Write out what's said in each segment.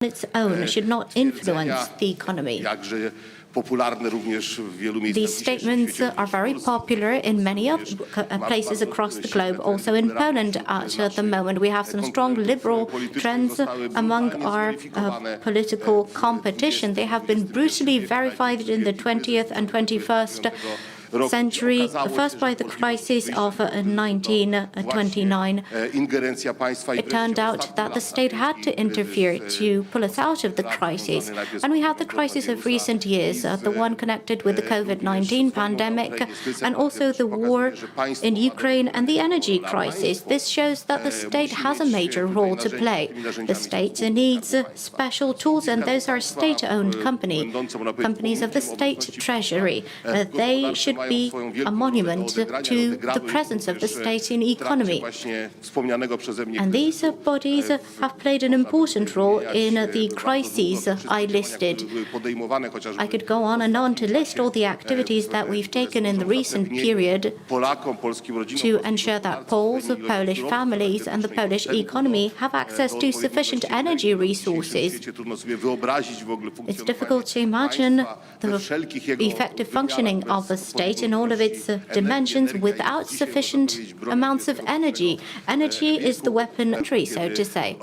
its own, should not influence the economy. These statements are very popular in many places across the globe, also in Poland at the moment. We have some strong liberal trends among our political competition. They have been brutally verified in the 20th and 21st century, first by the crisis of 1929. It turned out that the state had to interfere to pull us out of the crisis. And we had the crisis of recent years, the one connected with the COVID-19 pandemic, and also the war in Ukraine and the energy crisis. This shows that the state has a major role to play. The state needs special tools, and those are state-owned companies of the state treasury. They should be a monument to the presence of the state in the economy. And these bodies have played an important role in the crises I listed. I could go on and on to list all the activities that we've taken in the recent period to ensure that Poles, Polish families and the Polish economy have access to sufficient energy resources. It's difficult to imagine the effective functioning of a state in all of its dimensions without sufficient amounts of energy. Energy is the weapon, so to say.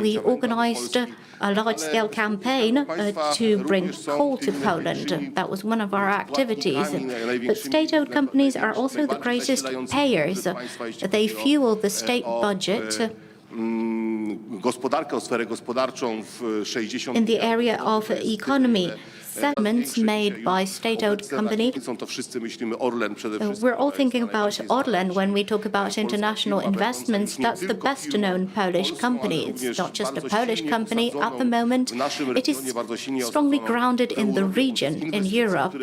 We organized a large-scale campaign to bring coal to Poland. That was one of our activities. But state-owned companies are also the greatest payers. They fuel the state budget. In the area of economy, segments made by state-owned companies. We're all thinking about Orlen when we talk about international investments. That's the best-known Polish company. It's not just a Polish company at the moment. It is strongly grounded in the region, in Europe.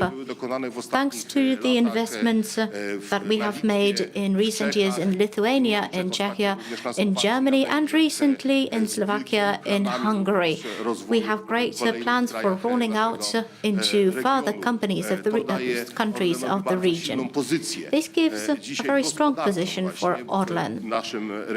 Thanks to the investments that we have made in recent years in Lithuania, in Czechia, in Germany, and recently in Slovakia, in Hungary. We have great plans for rolling out into further companies of the countries of the region. This gives a very strong position for Orlen.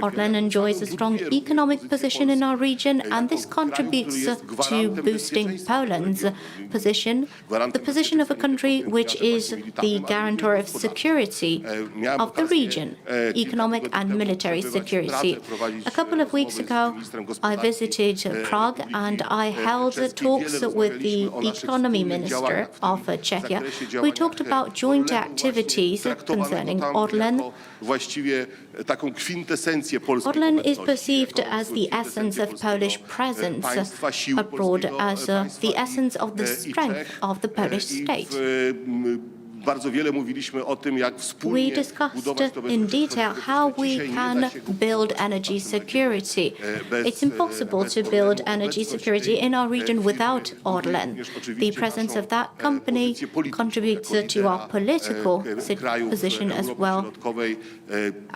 Orlen enjoys a strong economic position in our region, and this contributes to boosting Poland's position, the position of a country which is the guarantor of security of the region, economic and military security. A couple of weeks ago, I visited Prague and I held talks with the economy minister of Czechia. We talked about joint activities concerning Orlen. Orlen is perceived as the essence of Polish presence abroad, as the essence of the strength of the Polish state. We discussed in detail how we can build energy security. It's impossible to build energy security in our region without Orlen. The presence of that company contributes to our political position as well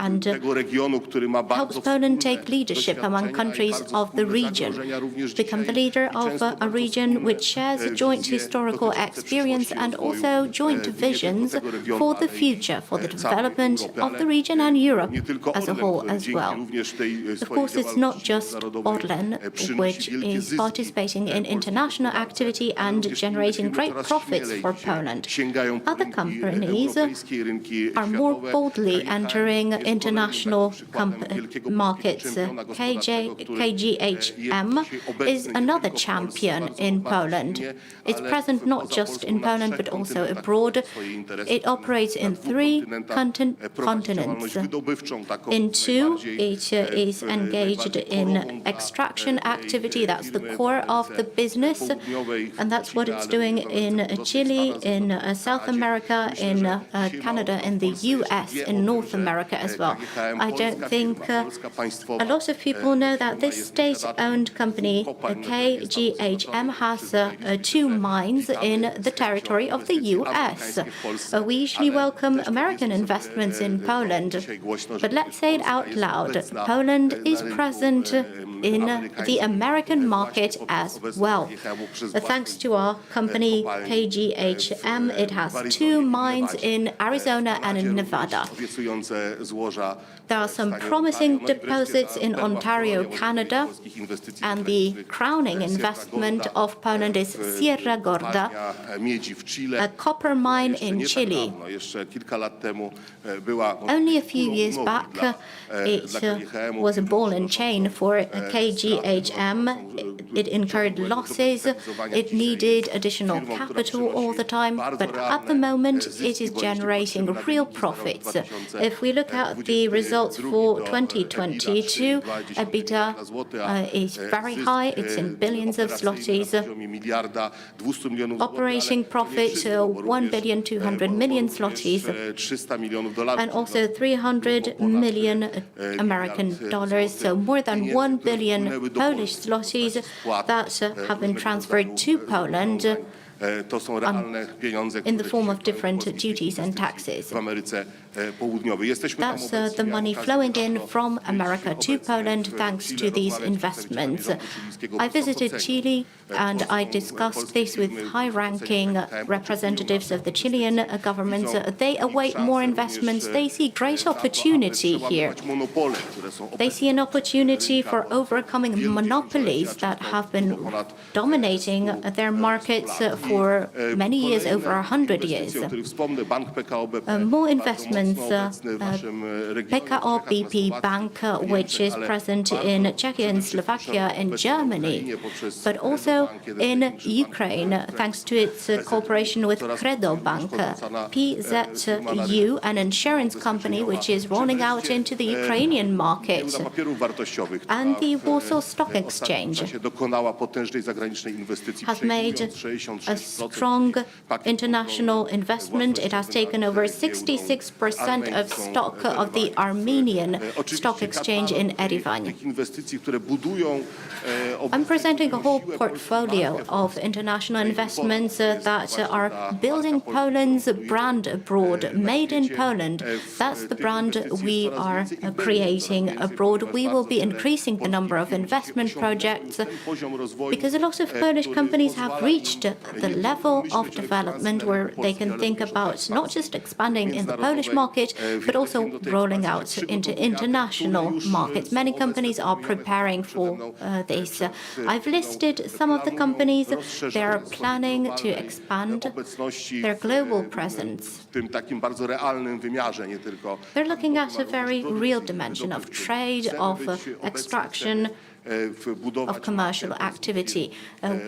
and helps Poland take leadership among countries of the region, become the leader of a region which shares a joint historical experience and also joint vision for the future, for the development of the region and Europe as a whole as well. Of course, it's not just Orlen which is participating in international activity and generating great profits for Poland. Other companies are more boldly entering international markets. KGHM is another champion in Poland. It's present not just in Poland but also abroad. It operates in 3 continents. In 2, it is engaged in extraction activity. That's the core of the business, and that's what it's doing in Chile, in South America, in Canada, in the US, in North America as well. I don't think a lot of people know that this state-owned company, KGHM, has 2 mines in the territory of the US. We usually welcome American investments in Poland, but let's say it out loud. Poland is present in the American market as well. Thanks to our company KGHM, it has 2 mines in Arizona and in Nevada. There are some promising deposits in Ontario, Canada, and the crowning investment of Poland is Sierra Gorda, a copper mine in Chile. Only a few years back, it was a ball and chain for KGHM. It incurred losses. It needed additional capital all the time, but at the moment, it is generating real profits. If we look at the results for 2022, EBITDA is very high. It's in billions of zlotys. Operating profit, 1,200 million zlotys, and also 300 million American dollars, so more than 1 billion Polish zlotys that have been transferred to Poland in the form of different duties and taxes. That's the money flowing in from America to Poland thanks to these investments. I visited Chile and I discussed this with high-ranking representatives of the Chilean government. They await more investments. They see great opportunity here. They see an opportunity for overcoming monopolies that have been dominating their markets for many years, over 100 years. More investments. PKO BP Bank, which is present in Czechia and Slovakia and Germany, but also in Ukraine, thanks to its cooperation with Credo Bank, PZU, an insurance company which is rolling out into the Ukrainian market, and the Warsaw Stock Exchange has made a strong international investment. It has taken over 66% of stock of the Armenian Stock Exchange in Erivan. I'm presenting a whole portfolio of international investments that are building Poland's brand abroad, made in Poland. That's the brand we are creating abroad. We will be increasing the number of investment projects because a lot of Polish companies have reached the level of development where they can think about not just expanding in the Polish market, but also rolling out into international markets. Many companies are preparing for this. I've listed some of the companies. They are planning to expand their global presence. They're looking at a very real dimension of trade, of extraction, of commercial activity.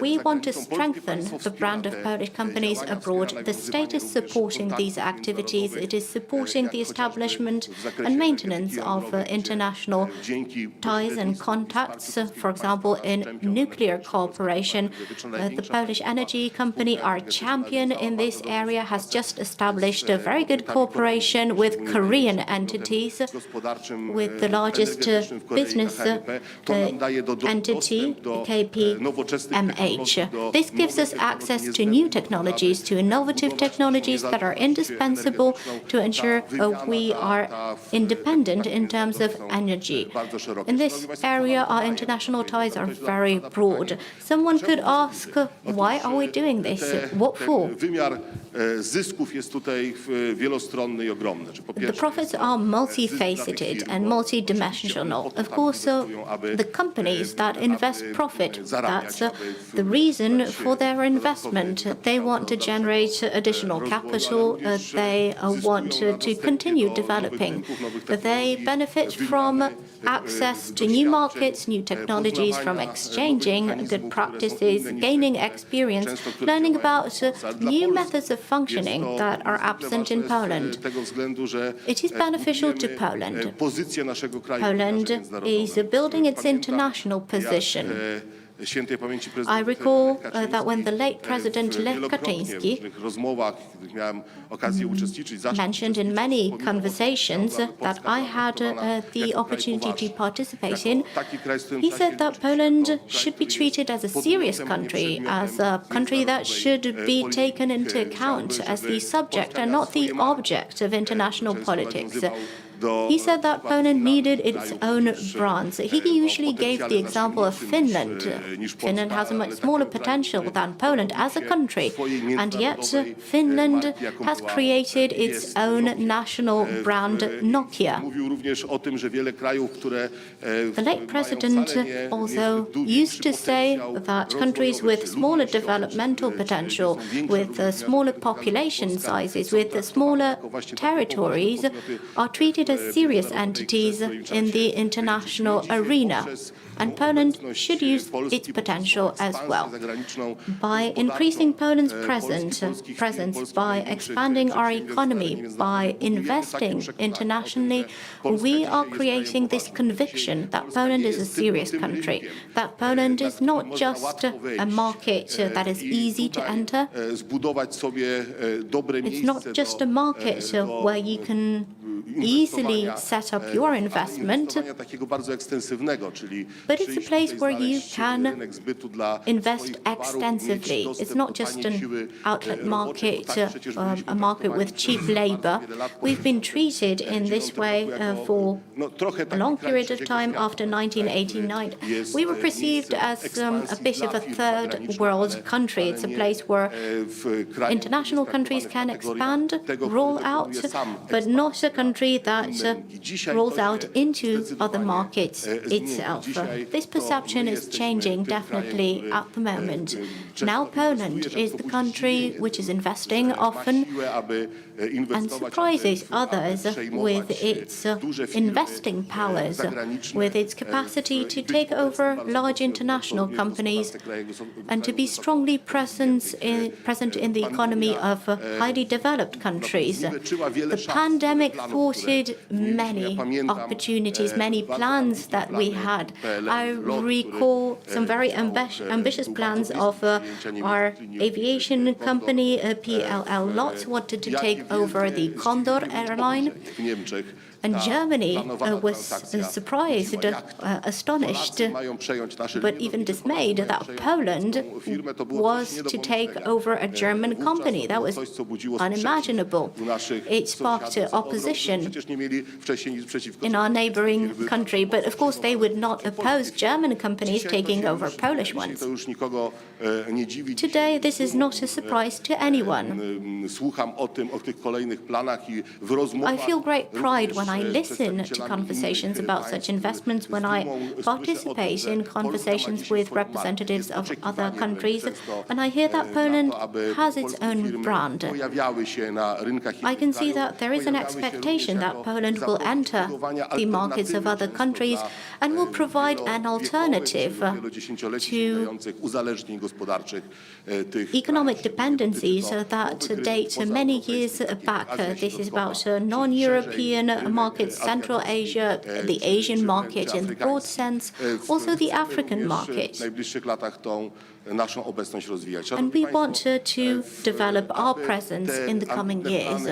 We want to strengthen the brand of Polish companies abroad. The state is supporting these activities. It is supporting the establishment and maintenance of international ties and contacts. For example, in nuclear cooperation, the Polish energy company, our champion in this area, has just established a very good cooperation with Korean entities, with the largest business entity, KPMH. This gives us access to new technologies, to innovative technologies that are indispensable to ensure we are independent in terms of energy. In this area, our international ties are very broad. Someone could ask, why are we doing this? What for? The profits are multifaceted and multidimensional. Of course, the companies that invest profit, that's the reason for their investment. They want to generate additional capital. They want to continue developing. They benefit from access to new markets, new technologies, from exchanging good practices, gaining experience, learning about new methods of functioning that are absent in Poland. It is beneficial to Poland. Poland is building its international position. I recall that when the late President Lech Kaczyński mentioned in many conversations that I had the opportunity to participate in, he said that Poland should be treated as a serious country, as a country that should be taken into account as the subject and not the object of international politics. He said that Poland needed its own brand. He usually gave the example of Finland. Finland has a much smaller potential than Poland as a country, and yet Finland has created its own national brand, Nokia. The late president also used to say that countries with smaller developmental potential, with smaller population sizes, with smaller territories, are treated as serious entities in the international arena. And Poland should use its potential as well. By increasing Poland's presence, by expanding our economy, by investing internationally, we are creating this conviction that Poland is a serious country, that Poland is not just a market that is easy to enter. It's not just a market where you can easily set up your investment, but it's a place where you can invest extensively. It's not just an outlet market, a market with cheap labor. We've been treated in this way for a long period of time after 1989. We were perceived as a bit of a third world country. It's a place where international countries can expand, roll out, but not a country that rolls out into other markets itself. This perception is changing definitely at the moment. Now Poland is the country which is investing often and surprises others with its investing powers, with its capacity to take over large international companies and to be strongly present in the economy of highly developed countries. The pandemic thwarted many opportunities, many plans that we had. I recall some very ambitious plans of our aviation company, PLL LOT, wanted to take over the Condor airline. And Germany was surprised, astonished, but even dismayed that Poland was to take over a German company. That was unimaginable. It sparked opposition in our neighboring country, but of course they would not oppose German companies taking over Polish ones. Today, this is not a surprise to anyone. I feel great pride when I listen to conversations about such investments, when I participate in conversations with representatives of other countries, and I hear that Poland has its own brand. I can see that there is an expectation that Poland will enter the markets of other countries and will provide an alternative to economic dependencies that date many years back. This is about non-European markets, Central Asia, the Asian market in the broad sense, also the African market. And we want to develop our presence in the coming years.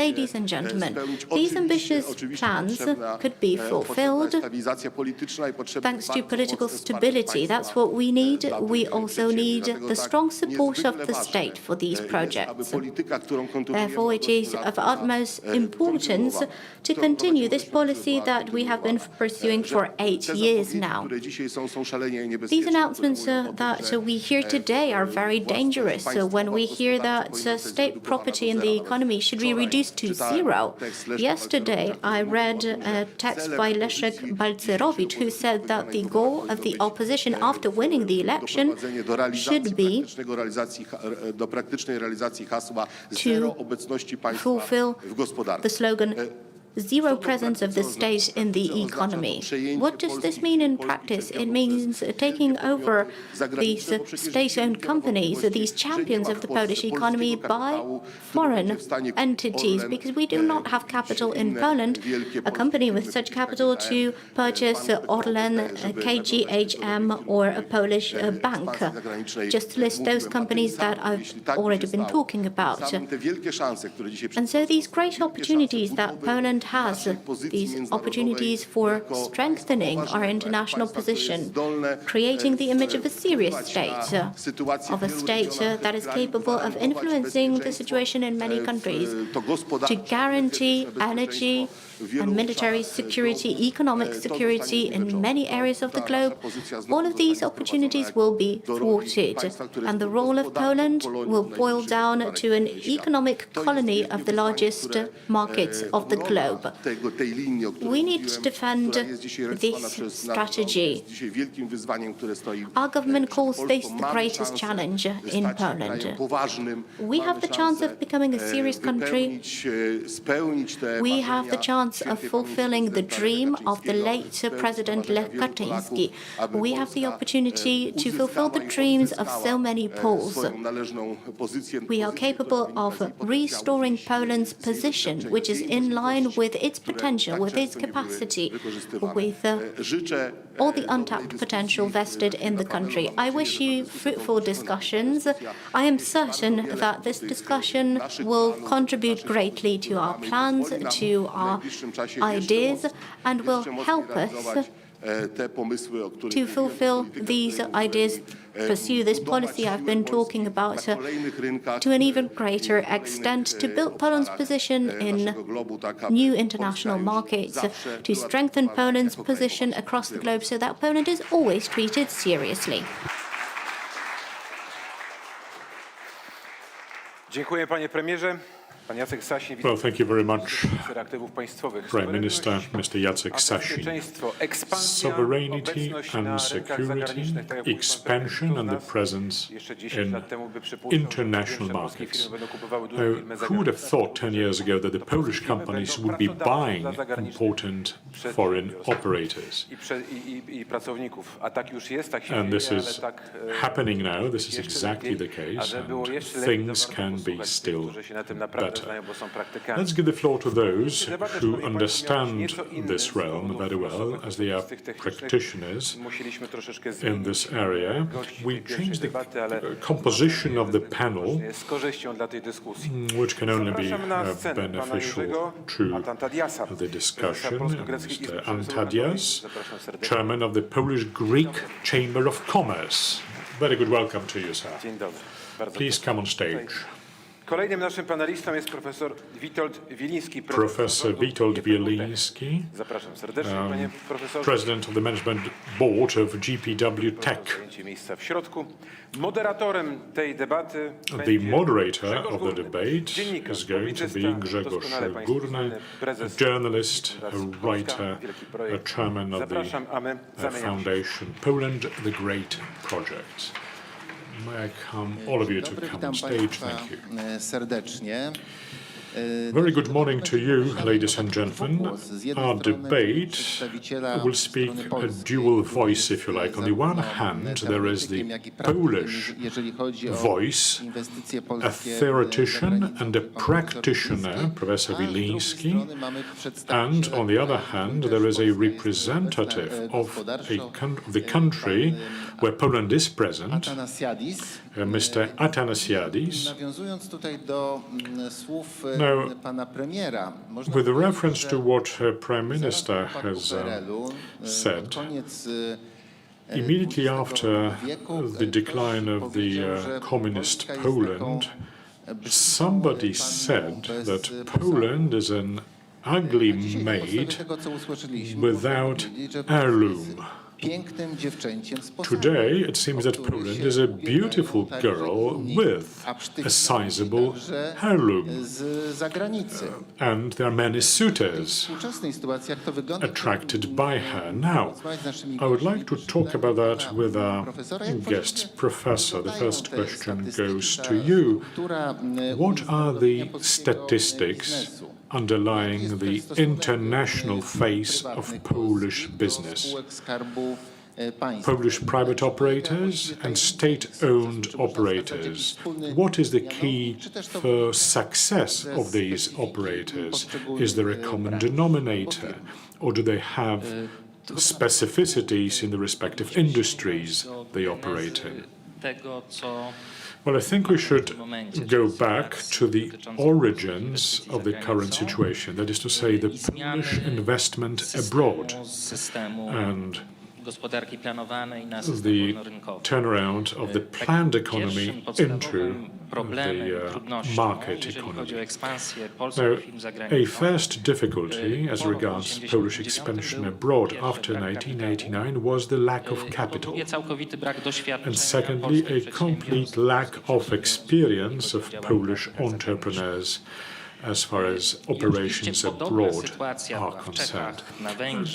Ladies and gentlemen, these ambitious plans could be fulfilled thanks to political stability. That's what we need. We also need the strong support of the state for these projects. Therefore, it is of utmost importance to continue this policy that we have been pursuing for 8 years now. These announcements that we hear today are very dangerous. When we hear that state property in the economy should be reduced to zero. Yesterday, I read a text by Leszek Balcerowicz, who said that the goal of the opposition after winning the election should be to fulfill the slogan zero presence of the state in the economy. What does this mean in practice? It means taking over these state-owned companies, these champions of the Polish economy, by foreign entities, because we do not have capital in Poland, a company with such capital to purchase Orlen, KGHM, or a Polish bank. Just to list those companies that I've already been talking about. And so these great opportunities that Poland has, these opportunities for strengthening our international position, creating the image of a serious state, of a state that is capable of influencing the situation in many countries, to guarantee energy and military security, economic security in many areas of the globe, all of these opportunities will be thwarted. And the role of Poland will boil down to an economic colony of the largest markets of the globe. We need to defend this strategy. Our government calls this the greatest challenge in Poland. We have the chance of becoming a serious country. We have the chance of fulfilling the dream of the late President Lech Kaczyński. We have the opportunity to fulfill the dreams of so many Poles. We are capable of restoring Poland's position, which is in line with its potential, with its capacity, with all the untapped potential vested in the country. I wish you fruitful discussions. I am certain that this discussion will contribute greatly to our plans, to our ideas, and will help us to fulfill these ideas, pursue this policy I've been talking about to an even greater extent, to build Poland's position in new international markets, to strengthen Poland's position across the globe so that Poland is always treated seriously. Dziękuję, panie premierze. Well, thank you very much, Prime Minister, Mr. Jacek Sasin. Sovereignty and security, expansion and the presence in international markets. Who would have thought 10 years ago that the Polish companies would be buying important foreign operators? And this is happening now. This is exactly the case, and things can be still better. Let's give the floor to those who understand this realm very well, as they are practitioners in this area. We changed the composition of the panel, which can only be beneficial to the discussion. Mr. Antadias, chairman of the Polish-Greek Chamber of Commerce. Very good welcome to you, sir. Please come on stage. Kolejnym naszym panelistą jest profesor Witold Wiliński, Professor Witold Wiliński, zapraszam serdecznie, panie profesorze. President of the Management Board of GPW Tech. Miejsca w środku. Moderatorem tej debaty The moderator of the debate is going to be Grzegorz Górny, a journalist, a writer, a chairman of the Foundation Poland, the Great Project. May I come, all of you, to come on stage. Thank you. Serdecznie. Very good morning to you, ladies and gentlemen. Our debate will speak a dual voice, if you like. On the one hand, there is the Polish voice, a theoretician and a practitioner, Professor Wiliński, and on the other hand, there is a representative of the country where Poland is present, Mr. Athanasiadis. Now, with reference to what Prime Minister has said, immediately after the decline of the communist Poland, somebody said that Poland is an ugly maid without heirloom. Today, it seems that Poland is a beautiful girl with a sizable heirloom. And there are many suitors attracted by her. Now, I would like to talk about that with our guest professor. The first question goes to you. What are the statistics underlying the international face of Polish business. Polish private operators and state-owned operators. What is the key for success of these operators? Is there a common denominator, or do they have specificities in the respective industries they operate in? Well, I think we should go back to the origins of the current situation, that is to say, the Polish investment abroad and the turnaround of the planned economy into the market economy. Now, a first difficulty as regards Polish expansion abroad after 1989 was the lack of capital, and secondly, a complete lack of experience of Polish entrepreneurs as far as operations abroad are concerned.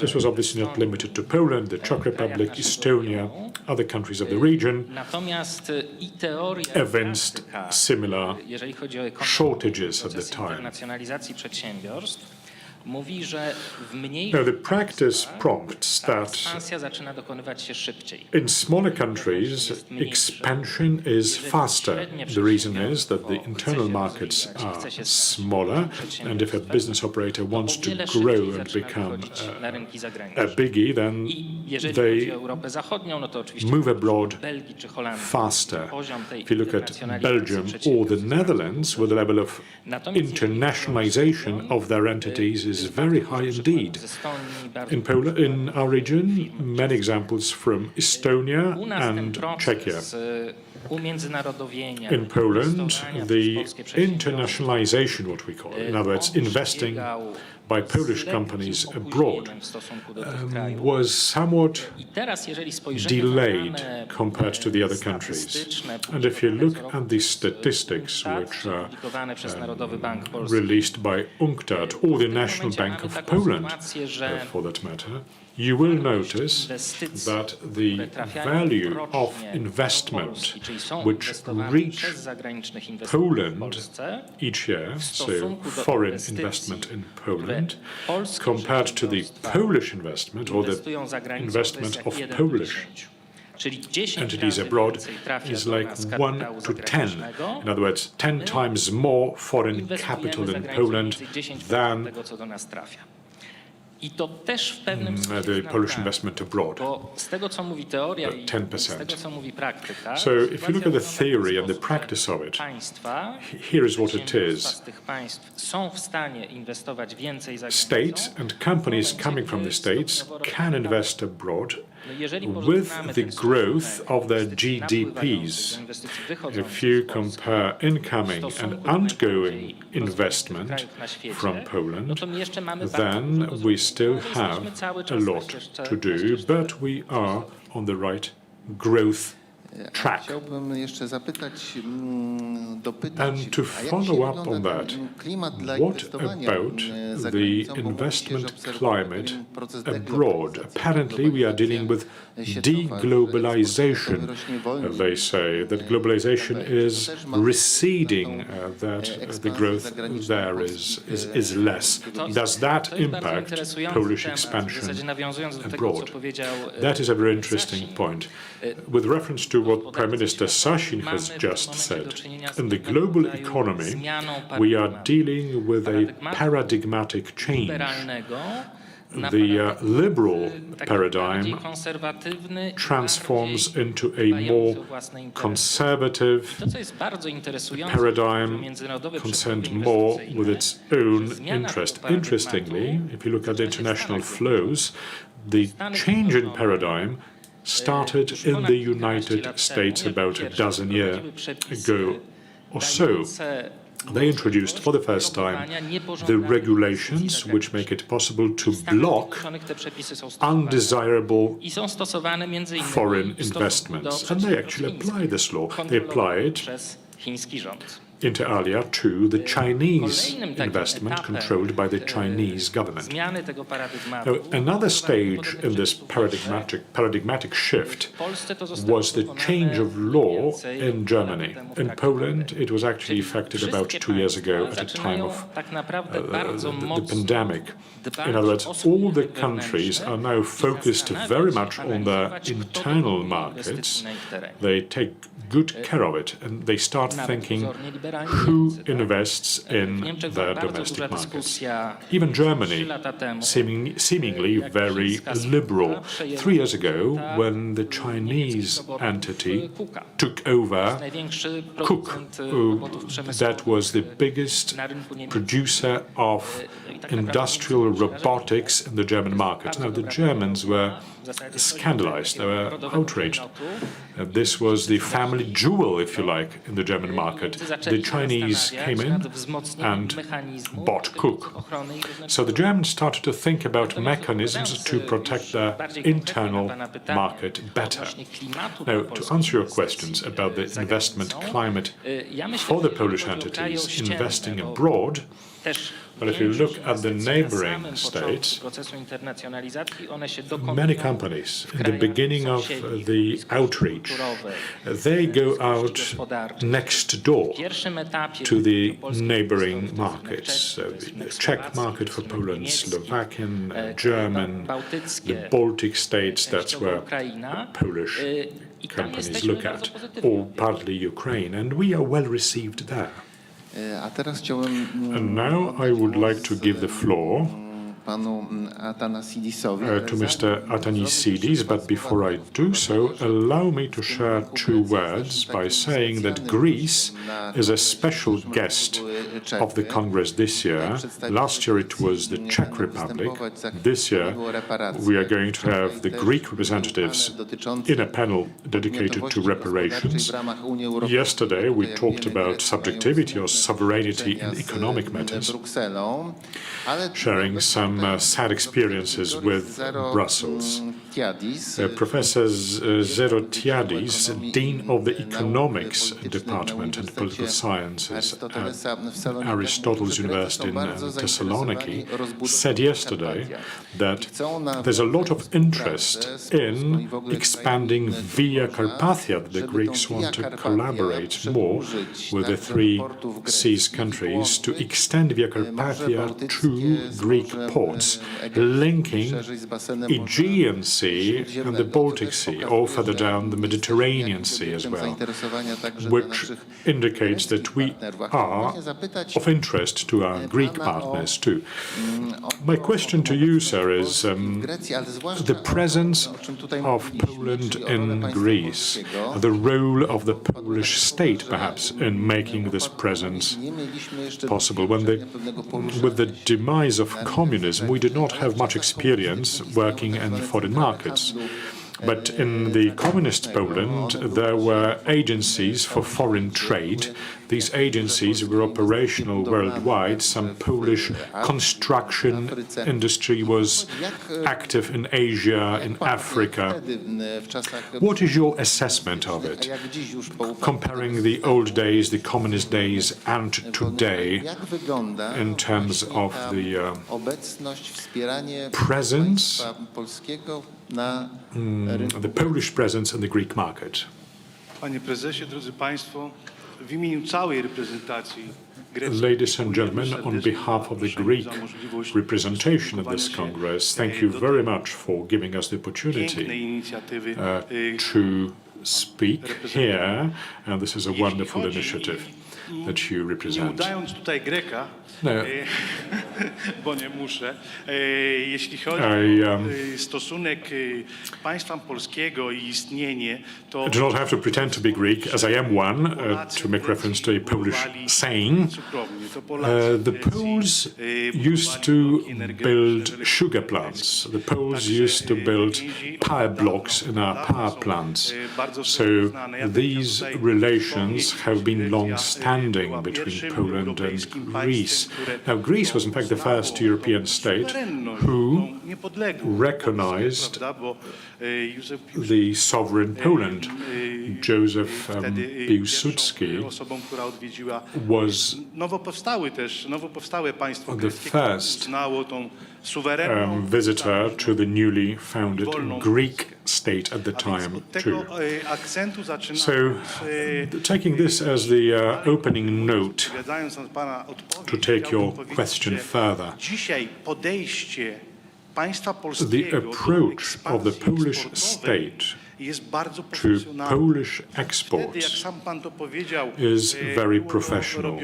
This was obviously not limited to Poland, the Czech Republic, Estonia, other countries of the region evinced similar shortages at the time. Now, the practice prompts that in smaller countries, expansion is faster. The reason is that the internal markets are smaller, and if a business operator wants to grow and become a biggie, then they move abroad faster. If you look at Belgium or the Netherlands, where the level of internationalization of their entities is very high indeed. In Poland, in our region, many examples from Estonia and Czechia. In Poland, the internationalization, what we call it, in other words, investing by Polish companies abroad, was somewhat delayed compared to the other countries. And if you look at the statistics which are released by UNCTAD or the National Bank of Poland, for that matter, you will notice that the value of investment which reach Poland each year, so foreign investment in Poland, compared to the Polish investment or the investment of Polish entities abroad is like 1 to 10. In other words, 10 times more foreign capital in Poland than the Polish investment abroad, 10%. So if you look at the theory and the practice of it, here is what it is. States and companies coming from the states can invest abroad with the growth of their GDPs. If you compare incoming and outgoing investment from Poland, then we still have a lot to do, but we are on the right growth track. And to follow up on that, what about the investment climate abroad? Apparently, we are dealing with deglobalization. They say that globalization is receding, that the growth there is less. Does that impact Polish expansion abroad? That is a very interesting point. With reference to what Prime Minister Sasin has just said, in the global economy, we are dealing with a paradigmatic change. The liberal paradigm transforms into a more conservative paradigm concerned more with its own interest. Interestingly, if you look at the international flows, the change in paradigm started in the United States about a dozen years ago or so. They introduced for the first time the regulations which make it possible to block undesirable foreign investments. And they actually apply this law. They apply it inter alia to the Chinese investment controlled by the Chinese government. Now, another stage in this paradigmatic shift was the change of law in Germany. In Poland, it was actually effected about 2 years ago at a time of the pandemic. In other words, all the countries are now focused very much on their internal markets. They take good care of it, and they start thinking who invests in their domestic markets. Even Germany, seemingly very liberal. 3 years ago, when the Chinese entity took over Cook, that was the biggest producer of industrial robotics in the German market. Now, the Germans were scandalized, they were outraged. This was the family jewel, if you like, in the German market. The Chinese came in and bought Cook. So the Germans started to think about mechanisms to protect their internal market better. Now, to answer your questions about the investment climate for the Polish entities investing abroad, well, if you look at the neighboring states, many companies, in the beginning of the outreach, they go out next door to the neighboring markets. The Czech market for Poland, Slovakian, German, the Baltic states, that's where Polish companies look at, or partly Ukraine, and we are well received there. And now I would like to give the floor to Mr. Athanasidis, but before I do so, allow me to share 2 words by saying that Greece is a special guest of the Congress this year. Last year it was the Czech Republic. This year we are going to have the Greek representatives in a panel dedicated to reparations. Yesterday we talked about subjectivity or sovereignty in economic matters, sharing some sad experiences with Brussels. Professor Zerotiadis, Dean of the Economics Department and Political Sciences at Aristotle's University in Thessaloniki, said yesterday that there's a lot of interest in expanding Via Carpathia. The Greeks want to collaborate more with the 3 seas countries to extend Via Carpathia to Greek ports, linking Aegean Sea and the Baltic Sea, or further down the Mediterranean Sea as well, which indicates that we are of interest to our Greek partners too. My question to you, sir, is the presence of Poland in Greece, the role of the Polish state perhaps in making this presence possible. With the demise of communism, we did not have much experience working in foreign markets. But in the communist Poland, there were agencies for foreign trade. These agencies were operational worldwide. Some Polish construction industry was active in Asia, in Africa. What is your assessment of it, comparing the old days, the communist days, and today, in terms of the presence, the Polish presence in the Greek market? Panie prezesie, drodzy państwo, w imieniu całej reprezentacji Ladies and gentlemen, on behalf of the Greek representation at this Congress, thank you very much for giving us the opportunity to speak here, and this is a wonderful initiative that you represent. No. Bo nie muszę. Jeśli chodzi o stosunek państwa polskiego i istnienie, to I do not have to pretend to be Greek, as I am one, to make reference to a Polish saying. The Poles used to build sugar plants. The Poles used to build power blocks in our power plants. So these relations have been long-standing between Poland and Greece. Now, Greece was in fact the first European state who recognized the sovereign Poland. Joseph Piłsudski was the first visitor to the newly founded Greek state at the time too. So, taking this as the opening note to take your question further, the approach of the Polish state to Polish exports is very professional.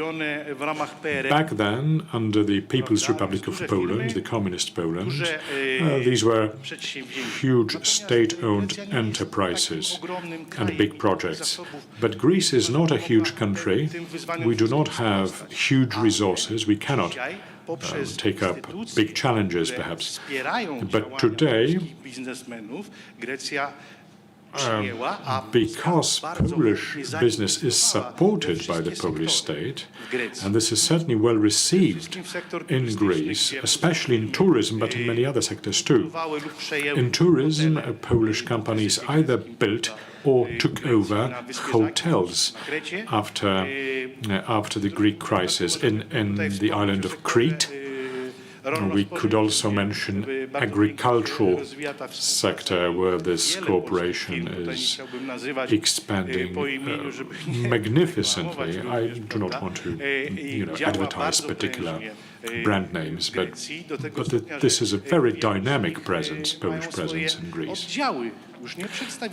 Back then, under the People's Republic of Poland, the Communist Poland, these were huge state-owned enterprises and big projects. But Greece is not a huge country. We do not have huge resources. We cannot take up big challenges, perhaps. But today, because Polish business is supported by the Polish state, and this is certainly well received in Greece, especially in tourism, but in many other sectors too. In tourism, Polish companies either built or took over hotels after the Greek crisis in the island of Crete. We could also mention agricultural sector where this cooperation is expanding magnificently. I do not want to, advertise particular brand names, but this is a very dynamic presence, Polish presence in Greece.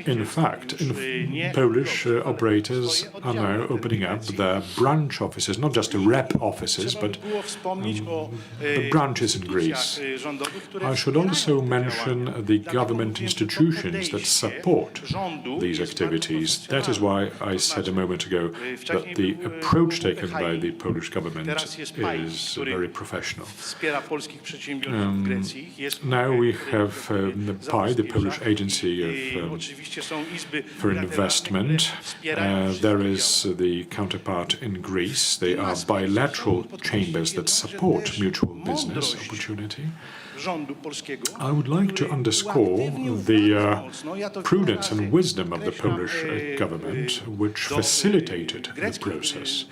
In fact, Polish operators are now opening up their branch offices, not just the rep offices, but branches in Greece. I should also mention the government institutions that support these activities. That is why I said a moment ago that the approach taken by the Polish government is very professional. Now we have PI, the Polish Agency for Investment. There is the counterpart in Greece. They are bilateral chambers that support mutual business opportunity. I would like to underscore the prudence and wisdom of the Polish government, which facilitated the process.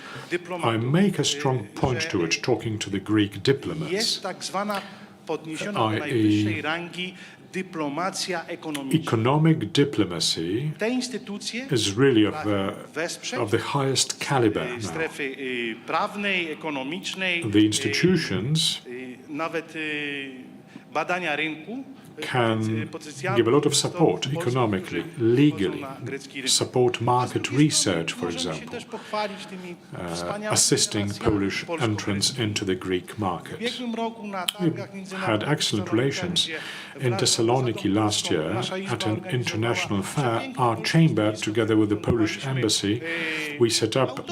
I make a strong point to it, talking to the Greek diplomats, i.e. economic diplomacy is really of the highest caliber now. The institutions can give a lot of support economically, legally, support market research, for example, assisting Polish entrance into the Greek market. We had excellent relations. In Thessaloniki last year, at an international fair, our chamber, together with the Polish embassy, we set up a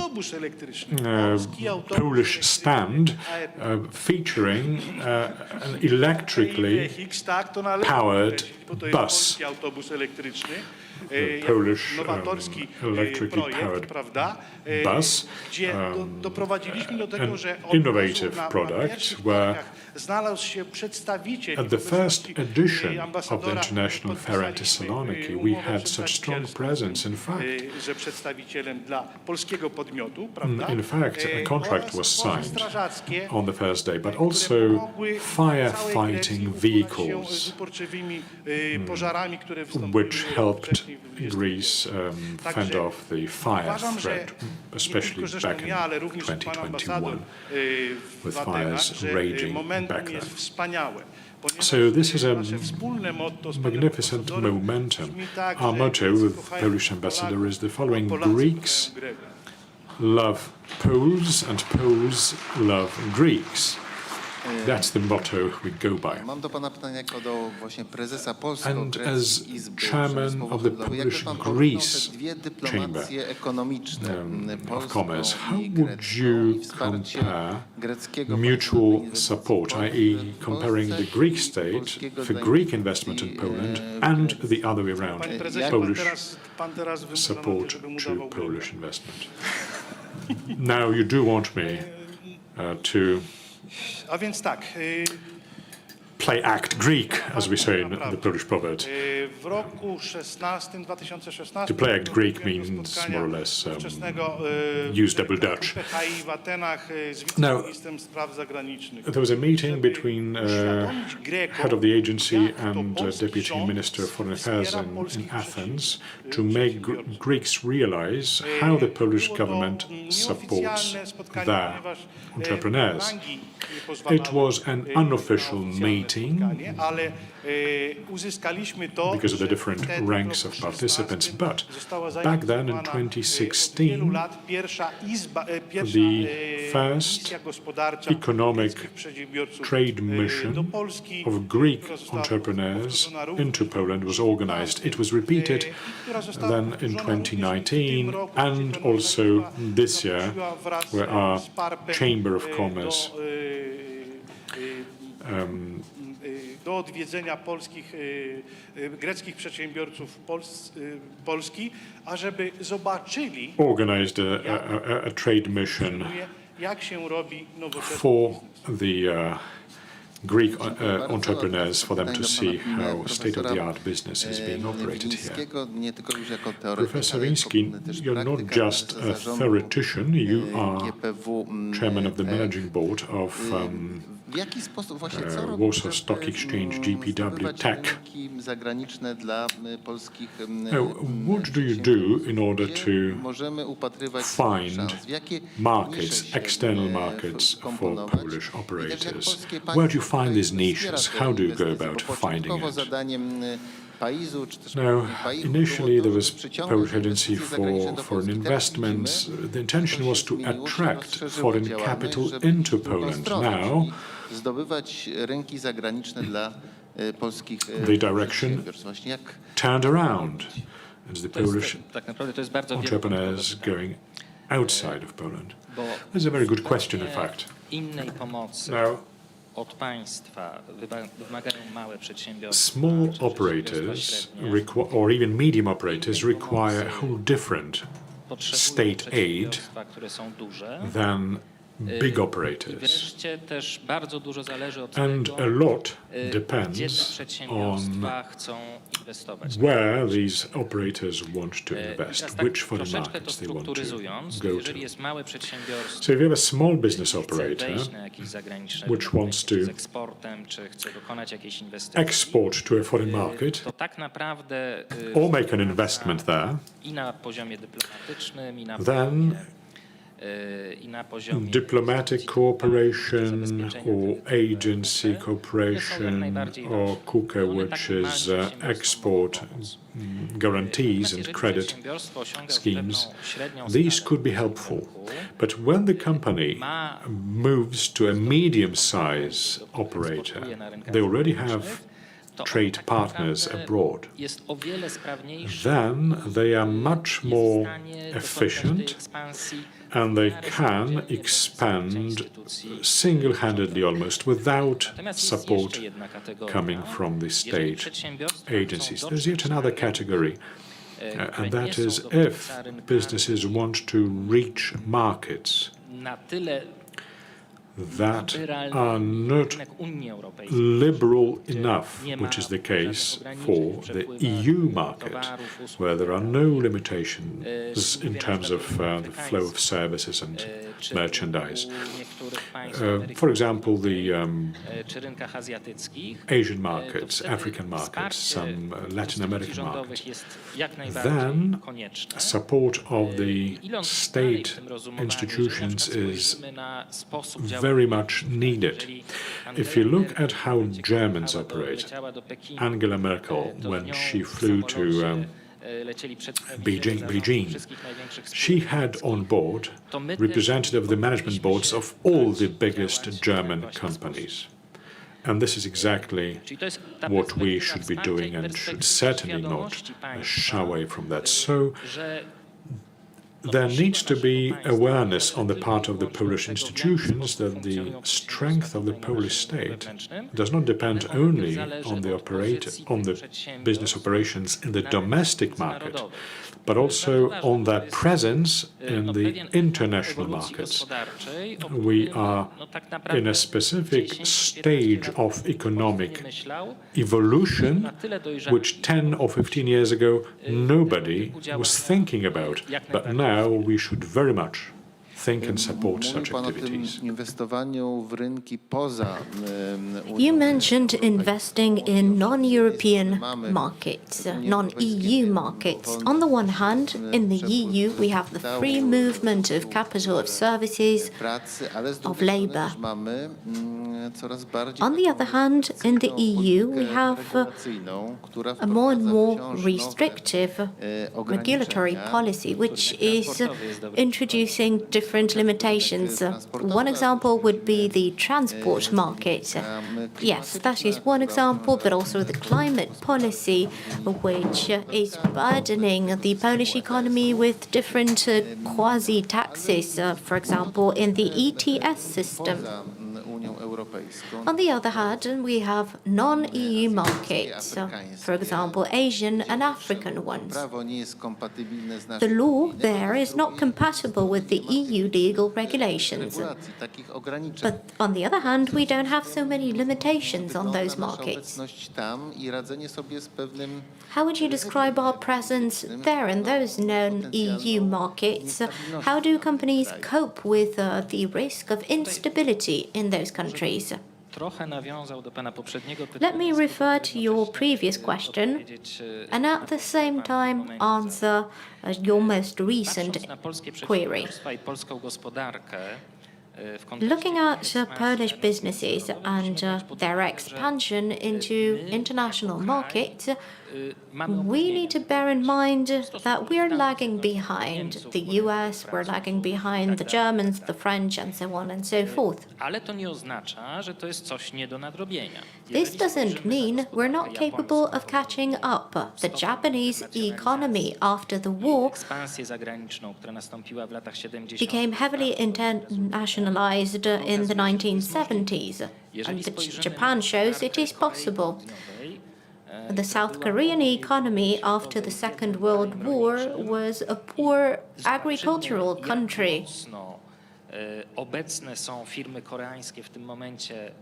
Polish stand featuring an electrically powered bus, a Polish electrically powered bus, an innovative product where at the first edition of the International Fair in Thessaloniki, we had such strong presence. In fact, a contract was signed on the first day, but also firefighting vehicles, which helped Greece fend off the fire threat, especially back in 2021, with fires raging back then. So this is a magnificent momentum. Our motto with the Polish ambassador is the following: Greeks love Poles and Poles love Greeks. That's the motto we go by. And as chairman of the Polish-Greece Chamber of Commerce, how would you compare mutual support, i.e. comparing the Greek state for Greek investment in Poland and the other way around, Polish support to Polish investment? Now, you do want me to A więc tak. Play act Greek, as we say in the Polish proverb. W roku 2016 To play act Greek means more or less use double Dutch. Now, there was a meeting between head of the agency and Deputy Minister of Foreign Affairs in Athens to make Greeks realize how the Polish government supports their entrepreneurs. It was an unofficial meeting because of the different ranks of participants, but back then in 2016, the first economic trade mission of Greek entrepreneurs into Poland was organized. It was repeated then in 2019 and also this year, where our Chamber of Commerce do odwiedzenia greckich przedsiębiorców Polski, ażeby zobaczyli, organized a trade mission jak się robi for the Greek entrepreneurs, for them to see how state-of-the-art business is being operated here. Professor Wiński, you're not just a theoretician, you are chairman of the managing board of Warsaw Stock Exchange GPW Tech. Now, what do you do in order to find markets, external markets for Polish operators? Where do you find these niches? How do you go about finding it? Now, initially there was Polish Agency for Foreign Investments. The intention was to attract foreign capital into Poland. Now, the direction turned around as the Polish entrepreneurs going outside of Poland. That's a very good question, in fact. Now, small operators or even medium operators require a whole different state aid than big operators. And a lot depends on where these operators want to invest, which foreign markets they want to go to. So if you have a small business operator which wants to export to a foreign market or make an investment there, then diplomatic cooperation or agency cooperation or KUKA, which is export guarantees and credit schemes, these could be helpful. But when the company moves to a medium-size operator, they already have trade partners abroad, then they are much more efficient and they can expand single-handedly almost without support coming from the state agencies. There's yet another category, and that is if businesses want to reach markets that are not liberal enough, which is the case for the EU market, where there are no limitations in terms of the flow of services and merchandise. For example, the Asian markets, African markets, some Latin American markets. Then support of the state institutions is very much needed. If you look at how Germans operate, Angela Merkel, when she flew to Beijing, she had on board representative of the management boards of all the biggest German companies. And this is exactly what we should be doing and should certainly not shy away from that. So there needs to be awareness on the part of the Polish institutions that the strength of the Polish state does not depend only on the business operations in the domestic market, but also on their presence in the international markets. We are in a specific stage of economic evolution, which 10 or 15 years ago nobody was thinking about. But now we should very much think and support such activities. You mentioned investing in non-European markets, non-EU markets. On the one hand, in the EU, we have the free movement of capital, of services, of labor. On the other hand, in the EU, we have a more and more restrictive regulatory policy, which is introducing different limitations. One example would be the transport market. Yes, that is one example, but also the climate policy, which is burdening the Polish economy with different quasi-taxes, for example, in the ETS system. On the other hand, we have non-EU markets, for example, Asian and African ones. The law there is not compatible with the EU legal regulations. But on the other hand, we don't have so many limitations on those markets. How would you describe our presence there in those non-EU markets? How do companies cope with the risk of instability in those countries? Let me refer to your previous question and at the same time answer your most recent query. Looking at Polish businesses and their expansion into international markets, we need to bear in mind that we're lagging behind the US, we're lagging behind the Germans, the French, and so on and so forth. This doesn't mean we're not capable of catching up. The Japanese economy after the war became heavily internationalized in the 1970s, and Japan shows it is possible. The South Korean economy after the Second World War was a poor agricultural country.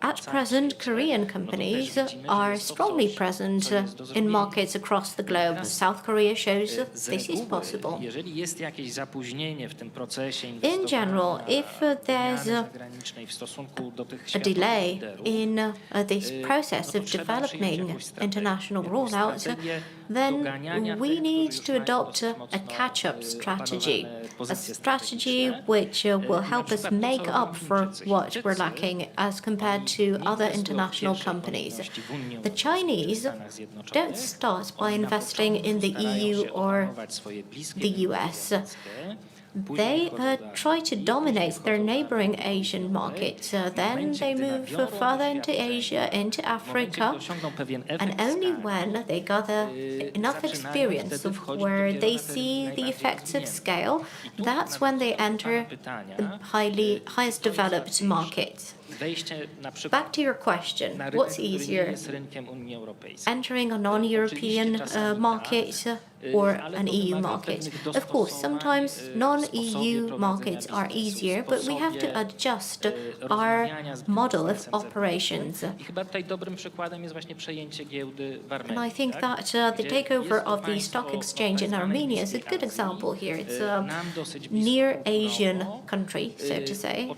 At present, Korean companies are strongly present in markets across the globe. South Korea shows that this is possible. In general, if there's a delay in this process of developing international rollouts, then we need to adopt a catch-up strategy, a strategy which will help us make up for what we're lacking as compared to other international companies. The Chinese don't start by investing in the EU or the US. They try to dominate their neighboring Asian markets. Then they move further into Asia, into Africa, and only when they gather enough experience of where they see the effects of scale, that's when they enter the highest developed markets. Back to your question, what's easier, entering a non-European market or an EU market? Of course, sometimes non-EU markets are easier, but we have to adjust our model of operations. And I think that the takeover of the stock exchange in Armenia is a good example here. It's a near Asian country, so to say.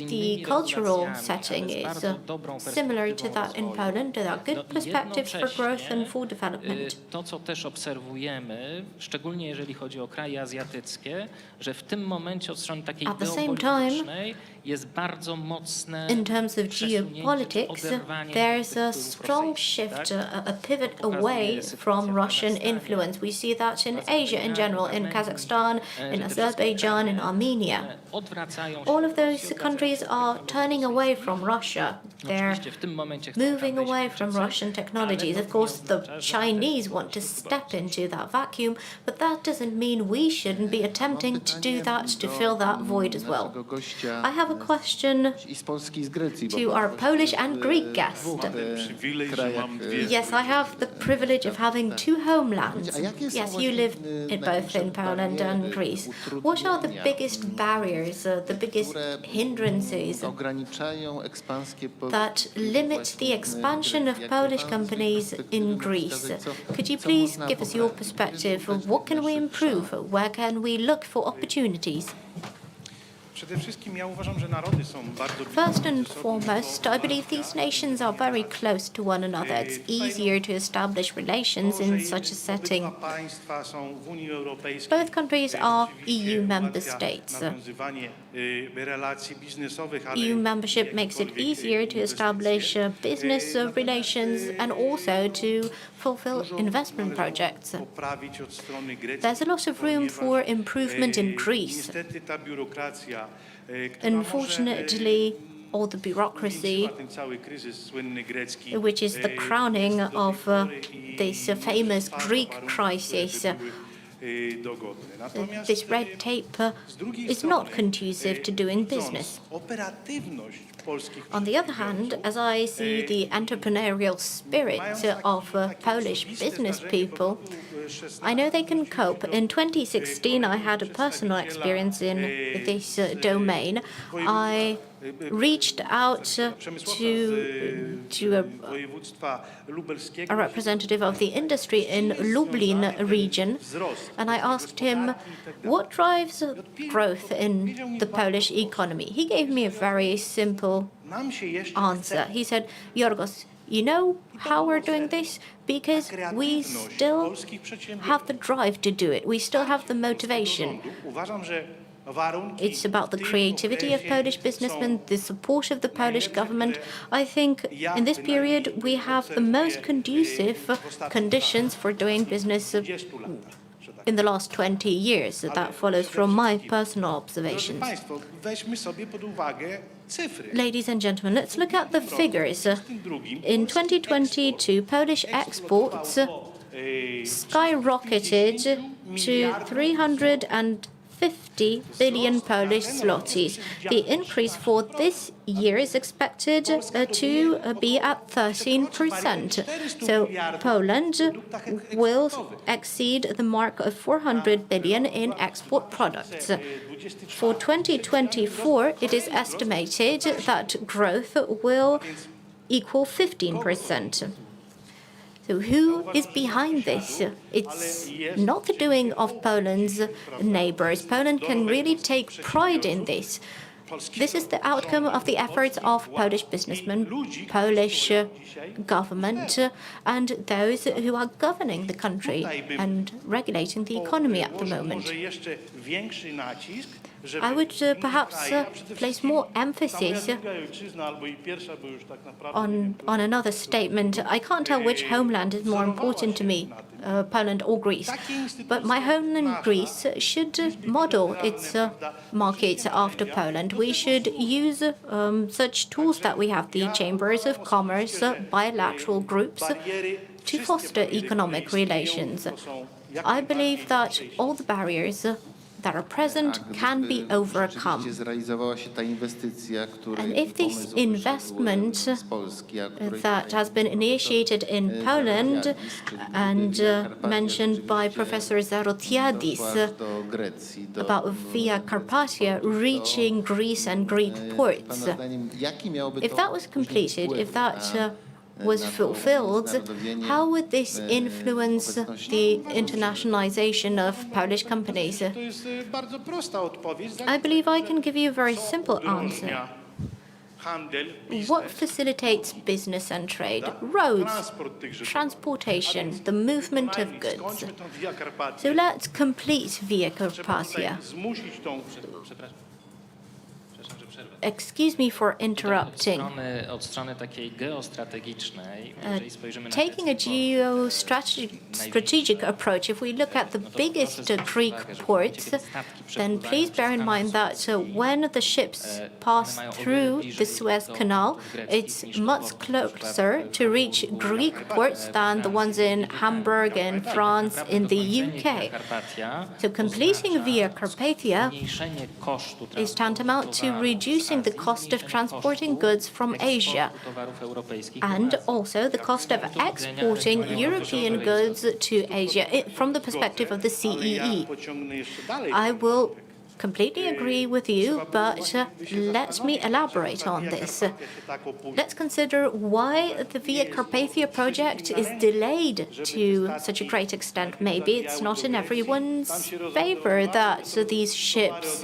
The cultural setting is similar to that in Poland. There are good perspectives for growth and for development. Szczególnie jeżeli chodzi o kraje azjatyckie, że w tym momencie od strony takiej At the same time, jest bardzo mocne in terms of geopolitics, there's a strong shift, a pivot away from Russian influence. We see that in Asia in general, in Kazakhstan, in Azerbaijan, in Armenia. All of those countries are turning away away from Russia. They're Oczywiście w tym momencie chcą moving tam wejść away w from czasach, Russian ale technologies. Of course, the Chinese want to step into that vacuum, but that doesn't mean we shouldn't be attempting to do that, to fill that void as well. I have a question to our Polish and Greek guest. Yes, I have the privilege of having two homelands. Yes, you live both in Poland and Greece. What are the biggest barriers, the biggest hindrances that limit the expansion of Polish companies in Greece? Could you please give us your perspective? What can we improve? Where can we look for opportunities? Przede wszystkim ja uważam, że narody są bardzo First and foremost, I believe these nations are very close to one another. It's easier to establish relations in such a setting. państwa są w Unii Europejskiej. Both countries are EU member states. Nawiązywanie relacji biznesowych, ale EU membership makes it easier to establish business relations and also to fulfill investment projects. poprawić od strony greckiej. There's a lot of room for improvement in Greece. Niestety ta biurokracja, Unfortunately, all the bureaucracy, ten cały kryzys słynny grecki, which is the crowning of this famous Greek crisis, dogodne. Natomiast this red tape is not conducive to doing business. operatywność polskich On the other hand, as I see the entrepreneurial spirit of Polish business people, I know they can cope. In 2016, I had a personal experience in this domain. I reached out to województwa lubelskiego a representative of the industry in Lublin region, and I asked him, what drives growth in the Polish economy? He gave me a very simple nam się jeszcze answer. He said, Yorgos, you know how we're doing this? Because we still have the drive to do it. We still have the motivation. uważam, że warunki It's about the creativity of Polish businessmen, the support of the Polish government. I think in this period we have the most conducive conditions for doing business in the last 20 years. That follows from my personal observations. Państwo, weźmy sobie pod uwagę cyfry. Ladies and gentlemen, let's look at the figures. In 2022, Polish exports skyrocketed to 350 billion Polish zlotys. The increase for this year is expected to be at 13%. So Poland will exceed the mark of 400 billion in export products. For 2024, it is estimated that growth will equal 15%. So who is behind this? It's not the doing of Poland's neighbors. Poland can really take pride in this. This is the outcome of the efforts of Polish businessmen, Polish government, and those who are governing the country and regulating the economy at the moment. I would perhaps place more emphasis on another statement. I can't tell which homeland is more important to me, Poland or Greece. But my homeland, Greece, should model its markets after Poland. We should use such tools that we have, the chambers of commerce, bilateral groups, to foster economic relations. I believe that all the barriers that are present can be overcome. And if this investment that has been initiated in Poland and mentioned by Professor Zarotiadis about Via Carpathia reaching Greece and Greek ports, if that was completed, if that was fulfilled, how would this influence the internationalization of Polish companies? I believe I can give you a very simple answer. What facilitates business and trade? Roads, transportation, the movement of goods. So let's complete Via Carpathia. excuse me for interrupting. Od strony takiej geostrategicznej, jeżeli spojrzymy na Taking a geostrategic approach, if we look at the biggest Greek ports, then please bear in mind that when the ships pass through the Suez Canal, it's much closer to reach Greek ports than the ones in Hamburg and France in the UK. So completing Via Carpathia is tantamount to reducing the cost of transporting goods from Asia and also the cost of exporting European goods to Asia from the perspective of the CEE. I will completely agree with you, but let me elaborate on this. Let's consider why the Via Carpathia project is delayed to such a great extent. Maybe it's not in everyone's favor that these ships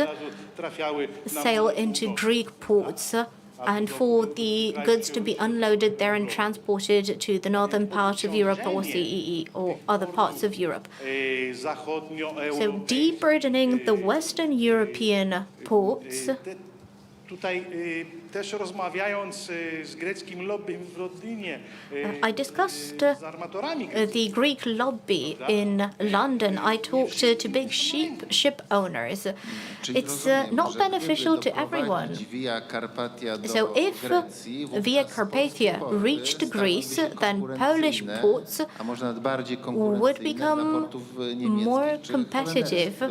sail into Greek ports and for the goods to be unloaded there and transported to the northern part of Europe or CEE or other parts of Europe. So deburdening the Western European ports I discussed the Greek lobby in London. I talked to big ship owners. It's not beneficial to everyone. So if Via Carpathia reached Greece, then Polish ports would become more competitive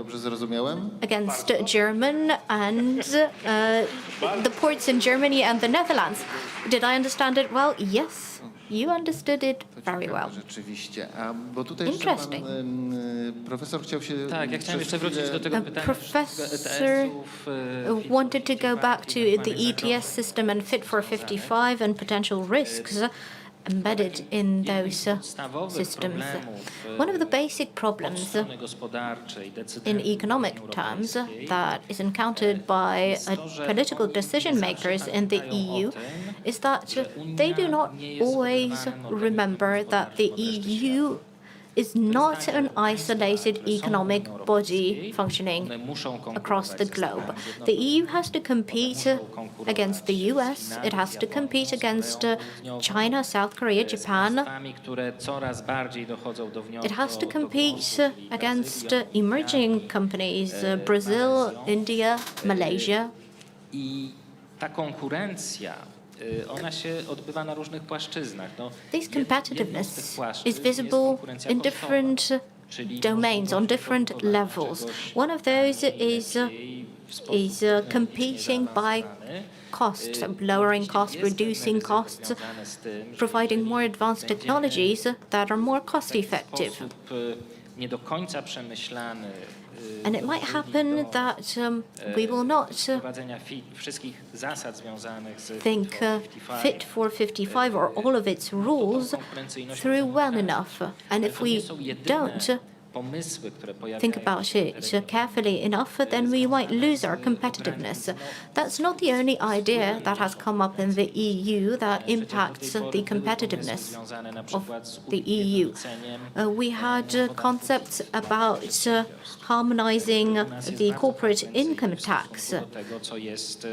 against German and the ports in Germany and the Netherlands. Did I understand it well? Yes, you understood it very well. Interesting. Tak, ja chciałem jeszcze wrócić do tego pytania. Professor wanted to go back to the ETS system and Fit for 55 and potential risks embedded in those systems. One of the basic problems in economic terms that is encountered by political decision makers in the EU is that they do not always remember that the EU is not an isolated economic body functioning across the globe. The EU has to compete against the US, it has to compete against China, South Korea, Japan. It has to compete against emerging companies, Brazil, India, Malaysia. Ta konkurencja ona się odbywa na różnych płaszczyznach. This competitiveness is visible in different domains, on different levels. One of those is competing by costs, lowering costs, reducing costs, providing more advanced technologies that are more cost-effective. Nie do końca przemyślany. And it might happen that we will not think Fit for 55 or all of its rules through well enough. And if we don't think about it carefully enough, then we might lose our competitiveness. That's not the only idea that has come up in the EU that impacts the competitiveness of the EU. We had concepts about harmonizing the corporate income tax.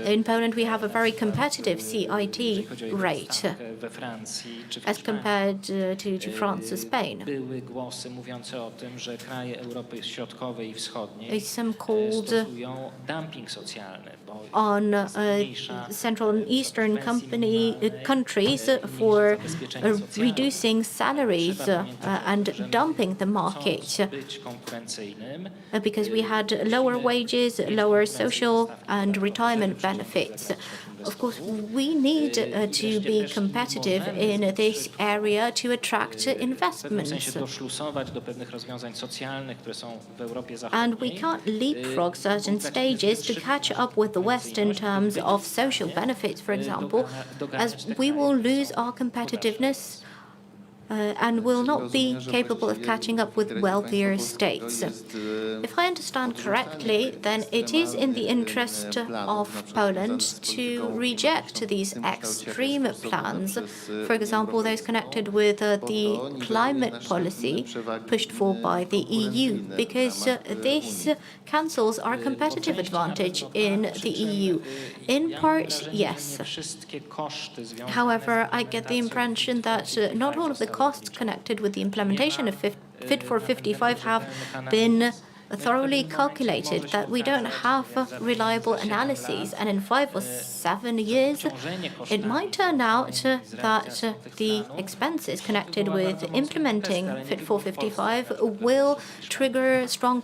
In Poland, we have a very competitive CIT rate as compared to France or Spain. Some called on Central and Eastern countries for reducing salaries and dumping the market because we had lower wages, lower social and retirement benefits. Of course, we need to be competitive in this area to attract investments. And we can't leapfrog certain stages to catch up with the West in terms of social benefits, for example, as we will lose our competitiveness and will not be capable of catching up with wealthier states. If I understand correctly, then it is in the interest of Poland to reject these extreme plans, for example, those connected with the climate policy pushed for by the EU, because this cancels our competitive advantage in the EU. In part, yes. However, I get the impression that not all of the costs connected with the implementation of Fit for 55 have been thoroughly calculated, that we don't have reliable analyses, and in 5 or 7 years it might turn out that the expenses connected with implementing Fit for 55 will trigger strong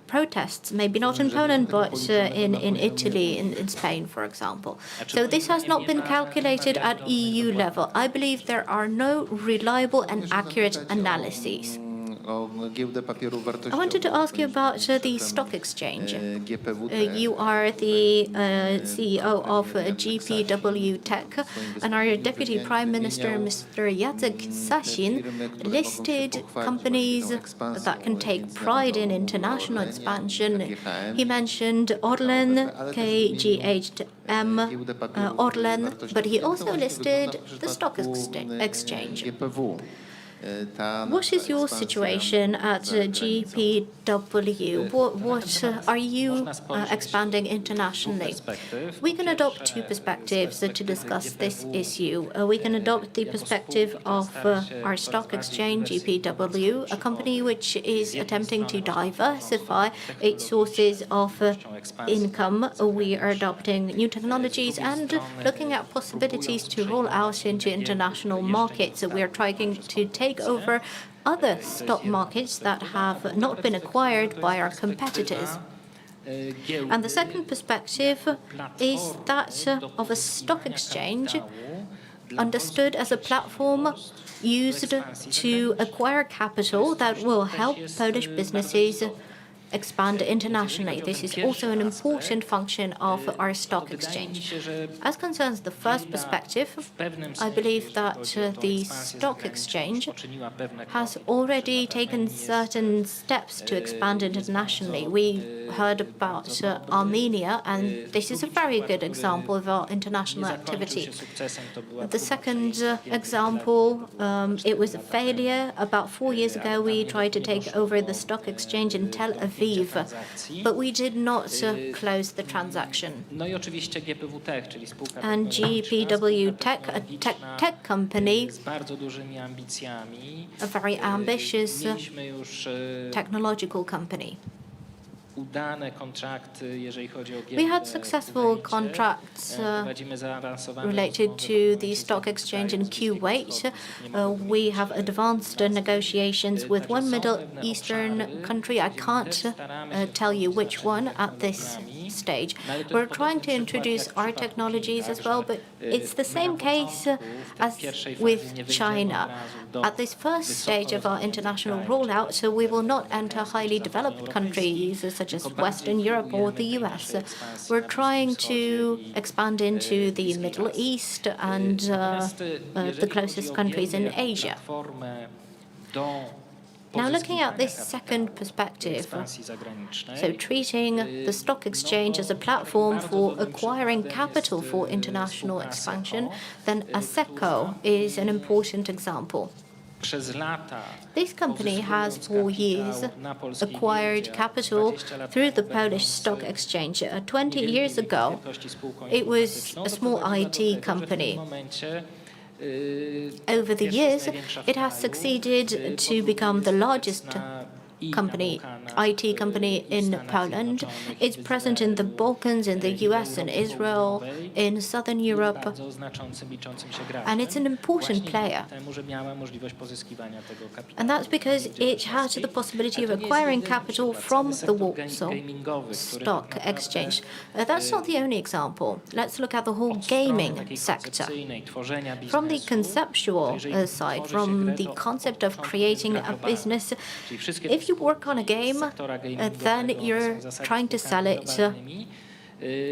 protests, maybe not in Poland, but in Italy, in Spain, for example. So this has not been calculated at EU level. I believe there are no reliable and accurate analyses. I wanted to ask you about the stock exchange. You are the CEO of GPW Tech, and our Deputy Prime Minister, Mr. Jacek Sasin, listed companies that can take pride in international expansion. He mentioned Orlen, KGHM, Orlen, but he also listed the stock exchange. What is your situation at GPW? What are you expanding internationally? We can adopt two perspectives to discuss this issue. We can adopt the perspective of our stock exchange, GPW, a company which is attempting to diversify its sources of income. We are adopting new technologies and looking at possibilities to roll out into international markets. We are trying to take over other stock markets that have not been acquired by our competitors. And the second perspective is that of a stock exchange understood as a platform used to acquire capital that will help Polish businesses expand internationally. This is also an important function of our stock exchange. As concerns the first perspective, I believe that the stock exchange has already taken certain steps to expand internationally. We heard about Armenia, and this is a very good example of our international activity. The second example, it was a failure. About 4 years ago, we tried to take over the stock exchange in Tel Aviv, but we did not close the transaction. And GPW Tech, a tech company, a very ambitious technological company. We had successful contracts related to the stock exchange in Kuwait. We have advanced negotiations with one Middle Eastern country. I can't tell you which one at this stage. We're trying to introduce our technologies as well, but it's the same case as with China. At this first stage of our international rollout, so we will not enter highly developed countries such as Western Europe or the US. We're trying to expand into the Middle East and the closest countries in Asia. Now, looking at this second perspective, so treating the stock exchange as a platform for acquiring capital for international expansion, then ASECO is an important example. This company has for years acquired capital through the Polish stock exchange. 20 years ago, it was a small IT company. Over the years, it has succeeded to become the largest IT company in Poland. It's present in the Balkans, in the US, in Israel, in Southern Europe, and it's an important player. And that's because it has the possibility of acquiring capital from the Warsaw Stock Exchange. That's not the only example. Let's look at the whole gaming sector. From the conceptual side, from the concept of creating a business, if you work on a game, then you're trying to sell it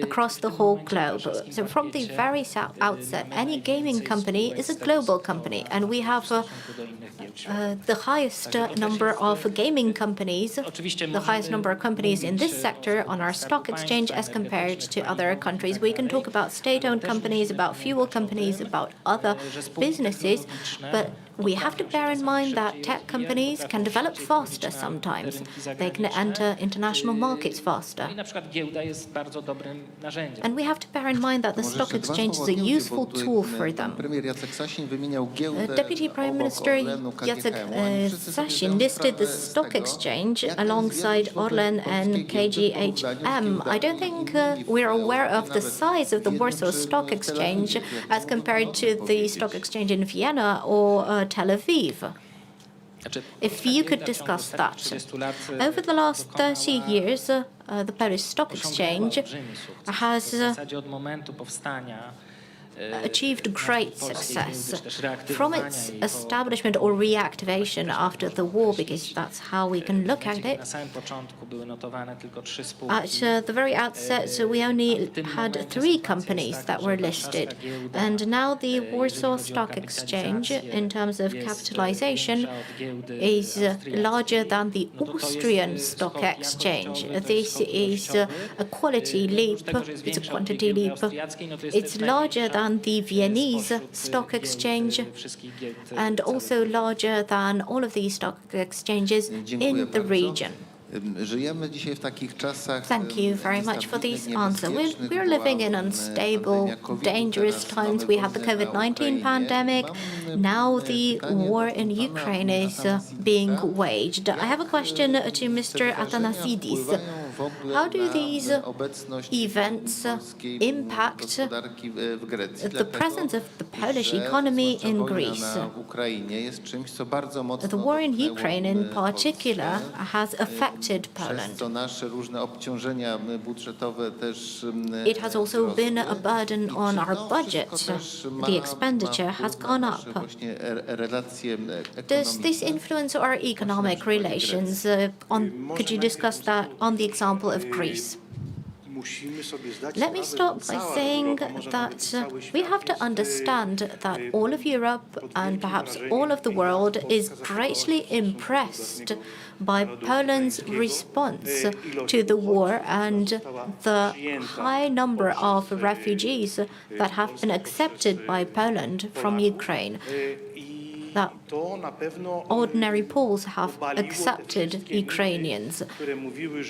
across the whole globe. So from the very outset, any gaming company is a global company, and we have the highest number of gaming companies, the highest number of companies in this sector on our stock exchange as compared to other countries. We can talk about state-owned companies, about fuel companies, about other businesses, but we have to bear in mind that tech companies can develop faster sometimes. They can enter international markets faster. And we have to bear in mind that the stock exchange is a useful tool for them. Deputy Prime Minister Jacek Sasin listed the stock exchange alongside Orlen and KGHM. I don't think we're aware of the size of the Warsaw Stock Exchange as compared to the stock exchange in Vienna or Tel Aviv. If you could discuss that. Over the last 30 years, the Polish Stock Exchange has achieved great success from its establishment or reactivation after the war, because that's how we can look at it. At the very outset, we only had 3 companies that were listed, and now the Warsaw Stock Exchange, in terms of capitalization, is larger than the Austrian Stock Exchange. This is a quality leap, it's a quantity leap. It's larger than the Viennese Stock Exchange and also larger than all of these stock exchanges in the region. Thank you very much for this answer. We're living in unstable, dangerous times. We have the COVID-19 pandemic. Now the war in Ukraine is being waged. I have a question to Mr. Athanasides. How do these events impact the presence of the Polish economy in Greece? The war in Ukraine in particular has affected Poland. It has also been a burden on our budget. The expenditure has gone up. Does this influence our economic relations? Could you discuss that on the example of Greece? Let me start by saying that we have to understand that all of Europe and perhaps all of the world is greatly impressed by Poland's response to the war and the high number of refugees that have been accepted by Poland from Ukraine. That ordinary Poles have accepted Ukrainians.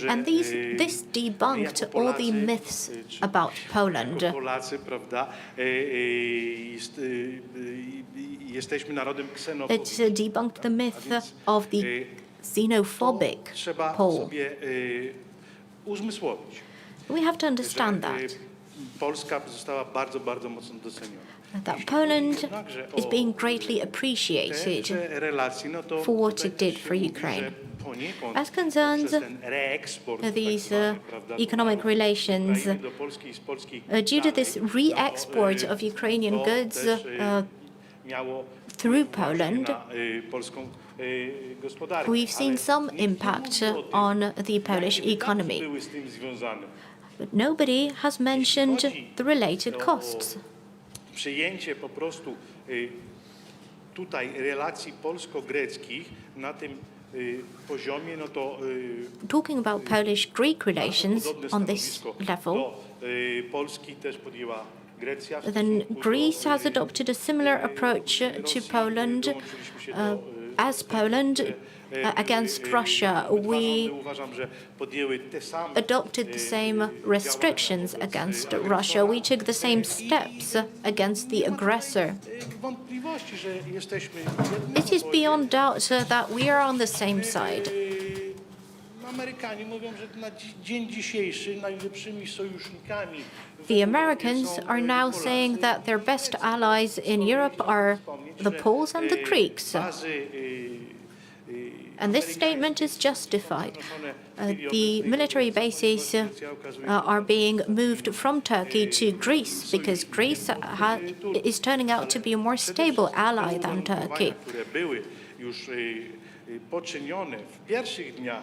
And this debunked all the myths about Poland. It debunked the myth of the xenophobic Pole. We have to understand that Poland is being greatly appreciated for what it did for Ukraine. As concerns these economic relations, due to this re-export of Ukrainian goods through Poland, we've seen some impact on the Polish economy. But nobody has mentioned the related costs. Przyjęcie po prostu tutaj relacji polsko-greckich na tym poziomie, no to talking about Polish-Greek relations on this level, Polski też podjęła Grecja. Then Greece has adopted a similar approach to Poland as Poland against Russia. We adopted the same restrictions against Russia. We took the same steps against the aggressor. It is beyond doubt that we are on the same side. The Americans are now saying that their best allies in Europe are the Poles and the Greeks. And this statement is justified. The military bases are being moved from Turkey to Greece because Greece is turning out to be a more stable ally than Turkey.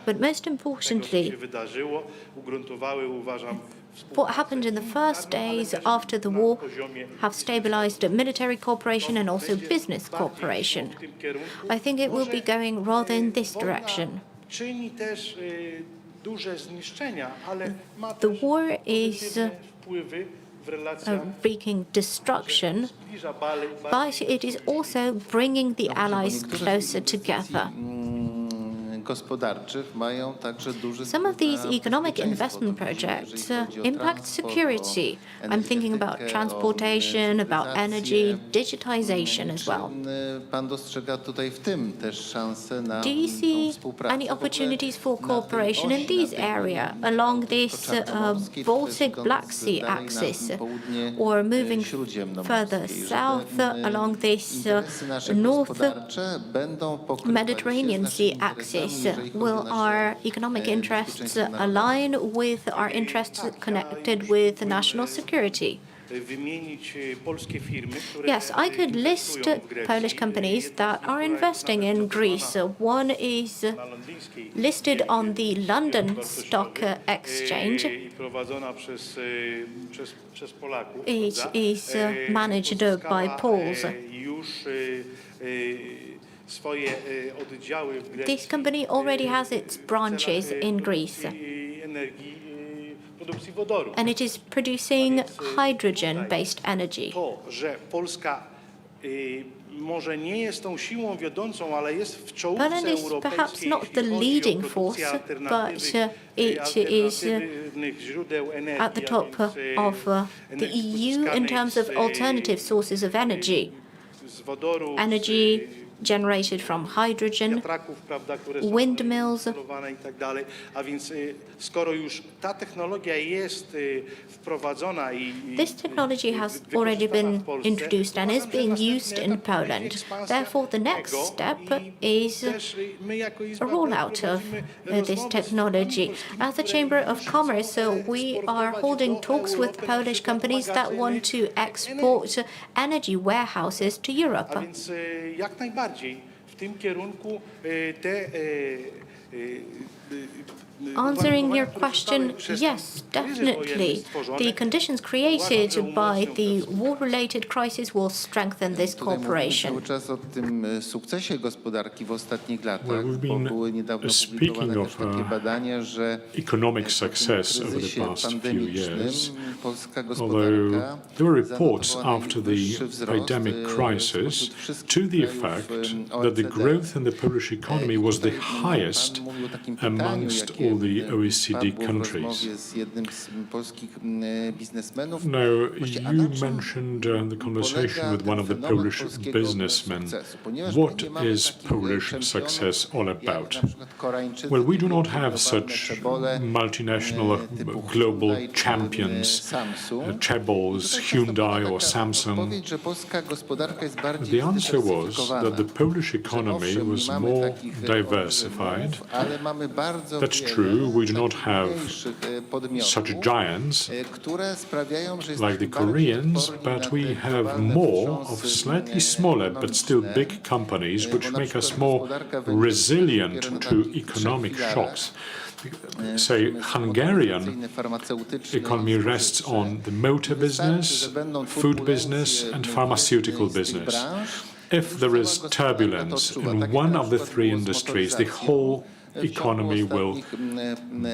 But most importantly, what happened in the first days after the war have stabilized military cooperation and also business cooperation. I think it will be going rather in this direction. The war is wreaking destruction, but it is also bringing the allies closer together. Some of these economic investment projects impact security. I'm thinking about transportation, about energy, digitization as well. Do you see any opportunities for cooperation in these areas along this Baltic Black Sea axis, or moving further south along this North Mediterranean Sea axis? Will our economic interests align with our interests connected with national security? Yes, I could list Polish companies that are investing in Greece. One is listed on the London Stock Exchange. It is managed by Poles. This company already has its branches in Greece, and it is producing hydrogen-based energy. Poland is perhaps not the leading force, but it is at the top of the EU in terms of alternative sources of energy. Energy generated from hydrogen, windmills. This technology has already been introduced and is being used in Poland. Therefore, the next step is a rollout of this technology. As the Chamber of Commerce, we are holding talks with Polish companies that want to export energy warehouses to Europe. Answering your question, yes, definitely. The conditions created by the war-related crisis will strengthen this cooperation. Well, we've been speaking of economic success over the past few years, although there were reports after the pandemic crisis to the effect that the growth in the Polish economy was the highest amongst all the OECD countries. Now, you mentioned the conversation with one of the Polish businessmen. What is Polish success all about? Well, we do not have such multinational global champions, Chaebols, Hyundai or Samsung. The answer was that the Polish economy was more diversified. That's true. We do not have such giants like the Koreans, but we have more of slightly smaller but still big companies which make us more resilient to economic shocks. Say, Hungarian economy rests on the motor business, food business, and pharmaceutical business. If there is turbulence in one of the three industries, the whole economy will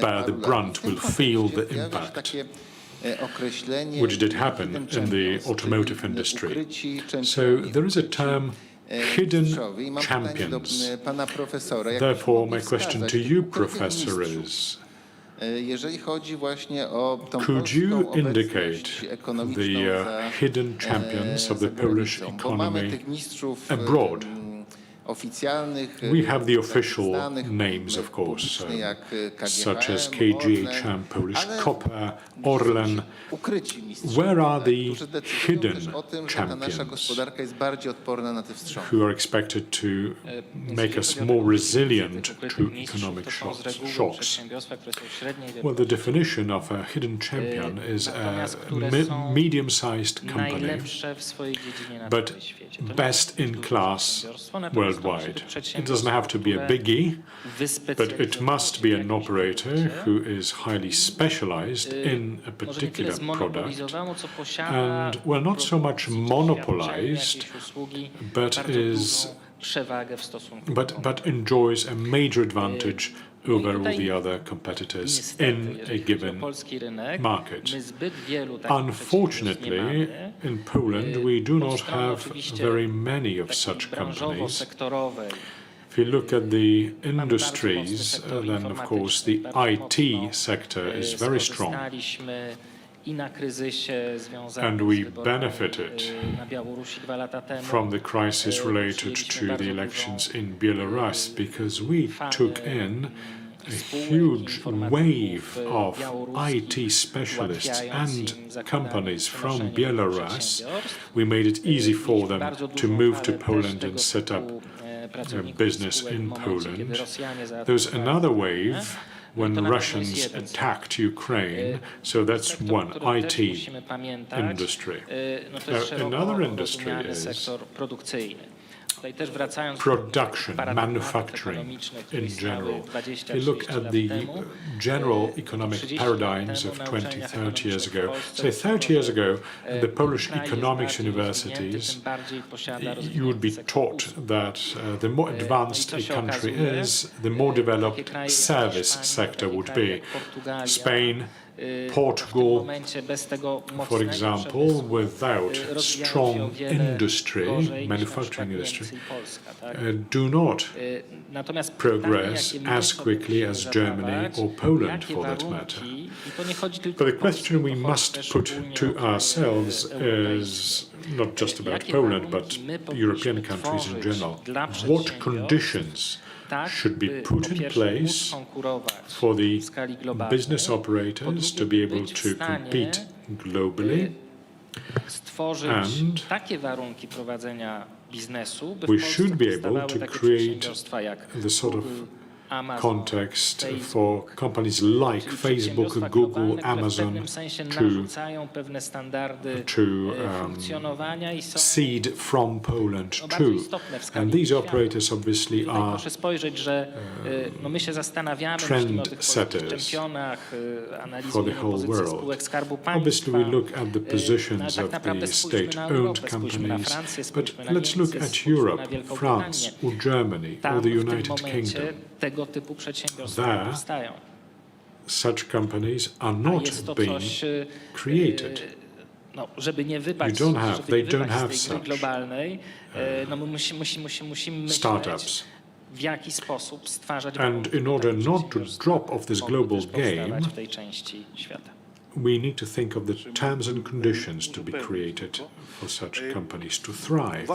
bear the brunt, will feel the impact, which did happen in the automotive industry. So there is a term, hidden champions. Therefore, my question to you, Professor, is, could you indicate the hidden champions of the Polish economy abroad? We have the official names, of course, such as KGHM, Polish Copper, Orlen. Where are the hidden champions who are expected to make us more resilient to economic shocks? Well, the definition of a hidden champion is a medium-sized company, but best in class worldwide. worldwide. It doesn't have to be a biggie, but it must be an operator who is highly specialized in a particular product and, well, not so much monopolized, but enjoys a major advantage over all the other competitors in a given market. Unfortunately, in Poland, we do not have very many of such companies. If you look at the industries, then of course the IT sector is very strong. And we benefited from the crisis related to the elections in Belarus because we took in a huge wave of IT specialists and companies from Belarus. We made it easy for them to move to Poland and set up a business in Poland. There was another wave when the Russians attacked Ukraine, so that's one, IT industry. Another industry is production, manufacturing in general. If you look at the general economic paradigms of 20, 30 years ago, say 30 years ago, in the Polish economics universities, you would be taught that the more advanced a country is, the more developed service sector would be. Spain, Portugal, for example, without strong industry, manufacturing industry, do not progress as quickly as Germany or Poland, for that matter. But the question we must put to ourselves is not just about Poland, but European countries in general. What conditions should be put in place for the business operators to be able to compete globally, and we should be able to create the sort of context for companies like Facebook, Google, Amazon to seed from Poland too. And these operators obviously are trendsetters for the whole world. Obviously we look at the positions of the state-owned companies, but let's look at Europe, France, or Germany, or the United Kingdom. There, such companies are not being created. They don't have such startups. And in order not to drop off this global game, we need to think of the terms and conditions to be created for such companies to thrive.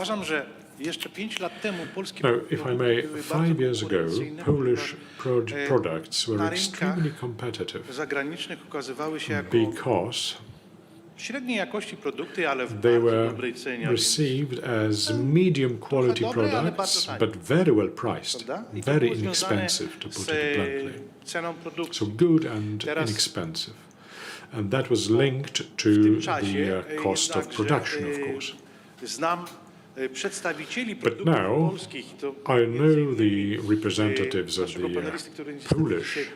Now, if I may, 5 years ago, Polish products were extremely competitive because they were received as medium quality products, but very well priced, very inexpensive, to put it bluntly. So good and inexpensive. And that was linked to the cost of production, of course. But now, I know the representatives of the Polish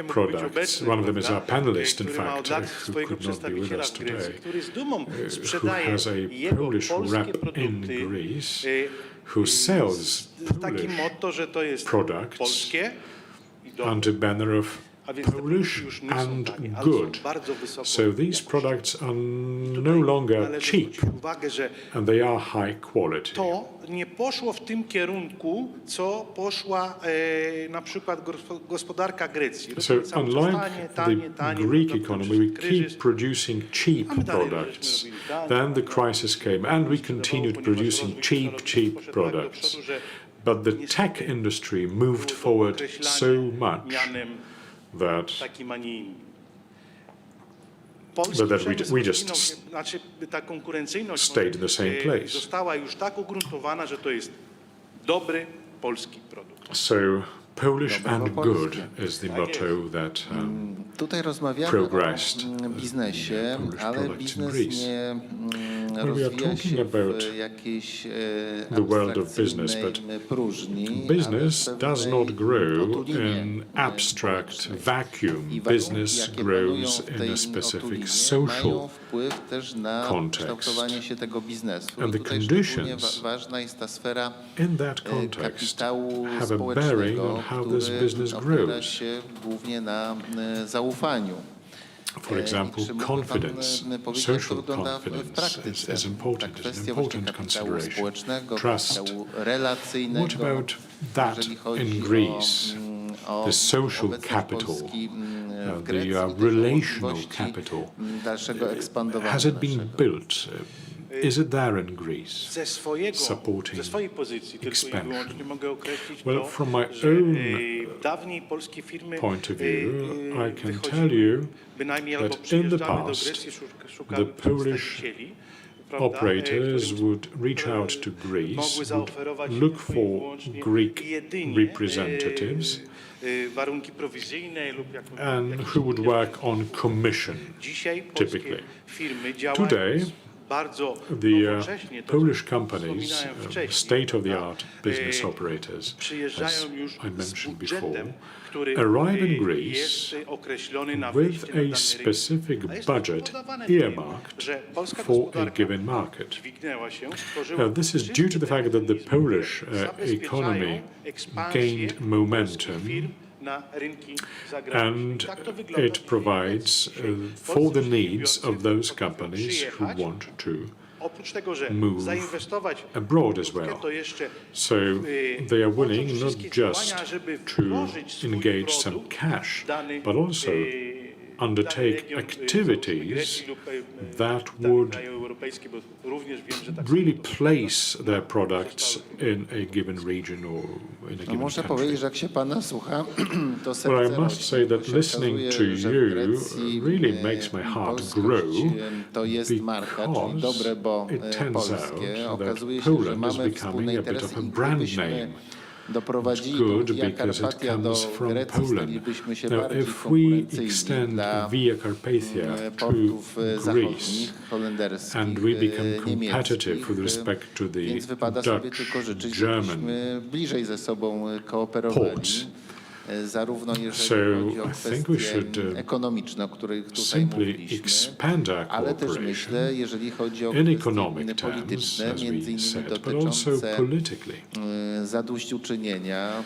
products. One of them is our panelist, in fact, who could not be with us today, who has a Polish rep in Greece, who sells Polish products under banner of Polish and good. So these products are no longer cheap, and they are high quality. So unlike the Greek economy, we keep producing cheap products. Then the crisis came, and we continued producing cheap products. But the tech industry moved forward so much that we just stayed in the same place. So Polish and good is the motto that Tutaj rozmawiamy progressed o biznesie, Polish ale products in biznes Greece. nie we are rozwija talking się about w jakiejś the world of business, but próżni, business ale w does pewnej not grow otulinie in abstract społecznej. vacuum. I warunki, Business jakie grows panują w in tej a specific otulinie, social mają wpływ też na context. kształtowanie się tego biznesu. And the I tutaj szczególnie conditions ważna jest ta sfera in that context kapitału have a bearing społecznego, on how this który business opiera grows. się głównie na zaufaniu. For example, I czy mógłby confidence, pan powiedzieć, jak to social wygląda w confidence praktyce? is Ta important, is an kwestia właśnie important kapitału consideration. społecznego, Trust. kapitału relacyjnego. What about that jeżeli chodzi in Greece? o The social obecność capital, Polski w the Grecji, też o relational możliwości capital. dalszego ekspandowania Has it been naszego. built? Is it there in Greece? Ze Supporting swojej pozycji tylko i expansion. wyłącznie mogę określić Well, to, from my że own dawniej polskie firmy point of view, I can wychodziły tell you bynajmniej albo that in the przyjeżdżały do past, Grecji, szukały the Polish przedstawicieli, prawda, operators którym would reach out to Greece, mogły zaoferować would look tylko i for wyłącznie Greek jedynie, representatives warunki prowizyjne lub and who would work on commission. Dzisiaj polskie typically. firmy działają Today, bardzo the nowocześnie, to, Polish co companies, wspominałem wcześniej, state-of-the-art prawda, business operators, przyjeżdżają as już I z mentioned budżetem, before, który arrive in Greece jest określony na with wejście na dany a rynek. specific A jest to budget spowodowane tym, earmarked że polska for a gospodarka given market. dźwignęła się, stworzyła Now, this is wszystkie due to the fact that the mechanizmy, Polish które zabezpieczają economy ekspansję gained momentum, polskich firm na rynki zagraniczne. and Tak to wygląda it provides for the needs of those companies who want to oprócz tego, że move zainwestować abroad as w Polskę, well. to jeszcze So they are willing włączyć not wszystkie just działania, żeby to wdrożyć swój engage some produkt cash, w dany, but also undertake region, activities Grecji lub that dany would kraj europejski, bo również wiem, że tak really samo to place their products in a given region or in a No given muszę country. powiedzieć, że jak się pana słucha, to Well, serce I must rośnie, say bo that się listening okazuje, to że w you Grecji, really makes my heart polskość, grow to jest marka, czyli dobre, bo it turns out polskie. that Okazuje się, że Poland is mamy becoming wspólne a bit interesy of a i brand gdybyśmy name. doprowadzili Good do Via because it Carpatia do comes from Grecji, Poland. stalibyśmy się Now, bardziej if we konkurencyjni extend dla Via Carpathia to portów Greece zachodnich, holenderskich, and we become competitive niemieckich, with respect to the więc wypada sobie Dutch, tylko życzyć, German żebyśmy bliżej ze sobą kooperowali. ports, Zarówno jeżeli So chodzi o I think we kwestie should, ekonomiczne, o których tutaj simply mówiliśmy, expand our ale też cooperation myślę, jeżeli chodzi o in kwestie economic terms, polityczne, as między we innymi said, but also dotyczące politically, zadośćuczynienia, as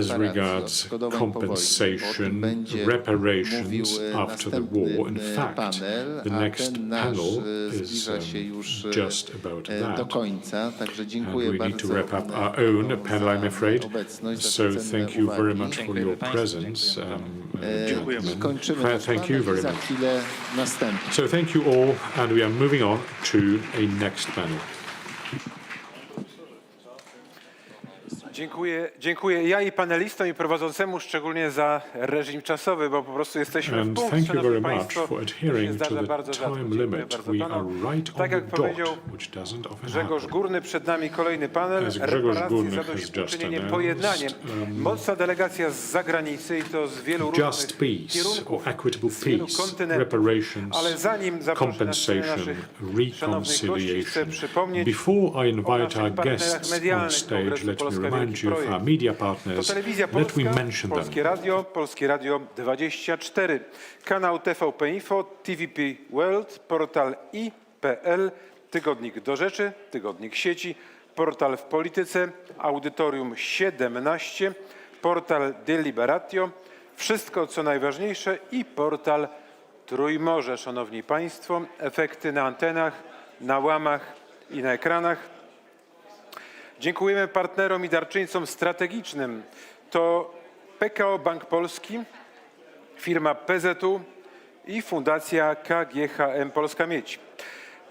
reparacji, regards odszkodowań po wojnie. O compensation, tym będzie mówił reparations after the war. In następny fact, panel, the a next ten nasz panel is zbliża się już just about do that. końca, także And dziękuję we need bardzo to wrap up our own panel, I'm za afraid. obecność, za So te cenne thank you very uwagi. much for Dziękujemy your państwu, presence, Dziękujemy. I kończymy gentlemen. nasz Thank panel you i very za much. chwilę następny. So thank you all, and we are moving on to a next panel. Dziękuję ja i panelistom i prowadzącemu szczególnie za reżim czasowy, bo po prostu jesteśmy w And punkcie, thank you szanowni very much państwo. for To się adhering to zdarza the bardzo rzadko. time Dziękuję limit. bardzo We are panom. right on Tak the jak powiedział dot, which doesn't often Grzegorz happen. Górny, przed nami kolejny panel, As Grzegorz reparacje, Górny has zadośćuczynienie, just pojednanie. announced, Mocna delegacja z zagranicy i to z wielu Just różnych peace kierunków, or equitable z wielu peace, kontynentów. reparations, Ale zanim zaproszę na scenę compensation, naszych szanownych gości, chcę reconciliation. przypomnieć Before I invite naszych our partnerach guests on medialnych stage, Kongresu let me Polska remind Wielki you of Projekt. our media To partners. Telewizja Let me Polska, mention Polskie Radio 24, kanał TVP Info, TVP World, portal i.pl, tygodnik Do Rzeczy, tygodnik Sieci, portal W Polityce, Audytorium 17, portal Deliberatio, Wszystko co najważniejsze i portal Trójmorze. Szanowni Państwo, efekty na antenach, na łamach i na ekranach. Dziękujemy partnerom i darczyńcom strategicznym. To PKO Bank Polski, firma PZU i Fundacja KGHM Polska Miedź.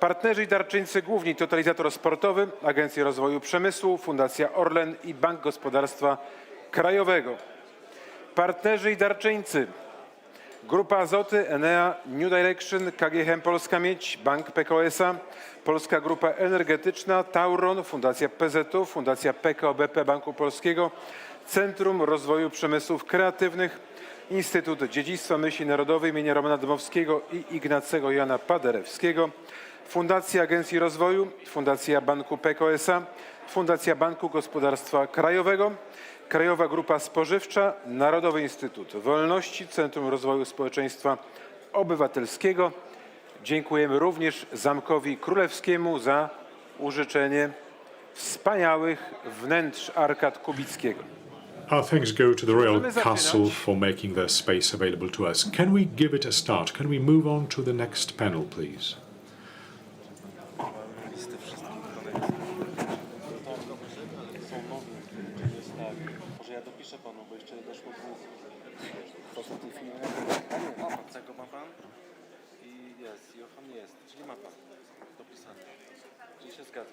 Partnerzy i darczyńcy główni: Totalizator Sportowy, Agencja Rozwoju Przemysłu, Fundacja Orlen i Bank Gospodarstwa Krajowego. Partnerzy i darczyńcy: Grupa Azoty, Enea, New Direction, KGHM Polska Miedź, Bank PKO SA, Polska Grupa Energetyczna, Tauron, Fundacja PZU, Fundacja PKO BP Banku Polskiego, Centrum Rozwoju Przemysłów Kreatywnych, Instytut Dziedzictwa Myśli Narodowej im. Romana Dmowskiego i Ignacego Jana Paderewskiego, Fundacja Agencji Rozwoju, Fundacja Banku PKO SA, Fundacja Banku Gospodarstwa Krajowego, Krajowa Grupa Spożywcza, Narodowy Instytut Wolności, Centrum Rozwoju Społeczeństwa Obywatelskiego. Dziękujemy również Zamkowi Królewskiemu za użyczenie wspaniałych wnętrz arkad Kubickiego. Our thanks go to the Royal Castle for making their space available to us. Can we give it a start? Can we move on to the next panel, please? Może ja dopiszę panu, bo jeszcze nie doszło w ostatniej chwili. Tego ma pan? I jest, Johan jest. Czyli ma pan dopisane. Czyli się zgadza.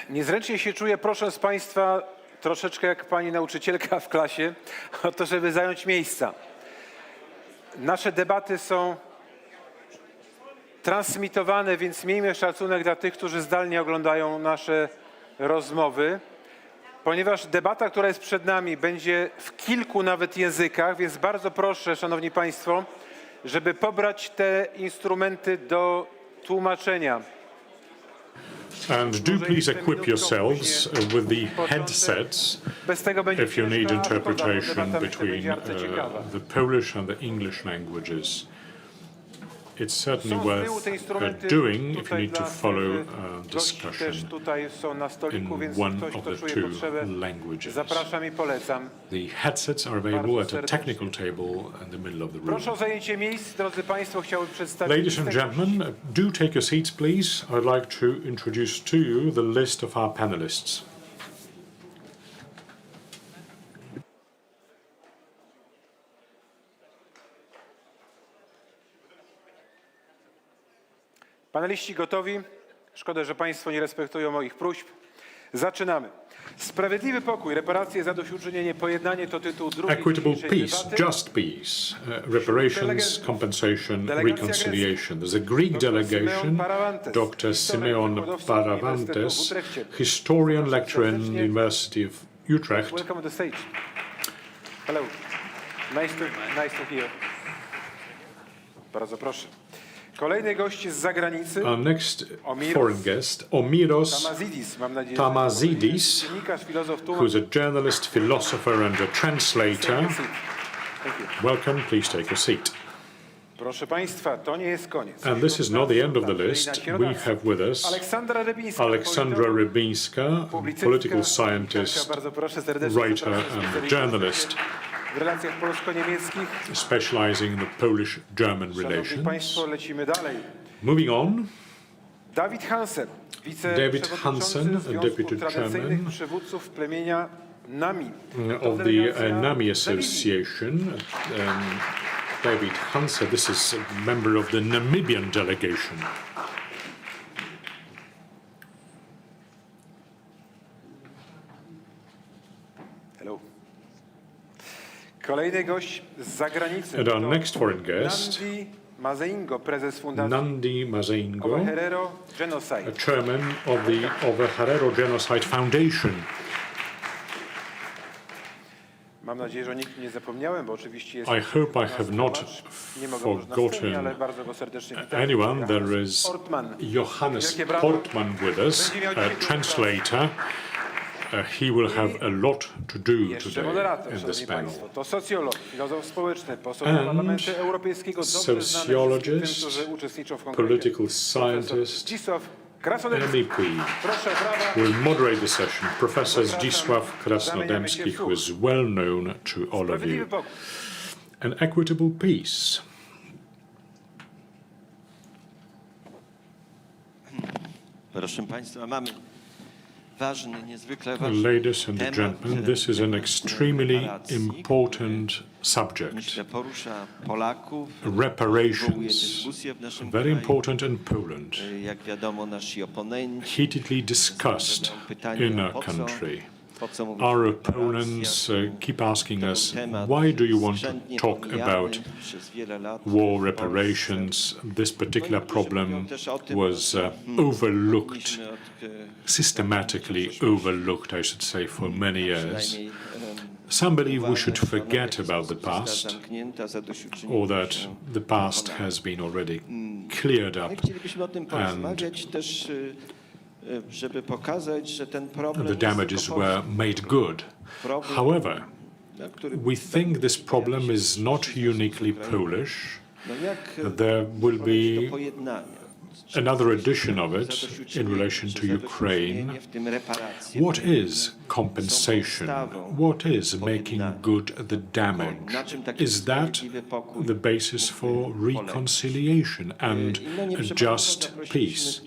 Niezręcznie się czuję, proszę z państwa, troszeczkę jak pani nauczycielka w klasie, o to, żeby zająć miejsca. Nasze debaty są transmitowane, więc miejmy szacunek dla tych, którzy zdalnie oglądają nasze rozmowy, ponieważ debata, która jest przed nami, będzie w kilku nawet językach, więc bardzo proszę, szanowni państwo, żeby pobrać te instrumenty do tłumaczenia. And do please equip yourselves with the headsets if you need interpretation between the Polish and the English languages. It's certainly worth doing if you need to follow discussion in one of the two languages. Zapraszam i polecam. The headsets are available at a technical table in the middle of the room. Proszę o zajęcie miejsc, drodzy państwo, chciałbym przedstawić. Ladies and gentlemen, do take your seats, please. I'd like to introduce to you the list of our panelists. Paneliści gotowi? Szkoda, że państwo nie respektują moich próśb. Zaczynamy. Sprawiedliwy pokój, reparacje, zadośćuczynienie, pojednanie to tytuł drugi. Equitable dzisiejszej peace, debaty. just peace, reparations, compensation, reconciliation. There's a Greek delegation, Dr. Simeon Paravantes, historian, lecturer in the University of Utrecht. Welcome on the stage. Hello. Nice to hear. Bardzo proszę. Kolejny gość z zagranicy. Our next foreign guest, Omiros Tachmazidis, mam nadzieję, Tachmazidis, dziennikarz, filozof, who's a journalist, philosopher and a translator. Welcome, please take a seat. Proszę państwa, to nie jest koniec. And this is not the end of the list. We have with us Aleksandra Rybinska, political scientist, bardzo proszę, serdecznie writer and journalist, w relacjach polsko-niemieckich. specializing in the Polish-German Szanowni relations. państwo, lecimy dalej. Moving on, David Hansen, Hansen, a deputy tradycyjnych chairman przywódców plemienia Nami. of the NAMI Association. David Hansen, this is a member of the Namibian delegation. Hello. Kolejny gość z zagranicy. And our to next foreign guest, Nandi Mazeingo, prezes fundacji Nandi Mazeingo, Herero Genocide. a chairman of the Herero Genocide Foundation. Mam nadzieję, że o nikim nie zapomniałem, bo oczywiście jest. I hope I have not nie mogę już na scenie, ale forgotten bardzo go serdecznie witam. anyone. There is Portman. Johannes Portman with us, a translator. He will have a lot to do Jeszcze today moderator, in this szanowni panel. państwo. To socjolog, filozof społeczny, poseł do Parlamentu Europejskiego, dobrze znany wszystkim tym, sociologist, którzy uczestniczą w kongresie. political scientist, Zbigniew Krasnodębski. MEP. Proszę, brawa. Will moderate the session. Professor Zbigniew Krasnodębski, who is well known to all of Sprawiedliwy you. pokój. An equitable peace. Proszę państwa, mamy Ladies and gentlemen, this is an extremely important subject. Reparations, very important in Poland, heatedly discussed in our country. Our opponents keep asking us, why do you want to talk about war reparations? This particular problem was overlooked, systematically overlooked, I should say, for many years. Some believe we should forget about the past, or that the past has been already cleared up, and the damages were made good. However, we think this problem is not uniquely Polish. There will be another edition of it in relation to Ukraine. What is compensation? What is making good the damage? Is that the basis for reconciliation and a just peace?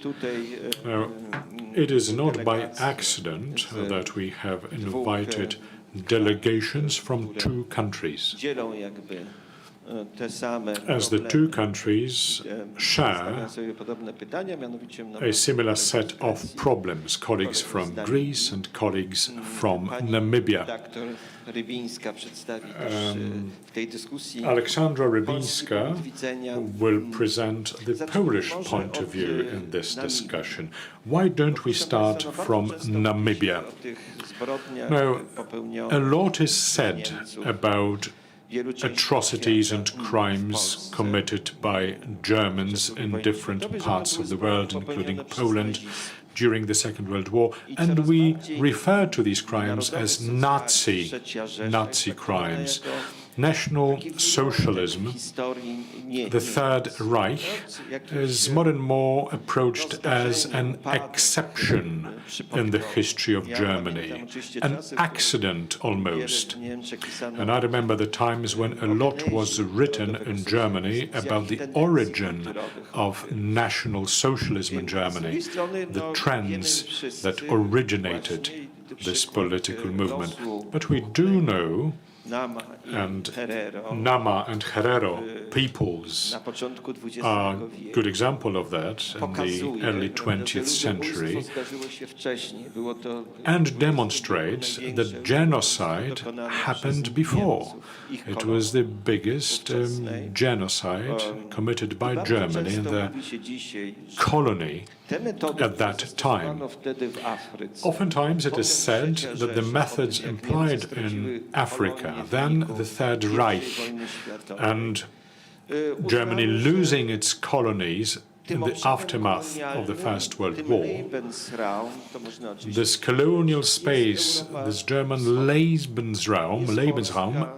It is not by accident that we have invited delegations from two countries, as the two countries share a similar set of problems, colleagues from Greece and colleagues from Namibia. Alexandra Rybinska will present the Polish point of view in this discussion. Why don't we start from Namibia? Now, a lot is said about atrocities and crimes committed by Germans in different parts of the world, including Poland, during the Second World War, and we refer to these crimes as Nazi crimes. National Socialism, the Third Reich, is more and more approached as an exception in the history of Germany, an accident almost. And I remember the times when a lot was written in Germany about the origin of National Socialism in Germany, the trends that originated this political movement. But we do know, and Nama and Herero peoples are a good example of that in the early 20th century, and demonstrates that genocide happened before. It was the biggest genocide committed by Germany in the colony at that time. Oftentimes it is said that the methods employed in Africa, then the Third Reich, and Germany losing its colonies in the aftermath of the First World War, this colonial space, this German Lebensraum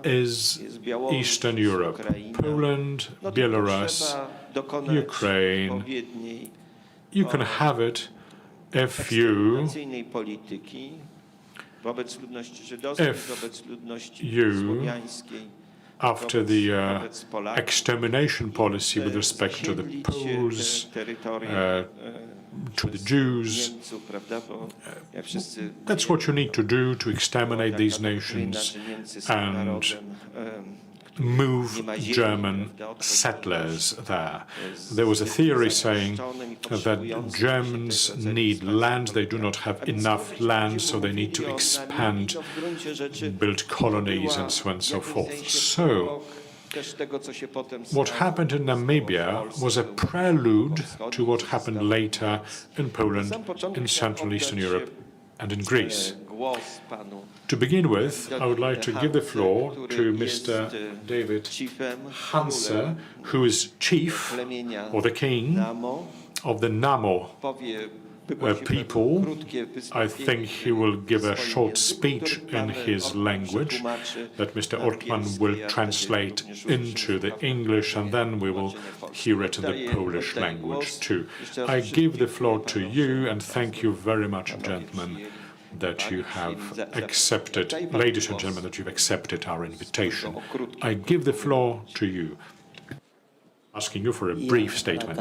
is Eastern Europe, Poland, Belarus, Ukraine. You can have it if you after the extermination policy with respect to the Poles, to the Jews, that's what you need to do to exterminate these nations and move German settlers there. There was a theory saying that Germans need land, they do not have enough land, so they need to expand, build colonies, and so on and so forth. So, what happened in Namibia was a prelude to what happened later in Poland, in Central Eastern Europe, and in Greece. To begin with, I would like to give the floor to Mr. David Hanse, who is chief, or the king, of the Namo people. I think he will give a short speech in his language that Mr. Ortman will translate into the English, and then we will hear it in the Polish language too. I give the floor to you, and thank you very much, gentlemen, that you have accepted, ladies and gentlemen, that you've accepted our invitation. I give the floor to you, asking you for a brief statement.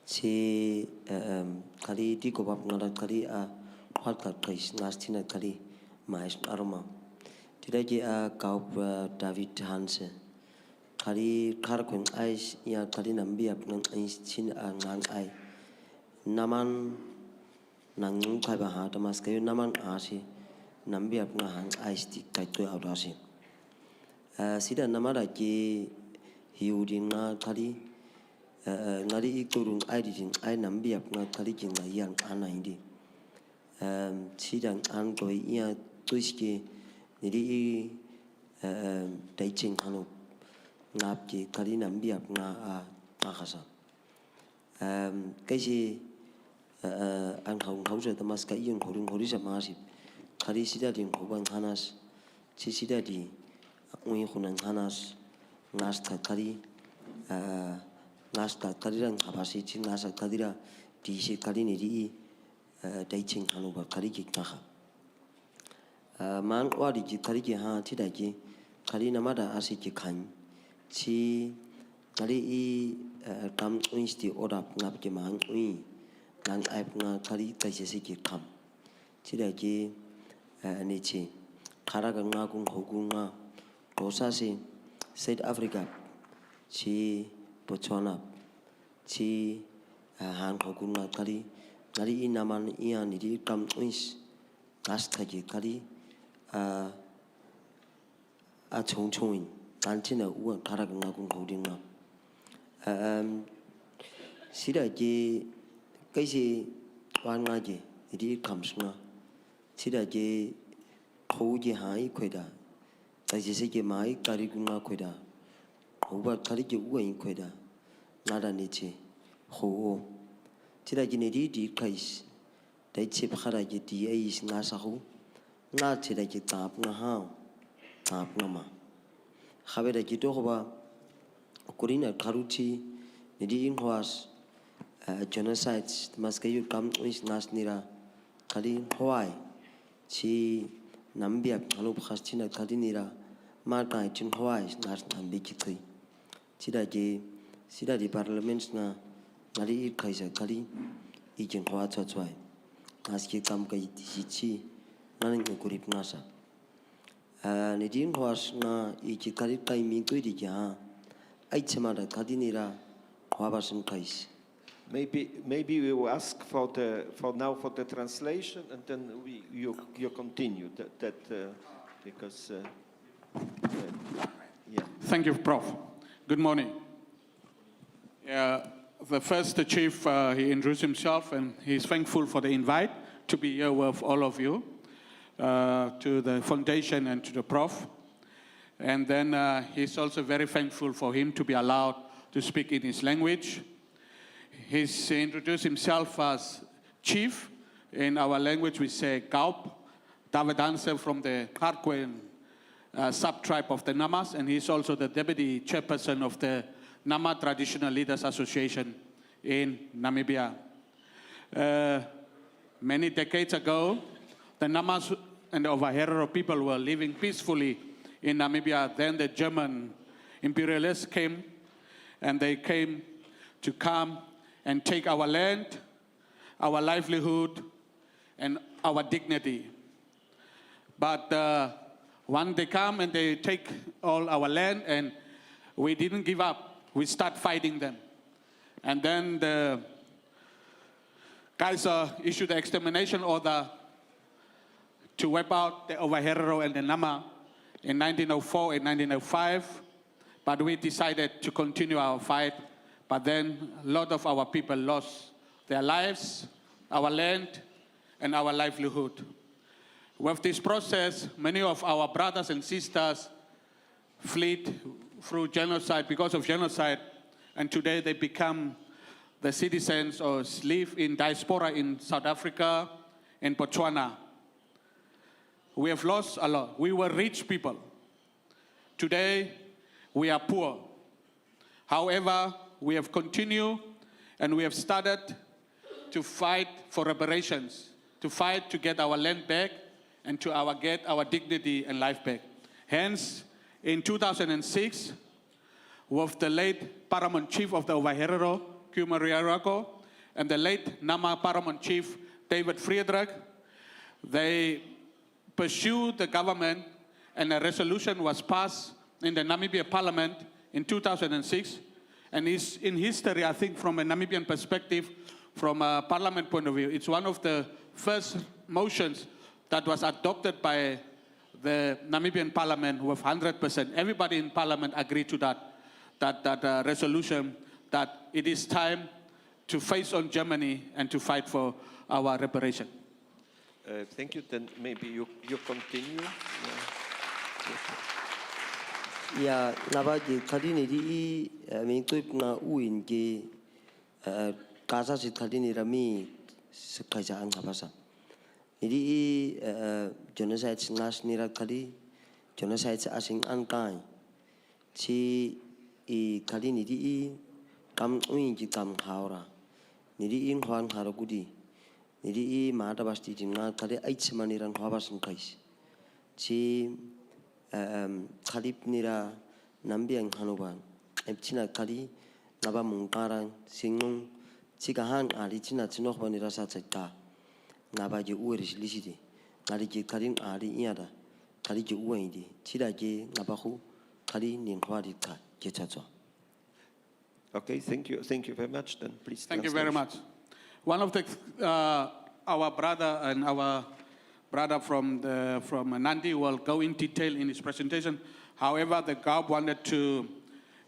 si kali di ko bab ngarat kali a hot kat kais nastina kali mais aroma tidak je a kaup David Hansen kali karkun ais ya kali nambi ap nang ais chin a ngang ai naman nang kai ba ha tamas kayo naman asi nambi ap nga hang ais ti kai to audasi sida namara ki hiudin nga kali ngari ikurung ai din ai nambi ap nga kali jing nga yang ana indi sidang an ko ia tuiski nidi dai ching hanu ngap ki kali nambi ap nga a khasa cái gì anh không rồi tamas cái yung khorung khori sa masip kali sida din khobang hanas chi sida di ui khunan hanas ngas ta kali ngas ta kali rang habasi chi ngas ta kali ra di si kali ni di dai ching hanu ba kali ki ta man wa di ki kali ki ha chi da ki kali namada asi ki khan chi kali i tam ui sti odap ngap ki mang ui nang aip nga kali kai se ki kham chi da ki ni chi khara ga nga kung hogung nga dosa si South Africa chi Botswana chi han hogung nga kali kali i naman ia ni di kam uis gas ta ki kali a chong chong dan chin na u khara ga nga kung hogung nga sida ki cái gì quan nga gì đi cầm xuống chỉ là gì khâu gì hái quay đã cái gì sẽ gì mai cái cũng nga quay đã khâu ba cái gì cũng anh quay đã nga đã ní chứ khâu chỉ là gì này đi cái đấy chỉ bắt ra gì đi ấy nga sao nga chỉ là gì tap nga hao tap nga mà khai ra gì đó ba Korean karuchi đi in hoas genocides mas kayu kam is nas nira kali Hawaii chi nambiap halu khastina kali nira ma kai chin Hawaii nas nambi kitui sida di parliament na ngali kaisa kali i jin hoa choi nas ki kam kai chi naning kurip nasa ni din hoas na i chi kali kai mi kui di ja ai chama da kali nira hoa basin kais. Maybe we will ask for the translation, and then you continue because yeah. Thank you, Prof. Good morning. The first chief he introduced himself, and he's thankful for the invite to be here with all of you, to the foundation and to the Prof. And then he's also very thankful for him to be allowed to speak in his language. He's introduced himself as chief. In our language, we say Kaup, David Hansen from the Kharkwen sub-tribe of the Namas, and he's also the deputy chairperson of the Nama Traditional Leaders Association in Namibia. Many decades ago, the Namas and the Ovaherero people were living peacefully in Namibia. Then the German imperialists came, and they came to come and take our land, our livelihood, and our dignity. But when they come and they take all our land, and we didn't give up. We start fighting them. And then the Kaiser issued the extermination order to wipe out the Ovaherero and the Nama in 1904 and 1905. But we decided to continue our fight. But then a lot of our people lost their lives, our land, and our livelihood. With this process, many of our brothers and sisters fled through genocide, because of genocide, and today they become the citizens or live in diaspora in South Africa and Botswana. We have lost a lot. We were rich people. Today, we are poor. However, we have continued and we have started to fight for reparations, to fight to get our land back and to get our dignity and life back. Hence, in 2006, with the late paramount chief of the Ovaherero, Kumariarako, and the late Nama Paramount Chief David Friedrich. They pursued the government, and a resolution was passed in the Namibia Parliament in 2006. And is in history, I think, from a Namibian perspective, from a parliament point of view, it's one of the first motions that was adopted by the Namibian parliament with 100%. Everybody in parliament agreed to that resolution, that it is time to face on Germany and to fight for our reparation. Thank you. Then maybe you continue. Ya nabaji kadini di mingtuip na uin ki kasa sit kadini rami sekajaan kapasa. Jadi genocide nas nira kali genocide asing angkai. Si kadini di kam uin ki kam haura. Nidi in huan haragudi. Nidi mata basti jimna kali aich maniran huabasan kais. Si Khalip nira nambiang hanuban. Epchina kali naba mungkaran singung cikahan ali cina cinoh banira satseka. Naba je ueris lisidi. Kali je kalin ali iada. Kali je uaidi. Cida je nabahu kali ninhuadika je chacho. Okay, thank you very much. Then please. Thank you very much. One of the our brother and our brother from Nandi will go in detail in his presentation. However, the GAB wanted to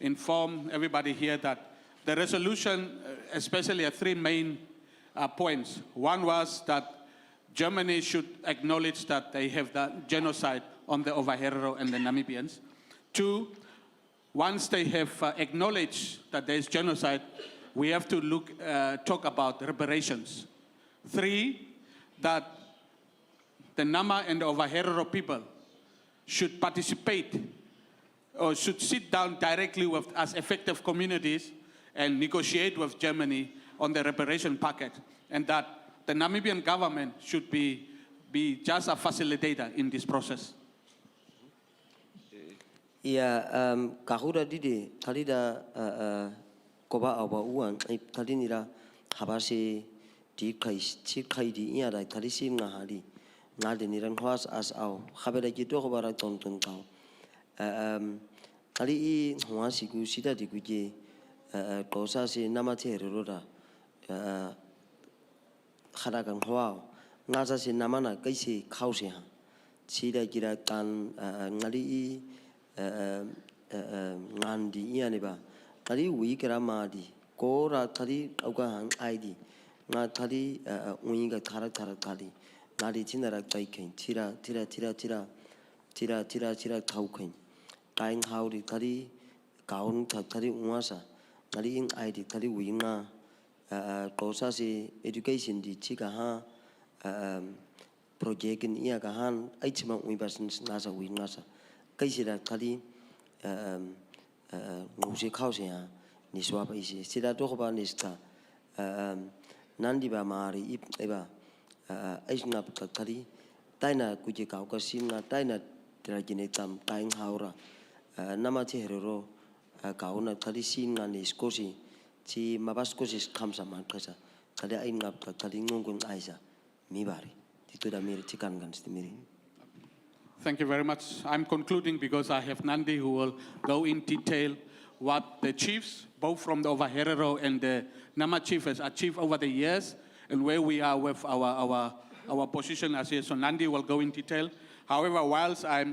inform everybody here that the resolution, especially had three main points. One was that Germany should acknowledge that they have that genocide on the Ovaherero and the Namibians. Two, once they have acknowledged that there is genocide, we have to talk about reparations. Three, that the Nama and the Ovaherero people should participate or should sit down directly with as effective communities and negotiate with Germany on the reparation package, and that the Namibian government should be just a facilitator in this process. Ya, kahura dide kalida koba awa uan kalinira habase di kai di iada kalisi ngahari ngalde niran huas as au habera jito kobara tonton kau kali I huasi ku sida di kuje kosa se namate herora khadakan huao ngasa se namana kaisi khause ha sida jira kan ngali ngandi iane ba kali wi kerama di kora kali auka hang ID nga kali uinga thara kali nari chinara kai kain tira thaukain kain hauri kali kaun kali uasa kali ing ID kali winga kosa se education di chika ha project in ia kahan aichma uibasin nasa winasa kaisira kali nguse khause ha niswa ba isi sida to ba niska nandi ba mari eba aisna kali taina kuje kau ka singa taina trajine tam kain haura namache herero kauna kali singa niskosi chi mabaskosi khamsa mankasa kali ainga kali ngungun aisa mibari tituda miri chikan gans miri. Thank you very much. I'm concluding because I have Nandi who will go in detail what the chiefs, both from the Ovaherero and the Nama chief, has achieved over the years and where we are with our position as here. So Nandi will go in detail. However, whilst I'm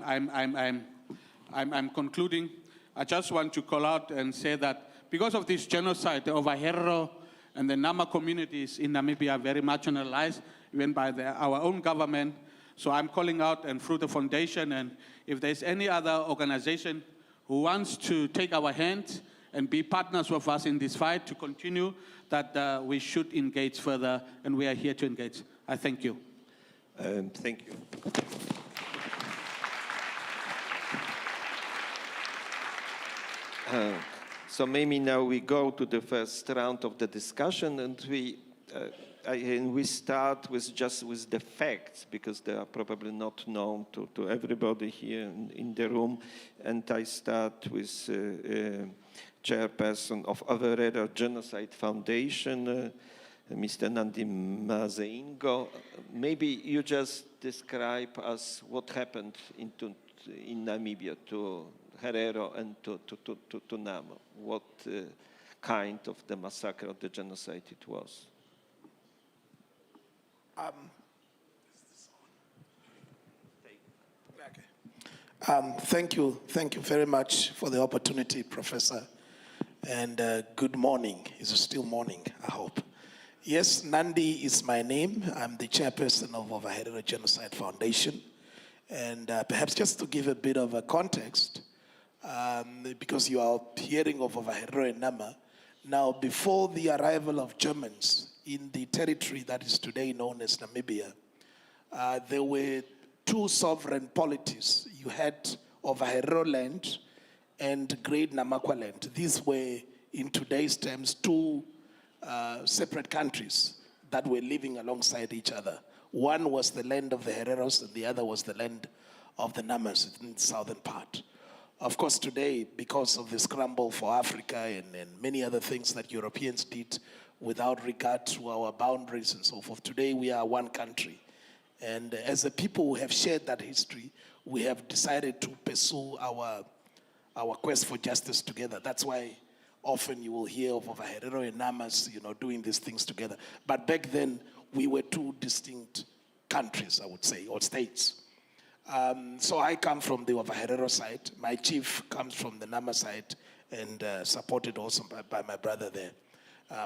concluding, I just want to call out and say that because of this genocide, the Ovaherero and the Nama communities in Namibia are very marginalized, even by our own government. So I'm calling out and through the foundation, and if there's any other organization who wants to take our hand and be partners with us in this fight to continue, that we should engage further, and we are here to engage. I thank you. Thank you. So maybe now we go to the first round of the discussion, and we start with the facts, because they are probably not known to everybody here in the room. And I start with chairperson of Ovaherero Genocide Foundation, Mr. Nandi Mazeingo. Maybe you just describe us what happened in Namibia to Herero and to Nama. What kind of the massacre, of the genocide it was? Thank you very much for the opportunity, Professor, and good morning. Is it still morning, I hope? Yes, Nandi is my name. I'm the chairperson of Herero Genocide Foundation, and perhaps just to give a bit of a context, because you are hearing of Herero and Nama. Now, before the arrival of Germans in the territory that is today known as Namibia, there were two sovereign polities. You had Herero land and Great Namakwa land. These were, in today's terms, two separate countries that were living alongside each other. One was the land of the Hereros, and the other was the land of the Namas in the southern part. Of course, today, because of the scramble for Africa and many other things that Europeans did without regard to our boundaries and so forth, today we are one country. And as a people who have shared that history, we have decided to pursue our quest for justice together. That's why often you will hear of Herero and Namas, doing these things together. But back then, we were two distinct countries, I would say, or states. So I come from the Herero side. My chief comes from the Nama side, and supported also by my brother there.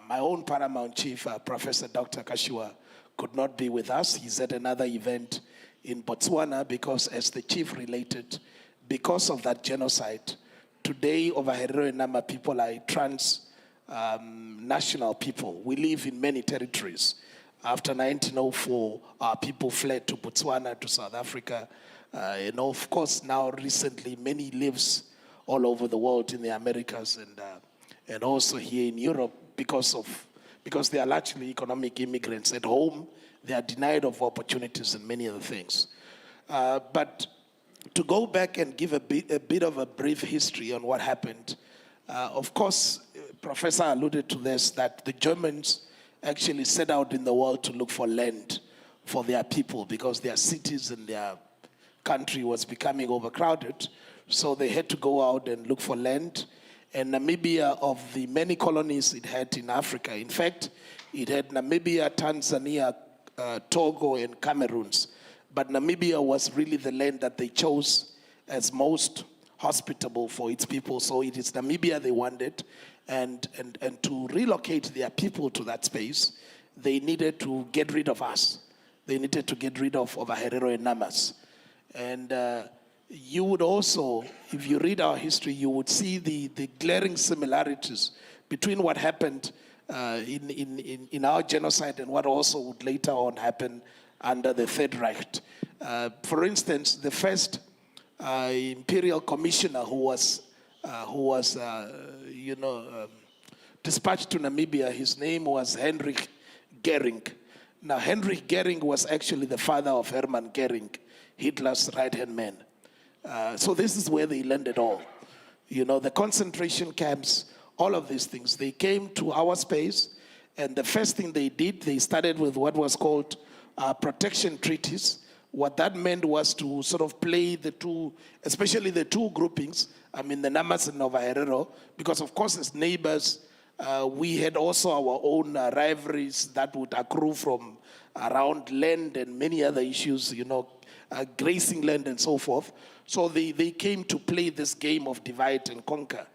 My own paramount chief, Professor Dr. Kashiwa, could not be with us. He's at another event in Botswana because, as the chief related, because of that genocide, today Herero and Nama people are trans-national people. We live in many territories. After 1904, our people fled to Botswana, to South Africa. And of course, now recently, many lives all over the world in the Americas and also here in Europe because they are largely economic immigrants. At home, they are denied of opportunities and many other things. But to go back and give a bit of a brief history on what happened, of course, Professor alluded to this, that the Germans actually set out in the world to look for land for their people because their cities and their country was becoming overcrowded. So they had to go out and look for land. And Namibia, of the many colonies it had in Africa, in fact, it had Namibia, Tanzania, Togo, and Cameroons. But Namibia was really the land that they chose as most hospitable for its people. So it is Namibia they wanted. And to relocate their people to that space, they needed to get rid of us. They needed to get rid of Herero and Namas. And you would also, if you read our history, you would see the glaring similarities between what happened in our genocide and what also would later on happen under the Third Reich. For instance, the first imperial commissioner who was dispatched to Namibia, his name was Heinrich Goering. Now, Heinrich Goering was actually the father of Hermann Goering, Hitler's right-hand man. So this is where they landed all. The concentration camps, all of these things. They came to our space, and the first thing they did, they started with what was called protection treaties. What that meant was to sort of play the two, especially the two groupings, the Namas and Herero, because of course as neighbors, we had also our own rivalries that would accrue from around land and many other issues, grazing land and so forth. So they came to play this game of divide and conquer.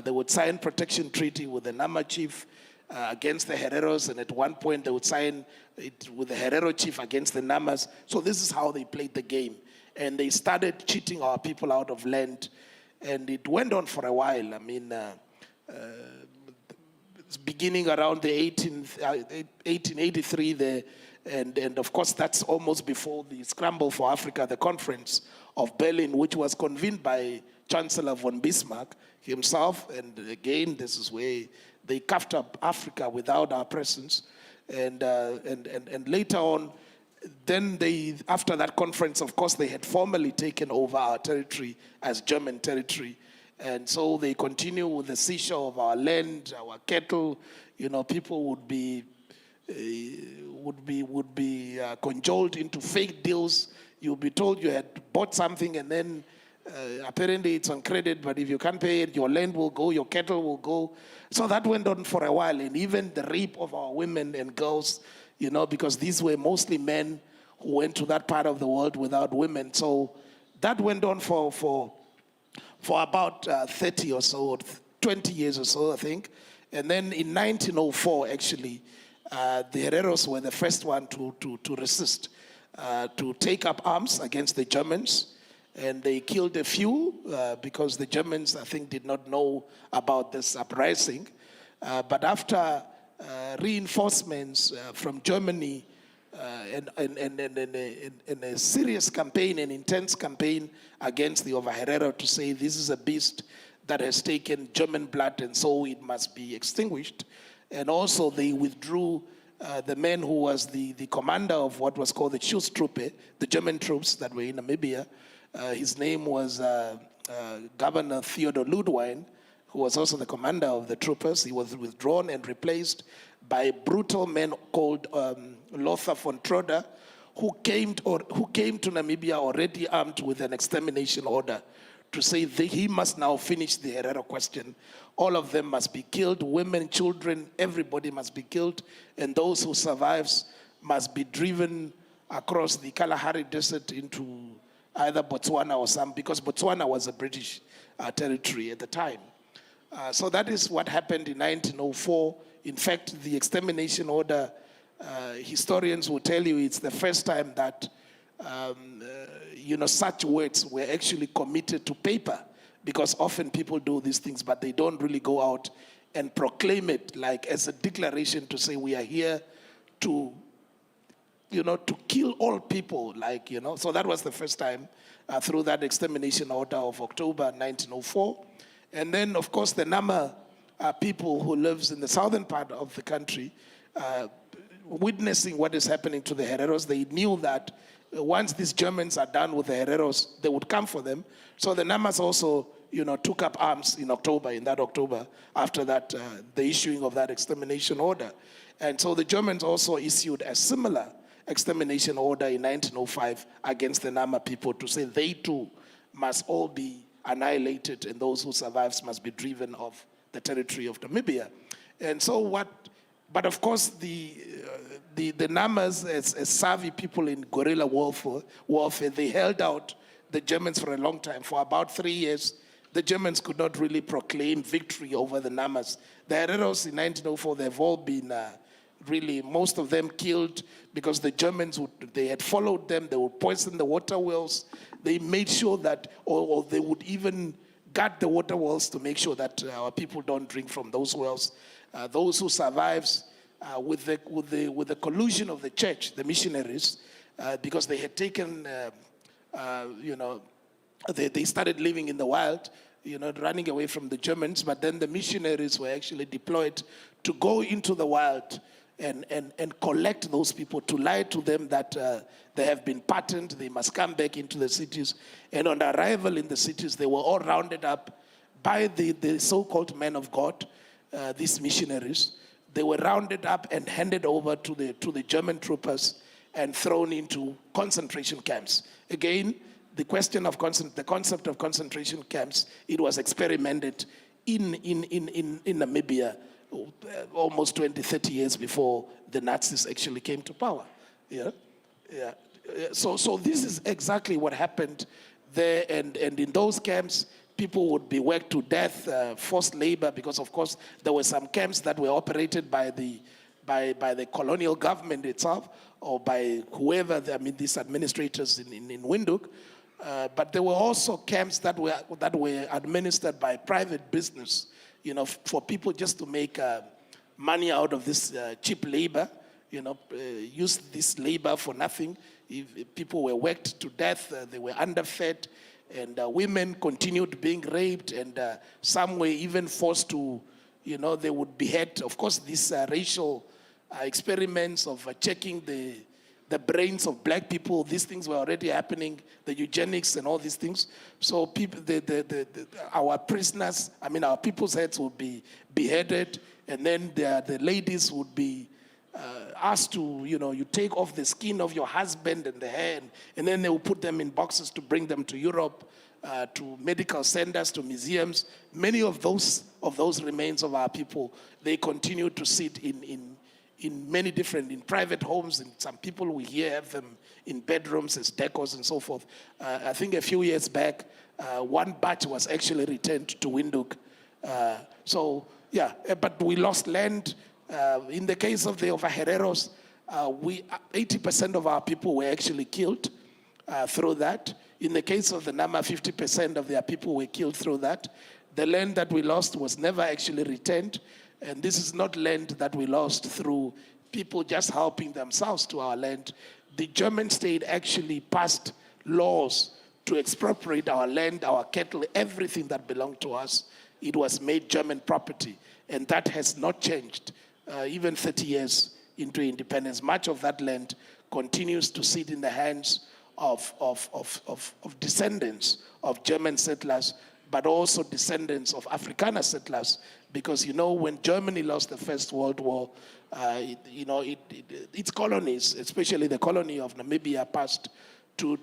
They would sign protection treaty with the Nama chief against the Hereros, and at one point they would sign it with the Herero chief against the Namas. So this is how they played the game. And they started cheating our people out of land. And it went on for a while. Beginning around the 1883, and of course that's almost before the Scramble for Africa, the Conference of Berlin, which was convened by Chancellor von Bismarck himself. And again, this is where they coughed up Africa without our presence. And later on, then after that conference, of course, they had formally taken over our territory as German territory. And so they continue with the seizure of our land, our cattle. People would be would be cajoled into fake deals. You'll be told you had bought something and then apparently it's on credit, but if you can't pay it, your land will go, your cattle will go. So that went on for a while, and even the rape of our women and girls, you know, because these were mostly men who went to that part of the world without women. So that went on for about 30 or so, 20 years or so, I think. And then in 1904, actually, the Herreros were the first one to resist, to take up arms against the Germans. And they killed a few because the Germans, I think, did not know about this uprising. But after reinforcements from Germany and a serious campaign, an intense campaign against the Ovaherero to say this is a beast that has taken German blood and so it must be extinguished. And also they withdrew the man who was the commander of what was called the Schutztruppe, the German troops that were in Namibia. His name was Governor Theodor Ludwig, who was also the commander of the troopers. He was withdrawn and replaced by a brutal man called Lothar von Troda, who came to Namibia already armed with an extermination order to say that he must now finish the Herero question. All of them must be killed, women, children, everybody must be killed, and those who survive must be driven across the Kalahari Desert into either Botswana or some, because Botswana was a British territory at the time. So that is what happened in 1904. In fact, the extermination order, historians will tell you it's the first time that such words were actually committed to paper, because often people do these things, but they don't really go out and proclaim it like as a declaration to say we are here to kill all people, So that was the first time through that extermination order of October 1904. And then, of course, the Nama people who lives in the southern part of the country, witnessing what is happening to the Herreros, they knew that once these Germans are done with the Herreros, they would come for them. So the Namas also, took up arms in that October, after that, the issuing of that extermination order. And so the Germans also issued a similar extermination order in 1905 against the Nama people to say they too must all be annihilated and those who survive must be driven off the territory of Namibia. And so but of course the Namas, as savvy people in guerrilla warfare, they held out the Germans for a long time. For about 3 years, the Germans could not really proclaim victory over the Namas. The Herreros in 1904, they've all been really, most of them killed because the Germans, they had followed them, they would poison the water wells. They made sure that, or they would even guard the water wells to make sure that our people don't drink from those wells. Those who survived with the collusion of the church, the missionaries, because they had taken, they started living in the wild, running away from the Germans, but then the missionaries were actually deployed to go into the wild and collect those people, to lie to them that they have been pardoned, they must come back into the cities. And on arrival in the cities, they were all rounded up by the so-called men of God, these missionaries. They were rounded up and handed over to the German troopers and thrown into concentration camps. Again, the question of the concept of concentration camps, it was experimented in Namibia almost 20, 30 years before the Nazis actually came to power. So this is exactly what happened there, and in those camps, people would be worked to death, forced labor, because of course there were some camps that were operated by the colonial government itself, or by whoever, these administrators in Windhoek. But there were also camps that were administered by private business, for people just to make money out of this cheap labor, use this labor for nothing. If people were worked to death, they were underfed, and women continued being raped, and some were even forced to, they would behead. Of course, these racial experiments of checking the brains of black people, these things were already happening, the eugenics and all these things. So people, our prisoners, our people's heads would be beheaded, and then the ladies would be asked to, you take off the skin of your husband and the hair, and then they will put them in boxes to bring them to Europe, to medical centers, to museums. Many of those remains of our people, they continue to sit in many different, in private homes, and some people we here have them in bedrooms as decors and so forth. I think a few years back, one batch was actually returned to Windhoek. But we lost land. In the case of the Ovahereros, 80% of our people were actually killed through that. In the case of the Nama, 50% of their people were killed through that. The land that we lost was never actually returned. And this is not land that we lost through people just helping themselves to our land. The German state actually passed laws to expropriate our land, our cattle, everything that belonged to us. It was made German property. And that has not changed. Even 30 years into independence, much of that land continues to sit in the hands of descendants of German settlers, but also descendants of Afrikaner settlers. Because, when Germany lost the First World War, its colonies, especially the colony of Namibia, passed to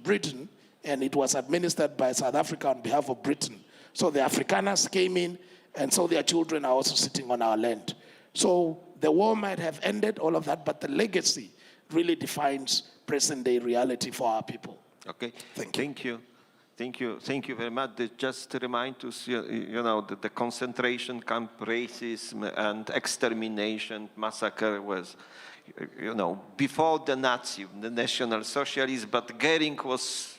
Britain, and it was administered by South Africa on behalf of Britain. So the Afrikaners came in, and so their children are also sitting on our land. So the war might have ended, all of that, but the legacy really defines present-day reality for our people. Okay, Thank you. Thank you very much. Just to remind us, the concentration camp, racism, and extermination, massacre was, before the Nazi, the National Socialist, but Goering was,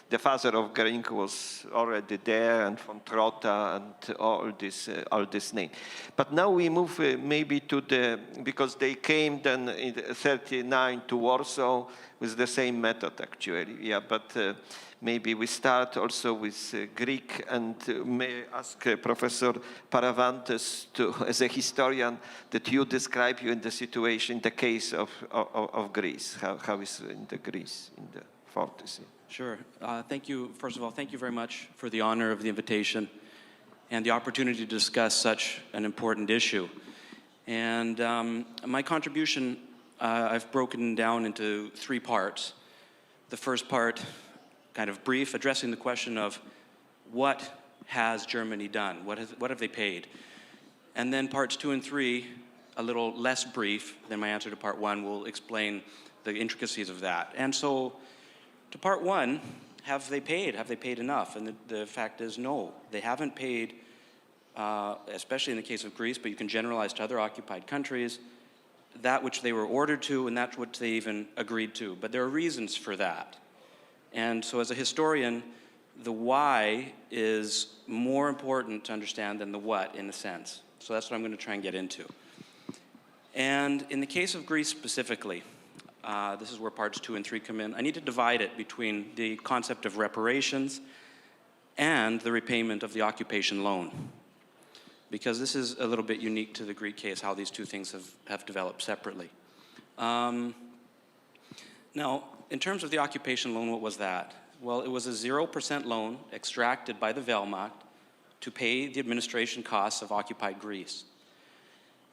the father of Goering was already there, and von Trotta, and all this name. But now we move maybe to because they came then in 1939 to Warsaw with the same method actually. Yeah, but maybe we start also with Greek, and may I ask Professor Paravantes, as a historian, that you describe in the situation, the case of Greece. How is in the Greece in the 40s? Sure. Thank you. First of all, thank you very much for the honor of the invitation and the opportunity to discuss such an important issue. And my contribution, I've broken down into 3 parts. The first part, kind of brief, addressing the question of what has Germany done? What have they paid? And then parts 2 and 3, a little less brief than my answer to part 1, will explain the intricacies of that. And so, to part 1, have they paid? Have they paid enough? And the fact is no. They haven't paid, especially in the case of Greece, but you can generalize to other occupied countries, that which they were ordered to and that which they even agreed to. But there are reasons for that. And so as a historian, the why is more important to understand than the what, in a sense. So that's what I'm going to try and get into. And in the case of Greece specifically, this is where parts 2 and 3 come in. I need to divide it between the concept of reparations and the repayment of the occupation loan, because this is a little bit unique to the Greek case, how these two things have developed separately. Now, in terms of the occupation loan, what was that? Well, it was a 0% loan extracted by the Wehrmacht to pay the administration costs of occupied Greece.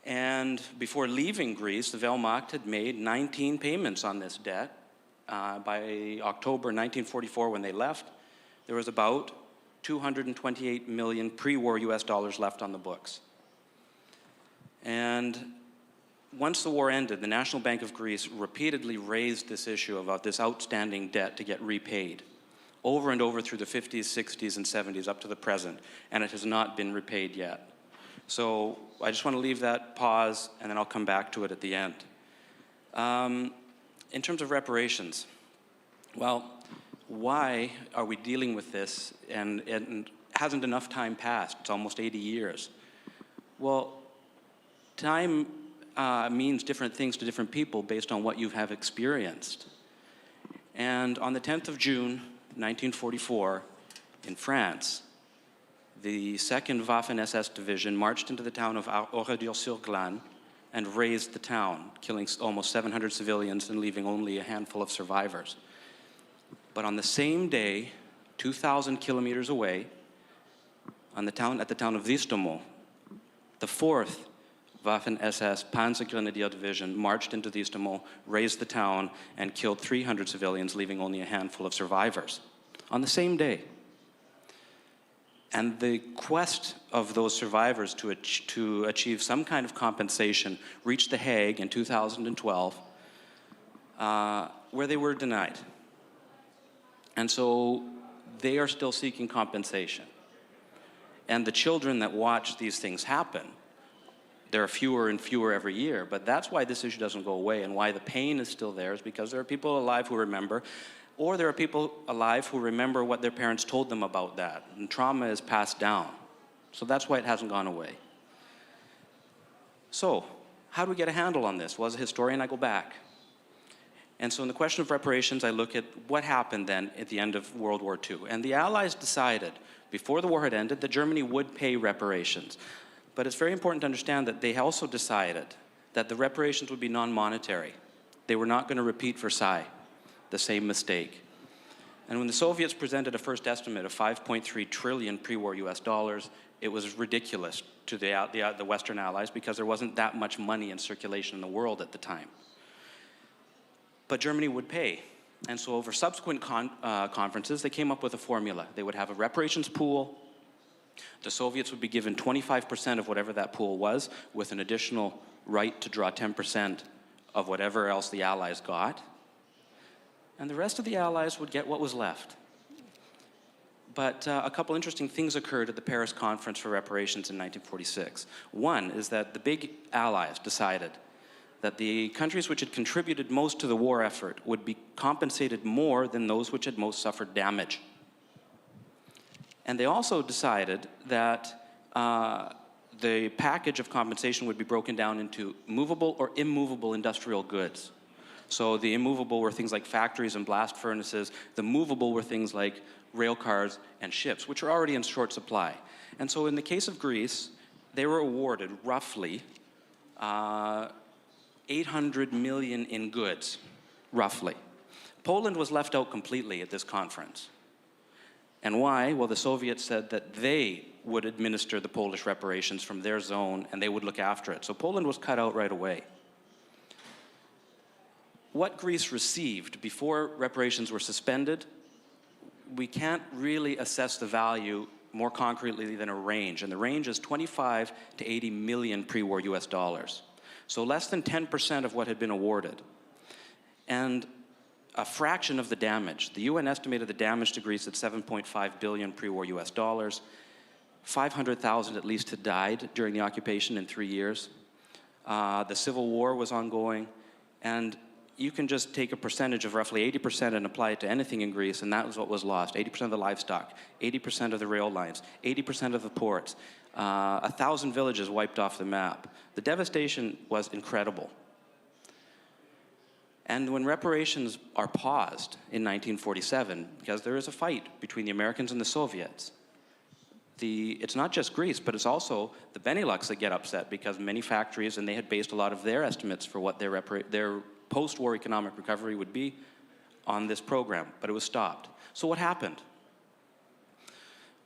And before leaving Greece, the Wehrmacht had made 19 payments on this debt. By October 1944, when they left, there was about 228 million pre-war US dollars left on the books. And once the war ended, the National Bank of Greece repeatedly raised this issue about this outstanding debt to get repaid, over and over through the 50s, 60s, and 70s up to the present, and it has not been repaid yet. So I just want to leave that pause, and then I'll come back to it at the end. In terms of reparations, well, why are we dealing with this, and hasn't enough time passed? It's almost 80 years. Well, time means different things to different people based on what you have experienced. And on the 10th of June, 1944, in France, the 2nd Waffen-SS Division marched into the town of Oradour-sur-Glane and razed the town, killing almost 700 civilians and leaving only a handful of survivors. But on the same day, 2,000 kilometers away, at the town of Vistomo, the 4th Waffen-SS Panzergrenadier Division marched into the Istanbul, razed the town, and killed 300 civilians, leaving only a handful of survivors on the same day. And the quest of those survivors to achieve some kind of compensation reached The Hague in 2012, where they were denied. And so they are still seeking compensation. And the children that watch these things happen, there are fewer and fewer every year, but that's why this issue doesn't go away, and why the pain is still there is because there are people alive who remember, or there are people alive who remember what their parents told them about that, and trauma is passed down. So that's why it hasn't gone away. So, how do we get a handle on this? Well, as a historian, I go back. And so in the question of reparations, I look at what happened then at the end of World War II. And the Allies decided, before the war had ended, that Germany would pay reparations. But it's very important to understand that they also decided that the reparations would be non-monetary. They were not going to repeat Versailles, the same mistake. And when the Soviets presented a first estimate of 5.3 trillion pre-war US dollars, it was ridiculous to the Western Allies because there wasn't that much money in circulation in the world at the time. But Germany would pay. And so over subsequent conferences, they came up with a formula. They would have a reparations pool. The Soviets would be given 25% of whatever that pool was, with an additional right to draw 10% of whatever else the Allies got. And the rest of the Allies would get what was left. But a couple interesting things occurred at the Paris Conference for Reparations in 1946. One is that the big Allies decided that the countries which had contributed most to the war effort would be compensated more than those which had most suffered damage. And they also decided that the package of compensation would be broken down into movable or immovable industrial goods. So the immovable were things like factories and blast furnaces. The movable were things like rail cars and ships, which are already in short supply. And so in the case of Greece, they were awarded roughly 800 million in goods, roughly. Poland was left out completely at this conference. And why? Well, the Soviets said that they would administer the Polish reparations from their zone and they would look after it. So Poland was cut out right away. What Greece received before reparations were suspended, we can't really assess the value more concretely than a range. And the range is 25 to 80 million pre-war US dollars. So less than 10% of what had been awarded. And a fraction of the damage. The UN estimated the damage to Greece at 7.5 billion pre-war US dollars. 500,000 at least had died during the occupation in 3 years. The civil war was ongoing. And you can just take a percentage of roughly 80% and apply it to anything in Greece, and that was what was lost. 80% of the livestock, 80% of the rail lines, 80% of the ports, 1,000 villages wiped off the map. The devastation was incredible. And when reparations are paused in 1947, because there is a fight between the Americans and the Soviets, it's not just Greece, but it's also the Benelux that get upset because many factories, and they had based a lot of their estimates for what their post-war economic recovery would be on this program, but it was stopped. So what happened?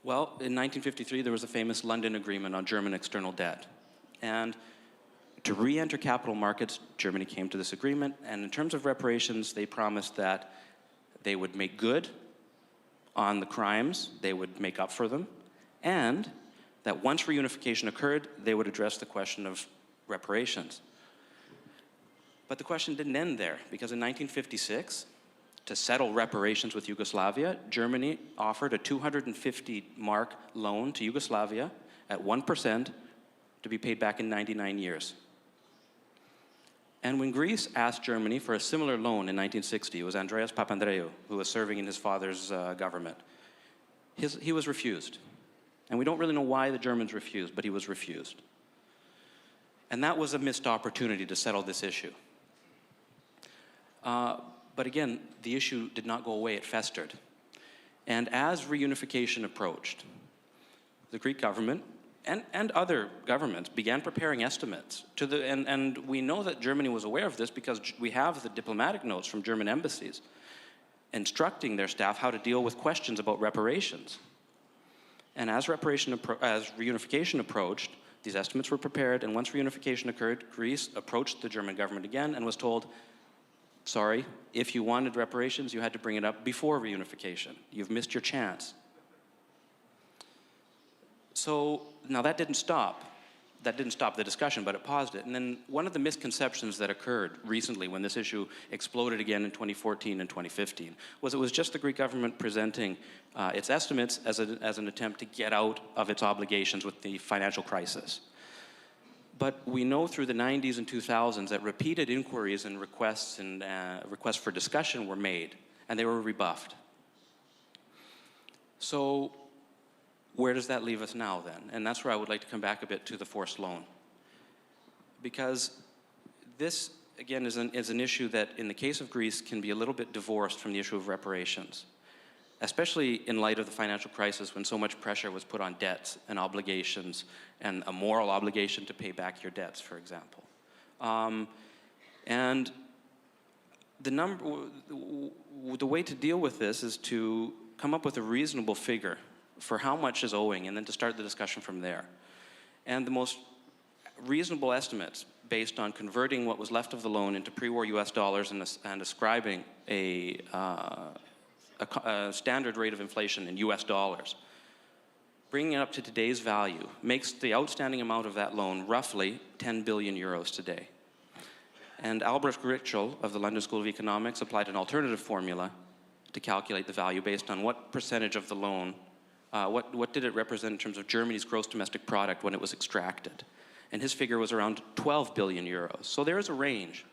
Well, in 1953, there was a famous London Agreement on German external debt. And to re-enter capital markets, Germany came to this agreement, and in terms of reparations, they promised that they would make good on the crimes, they would make up for them, and that once reunification occurred, they would address the question of reparations. But the question didn't end there, because in 1956, to settle reparations with Yugoslavia, Germany offered a 250 mark loan to Yugoslavia at 1% to be paid back in 99 years. And when Greece asked Germany for a similar loan in 1960, it was Andreas Papandreou, who was serving in his father's government. He was refused. And we don't really know why the Germans refused, but he was refused. And that was a missed opportunity to settle this issue. But again, the issue did not go away, it festered. And as reunification approached, the Greek government and other governments began preparing estimates. And we know that Germany was aware of this because we have the diplomatic notes from German embassies instructing their staff how to deal with questions about reparations. And as reunification approached, These estimates were prepared, and once reunification occurred, Greece approached the German government again and was told, sorry, if you wanted reparations, you had to bring it up before reunification. You've missed your chance. So now that didn't stop. That didn't stop the discussion, but it paused it. And then one of the misconceptions that occurred recently when this issue exploded again in 2014 and 2015 was it was just the Greek government presenting its estimates as an attempt to get out of its obligations with the financial crisis. But we know through the 90s and 2000s that repeated inquiries and requests for discussion were made, and they were rebuffed. So where does that leave us now then? And that's where I would like to come back a bit to the forced loan. Because this, again, is an issue that in the case of Greece can be a little bit divorced from the issue of reparations, especially in light of the financial crisis when so much pressure was put on debts and obligations and a moral obligation to pay back your debts, for example. And the way to deal with this is to come up with a reasonable figure for how much is owing, and then to start the discussion from there. And the most reasonable estimates based on converting what was left of the loan into pre-war US dollars and ascribing a standard rate of inflation in US dollars, bringing it up to today's value, makes the outstanding amount of that loan roughly 10 billion euros today. And Albrecht Ritschl of the London School of Economics applied an alternative formula to calculate the value based on what percentage of the loan what did it represent in terms of Germany's gross domestic product when it was extracted? And his figure was around 12 billion euros. So there is a range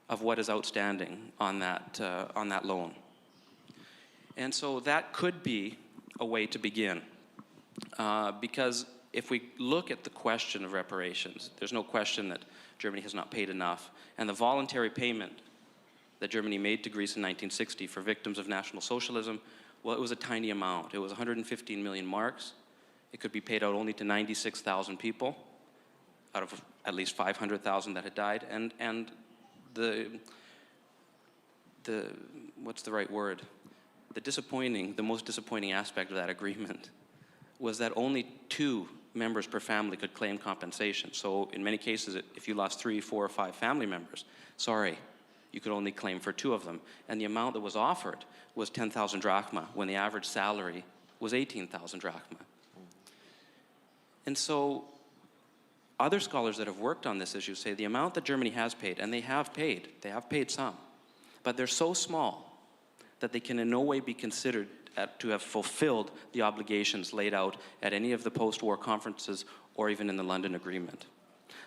of what is outstanding on that loan. And so that could be a way to begin. Because if we look at the question of reparations, there's no question that Germany has not paid enough. And the voluntary payment that Germany made to Greece in 1960 for victims of National Socialism, well, it was a tiny amount. It was 115 million marks. It could be paid out only to 96,000 people out of at least 500,000 that had died. And the what's the right word? The most disappointing aspect of that agreement was that only 2 members per family could claim compensation. So in many cases, if you lost 3, 4, or 5 family members, sorry, you could only claim for 2 of them. And the amount that was offered was 10,000 drachma, when the average salary was 18,000 drachma. And so other scholars that have worked on this issue say the amount that Germany has paid, and they have paid some, but they're so small that they can in no way be considered to have fulfilled the obligations laid out at any of the post-war conferences or even in the London Agreement.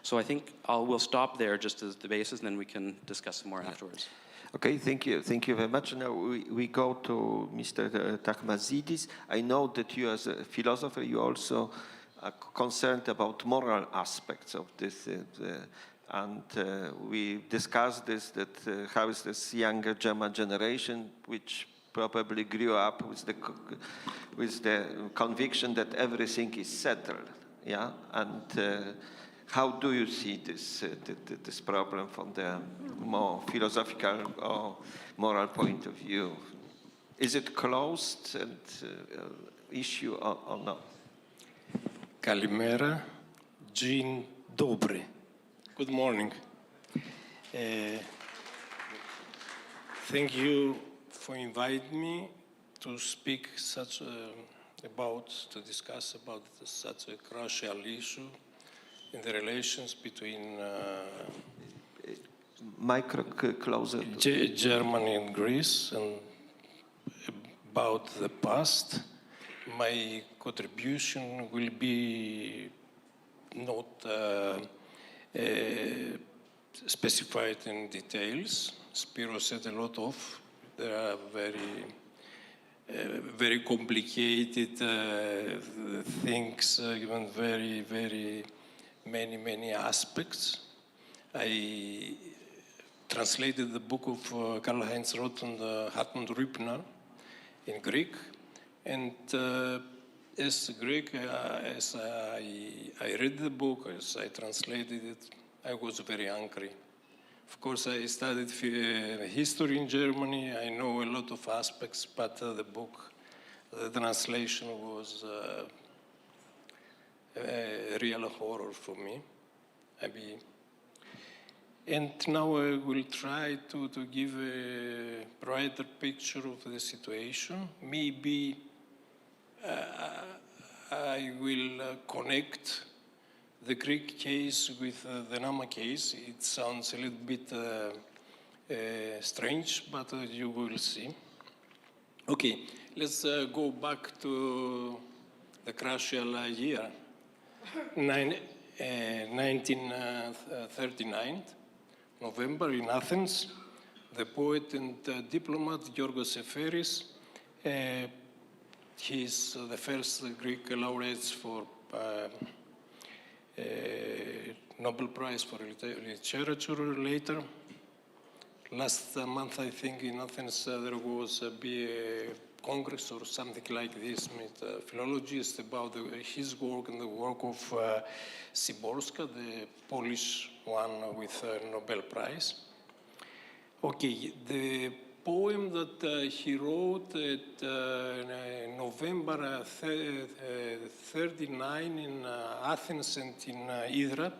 So I think we'll stop there just as the basis, and then we can discuss some more afterwards. Okay, thank you very much. Now we go to Mr. Tachmazidis. I know that you, as a philosopher, you also are concerned about moral aspects of this, and we discussed this, that how is this younger German generation, which probably grew up with the conviction that everything is settled, yeah, and how do you see this problem from the more philosophical or moral point of view? Is it closed issue or not? Kalimera, Dzień dobry. Good morning. Thank you for inviting me to speak to discuss about such a crucial issue in the relations between Germany and Greece, and about the past. My contribution will be not specified in details. Spero said a lot of. There are very complicated things, even very many aspects. I translated the book of Karl-Heinz Roth and Hartmut Rübner in Greek, and as Greek, as I read the book, as I translated it, I was very angry. Of course, I studied history in Germany. I know a lot of aspects, but the book, the translation was real horror for me. And now I will try to give a brighter picture of the situation. Maybe I will connect the Greek case with the Nama case. It sounds a little bit strange, but you will see. Okay, let's go back to the crucial year, 1939. November in Athens, the poet and diplomat Giorgos Seferis, he's the first Greek laureate for Nobel Prize for Literature later. Last month, I think, in Athens, there was a Congress or something like this with philologists about his work and the work of Siborska, the Polish one with a Nobel Prize. Okay, the poem that he wrote at November 39 in Athens and in Hydra,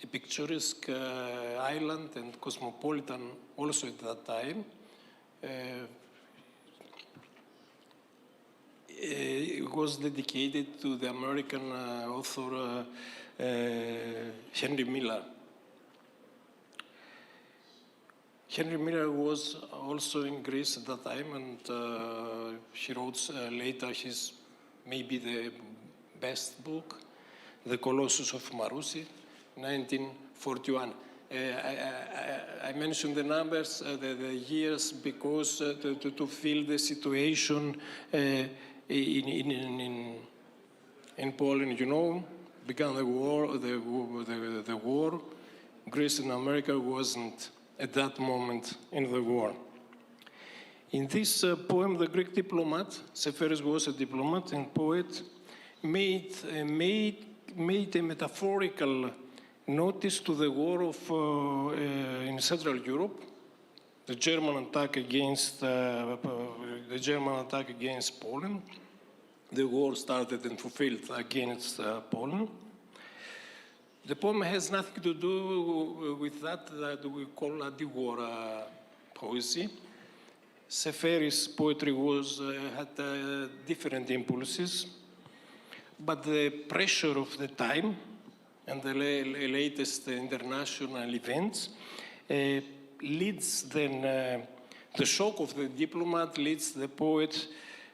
a picturesque island and cosmopolitan also at that time. It was dedicated to the American author Henry Miller. Henry Miller was also in Greece at that time, and he wrote later his maybe the best book, The Colossus of Marousi, 1941. I mentioned the numbers, the years, because to feel the situation in Poland, you know, began the war. The war. Greece and America wasn't at that moment in the war. In this poem, the Greek diplomat, Seferis was a diplomat and poet, made a metaphorical notice to the war of in Central Europe, the German attack against Poland. The war started and fulfilled against Poland. The poem has nothing to do with that we call anti-war poesy. Seferis' poetry had different impulses, but the pressure of the time and the latest international events leads then, the shock of the diplomat leads the poet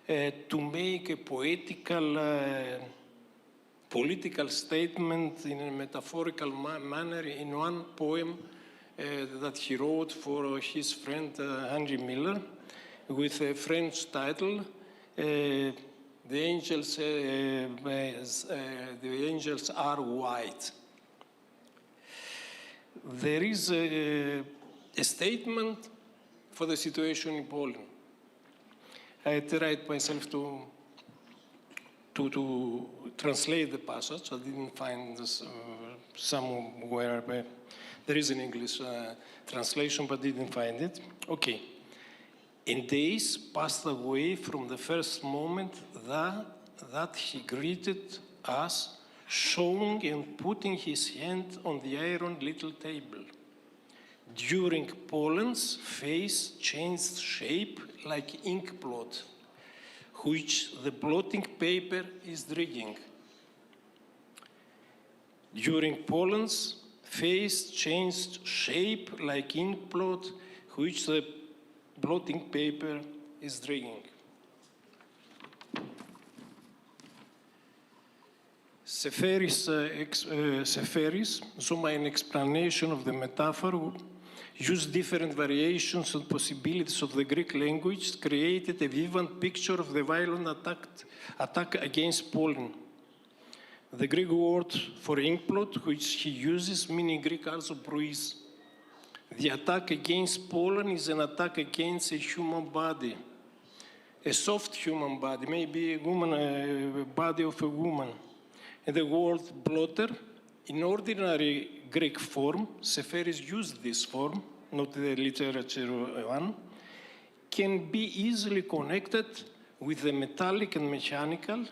to make a political statement in a metaphorical manner in one poem that he wrote for his friend Henry Miller with a French title, The Angels Are White. There is a statement for the situation in Poland. I tried myself to translate the passage. I didn't find this somewhere. There is an English translation, but didn't find it. Okay. And days passed away from the first moment that he greeted us, showing and putting his hand on the iron little table. During Poland's face changed shape like ink blot, which the blotting paper is drinking. During Poland's face changed shape like ink blot, which the blotting paper is drinking. Seferis, so my explanation of the metaphor, used different variations and possibilities of the Greek language, created a vivid picture of the violent attack against Poland. The Greek word for inkblot, which he uses, meaning Greek also bruise. The attack against Poland is an attack against a human body, a soft human body, maybe a body of a woman. And the word blotter, in ordinary Greek form, Seferis used this form, not the literature one, can be easily connected with the metallic and mechanical,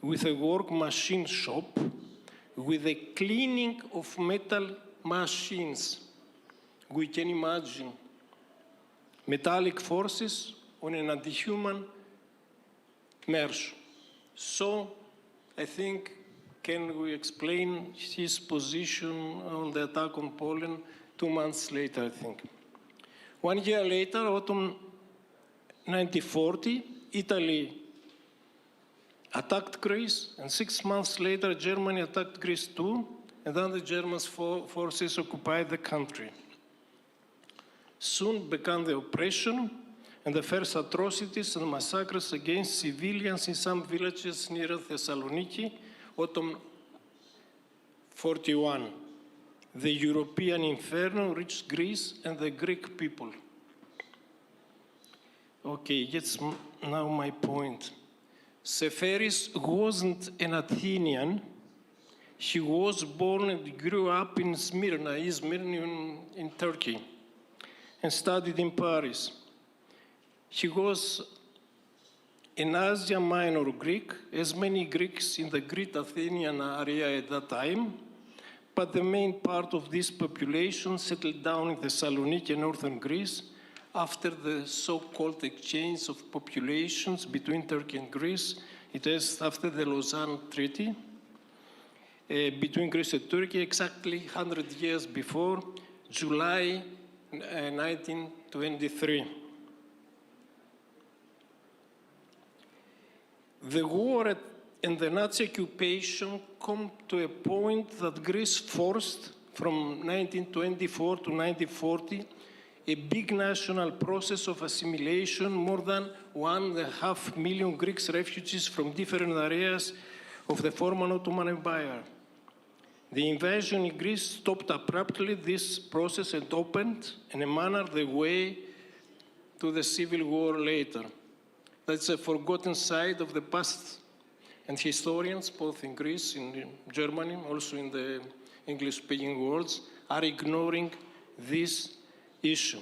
with a work machine shop, with the cleaning of metal machines. We can imagine metallic forces on an anti-human march. So I think, can we explain his position on the attack on Poland 2 months later, I think. 1 year later, autumn 1940, Italy attacked Greece, and 6 months later, Germany attacked Greece too, and then the German forces occupied the country. Soon began the oppression and the first atrocities and massacres against civilians in some villages near Thessaloniki, autumn 41. The European inferno reached Greece and the Greek people. Okay, that's now my point. Seferis wasn't an Athenian. He was born and grew up in Smyrna in Turkey, and studied in Paris. He was an Asia Minor Greek, as many Greeks in the Great Athenian area at that time, but the main part of this population settled down in Thessaloniki and northern Greece after the so-called exchange of populations between Turkey and Greece. It is after the Lausanne Treaty between Greece and Turkey, exactly 100 years before, July 1923. The war and the Nazi occupation come to a point that Greece forced, from 1924 to 1940, a big national process of assimilation. More than 1.5 million Greek refugees from different areas of the former Ottoman Empire. The invasion in Greece stopped abruptly this process and opened, in a manner, the way to the civil war later. That's a forgotten side of the past, and historians, both in Greece, in Germany, also in the English-speaking worlds, are ignoring this issue.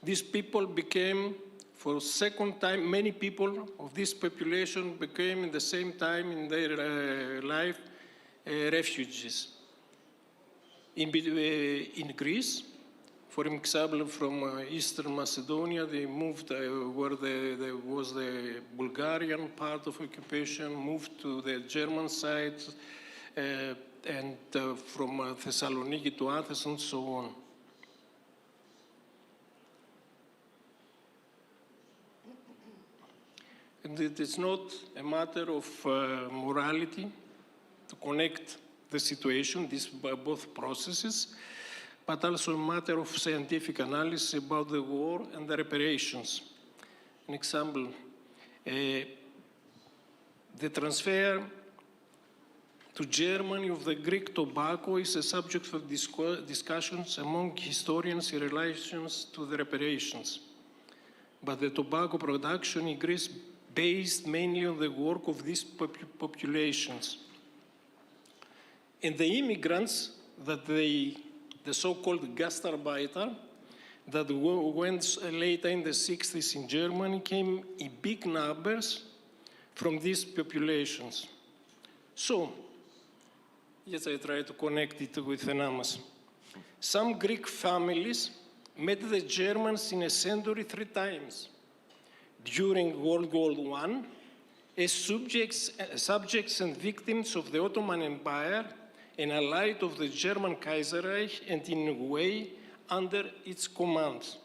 These people became, for a second time, many people of this population became in the same time in their life refugees. In Greece, for example, from Eastern Macedonia, they moved where there was the Bulgarian part of occupation, moved to the German side, and from Thessaloniki to Athens and so on. And it is not a matter of morality to connect the situation, these both processes, but also a matter of scientific analysis about the war and the reparations. An example, the transfer to Germany of the Greek tobacco is a subject for discussions among historians in relation to the reparations. But the tobacco production in Greece based mainly on the work of these populations. And the immigrants that the so-called Gastarbeiter that went later in the 60s in Germany came in big numbers from these populations. So, yes, I try to connect it with the numbers. Some Greek families met the Germans in a century 3 times. During World War I, as subjects and victims of the Ottoman Empire, and allied of the German Kaiserreich, and in a way under its command.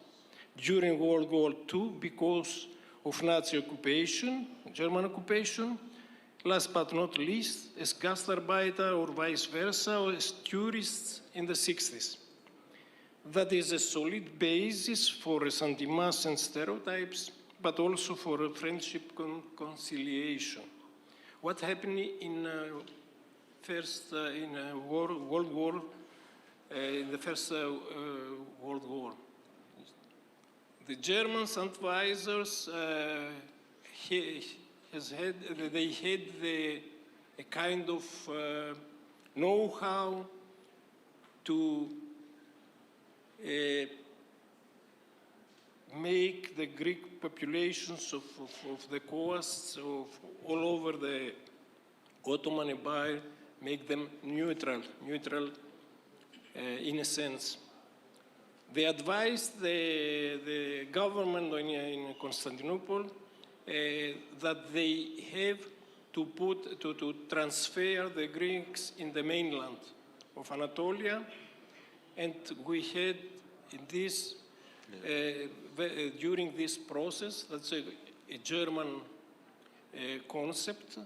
During World War II, because of Nazi occupation, German occupation, last but not least, as Gastarbeiter or vice versa, or as tourists in the 60s. That is a solid basis for resentments and stereotypes, but also for a friendship conciliation. What happened in First in World War, in the First World War? The German advisors had a kind of know-how to make the Greek populations of the coasts all over the Ottoman Empire, make them neutral in a sense. They advised the government in Constantinople that they have to transfer the Greeks in the mainland of Anatolia, and we had in this during this process, that's a German concept,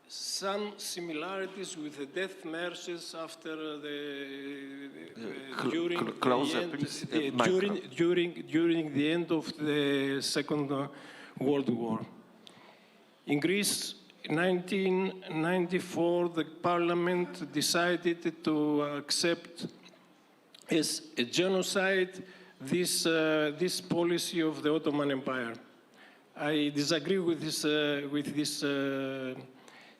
some similarities with the death marches after during the end of the Second World War. In Greece, in 1994, the parliament decided to accept as a genocide this policy of the Ottoman Empire. I disagree with this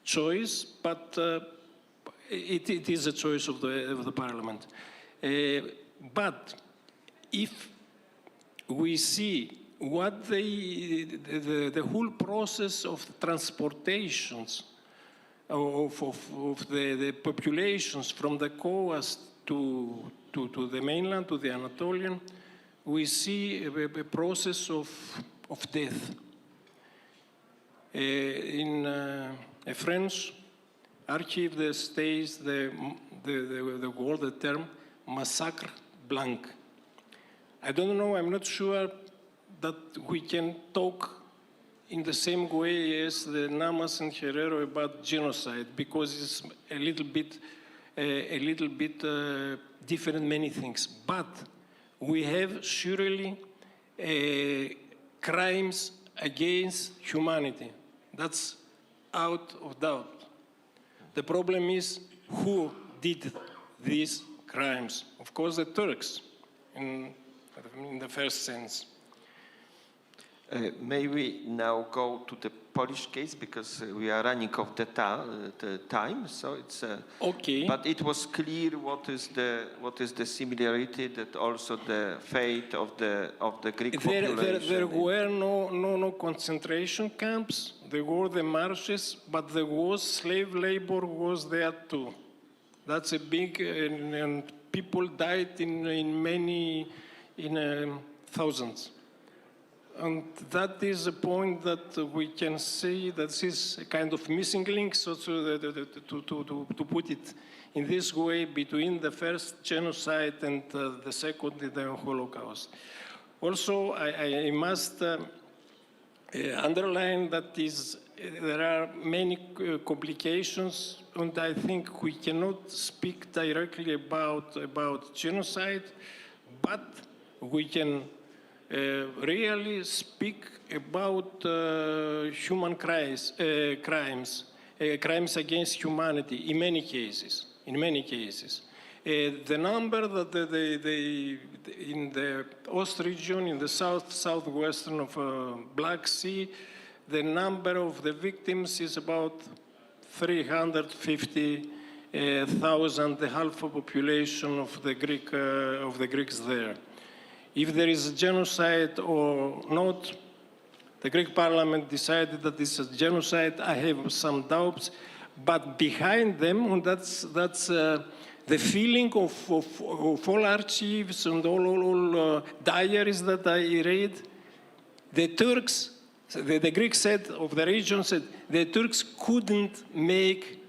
choice, but it is a choice of the parliament. But if we see what the whole process of transportations of the populations from the coast to the mainland, to the Anatolian, we see a process of death. In a French archive, there stays the term massacre blanc. I don't know, I'm not sure that we can talk in the same way as the Namas and Herrero about genocide, because it's a little bit different many things. But we have surely crimes against humanity. That's out of doubt. The problem is who did these crimes. Of course, the Turks, in the first sense. May we now go to the Polish case, because we are running off the time. So it's okay. But it was clear what is the similarity, that also the fate of the Greek population. There were no concentration camps. There were the marshes, but there was slave labor was there too. That's a big and people died in thousands. And that is a point that we can see that is a kind of missing link, so to put it in this way, between the first genocide and the second, the Holocaust. Also, I must underline that there are many complications, and I think we cannot speak directly about genocide, but we can really speak about human crimes against humanity in many cases. The number that in the Ost region, in the southwestern of Black Sea, the number of the victims is about 350,000, the half of population of the Greeks there. If there is a genocide or not, the Greek parliament decided that this is a genocide. I have some doubts, but behind them, and that's the feeling of all archives and all diaries that I read. The Turks, the Greek said of the region said, the Turks couldn't make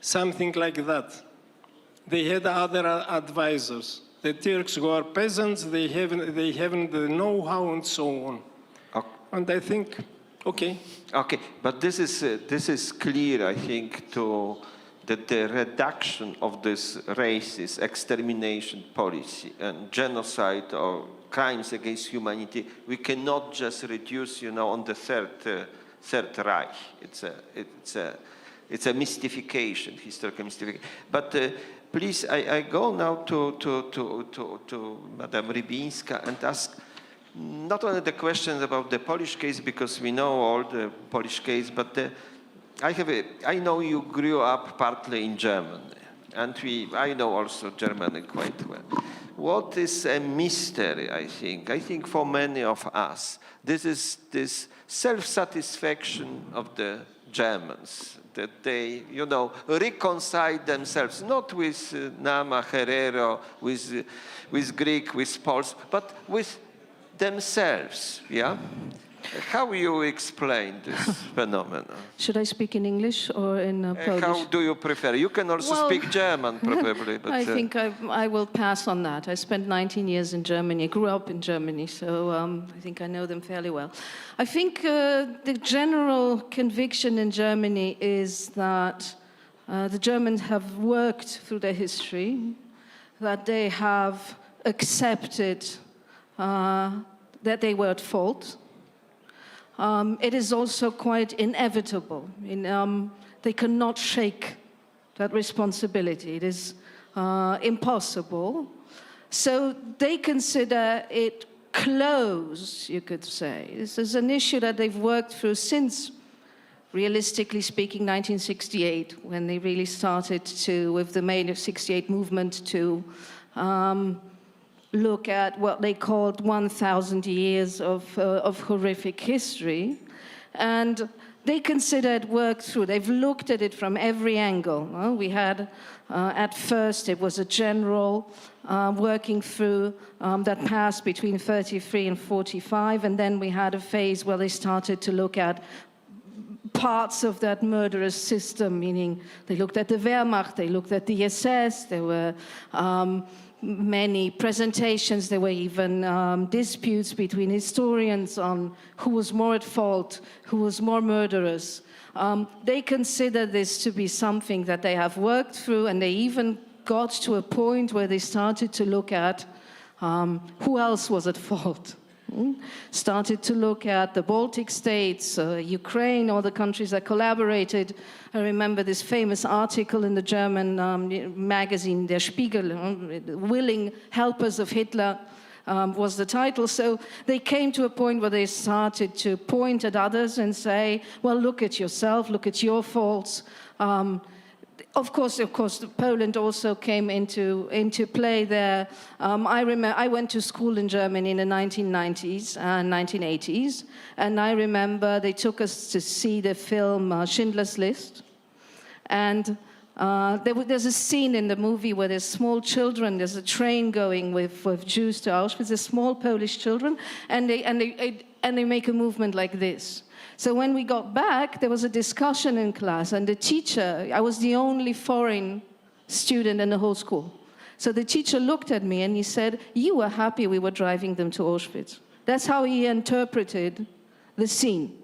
something like that. They had other advisors. The Turks who are peasants, they haven't the know-how and so on. Okay. And I think, okay. Okay, but this is clear, I think, that the reduction of this racist extermination policy and genocide or crimes against humanity, we cannot just reduce, on the Third Reich. It's a mystification, historical mystification. But please, I go now to Madam Rybinska and ask not only the questions about the Polish case, because we know all the Polish case, but I know you grew up partly in Germany, and I know also Germany quite well. what is a mystery, I think. I think for many of us, this is this self-satisfaction of the Germans, that they, you know, reconcile themselves, not with Nama, Herero, with Greek, with Poles, but with themselves, yeah? How you explain this phenomenon? Should I speak in English or in Polish? How do you prefer? You can also speak German, probably. But, I think I will pass on that. I spent 19 years in Germany. I grew up in Germany, so I think I know them fairly well. I think the general conviction in Germany is that the Germans have worked through their history, that they have accepted that they were at fault. It is also quite inevitable. They cannot shake that responsibility. It is impossible. So they consider it closed, you could say. This is an issue that they've worked through since, realistically speaking, 1968, when they really started to, with the May of '68 movement, to look at what they called 1,000 years of horrific history. And they considered work through. They've looked at it from every angle. Well, we had, at first, it was a general working through that passed between 33 and 45. And then we had a phase where they started to look at parts of that murderous system, meaning they looked at the Wehrmacht, they looked at the SS, there were many presentations. There were even disputes between historians on who was more at fault, who was more murderous. They consider this to be something that they have worked through, and they even got to a point where they started to look at who else was at fault. Started to look at the Baltic states, Ukraine, all the countries that collaborated. I remember this famous article in the German magazine, Der Spiegel, Willing Helpers of Hitler was the title. So they came to a point where they started to point at others and say, well, look at yourself, look at your faults. Of course, Poland also came into play there. I remember I went to school in Germany in the 1990s and 1980s, and I remember they took us to see the film Schindler's List, and there's a scene in the movie where there's small children. There's a train going with Jews to Auschwitz. There's small Polish children, and they make a movement like this. So when we got back, there was a discussion in class, and the teacher, I was the only foreign student in the whole school. So the teacher looked at me and he said, you were happy we were driving them to Auschwitz. That's how he interpreted the scene.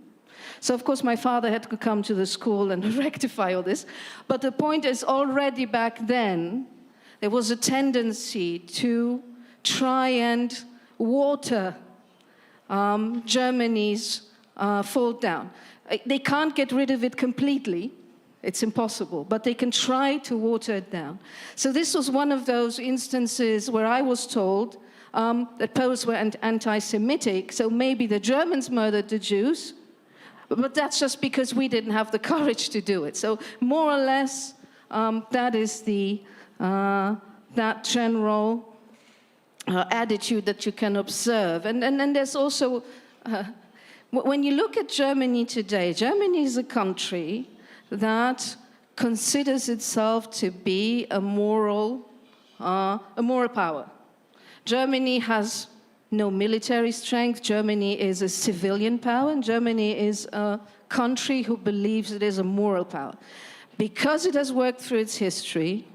So of course my father had to come to the school and rectify all this. But the point is, already back then, there was a tendency to try and water Germany's fall down. They can't get rid of it completely. It's impossible, but they can try to water it down. So this was one of those instances where I was told that Poles were anti-Semitic, so maybe the Germans murdered the Jews, but that's just because we didn't have the courage to do it. So more or less, that is that general attitude that you can observe. And then there's also when you look at Germany today, Germany is a country that considers itself to be a moral power. Germany has no military strength. Germany is a civilian power, and Germany is a country who believes it is a moral power. Because it has worked through its history,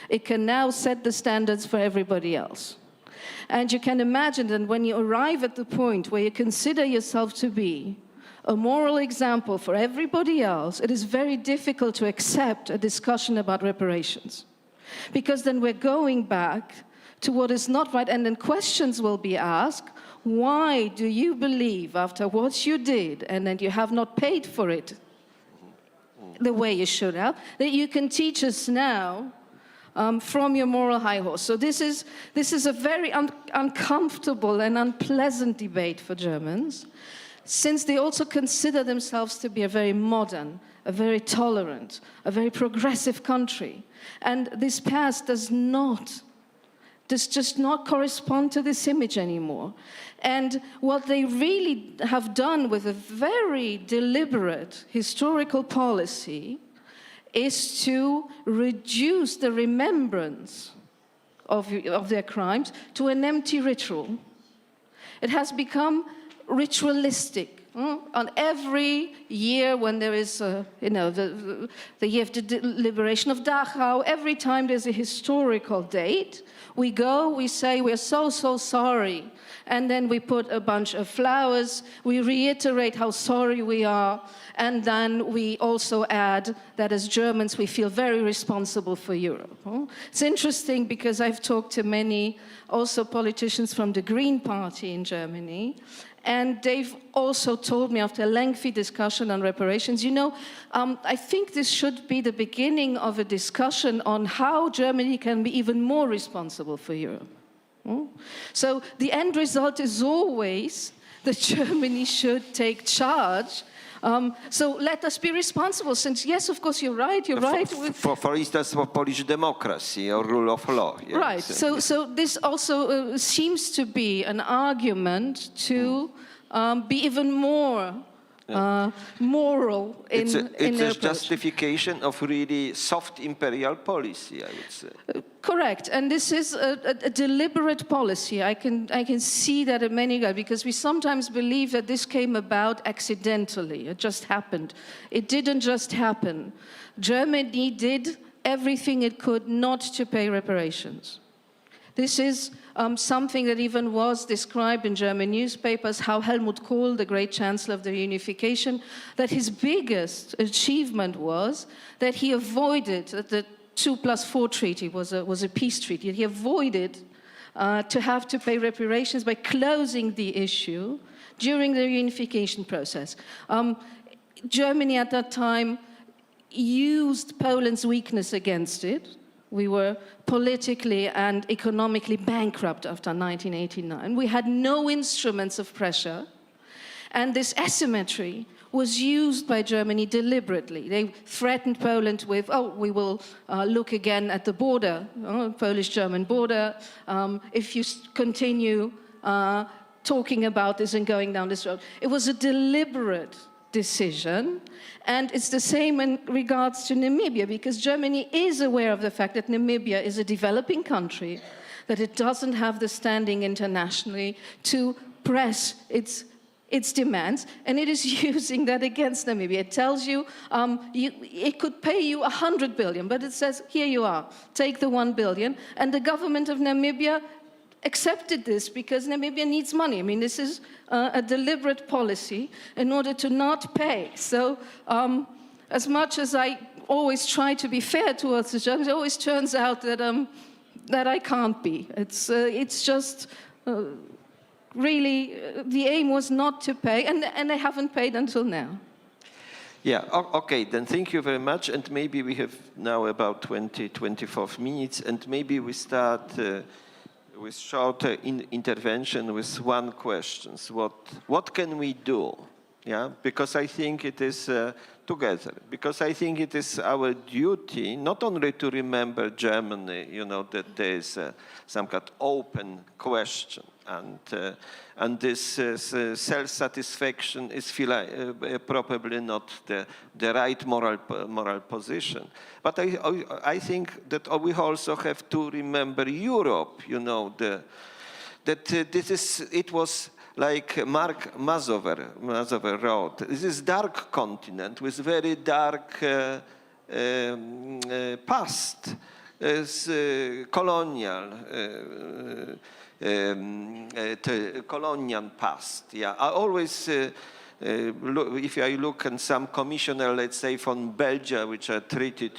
it can now set the standards for everybody else. And you can imagine that when you arrive at the point where you consider yourself to be a moral example for everybody else, it is very difficult to accept a discussion about reparations. Because then we're going back to what is not right, and then questions will be asked. Why do you believe, after what you did, and then you have not paid for it the way you should have, that you can teach us now from your moral high horse? So this is a very uncomfortable and unpleasant debate for Germans, since they also consider themselves to be a very modern, a very tolerant, a very progressive country. And this past does not does just not correspond to this image anymore. And what they really have done with a very deliberate historical policy is to reduce the remembrance of their crimes to an empty ritual. It has become ritualistic. On every year when there is, the year of the liberation of Dachau, every time there's a historical date, we go, we say, we're so, so sorry. And then we put a bunch of flowers, we reiterate how sorry we are, and then we also add that as Germans we feel very responsible for Europe. It's interesting because I've talked to many also politicians from the Green Party in Germany, and they've also told me after a lengthy discussion on reparations, I think this should be the beginning of a discussion on how Germany can be even more responsible for Europe. So the end result is always that Germany should take charge. So let us be responsible, since, yes, of course, you're right. For instance, for Polish democracy or rule of law. Yes. Right, so this also seems to be an argument to be even more moral in it's a justification of really soft imperial policy, I would say. Correct, and this is a deliberate policy. I can see that in many ways, because we sometimes believe that this came about accidentally. It just happened. It didn't just happen. Germany did everything it could not to pay reparations. This is something that even was described in German newspapers, how Helmut Kohl, the great chancellor of the unification, that his biggest achievement was that he avoided, that the 2+4 treaty was a peace treaty. He avoided to have to pay reparations by closing the issue during the unification process. Germany at that time used Poland's weakness against it. We were politically and economically bankrupt after 1989. We had no instruments of pressure. And this asymmetry was used by Germany deliberately. They threatened Poland with, we will look again at the border, Polish-German border, if you continue talking about this and going down this road. It was a deliberate decision, and it's the same in regards to Namibia, because Germany is aware of the fact that Namibia is a developing country, that it doesn't have the standing internationally to press its demands, and it is using that against Namibia. It tells you, it could pay you 100 billion, but it says, here you are, take the 1 billion, and the government of Namibia accepted this because Namibia needs money. I mean, this is a deliberate policy in order to not pay. So as much as I always try to be fair towards the Germans, it always turns out that I can't be. It's just really, the aim was not to pay, and they haven't paid until now. Yeah, okay, then thank you very much. And maybe we have now about 24 minutes, and maybe we start with short intervention with one question. What can we do? Yeah, because I think it is together. Because I think it is our duty not only to remember Germany, that there is some kind of open question, and this self-satisfaction is probably not the right moral position. But I think that we also have to remember Europe. It was like Mark Mazower wrote. This is dark continent with very dark past. It's colonial. Colonial past. Yeah, I always, if I look at some commissioner, let's say from Belgium, which are treated,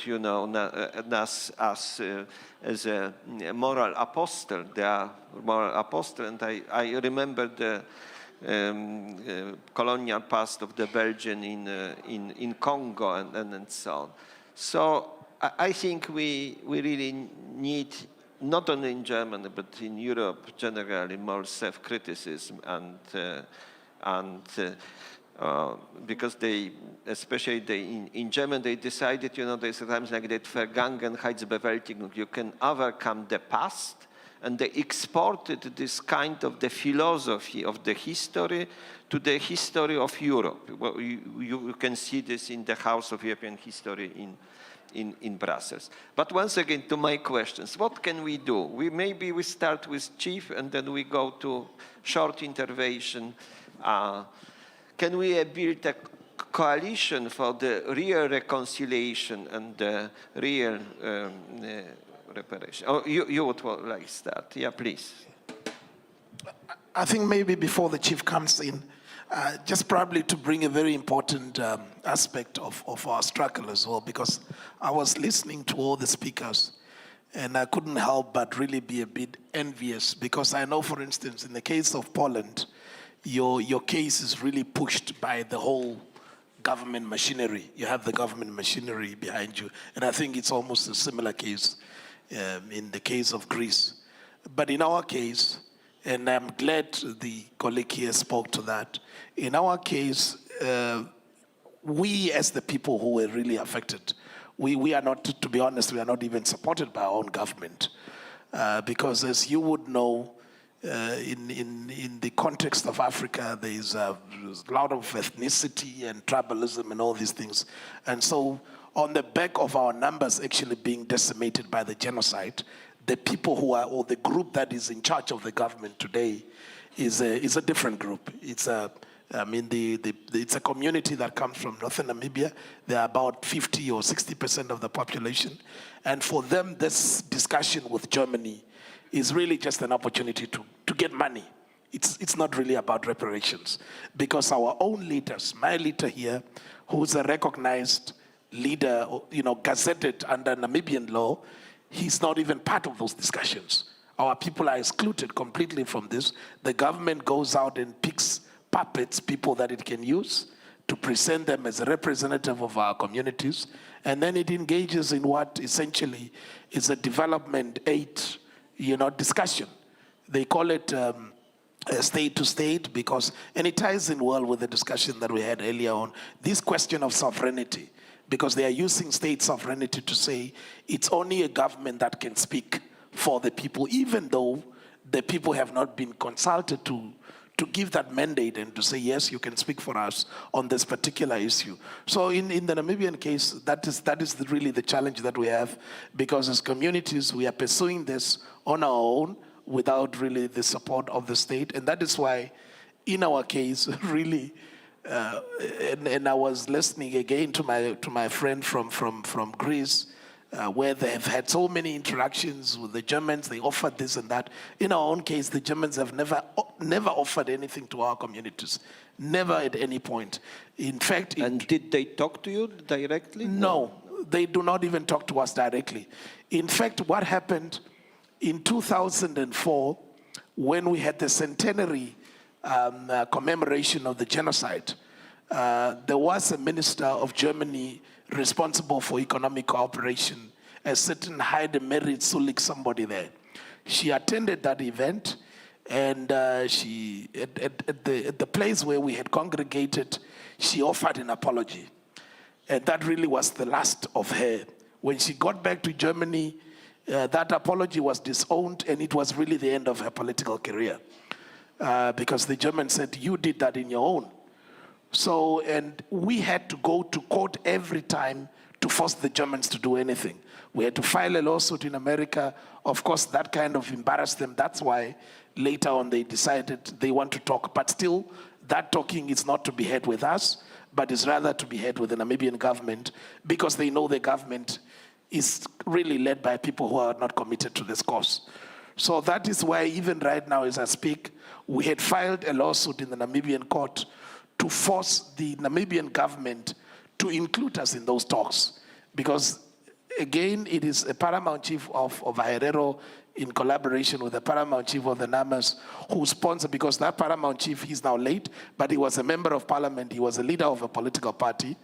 as a moral apostle, they are moral apostle, and I remember the colonial past of the Belgian in Congo and so on. So I think we really need, not only in Germany, but in Europe generally, more self-criticism, and because especially in Germany, they decided, there's times like that, Vergangenheitsbewältigung, you can overcome the past, and they exported this kind of the philosophy of the history to the history of Europe. Well, you can see this in the House of European History in Brussels. But once again, to my questions, what can we do? Maybe we start with Chief and then we go to short intervention. Can we build a coalition for the real reconciliation and the real reparation? Oh, you would like to start? Yeah, please. I think maybe before the Chief comes in, just probably to bring a very important aspect of our struggle as well, because I was listening to all the speakers and I couldn't help but really be a bit envious, because I know, for instance, in the case of Poland, your case is really pushed by the whole government machinery. You have the government machinery behind you. And I think it's almost a similar case in the case of Greece. But in our case, and I'm glad the colleague here spoke to that. In our case, we as the people who were really affected, we are not, to be honest, we are not even supported by our own government. Because as you would know, in the context of Africa, there's a lot of ethnicity and tribalism and all these things. And so on the back of our numbers actually being decimated by the genocide, the people who are, or the group that is in charge of the government today is a different group. It's a, it's a community that comes from northern Namibia. They're about 50 or 60% of the population. And for them, this discussion with Germany is really just an opportunity to get money. It's not really about reparations. Because our own leaders, my leader here, who's a recognized leader, gazetted under Namibian law, he's not even part of those discussions. Our people are excluded completely from this. The government goes out and picks puppets, people that it can use, to present them as a representative of our communities. And then it engages in what essentially is a development aid, discussion. They call it state to state because, and it ties in well with the discussion that we had earlier on, this question of sovereignty, because they are using state sovereignty to say it's only a government that can speak for the people, even though the people have not been consulted to give that mandate and to say, yes, you can speak for us on this particular issue. So in the Namibian case, that is really the challenge that we have, because as communities, we are pursuing this on our own without really the support of the state. And that is why, in our case, really, and I was listening again to my friend from Greece, where they have had so many interactions with the Germans. They offered this and that. In our own case, the Germans have never offered anything to our communities, never at any point. In fact, and did they talk to you directly? No, they do not even talk to us directly. In fact, what happened in 2004, when we had the centenary commemoration of the genocide, there was a minister of Germany responsible for economic cooperation, a certain Heide Merit Sulik, somebody there. She attended that event, and she at the place where we had congregated, she offered an apology. And that really was the last of her. When she got back to Germany, that apology was disowned, and it was really the end of her political career. Because the Germans said, you did that in your own. So, and we had to go to court every time to force the Germans to do anything. We had to file a lawsuit in America. Of course, that kind of embarrassed them. That's why later on they decided they want to talk. But still, that talking is not to be had with us, but is rather to be had with the Namibian government, because they know the government is really led by people who are not committed to this cause. So that is why even right now as I speak, we had filed a lawsuit in the Namibian court to force the Namibian government to include us in those talks. Because, again, it is a paramount chief of Herero in collaboration with the paramount chief of the Namas who sponsor, because that paramount chief, he's now late, but he was a member of parliament, he was a leader of a political party.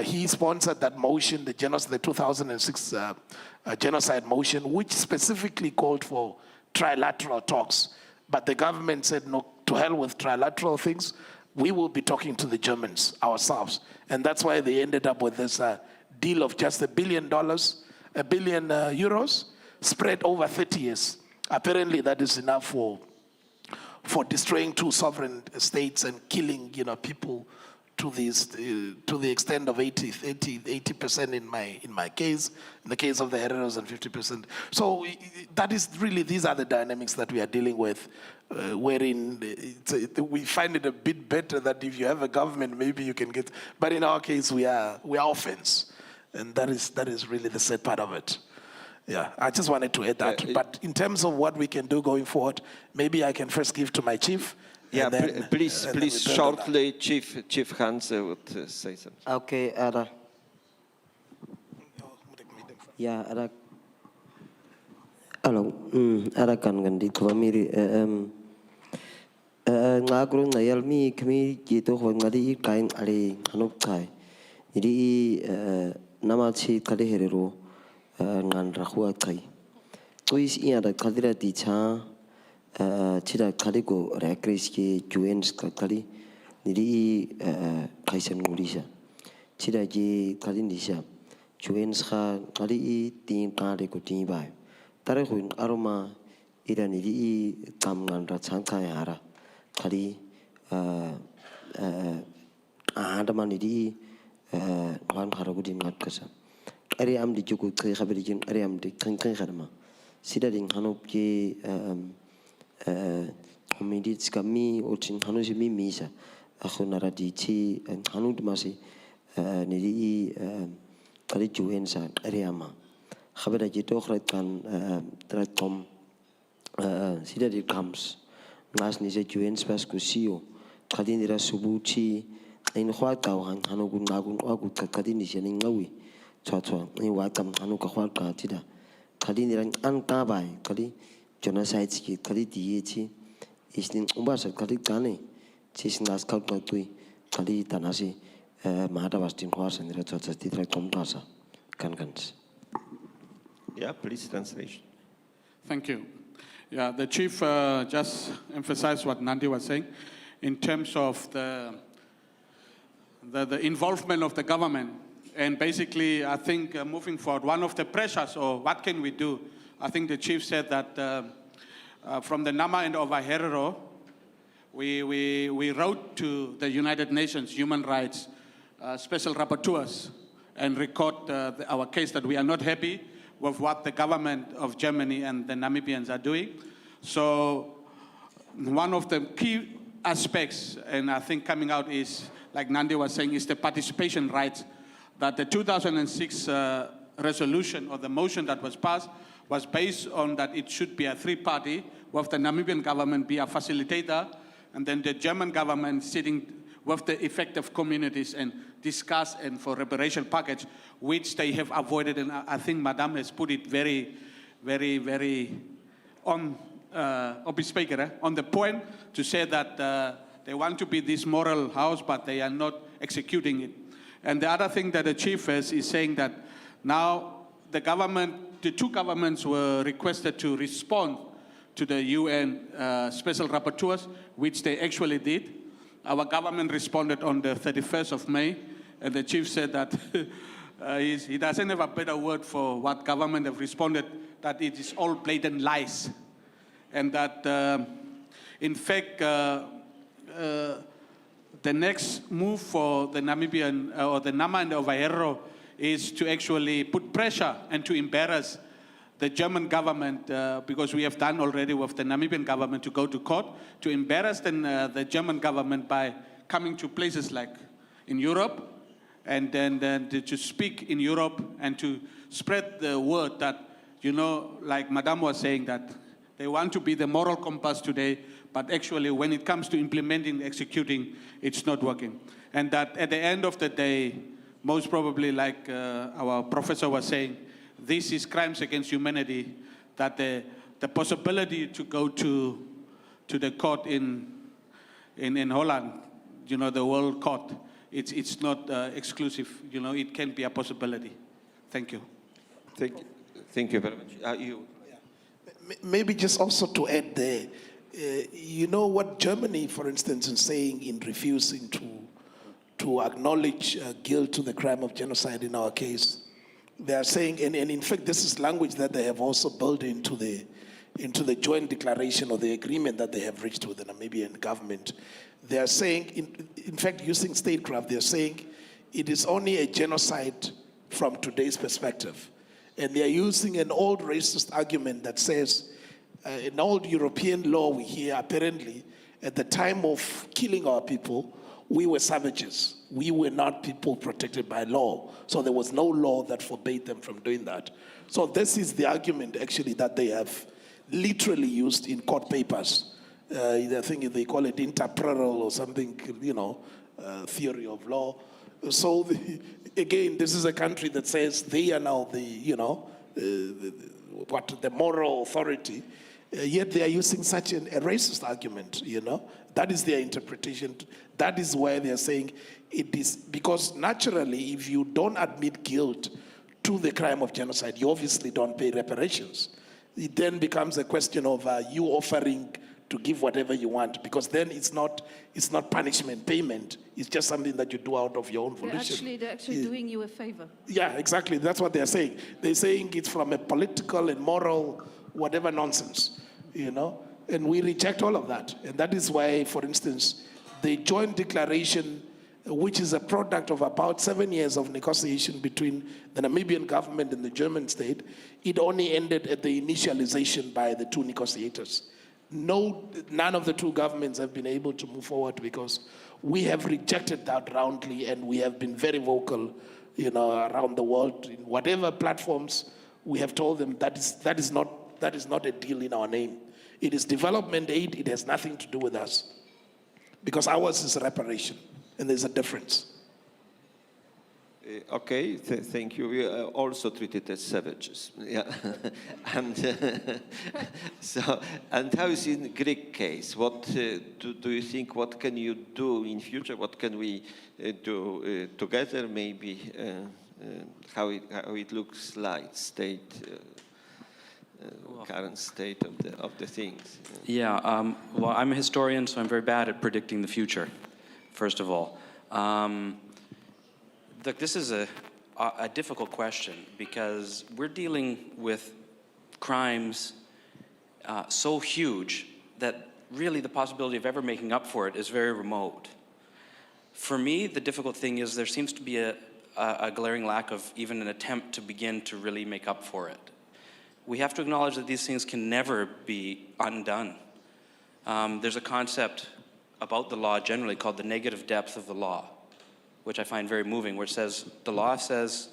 He sponsored that motion, the 2006 genocide motion, which specifically called for trilateral talks. But the government said, no, to hell with trilateral things. We will be talking to the Germans ourselves. And that's why they ended up with this deal of just $1 billion, €1 billion, spread over 30 years. apparently that is enough for destroying two sovereign states and killing, people to the extent of 80% in my case, in the case of the Herreros, and 50%. So that is really, these are the dynamics that we are dealing with, wherein we find it a bit better that if you have a government, maybe you can get, but in our case, we are offense. And that is really the sad part of it. Yeah, I just wanted to add that. But in terms of what we can do going forward, maybe I can first give to my chief. Yeah, please, shortly, Chief Hans would say something. Okay, Ada. Yeah, Ada. Hello, Ada kan gandi kawamiri. Ngagro ngayal mi kami jito ko ngadi kain ali hanuk kai. Jadi nama si kali herero ngan rakua kai. Tuis iya ada kadira di cha. Cira kali ko rekris ke juens kali jadi kaisen ngulisa cira je kali nisa juens kali tin kali ko tin bai tare ko aroma ira ni tam ngan ra chang kai hara kali ada mani di wan hara ko din ngat kasa ari am di juku kai khabari jin ari am di kan kharma sida ding hanop ke Comedians kami ocin hanu si misa aku naradici hanu masih niri kali juen sa ariama khabera jito khretan tratom sida di kams ngas ni se juen spas kusio kali nira subuci in khwa tau hanu gun ngagun aku kali ni se ngawi chwa ni wa kam hanu ka khwa ka tida kali nira an ka bai kali genocide ki kali diye chi isnin umbasa kali kane chis nas kau tui kali tanasi mahada wastin khwas ndira chacha titra kompasa kankans. Yeah, please translation. Thank you. Yeah, the chief just emphasized what Nandi was saying in terms of the involvement of the government. And basically, I think moving forward, one of the pressures, or what can we do? I think the chief said that from the Nama and of Herero, we wrote to the United Nations Human Rights Special Rapporteurs and record our case that we are not happy with what the government of Germany and the Namibians are doing. So one of the key aspects, and I think coming out is, like Nandi was saying, is the participation rights, that the 2006 resolution or the motion that was passed was based on that it should be a three-party, with the Namibian government be a facilitator, and then the German government sitting with the affected communities and discuss and for reparation package, which they have avoided. And I think Madame has put it very, very, very on the point to say that they want to be this moral house, but they are not executing it. And the other thing that the chief is saying that now the two governments were requested to respond to the UN special rapporteurs, which they actually did. Our government responded on the 31st of May, and the chief said that he doesn't have a better word for what government have responded, that it is all blatant lies. And that, in fact, the next move for the Namibian, or the Nama and the Herero, is to actually put pressure and to embarrass the German government, because we have done already with the Namibian government to go to court, to embarrass the German government by coming to places like in Europe, and then to speak in Europe and to spread the word that, like Madame was saying, that they want to be the moral compass today, but actually when it comes to implementing, executing, it's not working. And that at the end of the day, most probably, like our professor was saying, this is crimes against humanity, that the possibility to go to the court in Holland, the World Court, it's not exclusive. It can be a possibility. Thank you. Thank you very much. Maybe just also to add there, what Germany, for instance, is saying in refusing to acknowledge guilt to the crime of genocide in our case. They are saying, and in fact, this is language that they have also built into the into the joint declaration or the agreement that they have reached with the Namibian government, they are saying, in fact, using statecraft, they're saying it is only a genocide from today's perspective. And they are using an old racist argument that says, in old European law we hear apparently, at the time of killing our people, we were savages. We were not people protected by law. So there was no law that forbade them from doing that. So this is the argument actually that they have literally used in court papers. I think they call it interpretal or something, theory of law. So again, this is a country that says they are now the moral authority, yet they are using such a racist argument, That is their interpretation. That is why they are saying it is, because naturally, if you don't admit guilt to the crime of genocide, you obviously don't pay reparations. It then becomes a question of you offering to give whatever you want, because then it's not punishment, payment. It's just something that you do out of your own volition. They're actually doing you a favor. Yeah, exactly. That's what they're saying. They're saying it's from a political and moral, whatever nonsense, And we reject all of that. And that is why, for instance, the joint declaration, which is a product of about 7 years of negotiation between the Namibian government and the German state, it only ended at the initialization by the two negotiators. None of the two governments have been able to move forward because we have rejected that roundly, and we have been very vocal, around the world. In whatever platforms, we have told them that is not a deal in our name. It is development aid. It has nothing to do with us, because ours is reparation, and there's a difference. Okay, thank you. We are also treated as savages. Yeah, and and how is in the Greek case? What do you think? What can you do in future? What can we do together? Maybe how it looks like current state of the things. Yeah. Well, I'm a historian, so I'm very bad at predicting the future. First of all. Look, this is a difficult question, because we're dealing with crimes so huge that really the possibility of ever making up for it is very remote. For me, the difficult thing is there seems to be a glaring lack of even an attempt to begin to really make up for it. We have to acknowledge that these things can never be undone. There's a concept about the law generally called the negative depth of the law, which I find very moving, where it says, the law says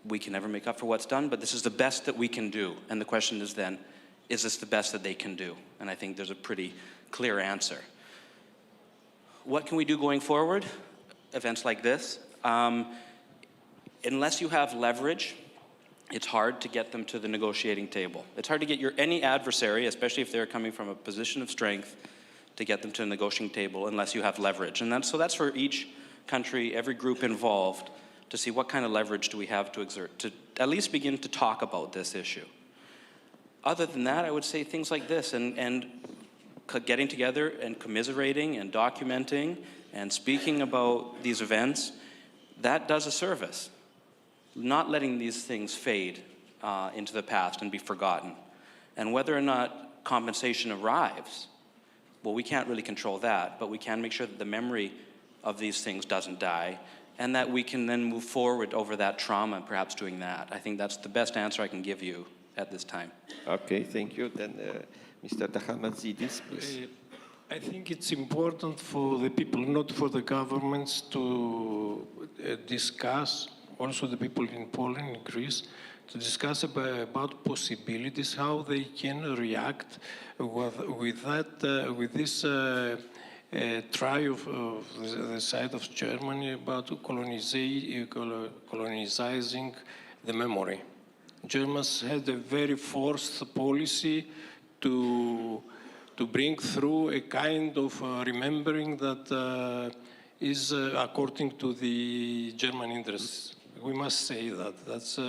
we can never make up for what's done, but this is the best that we can do. And the question is then, is this the best that they can do? And I think there's a pretty clear answer. What can we do going forward? Events like this. Unless you have leverage, it's hard to get them to the negotiating table. It's hard to get any adversary, especially if they're coming from a position of strength, to get them to a negotiating table unless you have leverage. And so that's for each country, every group involved, to see what kind of leverage do we have to exert, to at least begin to talk about this issue. Other than that, I would say things like this, and getting together and commiserating and documenting and speaking about these events, that does a service. Not letting these things fade into the past and be forgotten. And whether or not compensation arrives, well, we can't really control that, but we can make sure that the memory of these things doesn't die, and that we can then move forward over that trauma, perhaps doing that. I think that's the best answer I can give you at this time. Okay, thank you. Then Mr. Tachmazidis, please. I think it's important for the people, not for the governments, to discuss, also the people in Poland, in Greece, to discuss about possibilities, how they can react with this triumph of the side of Germany about colonizing the memory. Germans had a very forced policy to bring through a kind of remembering that is according to the German interests. We must say that. That's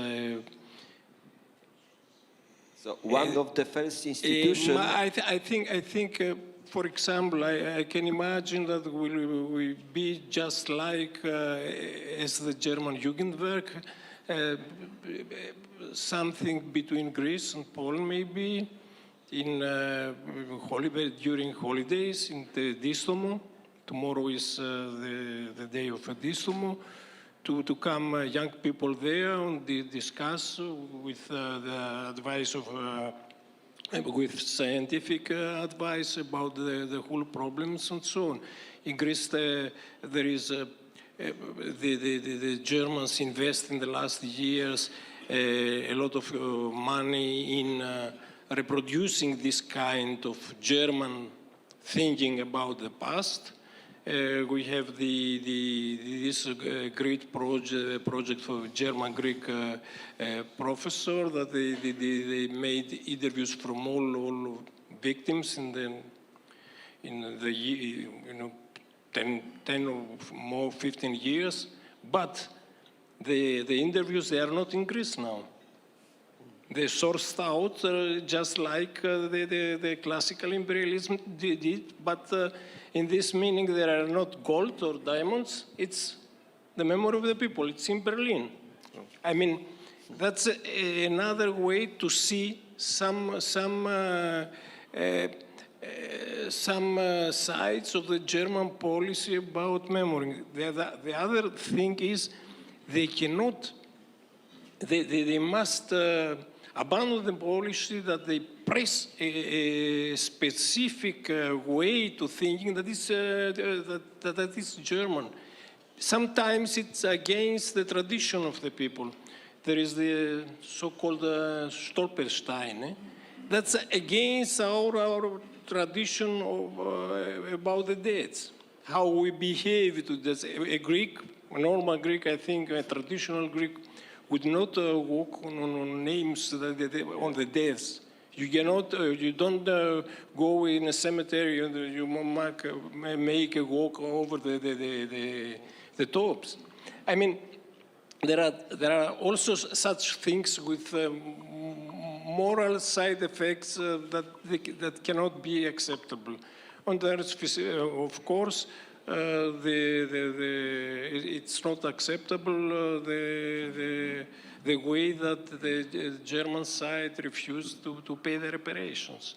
so one of the first institutions. I think for example, I can imagine that we be just like as the German Jugendwerk, something between Greece and Poland, maybe during holidays in the Distomo. Tomorrow is the day of Distomo. To come young people there and discuss with the advice of with scientific advice about the whole problems and so on. In Greece, there is the Germans invest in the last years a lot of money in reproducing this kind of German thinking about the past. We have this great project for German-Greek professor that they made interviews from all victims in the 10 or more 15 years, but the interviews, they are not in Greece now. They sourced out just like the classical imperialism did, but in this meaning there are not gold or diamonds, it's the memory of the people, it's in Berlin. I mean, that's another way to see some sides of the German policy about memory. The other thing is they must abandon the policy that they press a specific way to thinking that is German. Sometimes it's against the tradition of the people. There is the so-called Stolperstein. That's against our tradition about the deads, how we behave to this. A Greek, a normal Greek, I think, a traditional Greek, would not walk on names on the deaths. You cannot, you don't go in a cemetery and you make a walk over the tombs. I mean, there are also such things with moral side effects that cannot be acceptable. On the of course, it's not acceptable the way that the German side refused to pay the reparations.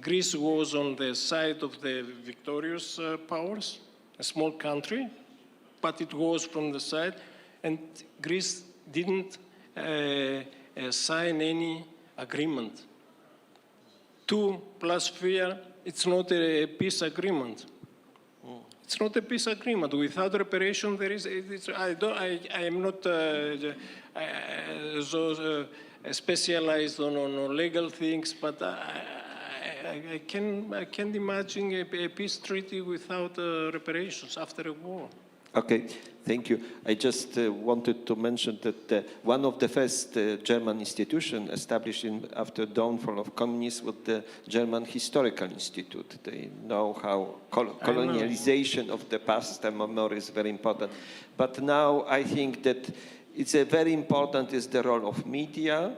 Greece was on the side of the victorious powers, a small country, but it was from the side, and Greece didn't sign any agreement. 2 + 3, it's not a peace agreement. It's not a peace agreement. Without reparation, there is. I am not so specialized on legal things, but I can't imagine a peace treaty without reparations after a war. Okay, thank you. I just wanted to mention that one of the first German institutions established after downfall of communism was the German Historical Institute. They know how colonialization of the past and memory is very important. But now I think that it's very important is the role of media.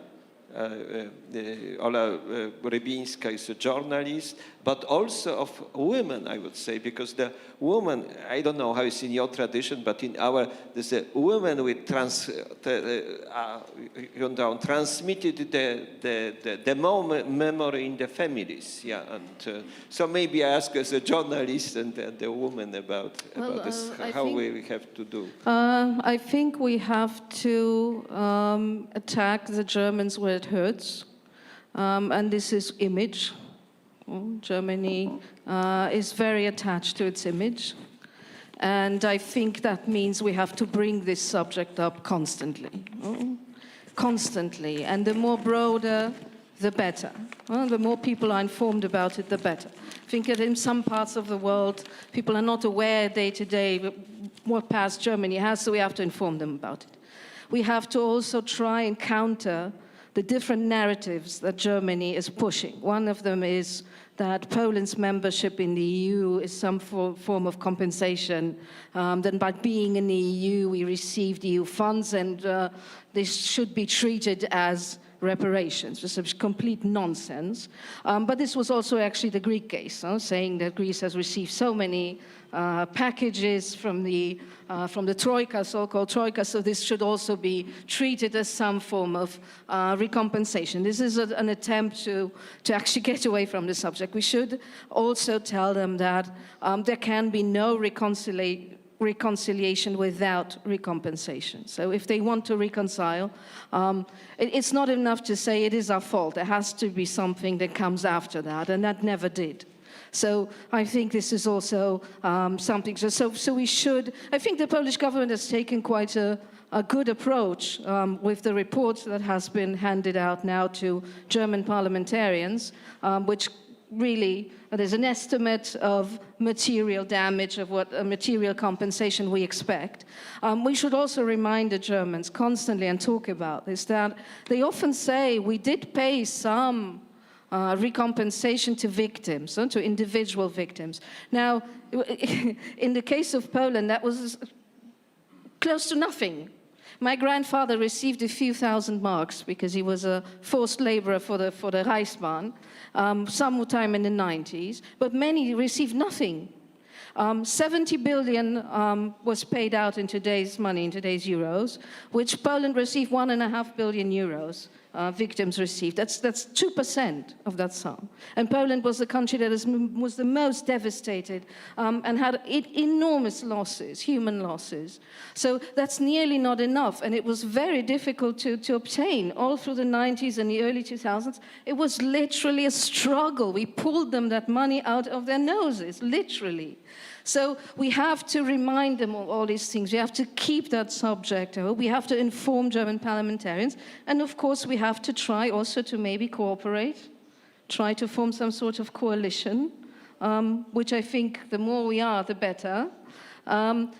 Ola Rybinska is a journalist, but also of women, I would say, because the woman, I don't know how it's in your tradition, but in our, there's a woman with transmitted the memory in the families, yeah, and so maybe I ask as a journalist and the woman about this, how we have to do. I think we have to attack the Germans where it hurts, and this is image. Germany is very attached to its image, and I think that means we have to bring this subject up constantly, constantly, and the more broader, the better. The more people are informed about it, the better. I think that in some parts of the world, people are not aware day to day what past Germany has, so we have to inform them about it. We have to also try and counter the different narratives that Germany is pushing. One of them is that Poland's membership in the EU is some form of compensation. Then by being in the EU, we received EU funds, and this should be treated as reparations. It was complete nonsense. But this was also actually the Greek case, saying that Greece has received so many packages from the Troika, so-called Troika, so this should also be treated as some form of recompensation. This is an attempt to actually get away from the subject. We should also tell them that there can be no reconciliation without recompensation. So if they want to reconcile, it's not enough to say it is our fault. There has to be something that comes after that, and that never did. So I think this is also something. So we should, I think the Polish government has taken quite a good approach with the report that has been handed out now to German parliamentarians, which really, there's an estimate of material damage, of what material compensation we expect. We should also remind the Germans constantly and talk about this, that they often say we did pay some recompensation to victims, to individual victims. Now, in the case of Poland, that was close to nothing. My grandfather received a few thousand marks because he was a forced laborer for the Reichsbahn, sometime in the 90s, but many received nothing. 70 billion was paid out in today's money, in today's euros, which Poland received 1.5 billion euros. Victims received. That's 2% of that sum. And Poland was the country that was the most devastated and had enormous losses, human losses. So that's nearly not enough. And it was very difficult to obtain all through the 90s and the early 2000s. It was literally a struggle. We pulled them that money out of their noses, literally. So we have to remind them of all these things. We have to keep that subject. We have to inform German parliamentarians. And of course, we have to try also to maybe cooperate, try to form some sort of coalition, which I think the more we are, the better. And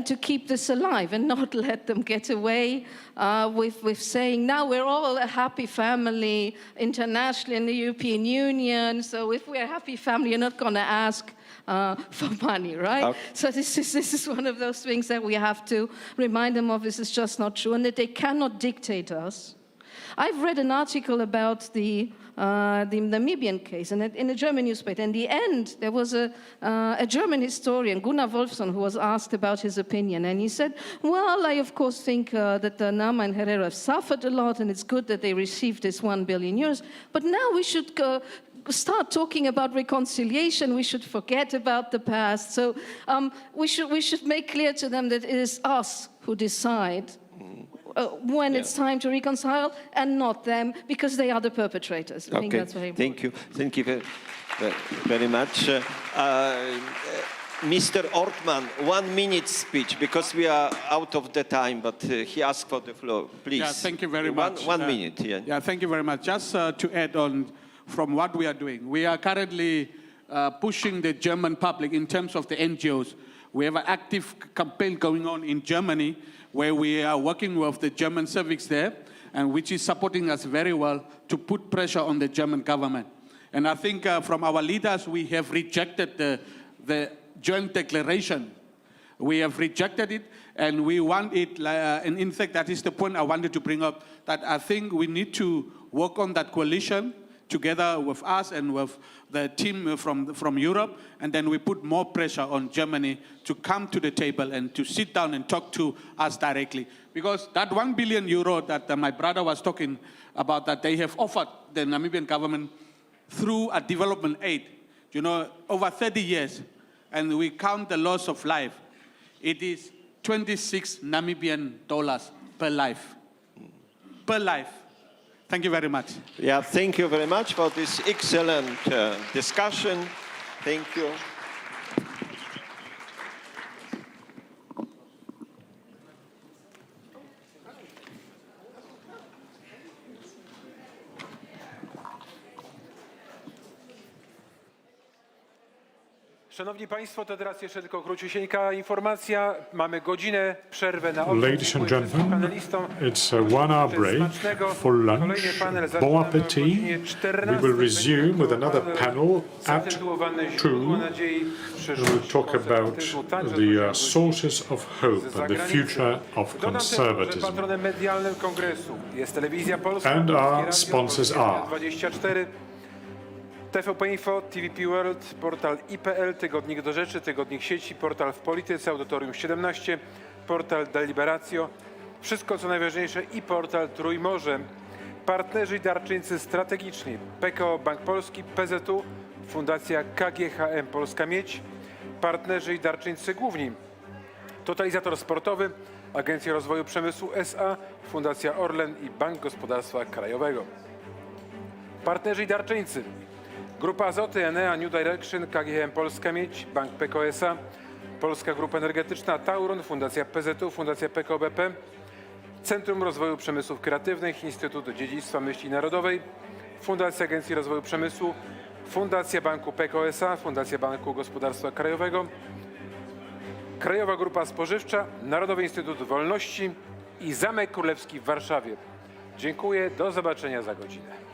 to keep this alive and not let them get away with saying, now we're all a happy family internationally in the European Union. So if we're a happy family, you're not going to ask for money, right? Okay. So this is one of those things that we have to remind them of. This is just not true, and that they cannot dictate us. I've read an article about the Namibian case, and in a German newspaper. In the end, there was a German historian, Gunnar Wolfson, who was asked about his opinion, and he said, well, I of course think that the Nama and Herero have suffered a lot, and it's good that they received this 1 billion euros, but now we should start talking about reconciliation. We should forget about the past. So we should make clear to them that it is us who decide when it's time to reconcile, and not them, because they are the perpetrators. I think that's very important. Thank you very much. Mr. Ortmann, 1 minute speech, because we are out of the time, but he asked for the floor. Please. Yeah, thank you very much. One minute. Yeah, thank you very much. Just to add on from what we are doing. We are currently pushing the German public in terms of the NGOs. We have an active campaign going on in Germany where we are working with the German civics there, and which is supporting us very well to put pressure on the German government. And I think from our leaders, we have rejected the joint declaration. We have rejected it, and we want it, and in fact, that is the point I wanted to bring up, that I think we need to work on that coalition together with us and with the team from Europe, and then we put more pressure on Germany to come to the table and to sit down and talk to us directly. Because that 1 billion euro that my brother was talking about, that they have offered the Namibian government through a development aid, you know, over 30 years, and we count the loss of life, it is 26 Namibian dollars per life. Per life. Thank you very much. Yeah, thank you very much for this excellent discussion. Thank you. Szanowni Państwo, to teraz jeszcze tylko króciusieńka informacja. Mamy godzinę przerwę na Ladies and gentlemen, it's a 1-hour break for lunch. Bon appetit. We will resume with another panel at 2. We will talk about the sources of hope and the future of conservatism. Patronem medialnym Kongresu jest Telewizja Polska. And our sponsors are 24, TVP Info, TVP World, portal IPL, Tygodnik do Rzeczy, Tygodnik Sieci, portal w Polityce, Audytorium 17, portal Deliberatio, Wszystko co najważniejsze i portal Trójmorze. Partnerzy i darczyńcy strategiczni: PKO Bank Polski, PZU, Fundacja KGHM Polska Miedź. Partnerzy i darczyńcy główni: Totalizator Sportowy, Agencja Rozwoju Przemysłu SA, Fundacja Orlen i Bank Gospodarstwa Krajowego. Partnerzy i darczyńcy: Grupa Azoty, Enea, New Direction, KGHM Polska Miedź, Bank PKO SA, Polska Grupa Energetyczna, Tauron, Fundacja PZU, Fundacja PKO BP, Centrum Rozwoju Przemysłów Kreatywnych, Instytut Dziedzictwa Myśli Narodowej, Fundacja Agencji Rozwoju Przemysłu, Fundacja Banku PKO SA, Fundacja Banku Gospodarstwa Krajowego, Krajowa Grupa Spożywcza, Narodowy Instytut Wolności i Zamek Królewski w Warszawie. Dziękuję, do zobaczenia za godzinę.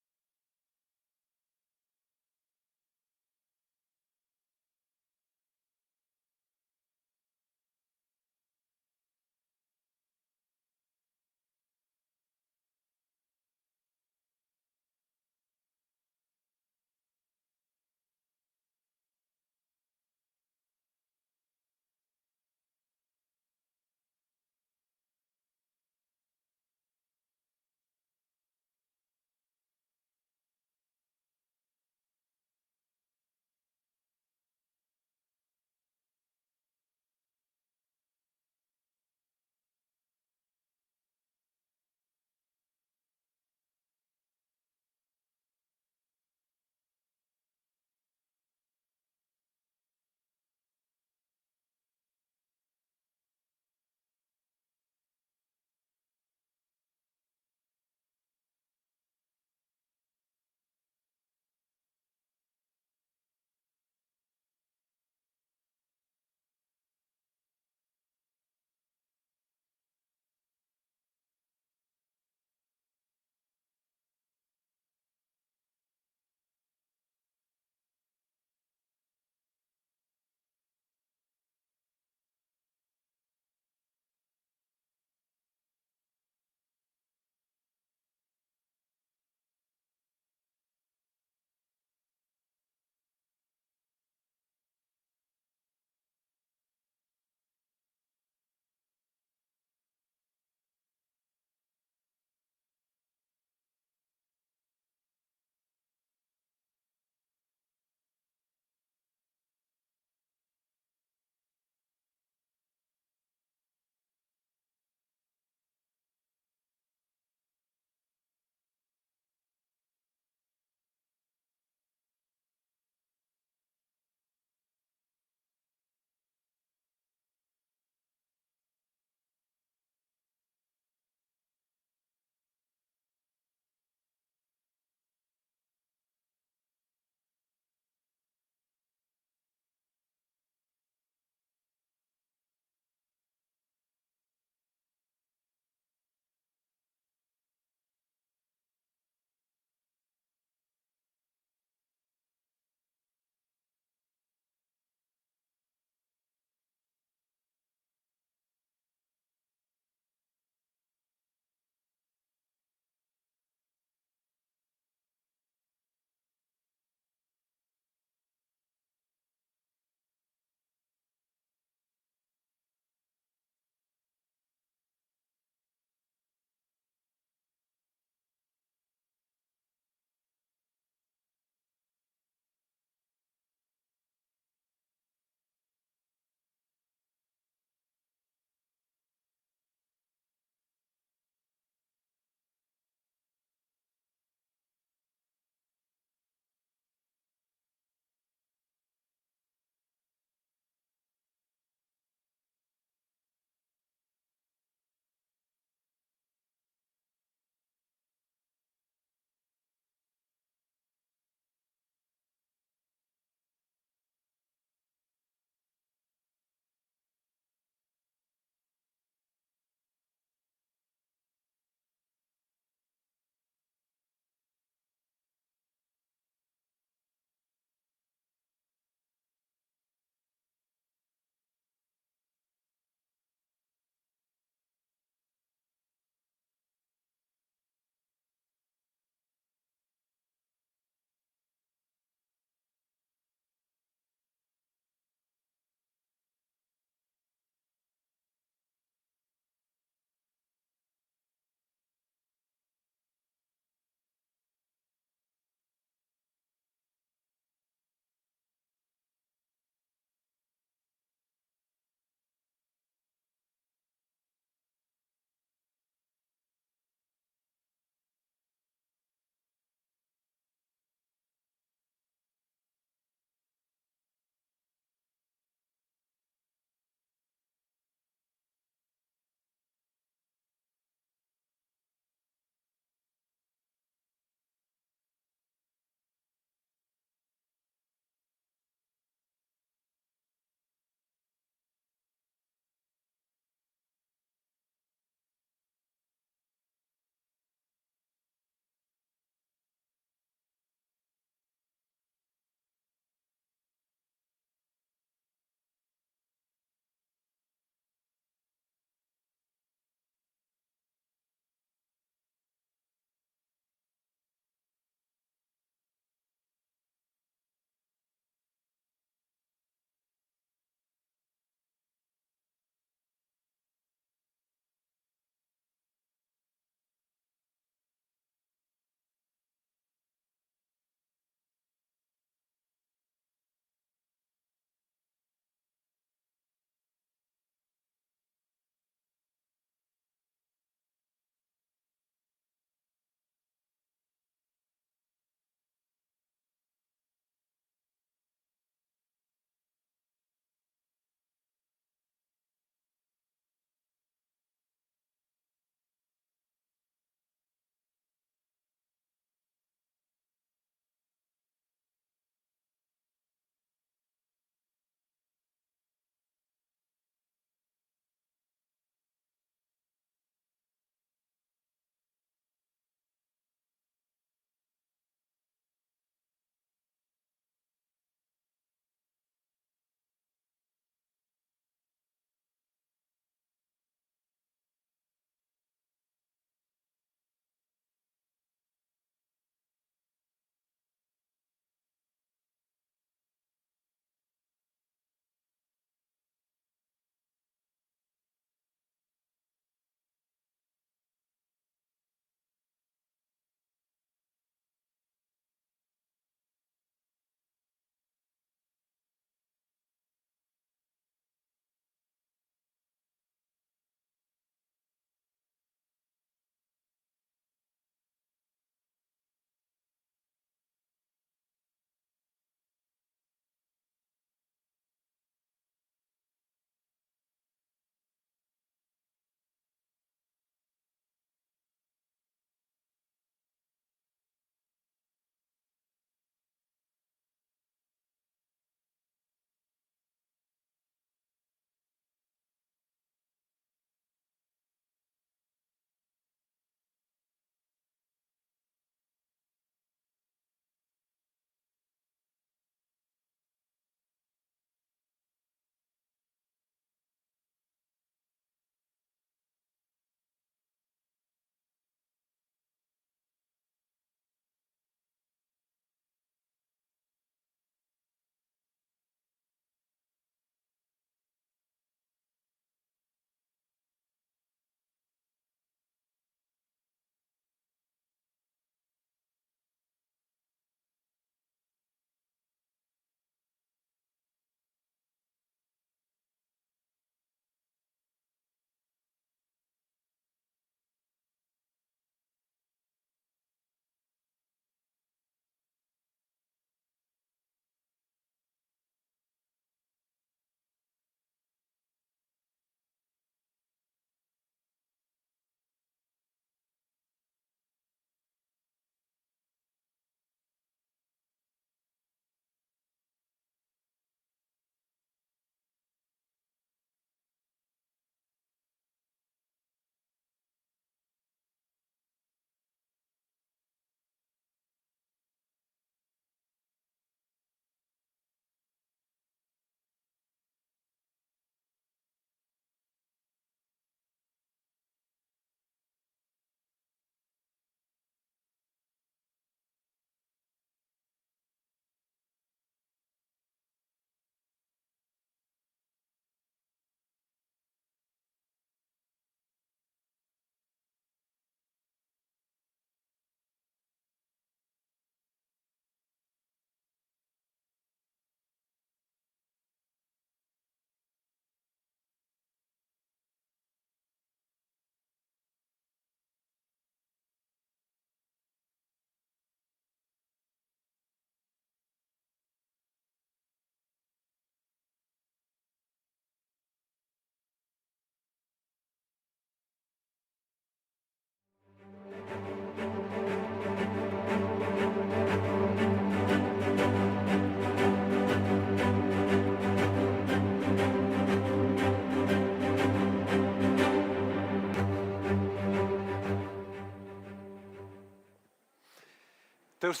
Let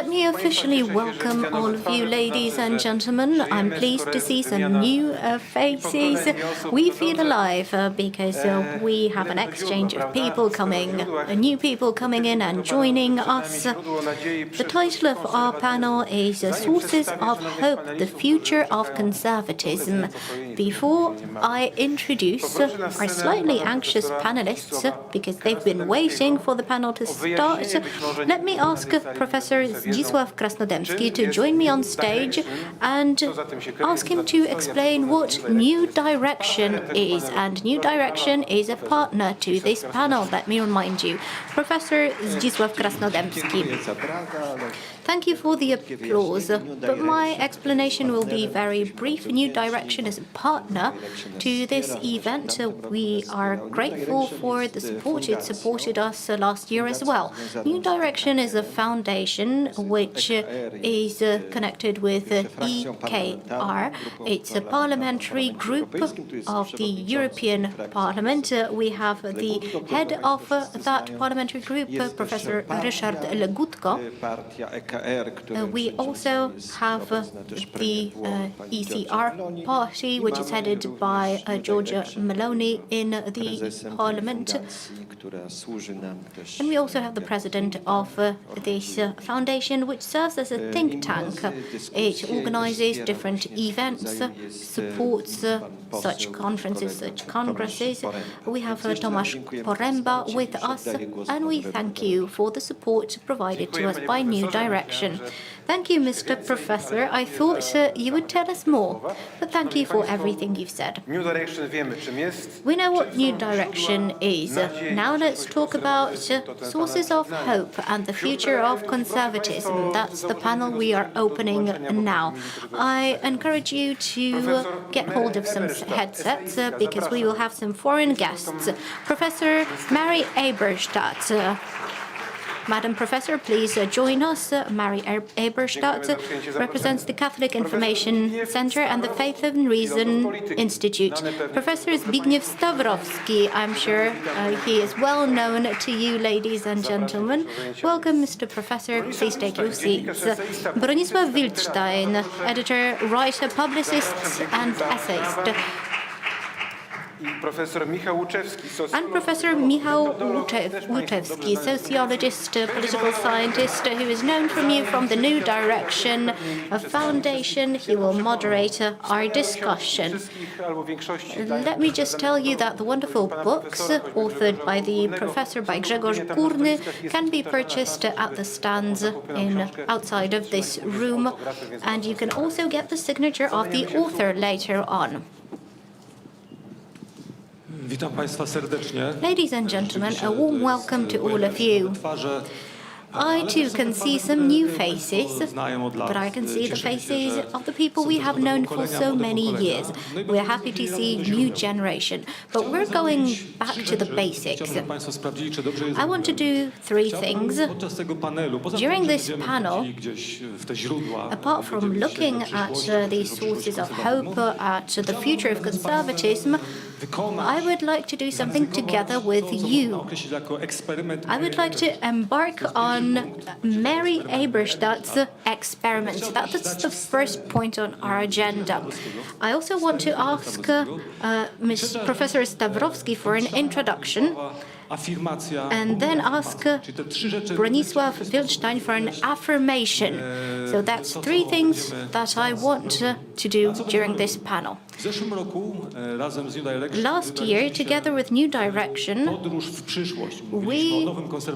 me officially welcome all of you, ladies and gentlemen. I'm pleased to see some new faces. We feel alive because we have an exchange of people coming, new people coming in and joining us. The title of our panel is Sources of Hope, the Future of Conservatism. Before I introduce our slightly anxious panelists, because they've been waiting for the panel to start, let me ask Professor Zdzisław Krasnodębski to join me on stage and ask him to explain what New Direction is. And New Direction is a partner to this panel, let me remind you. Professor Zdzisław Krasnodębski. Thank you for the applause, but my explanation will be very brief. New Direction is a partner to this event. We are grateful for the support. It supported us last year as well. New Direction is a foundation which is connected with EKR. It's a parliamentary group of the European Parliament. We have the head of that parliamentary group, Professor Ryszard Legutko. We also have the ECR party, which is headed by Georgia Meloni in the parliament. And we also have the president of this foundation, which serves as a think tank. It organizes different events, supports such conferences, such congresses. We have Tomasz Poręba with us, and we thank you for the support provided to us by New Direction. Thank you, Mr. Professor. I thought you would tell us more, but thank you for everything you've said. We know what New Direction is. Now let's talk about sources of hope and the future of conservatism. That's the panel we are opening now. I encourage you to get hold of some headsets because we will have some foreign guests. Professor Mary Eberstadt. Madam Professor, please join us. Mary Eberstadt represents the Catholic Information Center and the Faith and Reason Institute. Professor Zbigniew Stawrowski, I'm sure he is well known to you, ladies and gentlemen. Welcome, Mr. Professor. Please take your seats. Bronisław Wildstein, editor, writer, publicist, and essayist. And Professor Michał Łuczewski, sociologist, political scientist, who is known from you from the New Direction Foundation. He will moderate our discussion. Let me just tell you that the wonderful books authored by the professor, by Grzegorz Górny, can be purchased at the stands outside of this room, and you can also get the signature of the author later on. Witam Państwa serdecznie. Ladies and gentlemen, a warm welcome to all of you. I too can see some new faces, but I can see the faces of the people we have known for so many years. We're happy to see new generation, but we're going back to the basics. I want to do three things. During this panel, apart from looking at the sources of hope, at the future of conservatism, I would like to do something together with you. I would like to embark on Mary Eberstadt's experiment. That's the first point on our agenda. I also want to ask Professor Stawrowski for an introduction, and then ask Bronisław Wildstein for an affirmation. So that's three things that I want to do during this panel. Last year, together with New Direction, we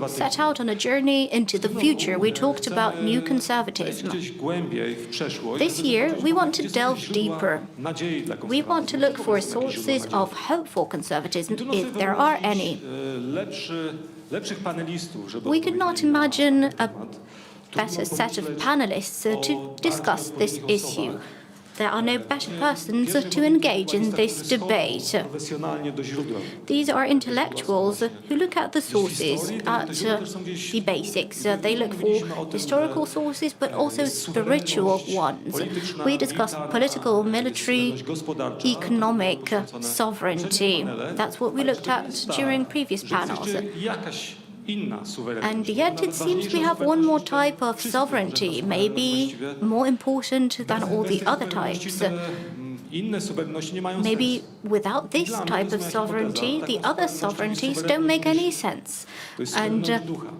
set out on a journey into the future. We talked about new conservatism. This year, we want to delve deeper. We want to look for sources of hope for conservatism, if there are any. We could not imagine a better set of panelists to discuss this issue. There are no better persons to engage in this debate. These are intellectuals who look at the sources, at the basics. They look for historical sources, but also spiritual ones. We discuss political, military, economic sovereignty. That's what we looked at during previous panels. And yet it seems we have one more type of sovereignty, maybe more important than all the other types. Maybe without this type of sovereignty, the other sovereignties don't make any sense. And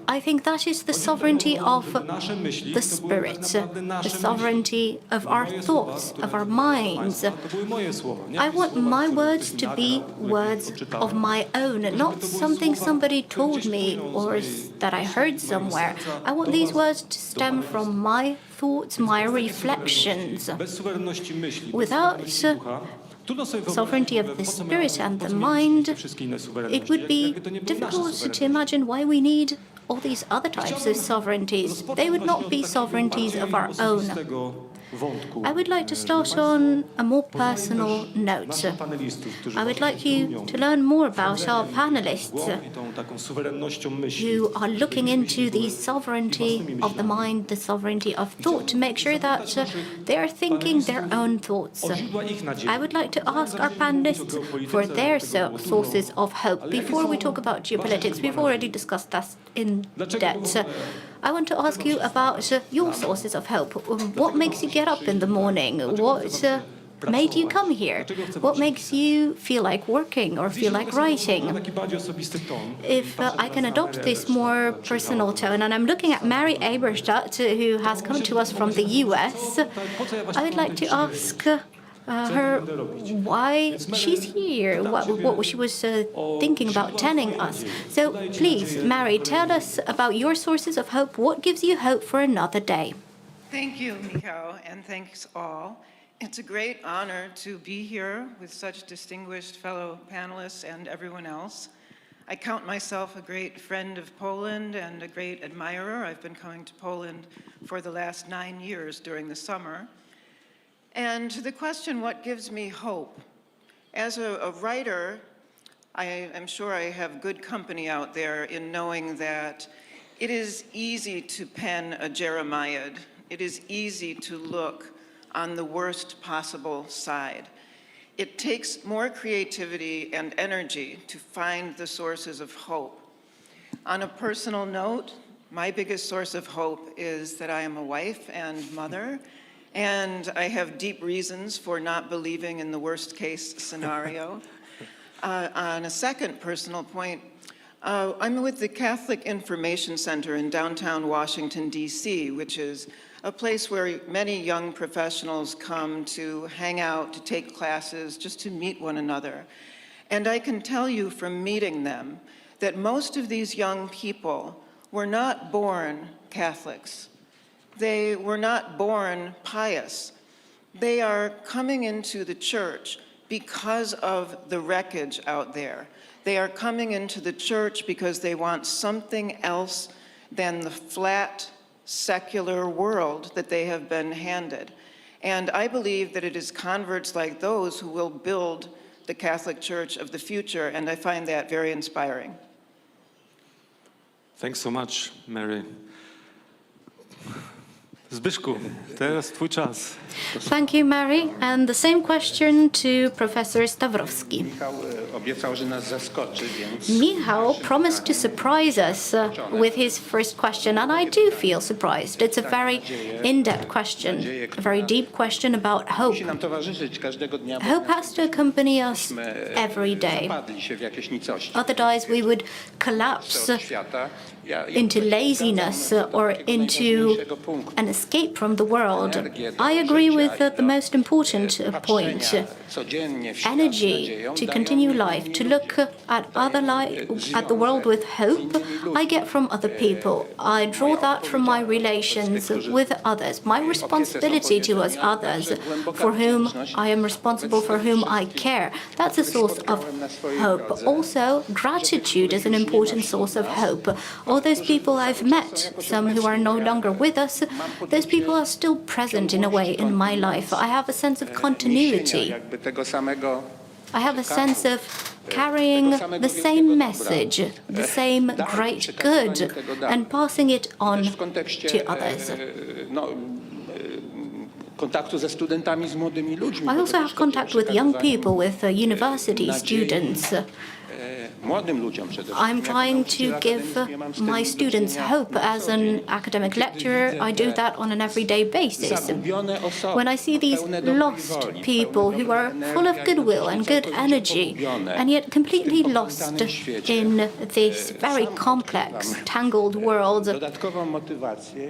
I think that is the sovereignty of the spirit, the sovereignty of our thoughts, of our minds. I want my words to be words of my own, not something somebody told me or that I heard somewhere. I want these words to stem from my thoughts, my reflections. Without sovereignty of the spirit and the mind, it would be difficult to imagine why we need all these other types of sovereignties. They would not be sovereignties of our own. I would like to start on a more personal note. I would like you to learn more about our panelists who are looking into the sovereignty of the mind, the sovereignty of thought, to make sure that they are thinking their own thoughts. I would like to ask our panelists for their sources of hope. Before we talk about geopolitics, we've already discussed that in depth. I want to ask you about your sources of hope. What makes you get up in the morning? What made you come here? What makes you feel like working or feel like writing? If I can adopt this more personal tone, and I'm looking at Mary Aberstadt, who has come to us from the US, I would like to ask her why she's here, what she was thinking about telling us. So please, Mary, tell us about your sources of hope. What gives you hope for another day? Thank you, Michał, and thanks all. It's a great honor to be here with such distinguished fellow panelists and everyone else. I count myself a great friend of Poland and a great admirer. I've been coming to Poland for the last 9 years during the summer. And to the question, what gives me hope? As a writer, I am sure I have good company out there in knowing that it is easy to pen a Jeremiad. It is easy to look on the worst possible side. It takes more creativity and energy to find the sources of hope. On a personal note, my biggest source of hope is that I am a wife and mother, and I have deep reasons for not believing in the worst case scenario. On a second personal point, I'm with the Catholic Information Center in downtown Washington, D.C., which is a place where many young professionals come to hang out, to take classes, just to meet one another. And I can tell you from meeting them that most of these young people were not born Catholics. They were not born pious. They are coming into the church because of the wreckage out there. They are coming into the church because they want something else than the flat, secular world that they have been handed. And I believe that it is converts like those who will build the Catholic Church of the future, and I find that very inspiring. Thanks so much, Mary. Zbyszku, teraz twój czas. Thank you, Mary. And the same question to Professor Stawrowski. Michał promised to surprise us with his first question, and I do feel surprised. It's a very in-depth question, a very deep question about hope. Hope has to accompany us every day. Otherwise, we would collapse into laziness or into an escape from the world. I agree with the most important point. Energy to continue life, to look at the world with hope, I get from other people. I draw that from my relations with others, my responsibility towards others, for whom I am responsible, for whom I care. That's a source of hope. Also, gratitude is an important source of hope. All those people I've met, some who are no longer with us, those people are still present in a way in my life. I have a sense of continuity. I have a sense of carrying the same message, the same great good, and passing it on to others. I also have contact with young people, with university students. I'm trying to give my students hope. As an academic lecturer, I do that on an everyday basis. When I see these lost people who are full of goodwill and good energy, and yet completely lost in this very complex, tangled world,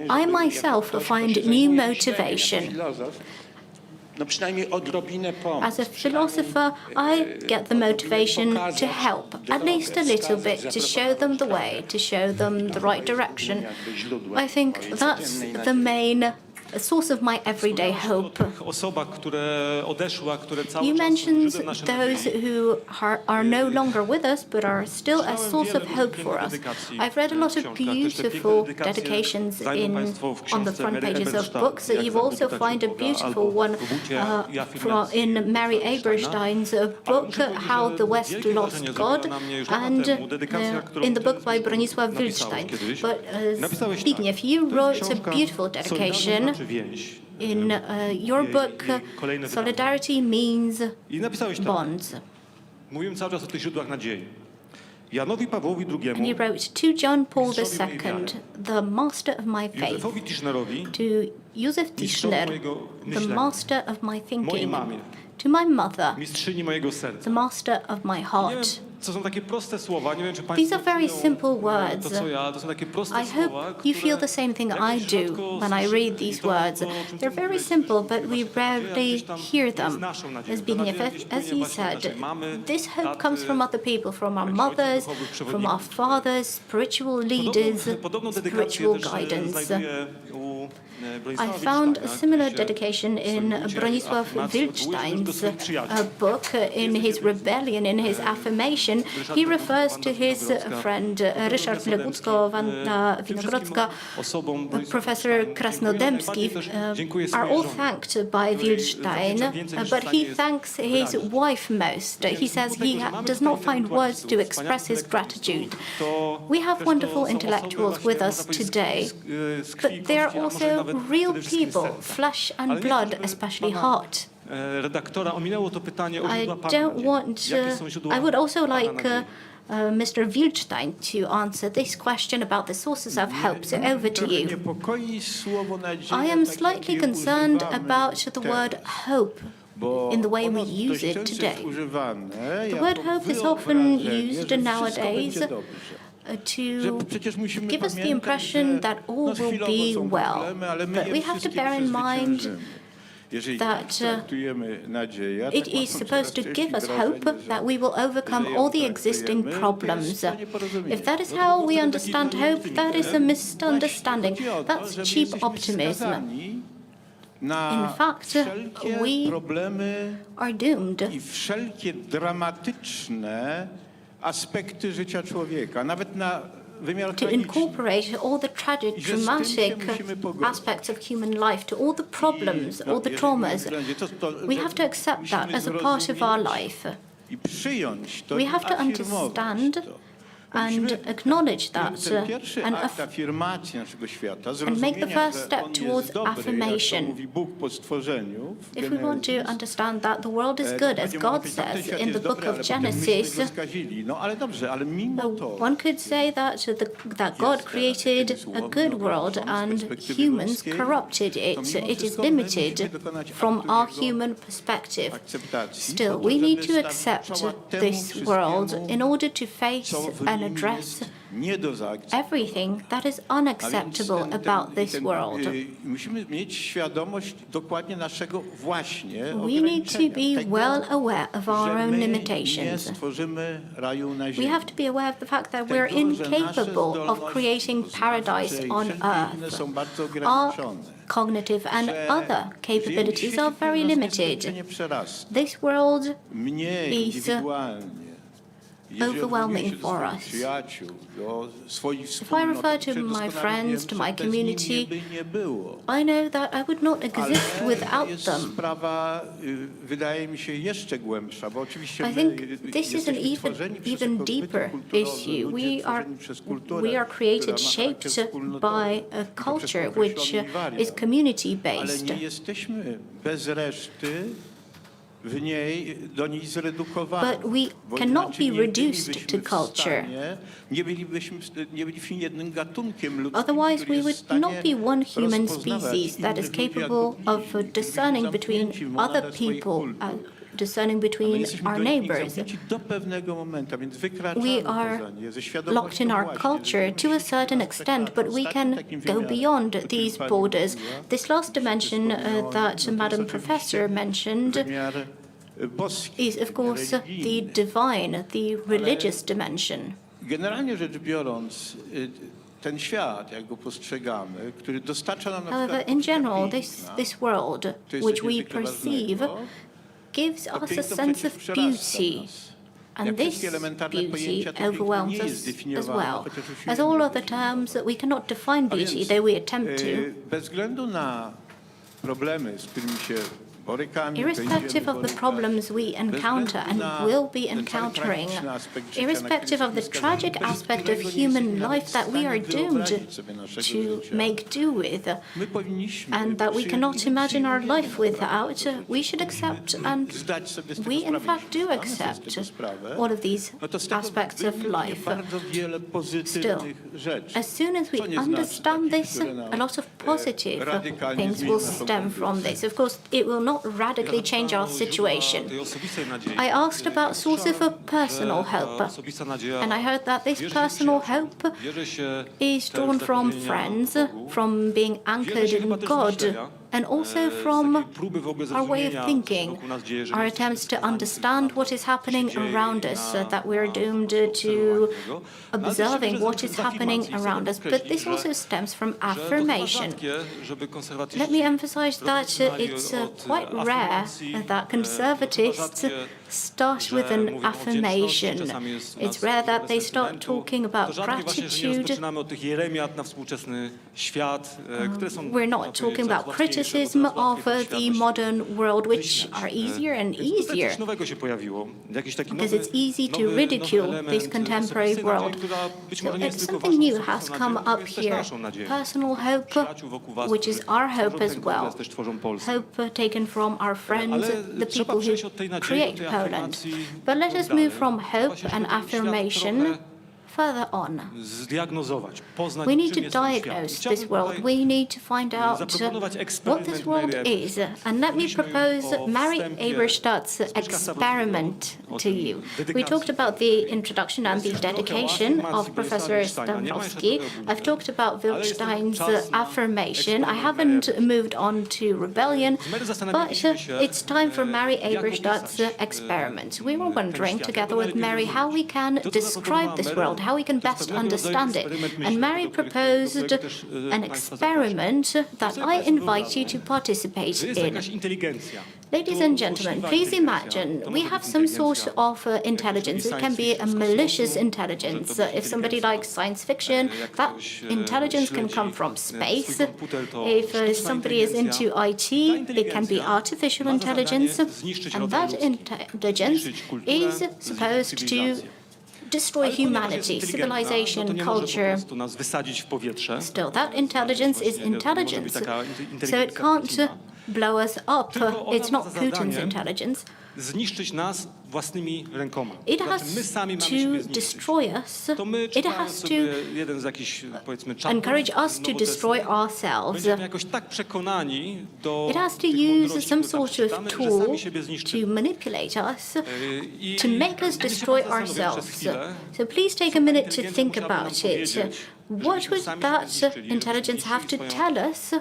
I myself find new motivation. As a philosopher, I get the motivation to help, at least a little bit, to show them the way, to show them the right direction. I think that's the main source of my everyday hope. You mentioned those who are no longer with us but are still a source of hope for us. I've read a lot of beautiful dedications on the front pages of books. You also find a beautiful one in Mary Eberstein's book, How the West Lost God, and in the book by Bronisław Wildstein. But Zbigniew, you wrote a beautiful dedication. In your book, solidarity means bonds. And you wrote to John Paul II, the master of my faith, to Józef Tischner, the master of my thinking, to my mother, the master of my heart. These are very simple words. I hope you feel the same thing I do when I read these words. They're very simple, but we rarely hear them. As Zbigniew, as he said, this hope comes from other people, from our mothers, from our fathers, spiritual leaders, spiritual guidance. I found a similar dedication in Bronisław Wildstein's book. In his rebellion, in his affirmation, he refers to his friend Ryszard Winogrodzka, Professor Krasnodębski, are all thanked by Wildstein, but he thanks his wife most. He says he does not find words to express his gratitude. We have wonderful intellectuals with us today, but they're also real people, flesh and blood, especially heart. I would also like Mr. Wildstein to answer this question about the sources of hope. So over to you. I am slightly concerned about the word hope in the way we use it today. The word hope is often used nowadays to give us the impression that all will be well. But we have to bear in mind that it is supposed to give us hope that we will overcome all the existing problems. If that is how we understand hope, that is a misunderstanding. That's cheap optimism. In fact, we are doomed to incorporate all the tragic, dramatic aspects of human life, to all the problems, all the traumas. We have to accept that as a part of our life. We have to understand and acknowledge that and make the first step towards affirmation. If we want to understand that the world is good, as God says in the book of Genesis, one could say that that God created a good world and humans corrupted it. It is limited from our human perspective. Still, we need to accept this world in order to face and address everything that is unacceptable about this world. We need to be well aware of our own limitations. We have to be aware of the fact that we're incapable of creating paradise on earth. Our cognitive and other capabilities are very limited. This world is overwhelming for us. If I refer to my friends, to my community, I know that I would not exist without them. I think this is an even deeper issue. We are created, shaped by a culture which is community-based. But we cannot be reduced to culture. Otherwise, we would not be one human species that is capable of discerning between other people, discerning between our neighbors. We are locked in our culture to a certain extent, but we can go beyond these borders. This last dimension that Madam Professor mentioned is, of course, the divine, the religious dimension. Generalnie rzecz biorąc, ten świat, jak go postrzegamy, który dostarcza nam na However, przykład in general, this world which we perceive gives us a sense of beauty. And this beauty overwhelms us as well. As all other terms, we cannot define beauty, though we attempt to. Bez względu na problemy, z którymi się borykamy, Irrespective of the problems we encounter and will be encountering, irrespective of the tragic aspect of human life that we are doomed to make do with, and that we cannot imagine our life without, we should accept, and we in fact do accept, all of these aspects of life. Still, as soon as we understand this, a lot of positive things will stem from this. Of course, it will not radically change our situation. I asked about sources of personal hope, and I heard that this personal hope is drawn from friends, from being anchored in God, and also from our way of thinking, our attempts to understand what is happening around us, that we're doomed to observing what is happening around us. But this also stems from affirmation. Let me emphasize that it's quite rare that conservatists start with an affirmation. It's rare that they start talking about gratitude. We're not talking about criticism of the modern world, which are easier and easier, because it's easy to ridicule this contemporary world. So something new has come up here. Personal hope, which is our hope as well. Hope taken from our friends, the people who create Poland. But let us move from hope and affirmation further on. We need to diagnose this world. We need to find out what this world is. And let me propose Mary Eberstadt's experiment to you. We talked about the introduction and the dedication of Professor Stawrowski. I've talked about Wilstein's affirmation. I haven't moved on to rebellion, but it's time for Mary Eberstadt's experiment. We were wondering, together with Mary, how we can describe this world, how we can best understand it. And Mary proposed an experiment that I invite you to participate in. Ladies and gentlemen, please imagine we have some sort of intelligence. It can be a malicious intelligence. If somebody likes science fiction, that intelligence can come from space. If somebody is into IT, it can be artificial intelligence. And that intelligence is supposed to destroy humanity, civilization, culture. Still, that intelligence is intelligence, so it can't blow us up. It's not Putin's intelligence. It has to destroy us. It has to encourage us to destroy ourselves. It has to use some sort of tool to manipulate us, to make us destroy ourselves. So please take a minute to think about it. What would that intelligence have to tell us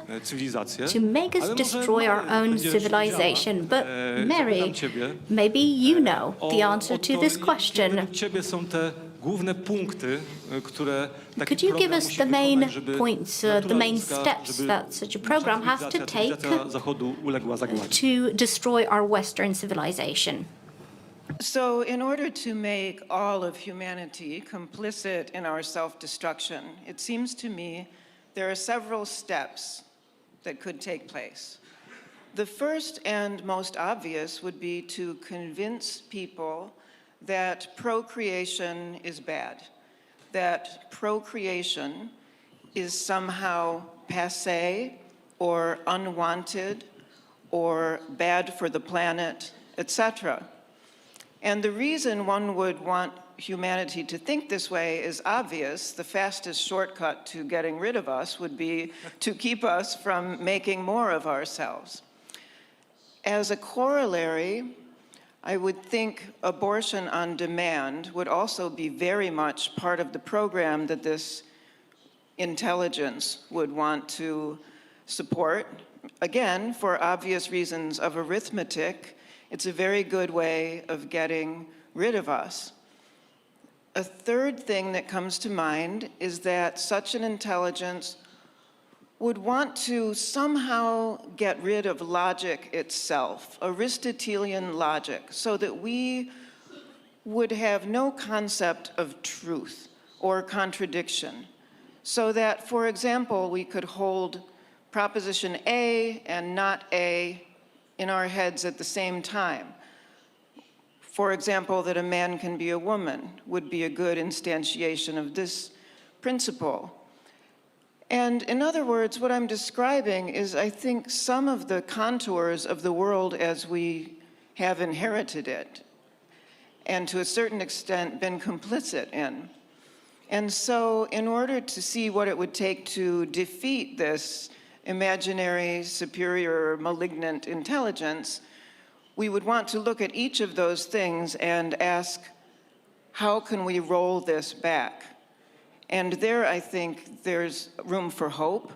to make us destroy our own civilization? But Mary, maybe you know the answer to this question. Could you give us the main points, the main steps that such a program has to take to destroy our Western civilization? So in order to make all of humanity complicit in our self-destruction, it seems to me there are several steps that could take place. The first and most obvious would be to convince people that procreation is bad, that procreation is somehow passé or unwanted or bad for the planet, etc. And the reason one would want humanity to think this way is obvious. The fastest shortcut to getting rid of us would be to keep us from making more of ourselves. As a corollary, I would think abortion on demand would also be very much part of the program that this intelligence would want to support. Again, for obvious reasons of arithmetic, it's a very good way of getting rid of us. A third thing that comes to mind is that such an intelligence would want to somehow get rid of logic itself, Aristotelian logic, so that we would have no concept of truth or contradiction. So that, for example, we could hold proposition A and not A in our heads at the same time. For example, that a man can be a woman would be a good instantiation of this principle. And in other words, what I'm describing is, I think, some of the contours of the world as we have inherited it, and to a certain extent been complicit in. And so in order to see what it would take to defeat this imaginary, superior, malignant intelligence, we would want to look at each of those things and ask, how can we roll this back? And there, I think, there's room for hope,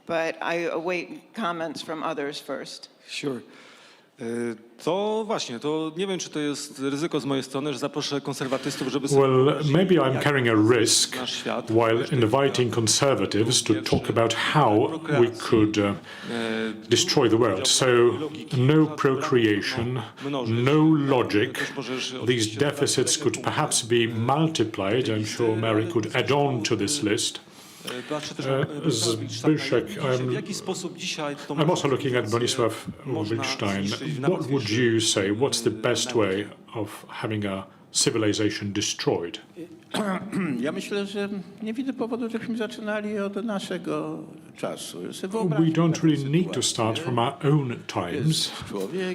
but I await comments from others first. Sure. To właśnie, to nie wiem, czy to jest ryzyko z mojej strony, że zaproszę konserwatystów, żeby... Well, maybe I'm carrying a risk while inviting conservatives to talk about how we could destroy the world. So, no procreation, no logic. These deficits could perhaps be multiplied. I'm sure Mary could add on to this list. Zbyszek, I'm also looking at Bronisław Wilstein. What would you say? What's the best way of having a civilization destroyed? Ja myślę, że nie widzę powodu, żebyśmy zaczynali od naszego czasu. We don't really need to start from our own times.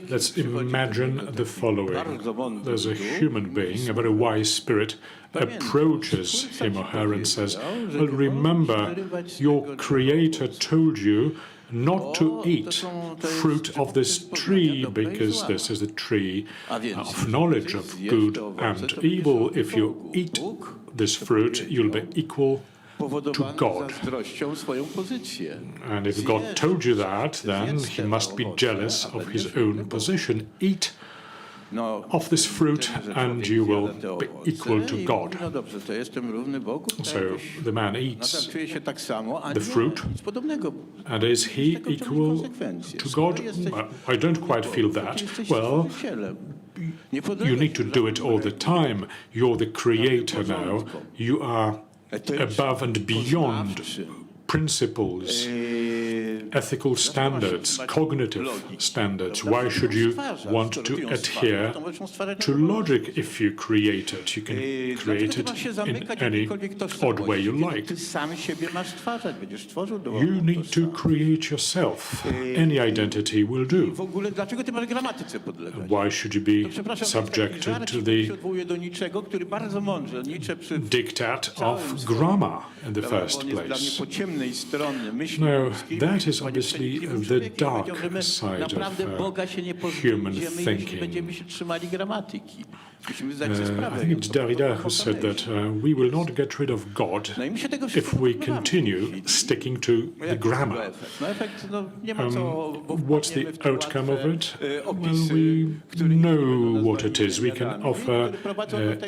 Let's imagine the following. There's a human being, a very wise spirit, approaches him or her and says, well, remember, your creator told you not to eat fruit of this tree, because this is the tree of knowledge of good and evil. If you eat this fruit, you'll be equal to God. And if God told you that, then he must be jealous of his own position. Eat of this fruit and you will be equal to God. So the man eats the fruit, and is he equal to God? I don't quite feel that. Well, you need to do it all the time. You're the creator now. You are above and beyond principles, ethical standards, cognitive standards. Why should you want to adhere to logic if you create it? You can create it in any odd way you like. You need to create yourself. Any identity will do. Why should you be subjected to the diktat of grammar in the first place? No, that is obviously the dark side of human thinking. I think it's Derrida who said that we will not get rid of God if we continue sticking to the grammar. What's the outcome of it? Well, we know what it is. We can offer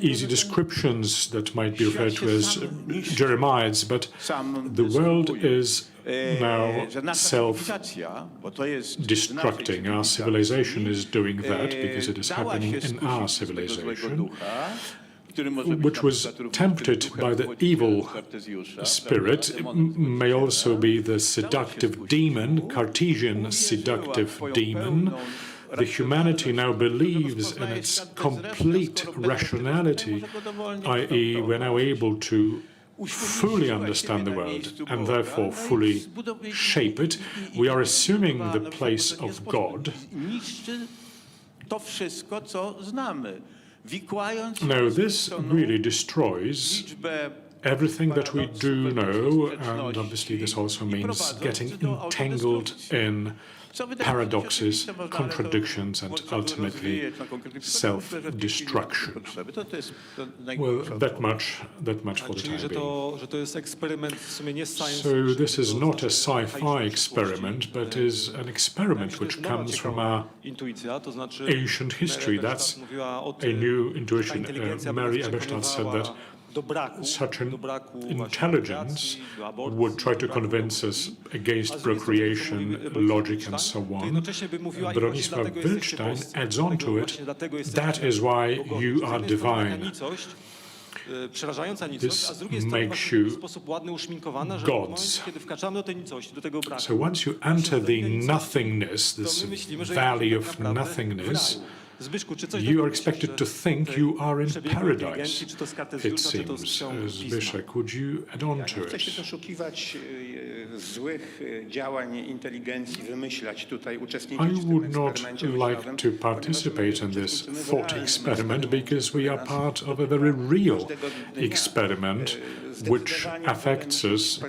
easy descriptions that might be referred to as Jeremiads, but the world is now self-destructing. Our civilization is doing that because it is happening in our civilization, which was tempted by the evil spirit. It may also be the seductive demon, Cartesian seductive demon. The humanity now believes in its complete rationality, i.e. we're now able to fully understand the world and therefore fully shape it. We are assuming the place of God, to wszystko, co znamy. Wikłając No, this really destroys liczbę everything that we do know, and obviously this also means getting entangled in paradoxes, contradictions, and ultimately self-destruction. Well, that much for the time being. So this is not a sci-fi experiment, but is an experiment which comes from our ancient history. That's a new intuition. Mary Eberstadt said that such an intelligence would try to convince us against procreation, logic, and so on. Bronisław Wilstein adds on to it, that is why you are divine. This makes you gods. So once you enter the nothingness, this valley of nothingness, you are expected to think you are in paradise, it seems. Zbyszek, would you add on to it? I would not like to participate in this thought experiment because we are part of a very real experiment which affects us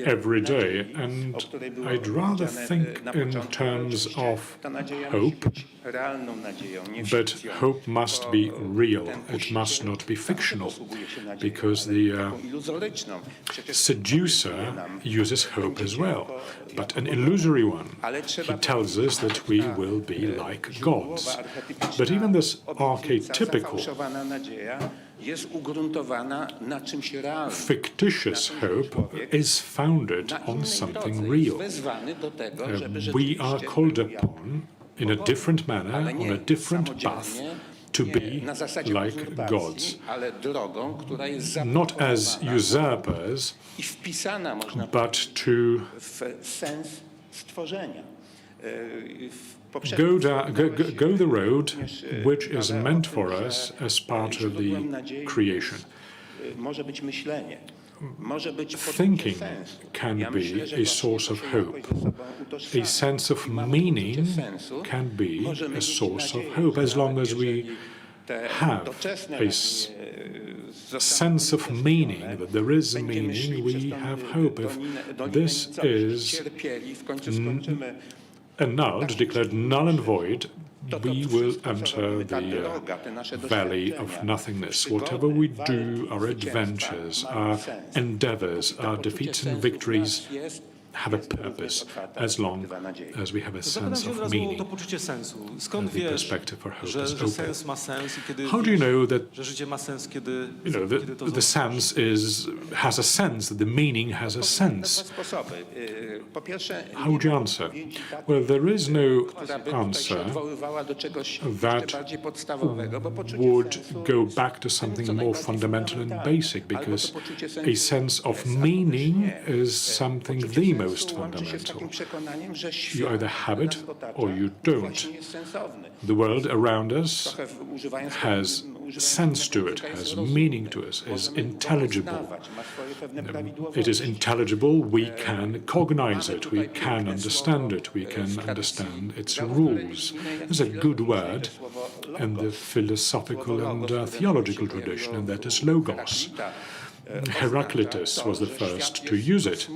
every day. And I'd rather think in terms of hope, but hope must be real. It must not be fictional, because the seducer uses hope as well, but an illusory one. He tells us that we will be like gods. But even this archetypical, fictitious hope is founded on something real. We are called upon in a different manner, on a different path, to be like gods, not as usurpers, but to go the road which is meant for us as part of the creation. Thinking can be a source of hope. A sense of meaning can be a source of hope, as long as we have a sense of meaning, that there is meaning, we have hope. If this is annulled, declared null and void, we will enter the valley of nothingness. Whatever we do, our adventures, our endeavors, our defeats and victories have a purpose, as long as we have a sense of meaning. And the perspective for hope is open. How do you know that the sense has a sense, that the meaning has a sense? How would you answer? Well, there is no answer that would go back to something more fundamental and basic, because a sense of meaning is something the most fundamental. You either have it or you don't. The world around us has sense to it, has meaning to us, is intelligible. It is intelligible, we can cognize it, we can understand it, we can understand its rules. There's a good word in the philosophical and theological tradition, and that is logos. Heraclitus was the first to use it.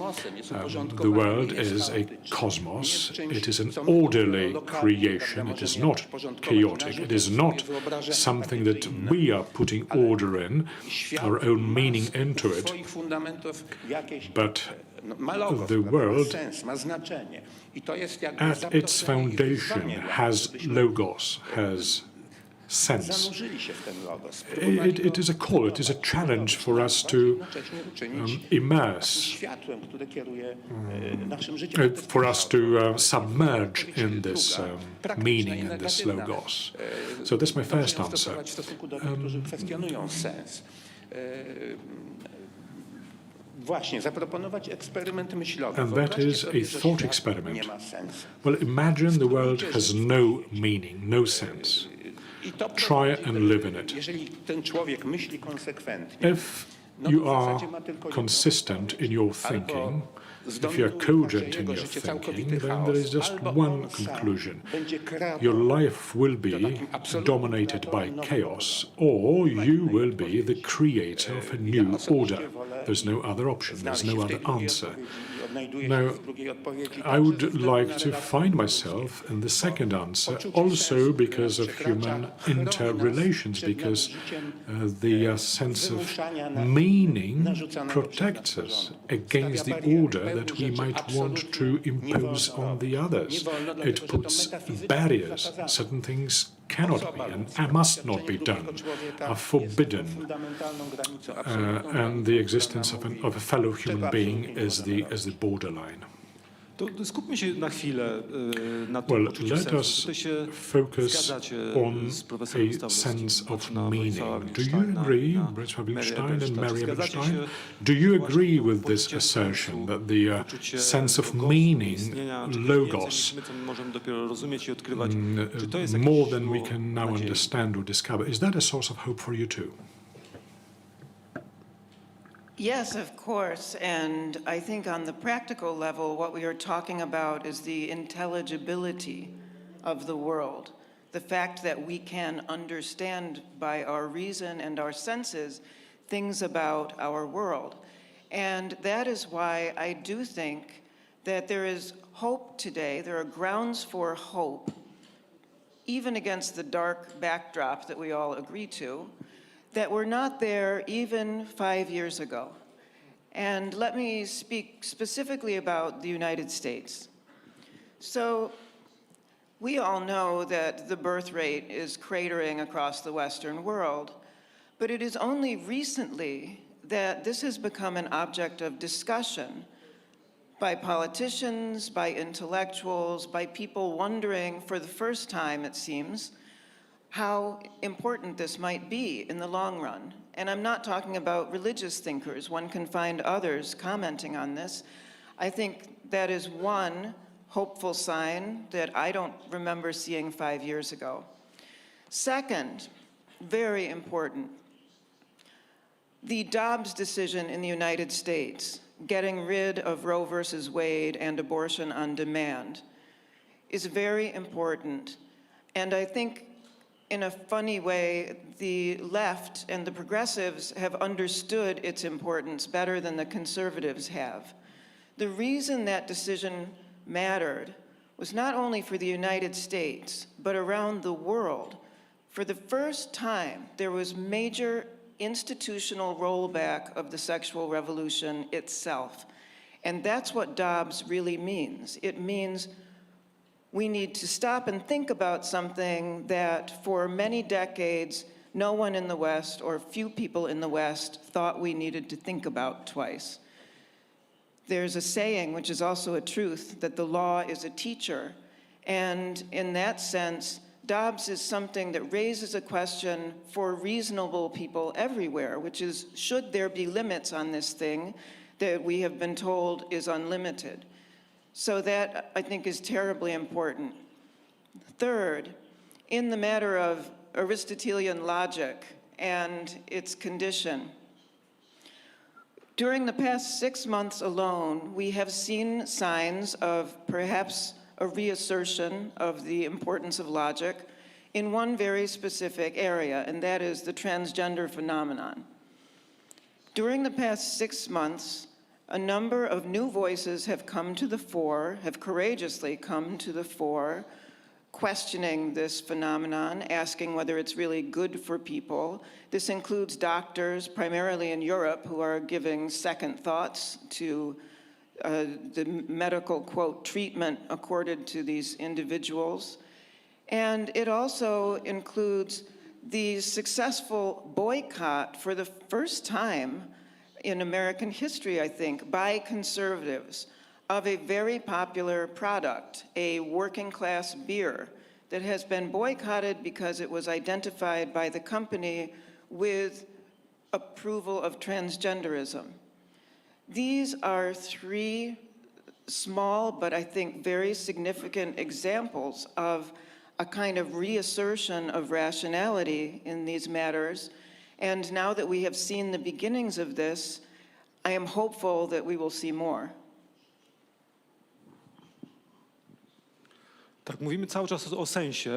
The world is a cosmos. It is an orderly creation. It is not chaotic. It is not something that we are putting order in, our own meaning into it. But the world, at its foundation, has logos, has sense. It is a call, it is a challenge for us to immerse, for us to submerge in this meaning, in this logos. So that's my first answer. And that is a thought experiment. Well, imagine the world has no meaning, no sense. Try and live in it. If you are consistent in your thinking, if you're cogent in your thinking, then there is just one conclusion. Your life will be dominated by chaos, or you will be the creator of a new order. There's no other option, there's no other answer. Now, I would like to find myself in the second answer, also because of human interrelations, because the sense of meaning protects us against the order that we might want to impose on the others. It puts barriers. Certain things cannot be and must not be done, are forbidden, and the existence of a fellow human being is the borderline. Skupmy się na chwilę na tym Well, poczuciu let sensu. us Tutaj się focus zgadzacie on z profesorem a Stawrowskim, sense of na meaning. Wojciecha Do you agree, Wittgensteina, Bronisław Mary Wittgenstein and Mary Zgadzacie Wittgenstein, się do you właśnie agree w with this poczucie assertion sensu, that the poczucie sense of logosu, meaning, istnienia, czy logos, więcej niż my, co możemy dopiero rozumieć i odkrywać, czy to jest more jakieś than we źródło can now nadziei? understand or discover, is that a source of hope for you too? Yes, of course. And I think on the practical level, what we are talking about is the intelligibility of the world. The fact that we can understand by our reason and our senses things about our world. And that is why I do think that there is hope today. There are grounds for hope, even against the dark backdrop that we all agree to, that were not there even 5 years ago. And let me speak specifically about the United States. So we all know that the birth rate is cratering across the Western world, but it is only recently that this has become an object of discussion by politicians, by intellectuals, by people wondering for the first time, it seems, how important this might be in the long run. And I'm not talking about religious thinkers. One can find others commenting on this. I think that is one hopeful sign that I don't remember seeing 5 years ago. Second, very important, the Dobbs decision in the United States, getting rid of Roe versus Wade and abortion on demand, is very important. And I think in a funny way, the left and the progressives have understood its importance better than the conservatives have. The reason that decision mattered was not only for the United States, but around the world. For the first time, there was major institutional rollback of the sexual revolution itself. And that's what Dobbs really means. It means we need to stop and think about something that for many decades, no one in the West or few people in the West thought we needed to think about twice. There's a saying, which is also a truth, that the law is a teacher. And in that sense, Dobbs is something that raises a question for reasonable people everywhere, which is, should there be limits on this thing that we have been told is unlimited? So that, I think, is terribly important. Third, in the matter of Aristotelian logic and its condition, during the past 6 months alone, we have seen signs of perhaps a reassertion of the importance of logic in one very specific area, and that is the transgender phenomenon. During the past 6 months, a number of new voices have come to the fore, have courageously come to the fore, questioning this phenomenon, asking whether it's really good for people. This includes doctors, primarily in Europe, who are giving second thoughts to the medical, quote, treatment accorded to these individuals. And it also includes the successful boycott for the first time in American history, I think, by conservatives of a very popular product, a working class beer that has been boycotted because it was identified by the company with approval of transgenderism. These are three small, but I think very significant examples of a kind of reassertion of rationality in these matters. And now that we have seen the beginnings of this, I am hopeful that we will see more. Tak, mówimy cały czas o sensie.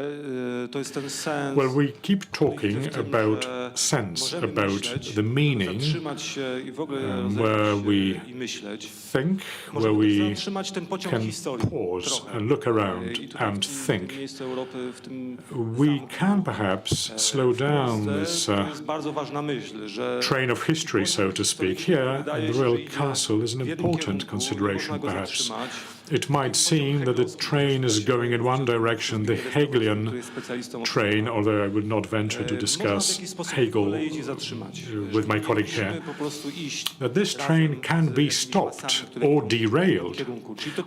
To jest ten sens. Well, we keep talking about sense, about the meaning, where we think, where we can pause and look around and think. We can perhaps slow down this train of history, so to speak. Here, the royal castle is an important consideration, perhaps. It might seem that the train is going in one direction, the Hegelian train, although I would not venture to discuss Hegel with my colleague here, that this train can be stopped or derailed.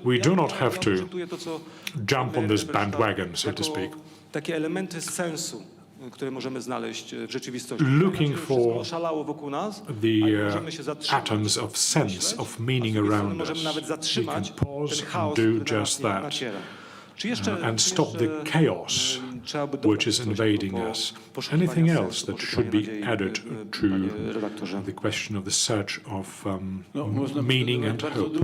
We do not have to jump on this bandwagon, so to speak. Looking for the atoms of sense, of meaning around us. We can pause and do just that and stop the chaos which is invading us. Anything else that should be added to the question of the search of meaning and hope?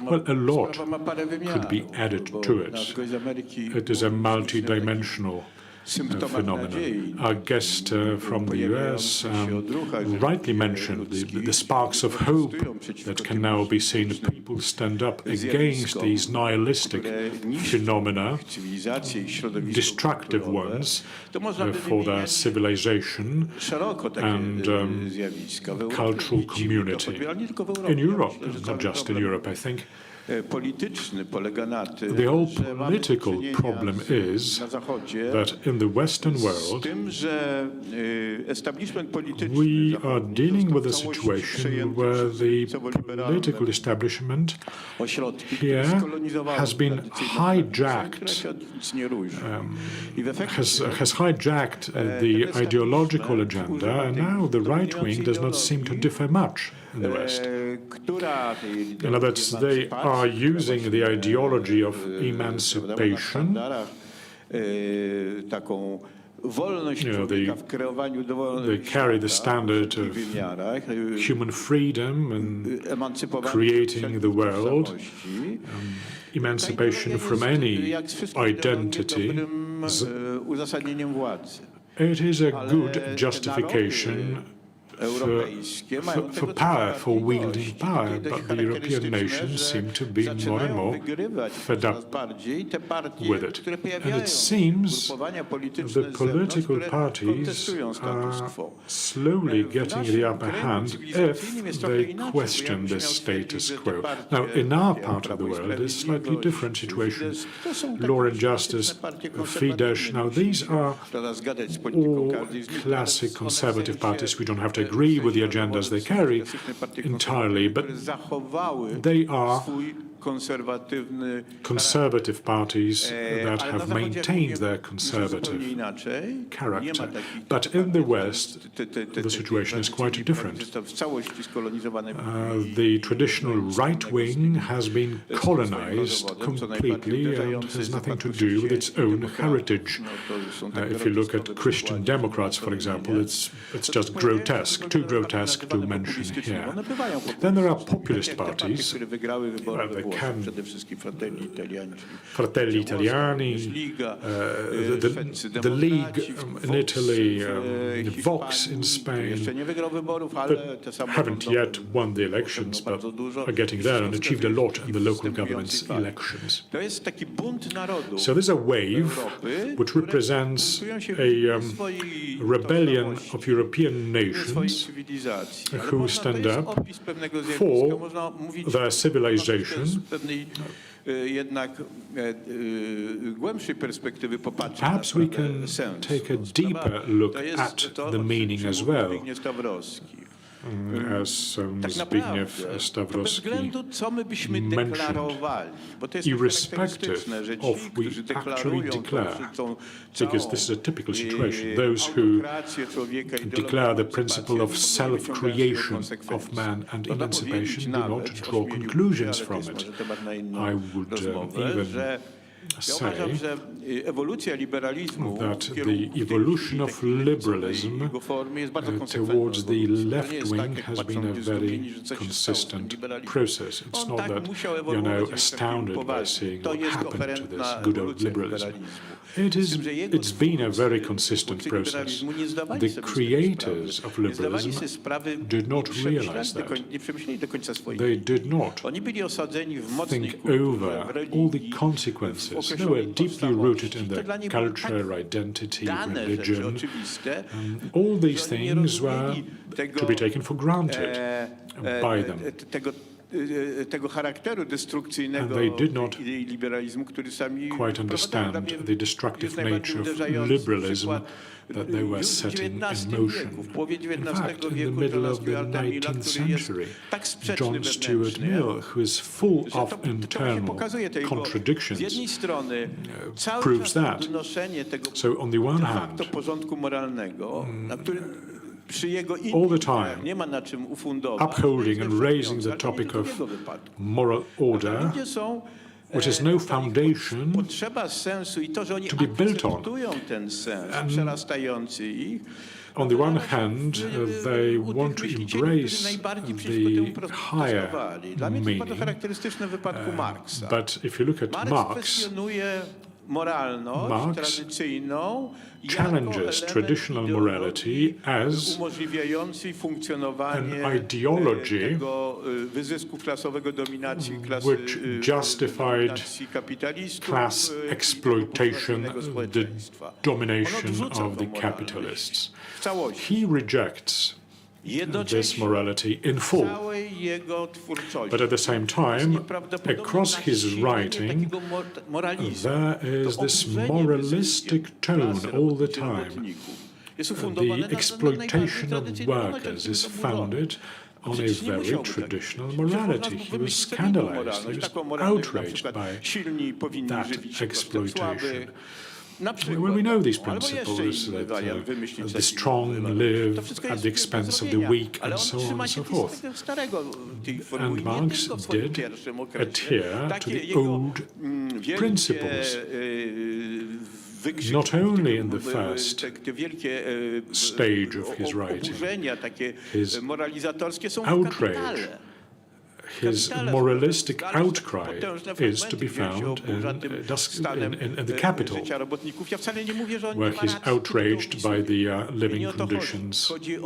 Well, a lot could be added to it. It is a multidimensional phenomenon. Our guest from the US rightly mentioned the sparks of hope that can now be seen. People stand up against these nihilistic phenomena, destructive ones for their civilization and cultural community. In Europe, not just in Europe, I think. The whole political problem is that in the Western world, we are dealing with a situation where the political establishment here has been hijacked, has hijacked the ideological agenda, and now the right wing does not seem to differ much in the West. In other words, they are using the ideology of emancipation, they carry the standard of human freedom and creating the world, emancipation from any identity. It is a good justification for power, for wielding power, but the European nations seem to be more and more fed up with it. And it seems the political parties are slowly getting the upper hand if they question this status quo. Now, in our part of the world, it's a slightly different situation. Law and Justice, Fidesz, now these are all classic conservative parties. We don't have to agree with the agendas they carry entirely, but they are conservative parties that have maintained their conservative character. But in the West, the situation is quite different. The traditional right wing has been colonized completely and has nothing to do with its own heritage. If you look at Christian Democrats, for example, it's just grotesque, too grotesque to mention here. Then there are populist parties. They can Fratelli Italiani, the League in Italy, Vox in Spain, that haven't yet won the elections, but are getting there and achieved a lot in the local government's elections. So there's a wave which represents a rebellion of European nations who stand up for their civilization. Perhaps we can take a deeper look at the meaning as well, as Zbigniew Stawrowski mentioned, irrespective of what we actually declare, because this is a typical situation. Those who declare the principle of self-creation of man and emancipation do not draw conclusions from it. I would even say uważam, że ewolucja liberalizmu that the evolution of liberalism towards the left wing has been a very consistent process. It's not that you're now astounded by seeing what happened to this good old liberalism. It's been a very consistent process. The creators of liberalism did not realize that. They did not think over all the consequences. They were deeply rooted in their culture, identity, religion. All these things were to be taken for granted by them. And they did not quite understand the destructive nature of liberalism that they were setting in motion. In fact, in the middle of the 19th century, John Stuart Mill, who is full of internal contradictions, proves that. So on the one hand, all the time upholding and raising the topic of moral order, which has no foundation to be built on. On the one hand, they want to embrace the higher meaning, but if you look at Marx challenges traditional morality as an ideology which justified class exploitation, the domination of the capitalists. He rejects this morality in full. But at the same time, across his writing, there is this moralistic tone all the time. The exploitation of workers is founded on a very traditional morality. He was scandalized, he was outraged by that exploitation. Well, we know these principles, that the strong live at the expense of the weak, and so on and so forth. And Marx did adhere to the old principles, not only in the first stage of his writing. His outrage, his moralistic outcry is to be found in the capital, where he's outraged by the living conditions of the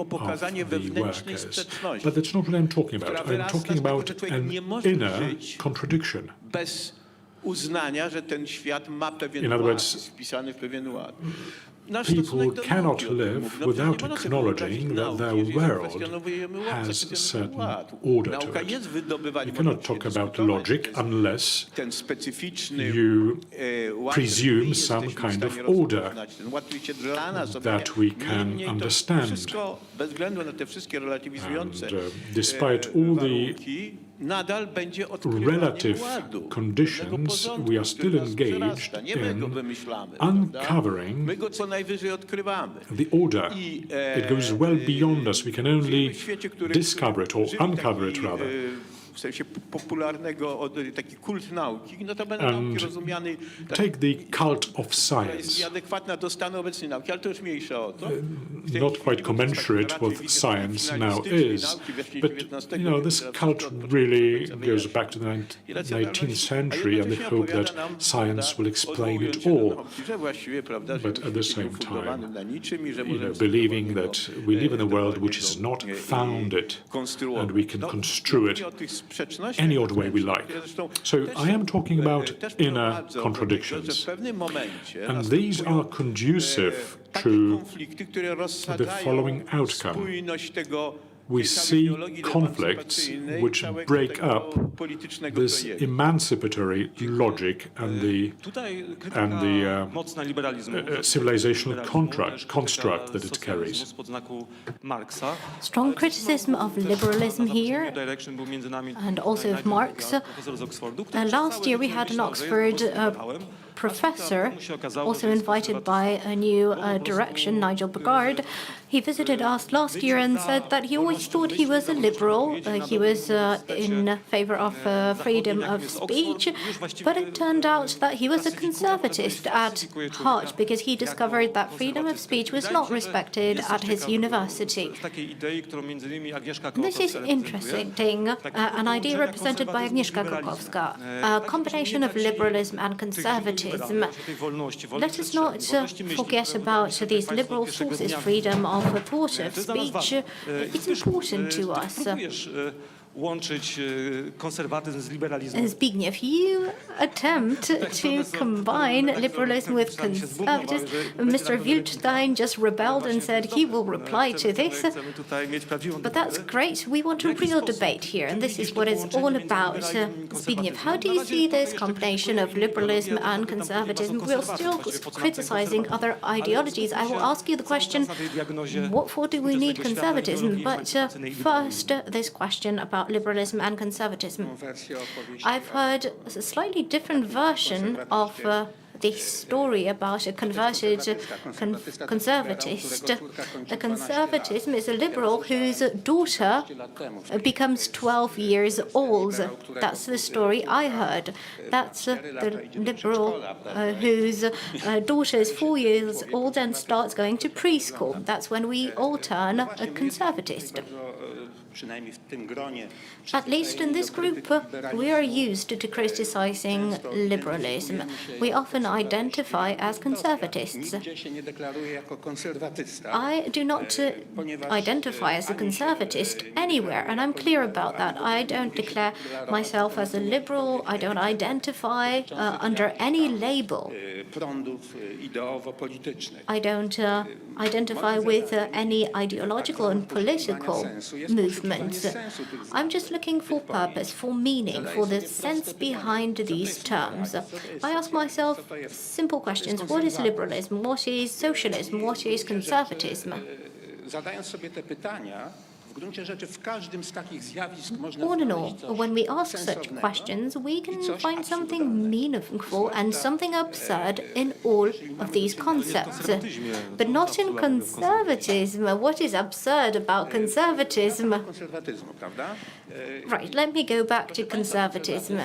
workers. But that's not what I'm talking about. I'm talking about an inner contradiction. In other words, people cannot live without acknowledging that their world has a certain order to it. You cannot talk about logic unless you presume some kind of order that we can understand. And despite all the relative conditions, we are still engaged in uncovering the order. It goes well beyond us. We can only discover it, or uncover it rather. And take the cult of science. Not quite commensurate with science now is, but you know, this cult really goes back to the 19th century and the hope that science will explain it all. But at the same time, you know, believing that we live in a world which is not founded and we can construe it any odd way we like. So I am talking about inner contradictions. And these are conducive to the following outcome. We see conflicts which break up this emancipatory logic and the civilizational construct that it carries. Strong criticism of liberalism here, and also of Marx. Last year we had an Oxford professor, also invited by a new direction, Nigel Bogard. He visited us last year and said that he always thought he was a liberal. He was in favor of freedom of speech, but it turned out that he was a conservatist at heart because he discovered that freedom of speech was not respected at his university. This is interesting, an idea represented by Agnieszka Kropowska, a combination of liberalism and conservatism. Let us not forget about these liberal sources, freedom of thought, of speech. It's important to us. Zbigniew, you attempt to combine liberalism with conservatism. Mr. Wildstein just rebelled and said he will reply to this. But that's great. We want a real debate here, and this is what it's all about. Zbigniew, how do you see this combination of liberalism and conservatism? We're still criticizing other ideologies. I will ask you the question, what for do we need conservatism? But first, this question about liberalism and conservatism. I've heard a slightly different version of the story about a converted conservatist. A conservatism is a liberal whose daughter becomes 12 years old. That's the story I heard. That's the liberal whose daughter is 4 years old and starts going to preschool. That's when we all turn a conservatist. At least in this group, we are used to criticizing liberalism. We often identify as conservatists. I do not identify as a conservatist anywhere, and I'm clear about that. I don't declare myself as a liberal. I don't identify under any label. I don't identify with any ideological and political movements. I'm just looking for purpose, for meaning, for the sense behind these terms. I ask myself simple questions. What is liberalism? What is socialism? What is conservatism? All in all, when we ask such questions, we can find something meaningful and something absurd in all of these concepts. But not in conservatism. What is absurd about conservatism? Right, let me go back to conservatism.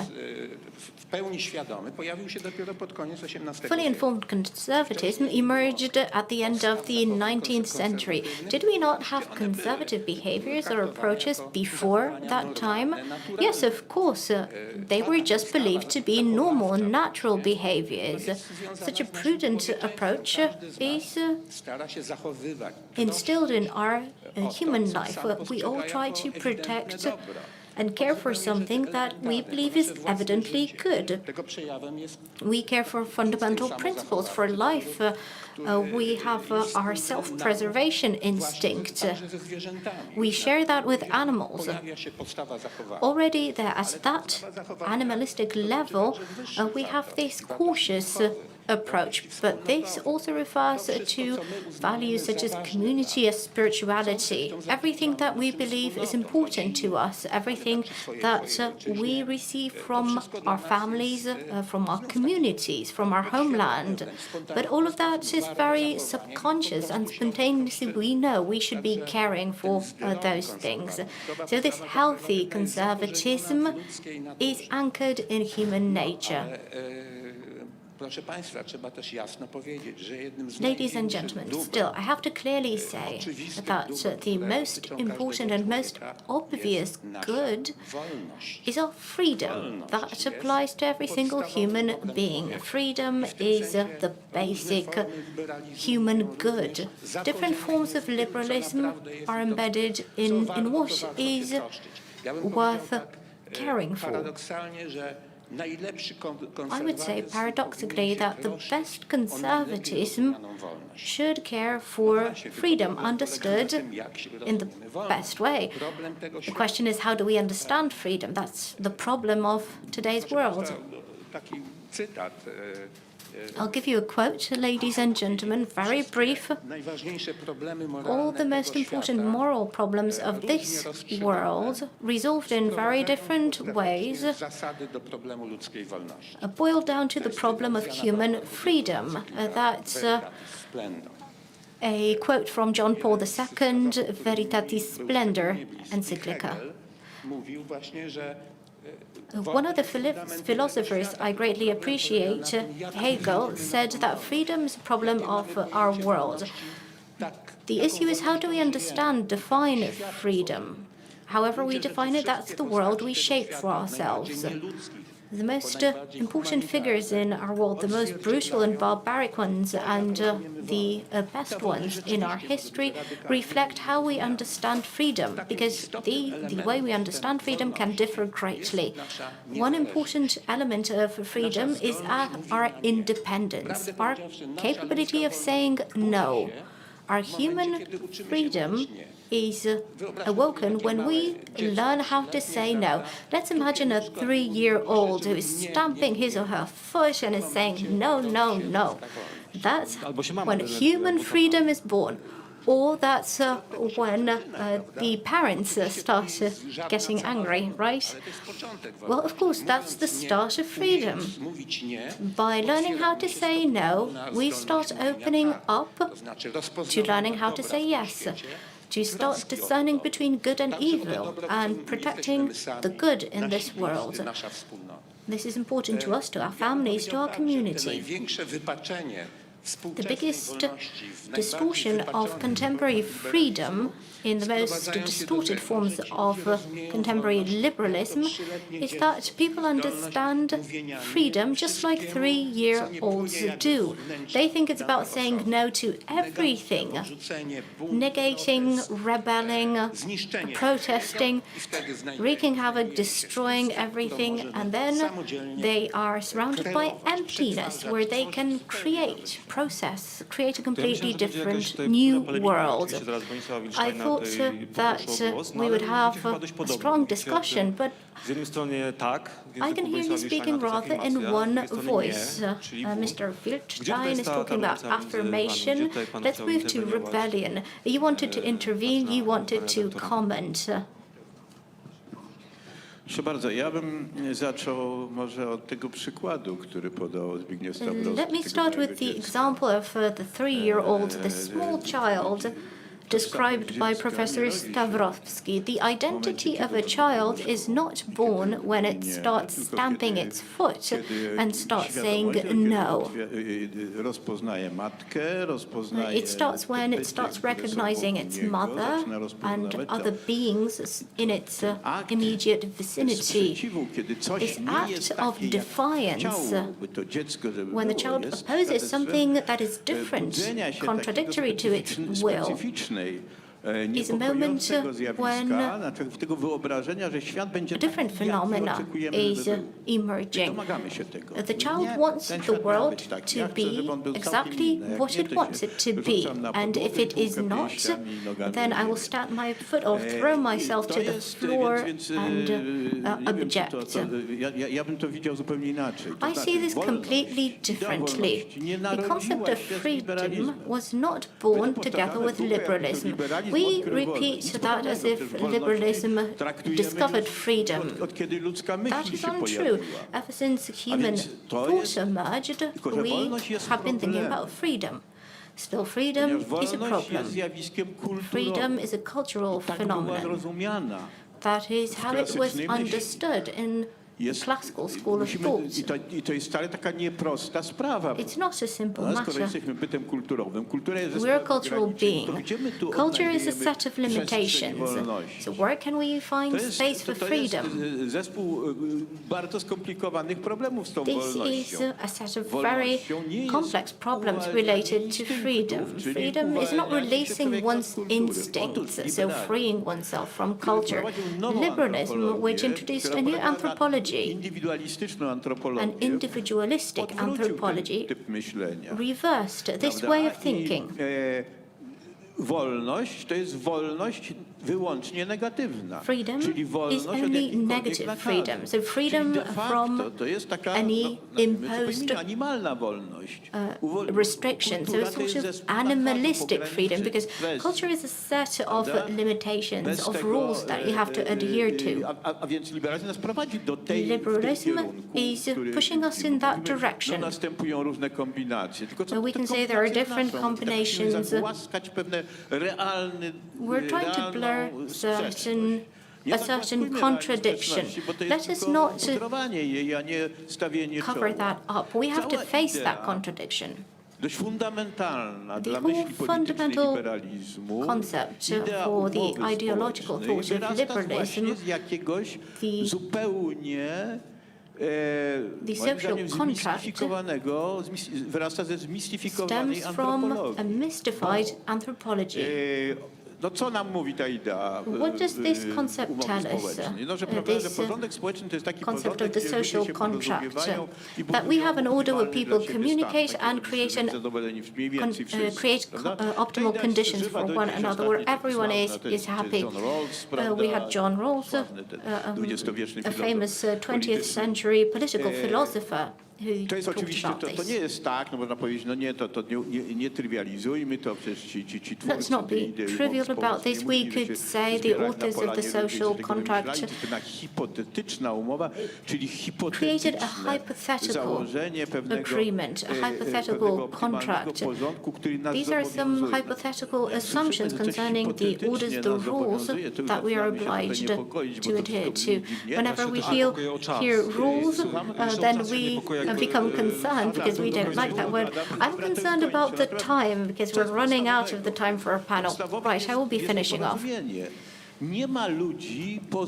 Fully informed conservatism emerged at the end of the 19th century. Did we not have conservative behaviors or approaches before that time? Yes, of course. They were just believed to be normal, natural behaviors. Such a prudent approach is instilled in our human life. We all try to protect and care for something that we believe is evidently good. We care for fundamental principles for life. We have our self-preservation instinct. We share that with animals. Already there, at that animalistic level, we have this cautious approach, but this also refers to values such as community, as spirituality. Everything that we believe is important to us, everything that we receive from our families, from our communities, from our homeland. But all of that is very subconscious and spontaneously we know we should be caring for those things. So this healthy conservatism is anchored in human nature. Ladies and gentlemen, still, I have to clearly say that the most important and most obvious good is our freedom. That applies to every single human being. Freedom is the basic human good. Different forms of liberalism are embedded in what is worth caring for. I would say paradoxically that the best conservatism should care for freedom, understood in the best way. The question is, how do we understand freedom? That's the problem of today's world. I'll give you a quote, ladies and gentlemen, very brief. All the most important moral problems of this world, resolved in very different ways, boil down to the problem of human freedom. That's a quote from John Paul II, Veritatis Splendor encyclica. One of the philosophers I greatly appreciate, Hegel, said that freedom is a problem of our world. The issue is, how do we understand, define freedom? However we define it, that's the world we shape for ourselves. The most important figures in our world, the most brutal and barbaric ones, and the best ones in our history, reflect how we understand freedom, because the way we understand freedom can differ greatly. One important element of freedom is our independence, our capability of saying no. Our human freedom is awoken when we learn how to say no. Let's imagine a 3-year-old who is stamping his or her foot and is saying no, no, no. That's when human freedom is born. Or that's when the parents start getting angry, right? Well, of course, that's the start of freedom. By learning how to say no, we start opening up to learning how to say yes, to start discerning between good and evil and protecting the good in this world. This is important to us, to our families, to our community. The biggest distortion of contemporary freedom in the most distorted forms of contemporary liberalism is that people understand freedom just like 3-year-olds do. They think it's about saying no to everything, negating, rebelling, protesting, wreaking havoc, destroying everything, and then they are surrounded by emptiness where they can create a completely different new world. I thought that we would have a strong discussion, but I can hear you speaking rather in one voice. Mr. Wildstein is talking about affirmation. Let's move to rebellion. You wanted to intervene, you wanted to comment. Proszę bardzo, ja bym zaczął może od tego przykładu, który podał Zbigniew Stawrowski. Let me start with the example of the 3-year-old, the small child described by Professor Stawrowski. The identity of a child is not born when it starts stamping its foot and starts saying no. It starts when it starts recognizing its mother and other beings in its immediate vicinity. This act of defiance, when the child opposes something that is different, contradictory to its will, is a moment when a different phenomena is emerging. The child wants the world to be exactly what it wants it to be, and if it is not, then I will stamp my foot or throw myself to the floor and object. I see this completely differently. The concept of freedom was not born together with liberalism. We repeat that as if liberalism discovered freedom. That is untrue. Ever since human thought emerged, we have been thinking about freedom. Still, freedom is a problem. Freedom is a cultural phenomenon. That is how it was understood in classical school of thought. It's not a simple matter. We're a cultural being. Culture is a set of limitations. So where can we find space for freedom? This is a set of very complex problems related to freedom. Freedom is not releasing one's instincts, so freeing oneself from culture. Liberalism, which introduced a new anthropology, an individualistic anthropology, reversed this way of thinking. wyłącznie negatywna. Freedom czyli is wolność od only jakichkolwiek negative nakazów. freedom. So freedom Czyli de facto from to jest taka any imposed animalna wolność. restriction. So it's sort of animalistic freedom, because culture is a set of limitations, of rules that you have to adhere to. A więc liberalizm nas prowadzi do tej Liberalism is pushing us in that direction. Następują różne kombinacje. Tylko we can say there are different combinations. pewne realne, we're trying to blur a certain contradiction. Let us not cover that up. We have to face that contradiction. Dość fundamentalna The dla whole myśli politycznej fundamental liberalizmu concept idea for the umowy ideological społecznej thought of wyrasta liberalism, właśnie z jakiegoś zupełnie the social contract wyrasta ze zmistyfikowanej stems from antropologii. a mystified anthropology. No co nam mówi ta idea What does this concept tell us? No, że This porządek społeczny to jest taki concept of porządek, the gdzie ludzie social się contract, porozumiewają i that we have an order where budują people dla siebie communicate stan, and create mniej więcej wszyscy, create prawda? optimal Ta idea się conditions używa for do one dzisiaj another, where ostatnio everyone sławna, to is jest happy. John Rawls, prawda? We had John Rawls, dwudziestowieczny a filozof famous 20th polityczny. century political philosopher. To jest oczywiście, to nie jest tak, no można powiedzieć, no nie, to nie trywializujmy, to przecież ci twórcy Let's not be tej idei trivial about this. We could say the authors of the social contract to hipotetyczna umowa, czyli created a hypothetical agreement, a hypothetical contract. These are some hypothetical assumptions concerning the orders, the rules that we are obliged to adhere to. Whenever we hear rules, then we become concerned because we don't like that word. I'm concerned about the time because we're running out of the time for a panel. Right, I will be finishing off.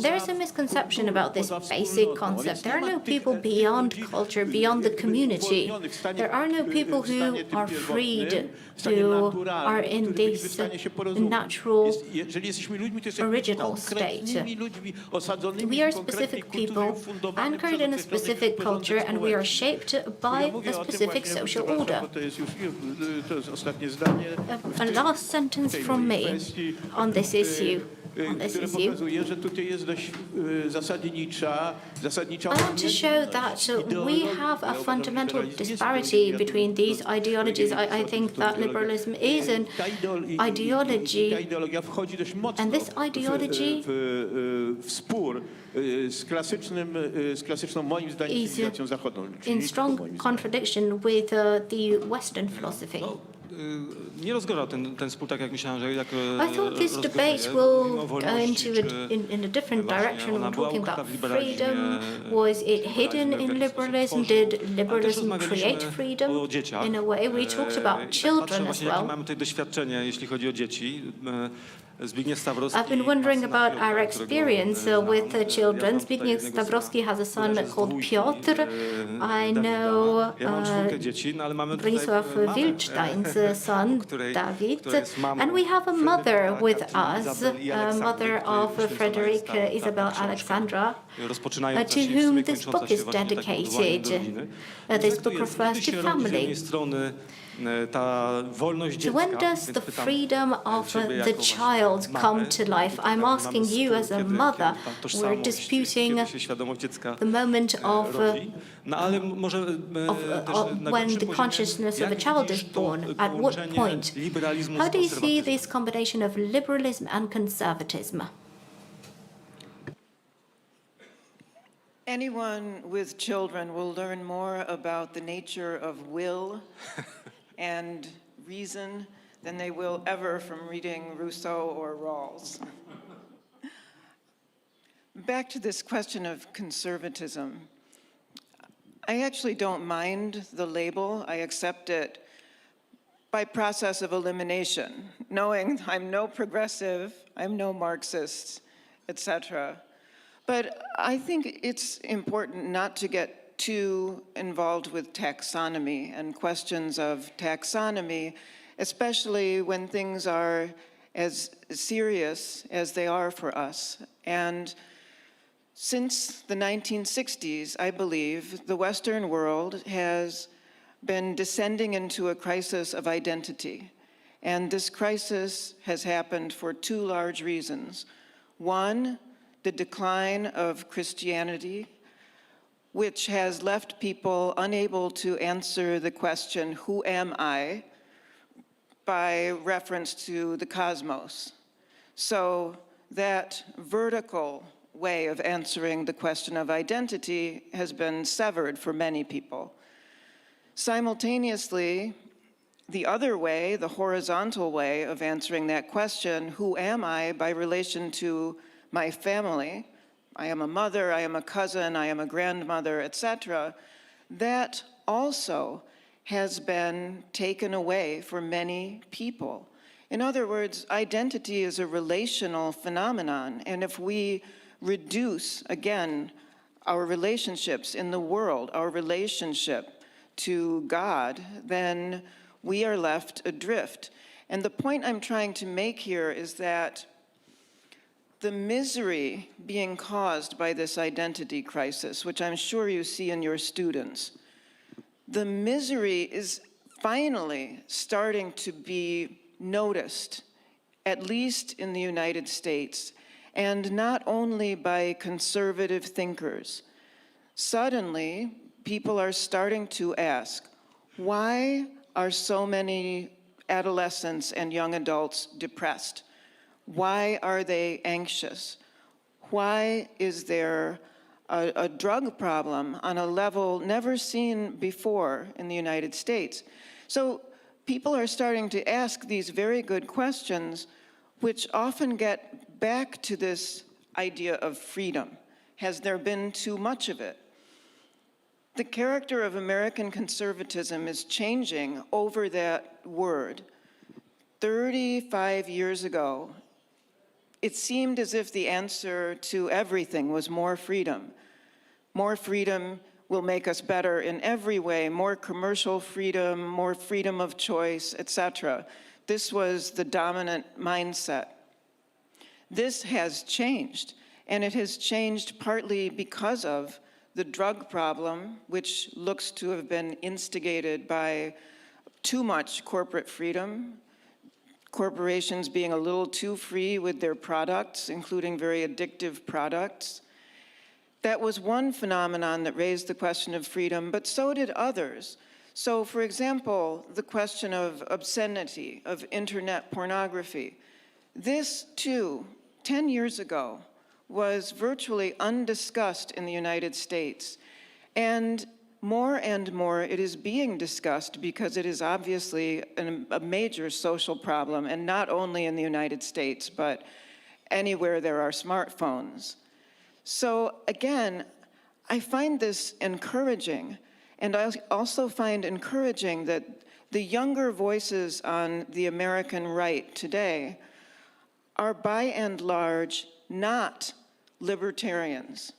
There is a misconception about this basic concept. There are no people beyond culture, beyond the community. There are no people who are freed, who are in this natural, original state. We are specific people, anchored in a specific culture, and we are shaped by a specific social order. A last sentence from me on this issue. I want to show that we have a fundamental disparity between these ideologies. I think that liberalism is an ideology, and this ideology is in strong contradiction with the Western philosophy. Nie rozgorzał ten spór tak, jak myślałem, że jak I thought this debate will go into in a different direction. We're talking about freedom. Was it hidden in liberalism? Did liberalism create freedom? In a way, we talked about children as well. Mamy tutaj doświadczenie, jeśli chodzi o dzieci. Zbigniew Stawrowski. I've been wondering about our experience with children. Zbigniew Stawrowski has a son called Piotr. I know Bronisław Wilczstein's son, David. And we have a mother with us, a mother of Frederick Isabel Alexandra, to whom this book is dedicated. This book refers to family. So when does the freedom of the child come to life? I'm asking you as a mother. We're disputing the moment of when the consciousness of a child is born. At what point? How do you see this combination of liberalism and conservatism? Anyone with children will learn more about the nature of will and reason than they will ever from reading Rousseau or Rawls. Back to this question of conservatism. I actually don't mind the label. I accept it by process of elimination, knowing I'm no progressive, I'm no Marxist, etc. But I think it's important not to get too involved with taxonomy and questions of taxonomy, especially when things are as serious as they are for us. And since the 1960s, I believe, the Western world has been descending into a crisis of identity. And this crisis has happened for two large reasons. One, the decline of Christianity, which has left people unable to answer the question, who am I, by reference to the cosmos. So that vertical way of answering the question of identity has been severed for many people. Simultaneously, the other way, the horizontal way of answering that question, who am I, by relation to my family, I am a mother, I am a cousin, I am a grandmother, etc., that also has been taken away for many people. In other words, identity is a relational phenomenon, and if we reduce, again, our relationships in the world, our relationship to God, then we are left adrift. And the point I'm trying to make here is that the misery being caused by this identity crisis, which I'm sure you see in your students, the misery is finally starting to be noticed, at least in the United States, and not only by conservative thinkers. Suddenly, people are starting to ask, why are so many adolescents and young adults depressed? Why are they anxious? Why is there a drug problem on a level never seen before in the United States? So people are starting to ask these very good questions, which often get back to this idea of freedom. Has there been too much of it? The character of American conservatism is changing over that word. 35 years ago, it seemed as if the answer to everything was more freedom. More freedom will make us better in every way, more commercial freedom, more freedom of choice, etc. This was the dominant mindset. This has changed, and it has changed partly because of the drug problem, which looks to have been instigated by too much corporate freedom, corporations being a little too free with their products, including very addictive products. That was one phenomenon that raised the question of freedom, but so did others. So, for example, the question of obscenity, of internet pornography. This, too, 10 years ago, was virtually undiscussed in the United States. And more it is being discussed because it is obviously a major social problem, and not only in the United States, but anywhere there are smartphones. So again, I find this encouraging, and I also find encouraging that the younger voices on the American right today are by and large not libertarians.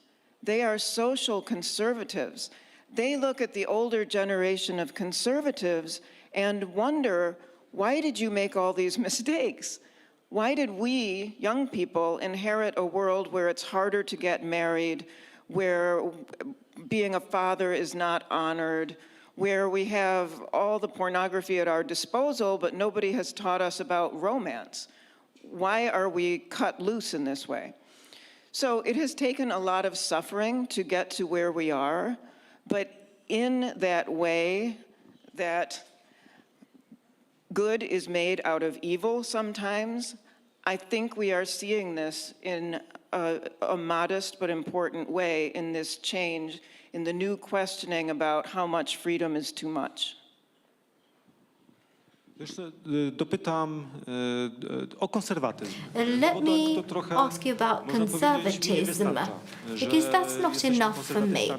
They are social conservatives. They look at the older generation of conservatives and wonder, why did you make all these mistakes? Why did we, young people, inherit a world where it's harder to get married, where being a father is not honored, where we have all the pornography at our disposal, but nobody has taught us about romance? Why are we cut loose in this way? So it has taken a lot of suffering to get to where we are, but in that way that good is made out of evil sometimes, I think we are seeing this in a modest but important way in this change, in the new questioning about how much freedom is too much. Jeszcze dopytam o konserwatyzm. Let me ask you about conservatism, because that's not enough for me.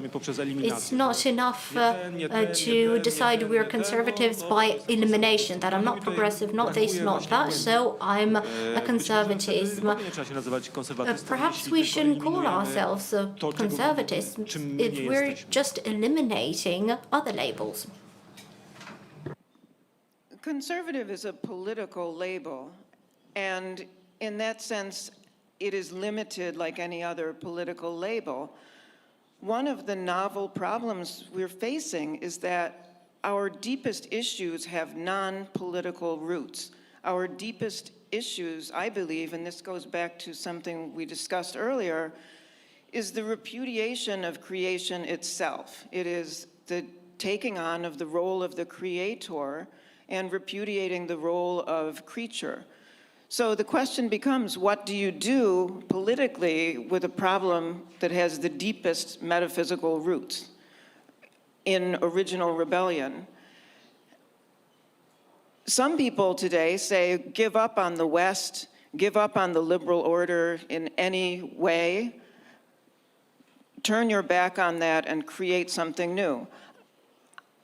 It's not enough to decide we're conservatives by elimination, that I'm not progressive, not this, not that, so I'm a conservatism. Perhaps we shouldn't call ourselves conservatives if we're just eliminating other labels. Conservative is a political label, and in that sense, it is limited like any other political label. One of the novel problems we're facing is that our deepest issues have non-political roots. our deepest issues, I believe, and this goes back to something we discussed earlier, is the repudiation of creation itself. It is the taking on of the role of the creator and repudiating the role of creature. So the question becomes, what do you do politically with a problem that has the deepest metaphysical roots in original rebellion? Some people today say, give up on the West, give up on the liberal order in any way, turn your back on that and create something new.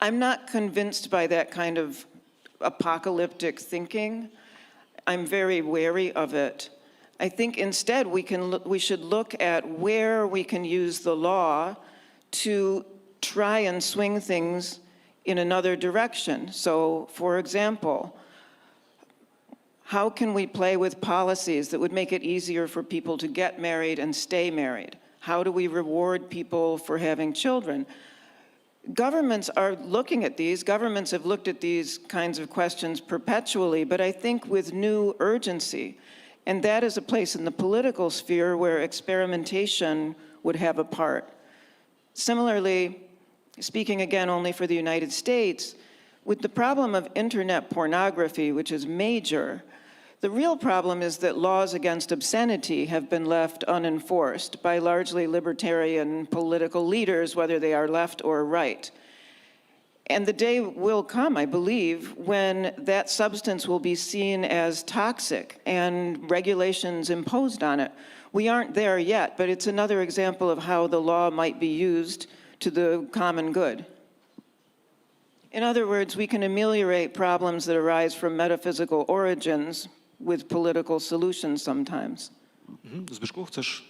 I'm not convinced by that kind of apocalyptic thinking. I'm very wary of it. I think instead we should look at where we can use the law to try and swing things in another direction. So, for example, how can we play with policies that would make it easier for people to get married and stay married? How do we reward people for having children? Governments are looking at these. Governments have looked at these kinds of questions perpetually, but I think with new urgency. And that is a place in the political sphere where experimentation would have a part. Similarly, speaking again only for the United States, with the problem of internet pornography, which is major, the real problem is that laws against obscenity have been left unenforced by largely libertarian political leaders, whether they are left or right. And the day will come, I believe, when that substance will be seen as toxic and regulations imposed on it. We aren't there yet, but it's another example of how the law might be used to the common good. In other words, we can ameliorate problems that arise from metaphysical origins with political solutions sometimes. Zbyszku, chcesz?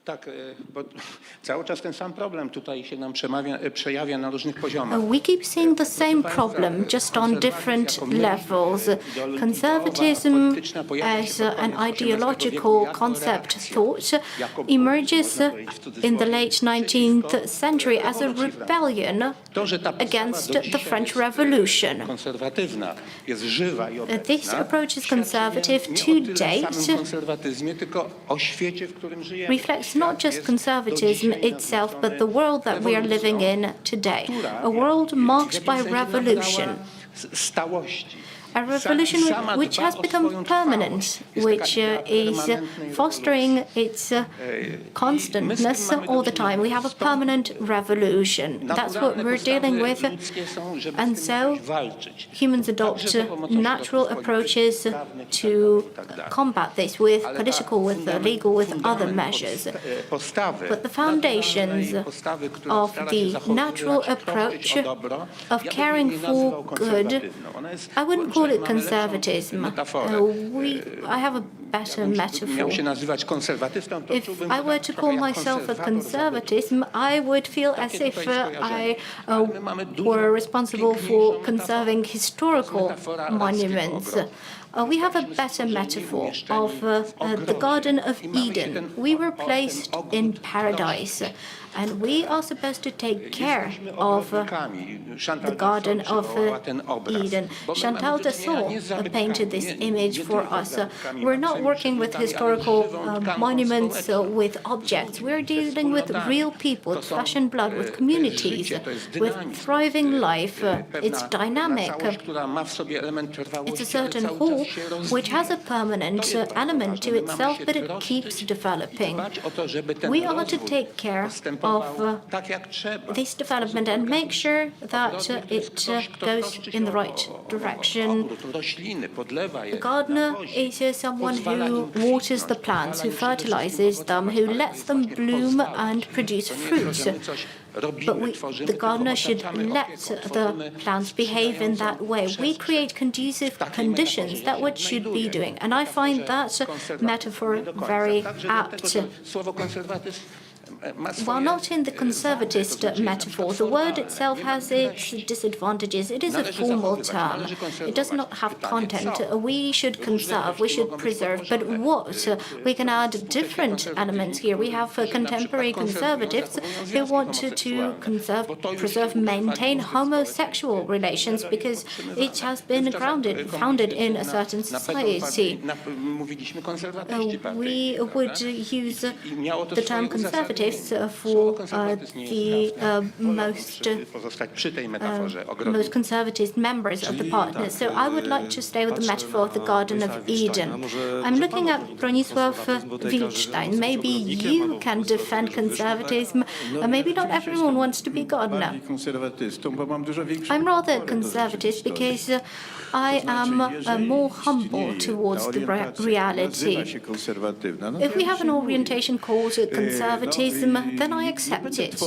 Tak, bo cały czas ten sam problem tutaj się nam przejawia na różnych poziomach. We keep seeing the same problem, just on different levels. Conservatism as an ideological concept thought emerges in the late 19th century as a rebellion against the French Revolution. This approach is conservative to date, reflects not just conservatism itself, but the world that we are living in today, a world marked by revolution. A revolution which has become permanent, which is fostering its constantness all the time. We have a permanent revolution. That's what we're dealing with. And so humans adopt natural approaches to combat this with political, with legal, with other measures. But the foundations of the natural approach of caring for good, I wouldn't call it conservatism. I have a better metaphor. If I were to call myself a conservatism, I would feel as if I were responsible for conserving historical monuments. We have a better metaphor of the Garden of Eden. We were placed in paradise, and we are supposed to take care of the Garden of Eden. Chantal Dessau painted this image for us. We're not working with historical monuments with objects. We're dealing with real people, with flesh and blood, with communities, with thriving life. It's dynamic. It's a certain whole which has a permanent element to itself, but it keeps developing. We are to take care of this development and make sure that it goes in the right direction. The gardener is someone who waters the plants, who fertilizes them, who lets them bloom and produce fruit. But the gardener should let the plants behave in that way. We create conducive conditions. That's what should be doing. And I find that metaphor very apt. While not in the conservatist metaphor, the word itself has its disadvantages. It is a formal term. It does not have content. We should conserve, we should preserve, but what? We can add different elements here. We have contemporary conservatives who want to conserve, preserve, maintain homosexual relations because it has been founded in a certain society. We would use the term conservatives for the most conservative members of the partners. So I would like to stay with the metaphor of the Garden of Eden. I'm looking at Bronisław Wilczstein. Maybe you can defend conservatism. Maybe not everyone wants to be gardener. I'm rather conservative because I am more humble towards the reality. If we have an orientation called conservatism, then I accept it.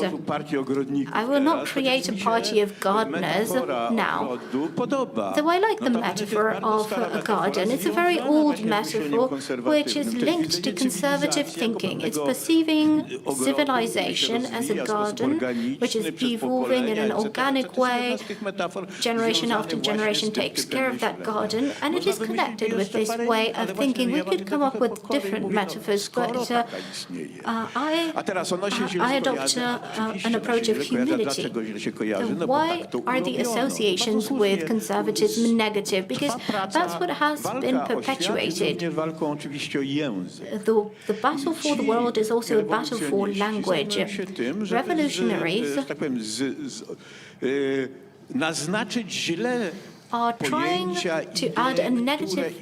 I will not create a party of gardeners now. Though I like the metaphor of a garden. It's a very old metaphor which is linked to conservative thinking. It's perceiving civilization as a garden which is evolving in an organic way. Generation after generation takes care of that garden, and it is connected with this way of thinking. We could come up with different metaphors, but I adopt an approach of humility. Why are the associations with conservatism negative? Because that's what has been perpetuated. The battle for the world is also a battle for language. Revolutionaries are trying to add a negative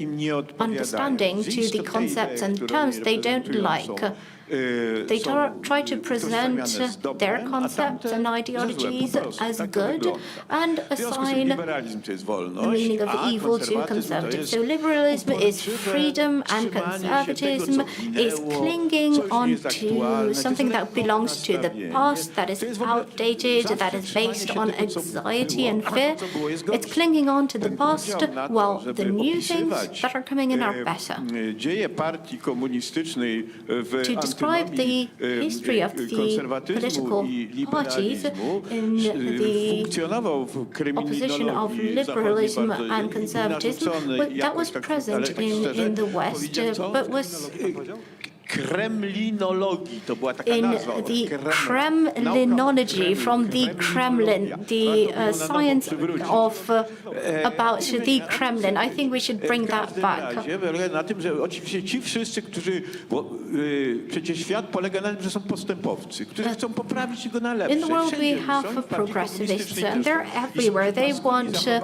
understanding to the concepts and terms they don't like. They try to present their concepts and ideologies as good and assign the meaning of evil to conservatism. So liberalism is freedom and conservatism is clinging on to something that belongs to the past, that is outdated, that is based on anxiety and fear. It's clinging on to the past while the new things that are coming in are better. To describe the history of the political parties in the opposition of liberalism and conservatism, that was present in the West, but was in the Kremlinology from the Kremlin, the science of about the Kremlin. I think we should bring that back. In the world we have progressivists, and they're everywhere. They want to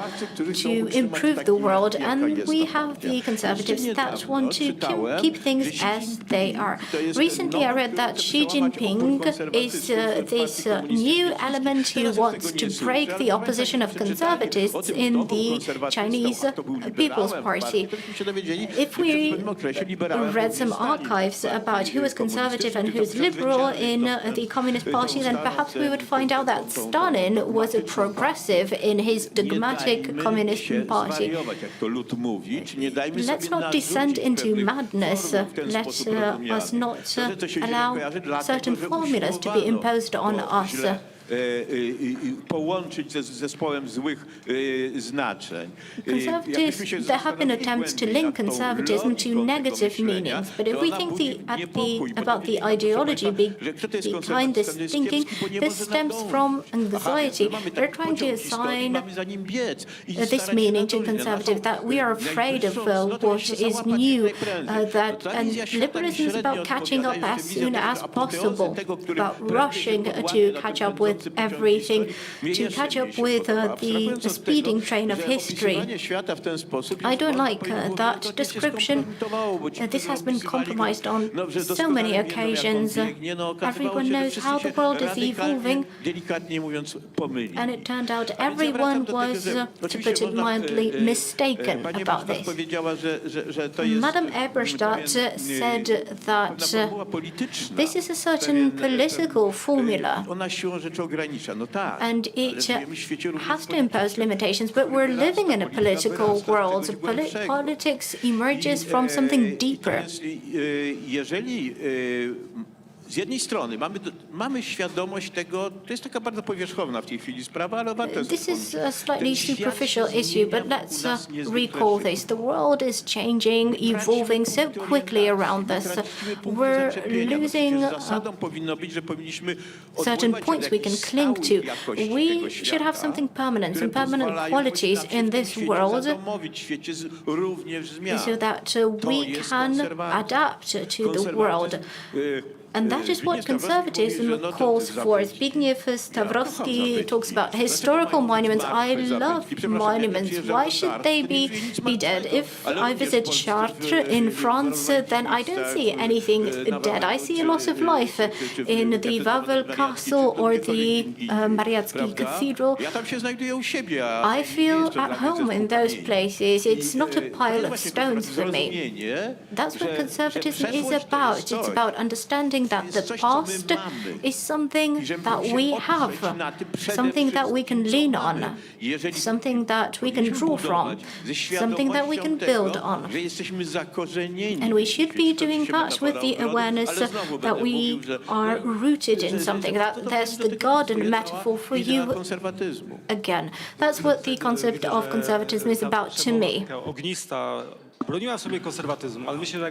improve the world, and we have the conservatives that want to keep things as they are. Recently, I read that Xi Jinping is this new element who wants to break the opposition of conservatives in the Chinese People's Party. If we read some archives about who is conservative and who is liberal in the Communist Party, then perhaps we would find out that Stalin was a progressive in his dogmatic Communist Party. Let's not descend into madness. Let us not allow certain formulas to be imposed on us. Połączyć ze zespołem złych znaczeń. Conservatives, there have been attempts to link conservatism to negative meanings, but if we think about the ideology behind this thinking, this stems from anxiety. They're trying to assign this meaning to conservative, that we are afraid of what is new, and liberalism is about catching up as soon as possible, about rushing to catch up with everything, to catch up with the speeding train of history. I don't like that description. This has been compromised on so many occasions. Everyone knows how the world is evolving, and it turned out everyone was, to put it mildly, mistaken about this. Madame Eberstadt said that this is a certain political formula, and it has to impose limitations, but we're living in a political world. Politics emerges from something deeper. z jednej strony mamy świadomość tego, to jest taka bardzo powierzchowna w tej chwili sprawa, ale warto This is a slightly superficial issue, but let's recall this. The world is changing, evolving so quickly around us. We're losing certain points we can cling to. We should have something permanent, some permanent qualities in this world, so that we can adapt to the world. And that is what conservatism calls for. Zbigniew Stawrowski talks about historical monuments. I love monuments. Why should they be dead? If I visit Chartres in France, then I don't see anything dead. I see a loss of life in the Wawel Castle or the Mariacki Cathedral. I feel at home in those places. It's not a pile of stones for me. That's what conservatism is about. It's about understanding that the past is something that we have, something that we can lean on, something that we can draw from, something that we can build on. And we should be doing that with the awareness that we are rooted in something, that there's the garden metaphor for you again. That's what the concept of conservatism is about to me.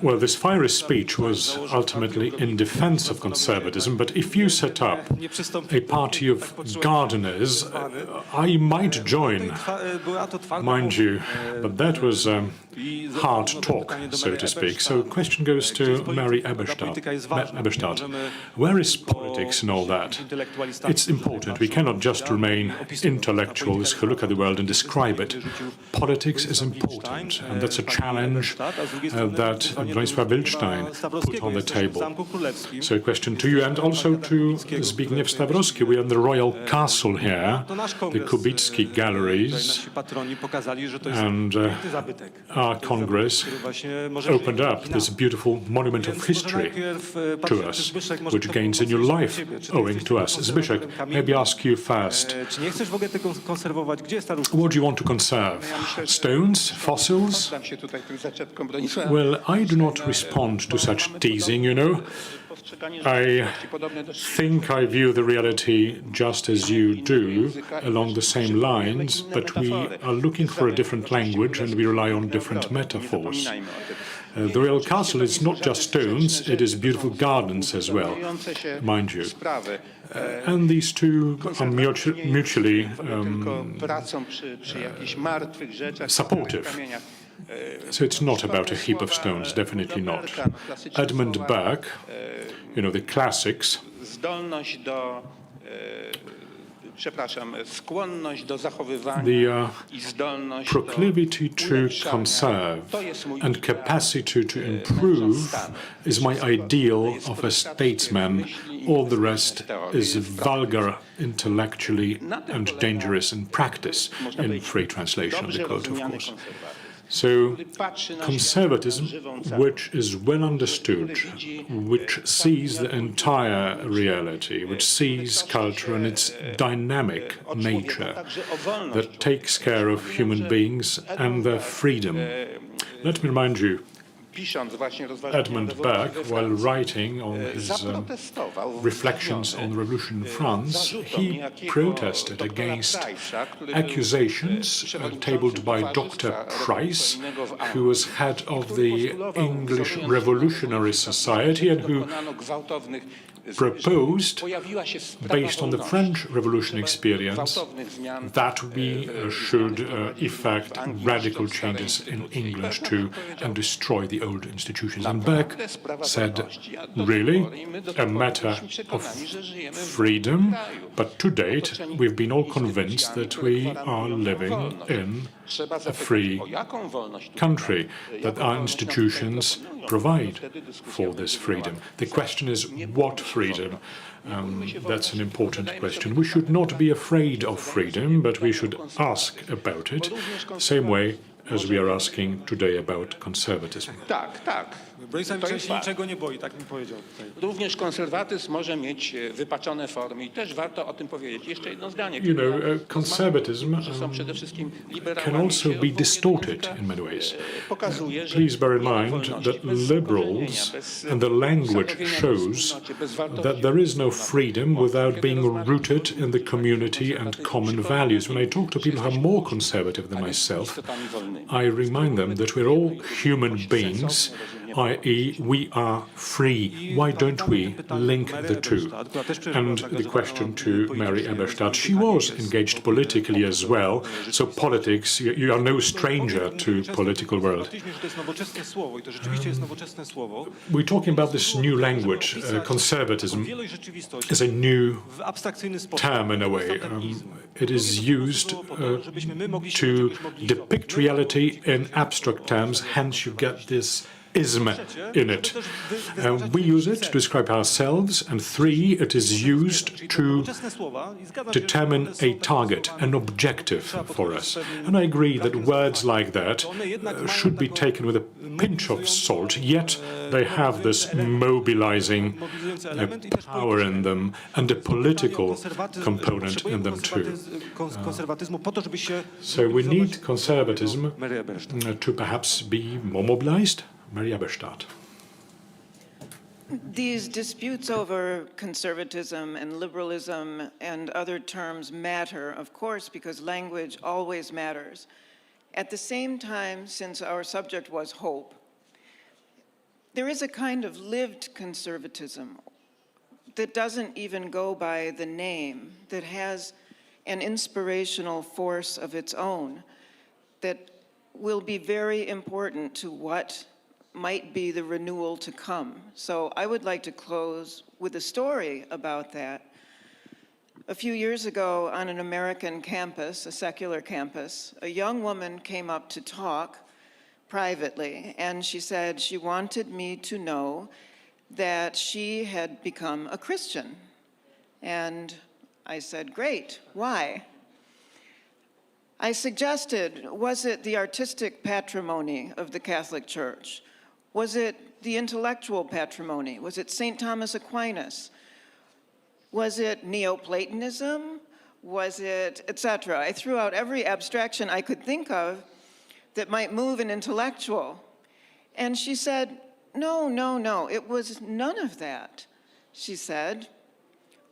Well, this fiery speech was ultimately in defense of conservatism, but if you set up a party of gardeners, I might join, mind you, but that was hard talk, so to speak. So the question goes to Mary Eberstadt. Where is politics in all that? It's important. We cannot just remain intellectuals who look at the world and describe it. Politics is important, and that's a challenge that Bronisław Wilczstein put on the table. So a question to you and also to Zbigniew Stawrowski. We are in the Royal Castle here, the Kubicki Galleries, and our Congress opened up this beautiful monument of history to us, which gains a new life owing to us. Zbyszek, maybe ask you first. What do you want to conserve? Stones? Fossils? Well, I do not respond to such teasing, you know. I think I view the reality just as you do, along the same lines, but we are looking for a different language and we rely on different metaphors. The Royal Castle is not just stones, it is beautiful gardens as well, mind you. And these two are mutually supportive. So it's not about a heap of stones, definitely not. Edmund Burke, you know, the classics, the proclivity to conserve and capacity to improve is my ideal of a statesman. All the rest is vulgar intellectually and dangerous in practice, in free translation of the quote, of course. So, conservatism, which is well understood, which sees the entire reality, which sees culture and its dynamic nature, that takes care of human beings and their freedom. Let me remind you, Edmund Burke, while writing on his reflections on the revolution in France, he protested against accusations tabled by Dr. Price, who was head of the English Revolutionary Society and who proposed, based on the French Revolution experience, that we should effect radical changes in England too and destroy the old institutions. And Burke said, really, a matter of freedom, but to date we've been all convinced that we are living in a free country, that our institutions provide for this freedom. The question is, what freedom? That's an important question. We should not be afraid of freedom, but we should ask about it, the same way as we are asking today about conservatism. Bronisław się niczego nie boi, tak mi powiedział tutaj. Również konserwatyzm może mieć wypaczone formy i też warto o tym powiedzieć. Jeszcze jedno zdanie. Conservatism can also be distorted in many ways. Please bear in mind that liberals and the language shows that there is no freedom without being rooted in the community and common values. When I talk to people who are more conservative than myself, I remind them that we're all human beings, i.e. we are free. Why don't we link the two? And the question to Mary Eberstadt, she was engaged politically as well, so politics, you are no stranger to political world. We're talking about this new language. Conservatism is a new term in a way. It is used to depict reality in abstract terms, hence you get this ism in it. We use it to describe ourselves, and 3, it is used to determine a target, an objective for us. And I agree that words like that should be taken with a pinch of salt, yet they have this mobilizing power in them and a political component in them too. So we need conservatism to perhaps be more mobilized. Mary Eberstadt. These disputes over conservatism and liberalism and other terms matter, of course, because language always matters. At the same time, since our subject was hope, there is a kind of lived conservatism that doesn't even go by the name, that has an inspirational force of its own, that will be very important to what might be the renewal to come. So I would like to close with a story about that. A few years ago on an American campus, a secular campus, a young woman came up to talk privately, and she said she wanted me to know that she had become a Christian. And I said, great, why? I suggested, was it the artistic patrimony of the Catholic Church? Was it the intellectual patrimony? Was it St. Thomas Aquinas? Was it Neoplatonism? Was it, etc.? I threw out every abstraction I could think of that might move an intellectual. And she said, no, it was none of that. She said,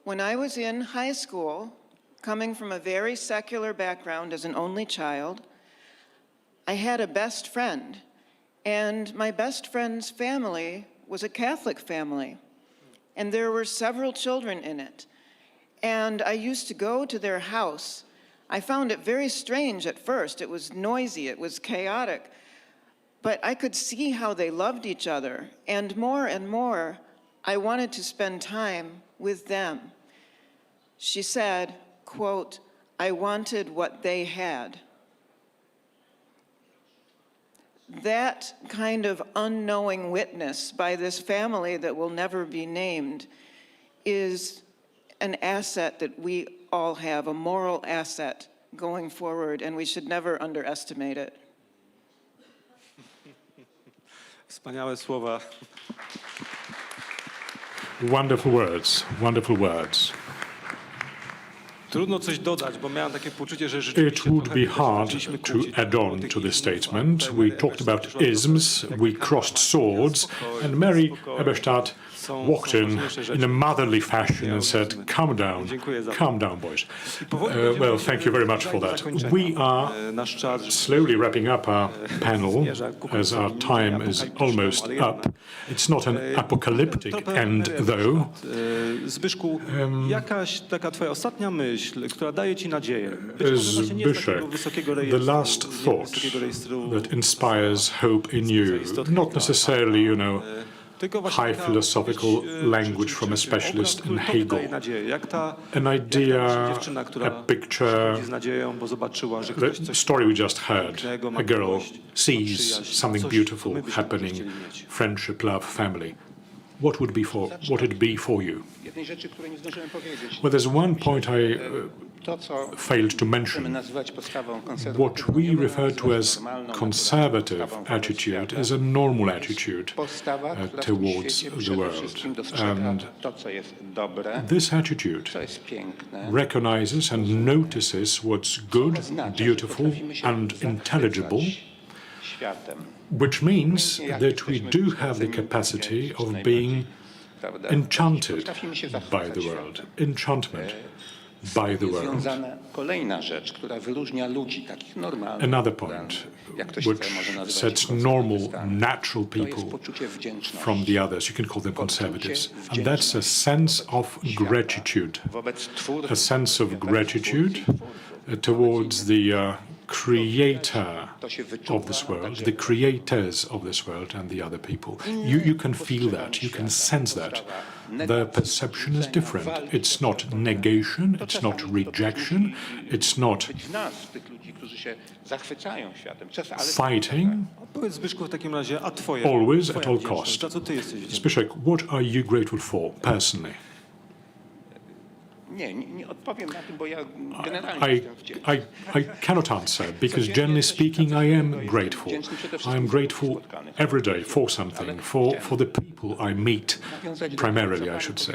when I was in high school, coming from a very secular background as an only child, I had a best friend. And my best friend's family was a Catholic family, and there were several children in it. And I used to go to their house. I found it very strange at first. It was noisy, it was chaotic, but I could see how they loved each other. And more, I wanted to spend time with them. She said, quote, I wanted what they had. That kind of unknowing witness by this family that will never be named is an asset that we all have, a moral asset going forward, and we should never underestimate it. Wspaniałe słowa. Wonderful words, wonderful words. Trudno coś dodać, bo miałem takie poczucie, że rzeczywiście it would be hard to add on to this statement. We talked about isms, we crossed swords, and Mary Eberstadt walked in a motherly fashion and said, calm down, boys. Well, thank you very much for that. We are slowly wrapping up our panel as our time is almost up. It's not an apocalyptic end, though. Zbyszku, jakaś taka twoja ostatnia myśl, która daje ci nadzieję? Zbyszek, the last thought that inspires hope in you, not necessarily, you know, high philosophical language from a specialist in Hegel. An idea, a picture, the story we just heard. A girl sees something beautiful happening, friendship, love, family. What would it be for you? Well, there's one point I failed to mention. What we refer to as conservative attitude is a normal attitude towards the world. And this attitude recognizes and notices what's good, beautiful, and intelligible, which means that we do have the capacity of being enchanted by the world, enchantment by the world. Another point which sets normal, natural people from the others, you can call them conservatives, and that's a sense of gratitude. A sense of gratitude towards the creator of this world, the creators of this world, and the other people. You can feel that, you can sense that. Their perception is different. It's not negation, it's not rejection, it's not fighting, always at all cost. Zbyszek, what are you grateful for, personally? I cannot answer, because generally speaking, I am grateful. I am grateful every day for something, for the people I meet, primarily, I should say.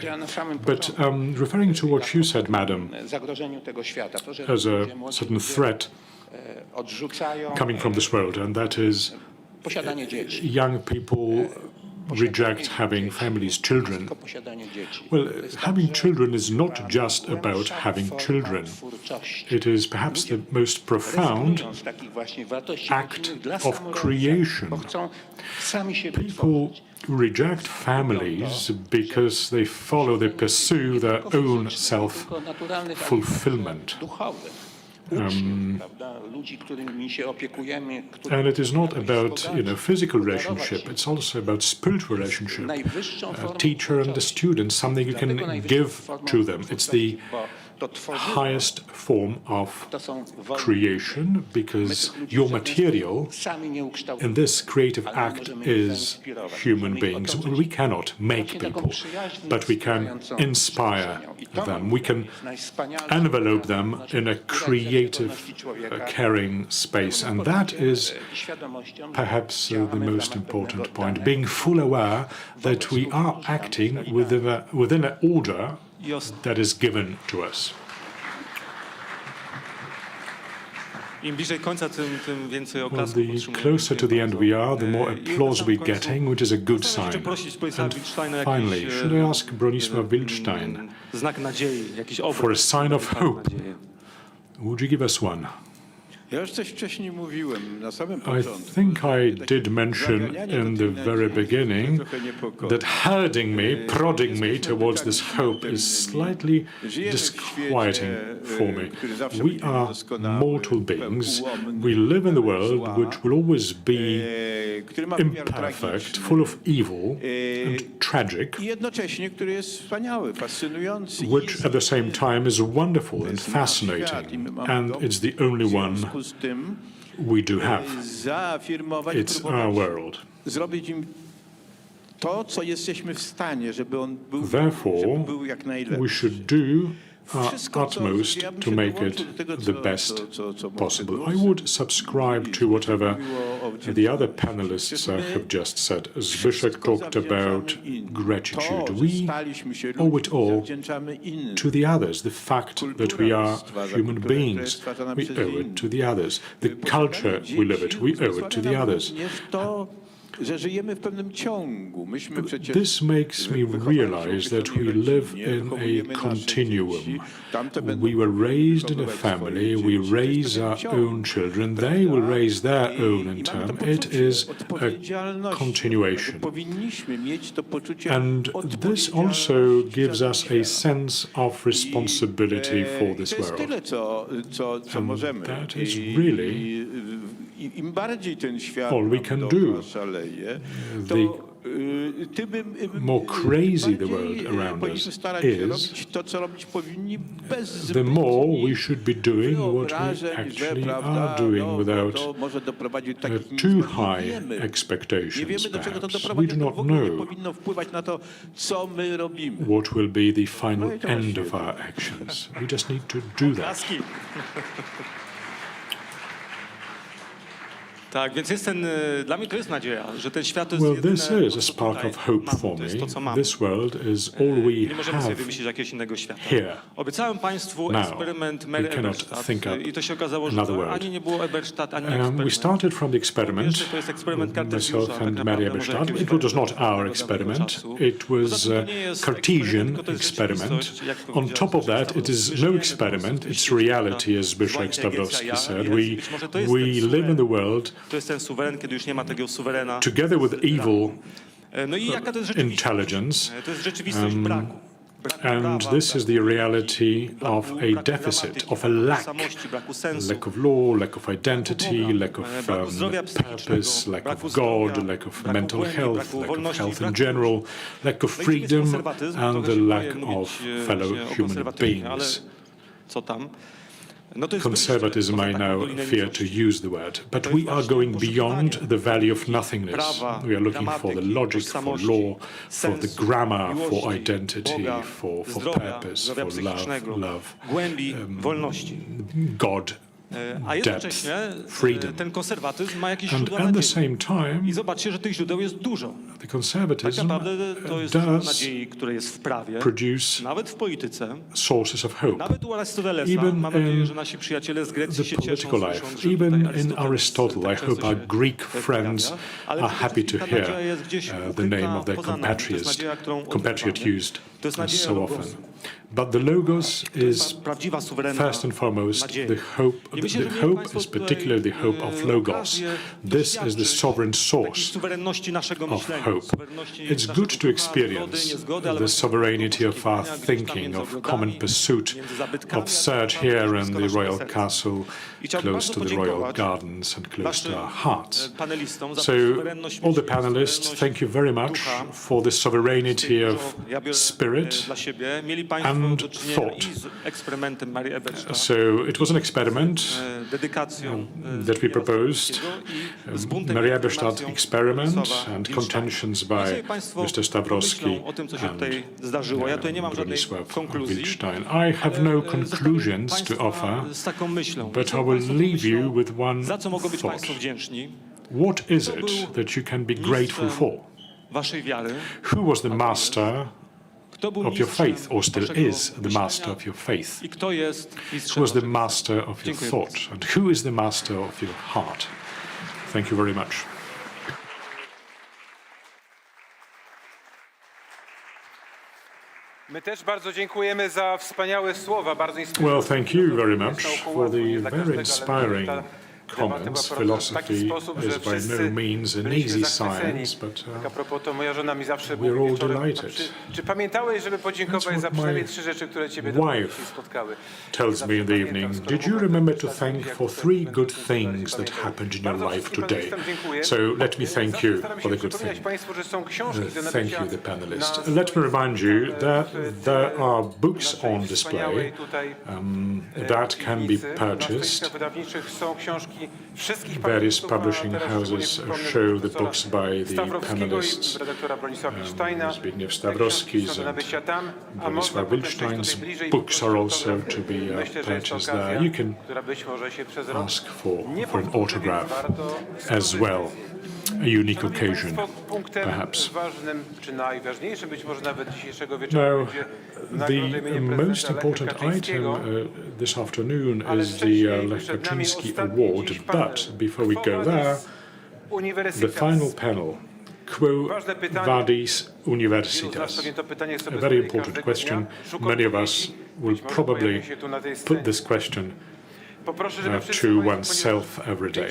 But referring to what you said, madam, as a certain threat coming from this world, and that is young people reject having families, children. Well, having children is not just about having children. It is perhaps the most profound act of creation. People reject families because they pursue their own self-fulfillment. And it is not about physical relationship, it's also about spiritual relationship. A teacher and a student, something you can give to them. It's the highest form of creation, because your material in this creative act is human beings. We cannot make people, but we can inspire them. We can envelope them in a creative, caring space. And that is perhaps the most important point, being full aware that we are acting within an order that is given to us. Well, the closer to the end we are, the more applause we're getting, which is a good sign. And finally, should I ask Bronisław Wildstein for a sign of hope? Would you give us one? I think I did mention in the very beginning that herding me, prodding me towards this hope is slightly disquieting for me. We are mortal beings. We live in the world which will always be imperfect, full of evil and tragic, which at the same time is wonderful and fascinating, and it's the only one we do have. It's our world. Therefore, we should do our utmost to make it the best possible. I would subscribe to whatever the other panelists have just said. Zbyszek talked about gratitude. We owe it all to the others. The fact that we are human beings, we owe it to the others. The culture we live it, we owe it to the others. This makes me realize that we live in a continuum. We were raised in a family, we raise our own children, they will raise their own in turn. It is a continuation. And this also gives us a sense of responsibility for this world. And that is really all we can do. The more crazy the world around us is, the more we should be doing what we actually are doing without too high expectations, perhaps. We do not know what will be the final end of our actions. We just need to do that. Tak, więc jest dla mnie to jest nadzieja, że ten świat to jest Well, this is a spark of hope for me. This world is all we nie możemy sobie have wymyślić jakiegoś innego świata. here. Obiecałem państwu eksperyment Mary Eberstadt i to się okazało, że to ani nie było Eberstadt, ani eksperyment. We started from the experiment, To jest eksperyment myself and Mary Eberstadt. It was not our experiment. It was a Cartesian experiment. On top of that, it is no experiment, it's reality, as Zbigniew Stawrowski said. We live in the world To jest ten suweren, kiedy już nie ma tego suwerena. together with evil No i jaka to jest rzeczywistość? intelligence. To jest rzeczywistość braku. And this is the reality of a deficit, of a lack of law, lack of identity, lack of purpose, lack of God, lack of mental health, lack of health in general, lack of freedom, and the lack of fellow human beings. Co tam? Conservatism, I now fear to use the word, but we are going beyond the valley of nothingness. We are looking for the logic, for law, for the grammar, for identity, for purpose, for love, God, A jednocześnie freedom. ten konserwatyzm ma jakieś And źródła at the nadziei. same time, I zobaczcie, że tych źródeł jest dużo. the Tak conservatism naprawdę to jest źródło does nadziei, które jest w prawie, produce nawet w polityce, sources of hope. nawet u Arystotelesa. Even Mam nadzieję, in że nasi przyjaciele z Grecji the się cieszą, political słysząc, life, że tutaj even in Arystoteles Aristotle, I tak hope często our się Greek pojawia. friends Ale are happy to ta hear nadzieja jest gdzieś the ukryta name of their poza nami. To jest nadzieja, którą compatriot odrywamy. used To jest nadzieja so logosu. often. But the logos is Prawdziwa, suwerenna first and foremost nadzieja. the hope. I myślę, The że mieli hope państwo is tutaj, particularly the hope of logos. okazję This is the doświadczyć sovereign takiej source suwerenności naszego of myślenia, hope. suwerenności It's naszego good to ducha, experience zgody, niezgody, ale the właśnie sovereignty of our gdzieś tam thinking, między of ogrodami, common pursuit, między zabytkami, of ale search tak here naprawdę in the blisko royal naszego serca. castle, I chciałbym close bardzo to the royal podziękować gardens and close to our hearts. panelistom za So, tę suwerenność all the myśli, panelists, suwerenność thank you very much ducha. for the sovereignty of Ja biorę spirit dla siebie. Mieli państwo and do czynienia thought. i z eksperymentem Mary Eberstadt, So it was an experiment dedykacją that we proposed, z buntem Mary i Eberstadt informacją experiment Profesora and Wilczka. contentions Niech by sobie państwo Mr. Stawrowski pomyślą o tym, co się and tutaj zdarzyło. Ja tutaj nie mam żadnej Bronisław konkluzji. Wilczstein. I have no conclusions to offer, Z taką myślą. but Co I will państwo leave you myślą? with one Za co mogą być thought. państwo wdzięczni? What is it that you can be grateful for? Waszej wiary. Who was the master Kto był of your mistrzem faith, or still waszego is the myślenia? master of your faith? I kto jest Who mistrzem was the waszego master of your Dziękuję thought? And who is the master of your heart? Thank you very much. My też bardzo dziękujemy za wspaniałe słowa, bardzo inspirujące. Well, thank you very much for the very inspiring comments. Philosophy is by no means an easy science, but a propos, to moja żona mi zawsze we're mówi all wieczorem, delighted. czy pamiętałeś, żeby podziękować za przynajmniej 3 rzeczy, które ciebie do dzisiaj spotkały? Tells me in the evening, did you remember to thank for 3 good things that happened in your life today? So let me thank you for the good thing. Thank you, the panelists. Let me remind you that there are books on display that can be purchased. Various publishing houses show the books by the panelists, Zbigniew Stawrowski's and Bronisław Wilczstein's books are also to be purchased there. You can ask for an autograph as well. A unique occasion, perhaps. Now, the most important item this afternoon is the Lech Kaczyński Award, but before we go there, the final panel, Quo vadis universitas? A very important question. Many of us will probably put this question to oneself every day.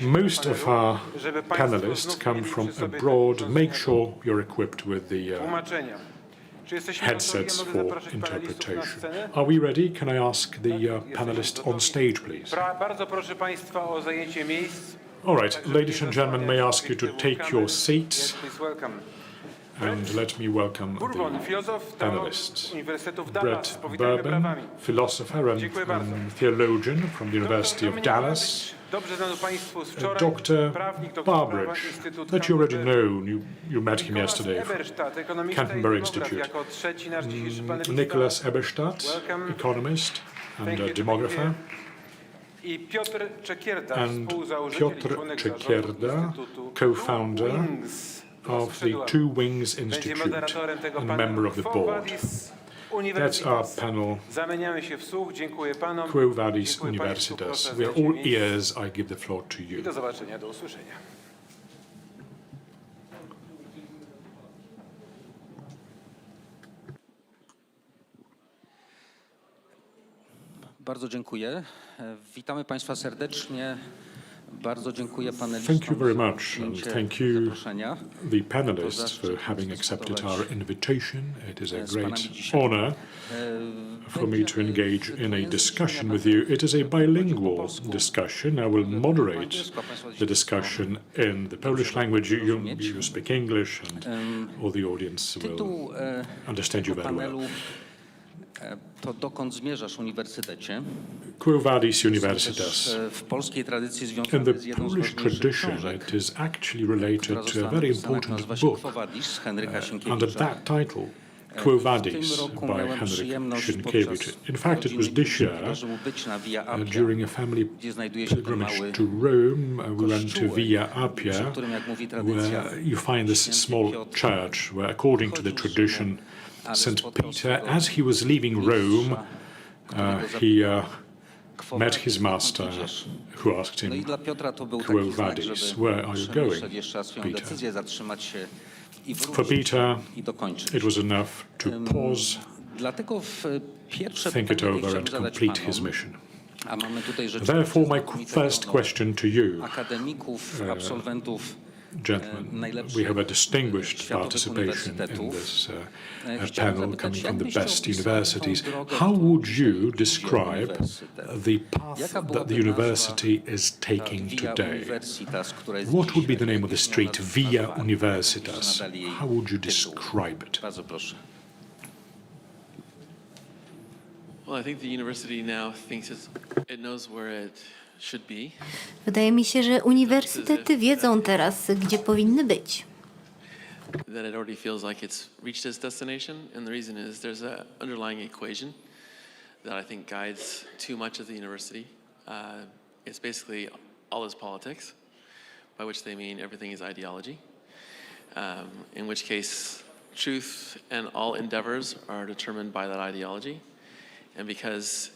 Most of our panelists come from abroad. Make sure you're equipped with the headsets for interpretation. Are we ready? Can I ask the panelists on stage, please? All right, ladies and gentlemen, may I ask you to take your seats Please welcome. and let me welcome Bourbon, the filozof, panelists. Uniwersytetu w Dallas, z Brett powitanymi Bourbon, brawami. philosopher and Dziękuję bardzo. theologian from the University of Dominik Dallas. Dobrze znany Państwu z wczoraj, Dr. prawnik, doktor prawa, Barbridge, Instytut that you already Hamburger. know, you met him Nicolas yesterday from Eberstadt, ekonomista i Canterbury demograf, Institute. jako trzeci nasz dzisiejszy panelista. Nicholas Eberstadt, Welcome. economist and Thank a you, demographer. I Piotr Czekierda, And współzałożyciel i Piotr członek zarządu Czekierda, Instytutu co-founder Wings. of the Two Wings Będzie Institute moderatorem tego and panelu. member of the Quo board. Vadis That's our Universitas. panel, Zamieniamy się w słuch. Dziękuję panom. Quo Vadis Dziękuję państwu. Universitas. Proszę We are zajmie all miejsce. ears. I give the floor to I you. do zobaczenia, do usłyszenia. Bardzo dziękuję. Witamy Państwa serdecznie. Bardzo dziękuję Thank you panelistom very za much, and przyjęcie thank you, zaproszenia. the panelists, for having accepted our invitation. It is a great honor for me to engage in a discussion with you. It is a bilingual discussion. I will moderate the discussion in the Polish language. You speak English, and all the audience will understand you very well. To dokąd zmierzasz uniwersytecie? Quo Vadis Universitas. W polskiej tradycji In the związane z jedną z Polish ważniejszych tradition, książek, it is actually related która to a została very napisana, important nazywa się book Quo Vadis Henryka under Sienkiewicza. that title, Quo W Vadis, tym roku by miałem Henryk przyjemność Sienkiewicz. podczas In fact, it was rodziny this year, wydarzy mu być na Via Appia, during a family gdzie znajduje się ten pilgrimage mały to Rome. We went to kościółek, Via przy Appia, którym, jak mówi tradycja, where you find this small church, where according to the tradition, St. Peter, as he was leaving Rome, he met his master, who asked No i him, dla Piotra to był Quo taki znak, Vadis, żeby where are you going, przemyśleć jeszcze raz swoją Peter? decyzję, zatrzymać się i For wrócić Peter, i dokończyć. it was enough to pause, Dlatego pierwsze think it pytanie over, chciałbym and zadać complete his panom, mission. a mamy tutaj rzeczywiście Therefore, my znakomitego first question to you, akademików, absolwentów gentlemen, we have a distinguished participation in this panel coming from the best universities. How would you describe the path that the university is taking today? What would be the name of the street, Via Universitas? How would you describe it? Bardzo proszę. Well, I think the university now thinks it knows where it should be. Wydaje mi się, że uniwersytety wiedzą teraz, gdzie powinny być. That it already feels like it's reached its destination, and the reason is there's an underlying equation that I think guides too much of the university. It's basically all is politics, by which they mean everything is ideology. In which case, truth and all endeavors are determined by that ideology, and because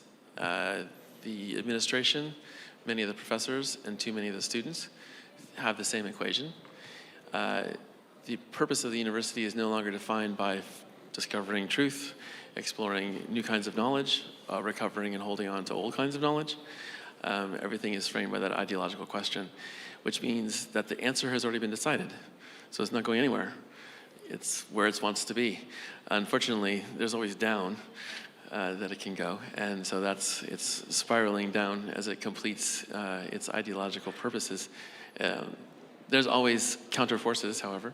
the administration, many of the professors, and too many of the students have the same equation. The purpose of the university is no longer defined by discovering truth, exploring new kinds of knowledge, recovering and holding on to old kinds of knowledge. Everything is framed by that ideological question, which means that the answer has already been decided. So it's not going anywhere. It's where it wants to be. Unfortunately, there's always down that it can go, and so it's spiraling down as it completes its ideological purposes. There's always counter forces, however,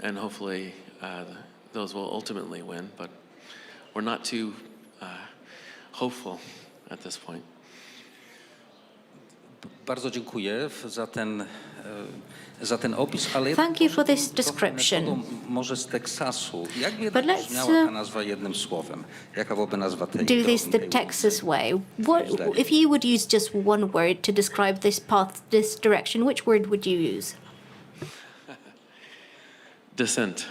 and hopefully those will ultimately win, but we're not too hopeful at this point. Bardzo dziękuję za ten opis, ale Thank you for this description. może z Teksasu. Jak by But let's, brzmiała ta nazwa jednym słowem? Jaka byłaby nazwa tej Do this the Texas way. What if you would use just one word to describe this path, this direction? Which word would you use? Descent.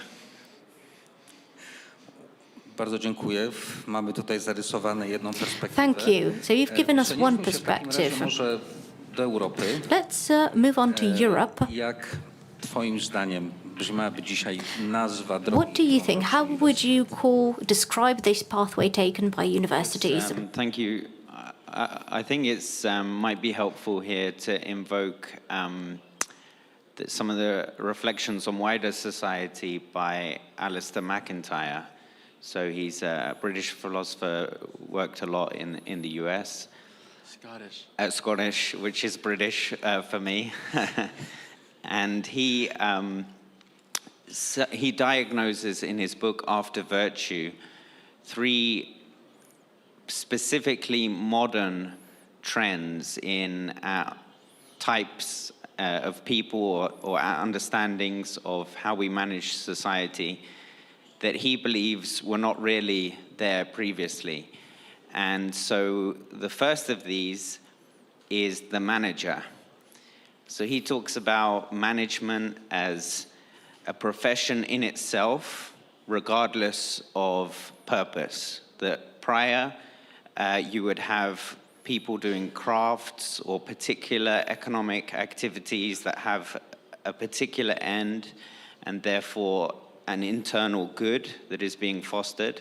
Bardzo dziękuję. Mamy tutaj zarysowane jedną perspektywę. Thank you. So you've given us one Przenieśmy się w takim razie perspective. może do Europy. Let's move on to Europe. Jak twoim zdaniem brzmiałaby dzisiaj nazwa drogi? What do you think? How would you describe this pathway taken by universities? Thank you. I think it's might be helpful here to invoke some of the reflections on wider society by Alistair MacIntyre. So he's a British philosopher, worked a lot in the US. Scottish, which is British for me. And he diagnoses in his book After Virtue 3 specifically modern trends in types of people or understandings of how we manage society that he believes were not really there previously. And so the first of these is the manager. So he talks about management as a profession in itself, regardless of purpose. That prior, you would have people doing crafts or particular economic activities that have a particular end and therefore an internal good that is being fostered.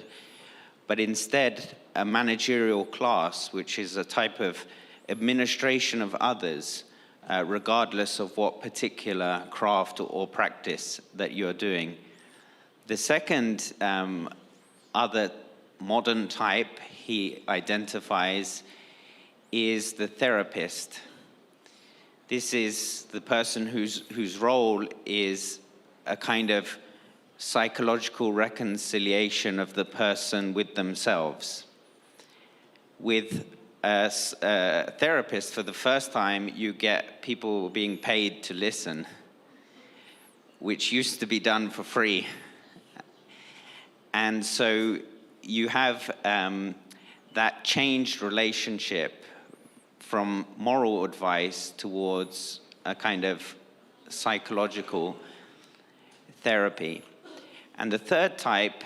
But instead, a managerial class, which is a type of administration of others, regardless of what particular craft or practice that you're doing. The second other modern type he identifies is the therapist. This is the person whose role is a kind of psychological reconciliation of the person with themselves. With a therapist, for the first time, you get people being paid to listen, which used to be done for free. And so you have that changed relationship from moral advice towards a kind of psychological therapy. And the third type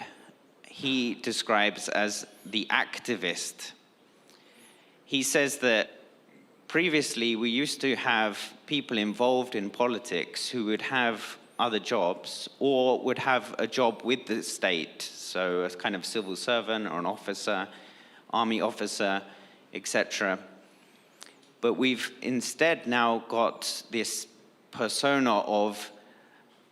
he describes as the activist. He says that previously we used to have people involved in politics who would have other jobs or would have a job with the state, so a kind of civil servant or an officer, army officer, etc. But we've instead now got this persona of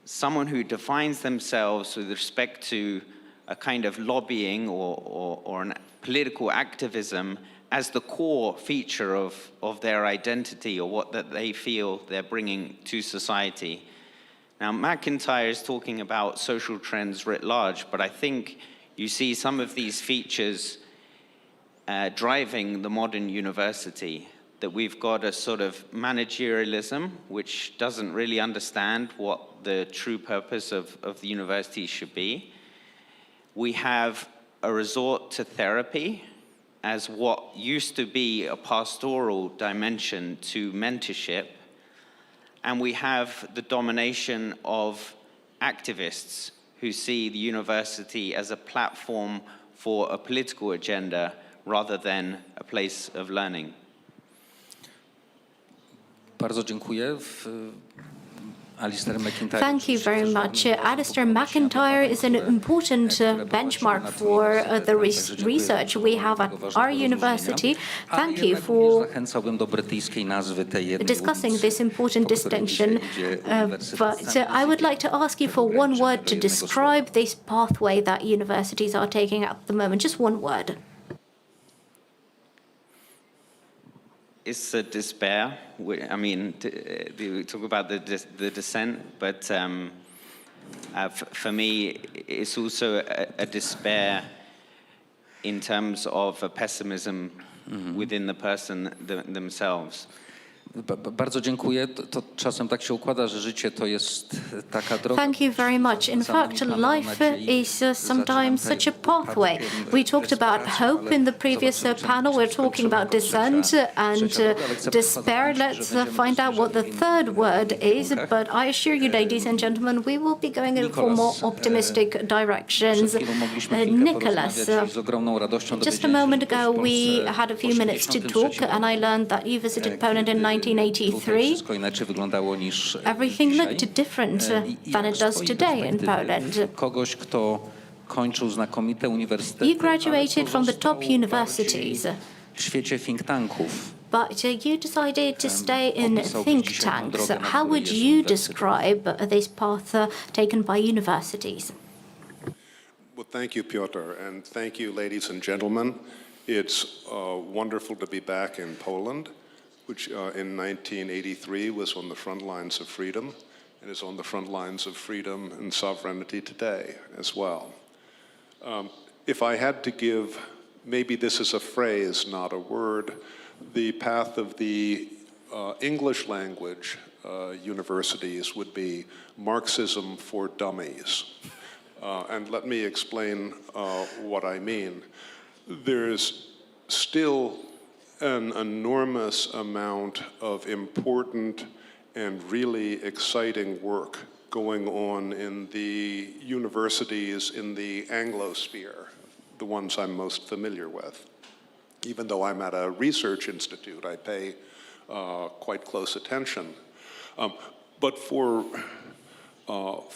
someone who defines themselves with respect to a kind of lobbying or an political activism as the core feature of their identity or what that they feel they're bringing to society. Now, McIntyre is talking about social trends writ large, but I think you see some of these features driving the modern university, that we've got a sort of managerialism which doesn't really understand what the true purpose of the university should be. We have a resort to therapy as what used to be a pastoral dimension to mentorship. And we have the domination of activists who see the university as a platform for a political agenda rather than a place of learning. Bardzo dziękuję. Thank you very much. Alistair McIntyre is an important benchmark for the research we have at our university. Thank you for discussing this important distinction. But I would like to ask you for one word to describe this pathway that universities are taking at the moment. Just one word. It's a despair. I mean, we talk about the descent, but for me, it's also a despair in terms of a pessimism within the person themselves. Bardzo dziękuję. To czasem tak się układa, że życie to jest taka droga. Thank you very much. In fact, life is sometimes such a pathway. We talked about hope in the previous panel. We're talking about descent and despair. Let's find out what the third word is. But I assure you, ladies and gentlemen, we will be going in for more optimistic directions. Nicholas, just a moment ago, we had a few minutes to talk, and I learned that you visited Poland in 1983. Everything looked different than it does today in Poland. You graduated from the top universities, but you decided to stay in think tanks. How would you describe this path taken by universities? Well, thank you, Piotr, and thank you, ladies and gentlemen. It's wonderful to be back in Poland, which in 1983 was on the front lines of freedom, and is on the front lines of freedom and sovereignty today as well. If I had to give, maybe this is a phrase, not a word, the path of the English language universities would be Marxism for dummies. And let me explain what I mean. There's still an enormous amount of important and really exciting work going on in the universities in the Anglosphere, the ones I'm most familiar with. Even though I'm at a research institute, I pay quite close attention. But for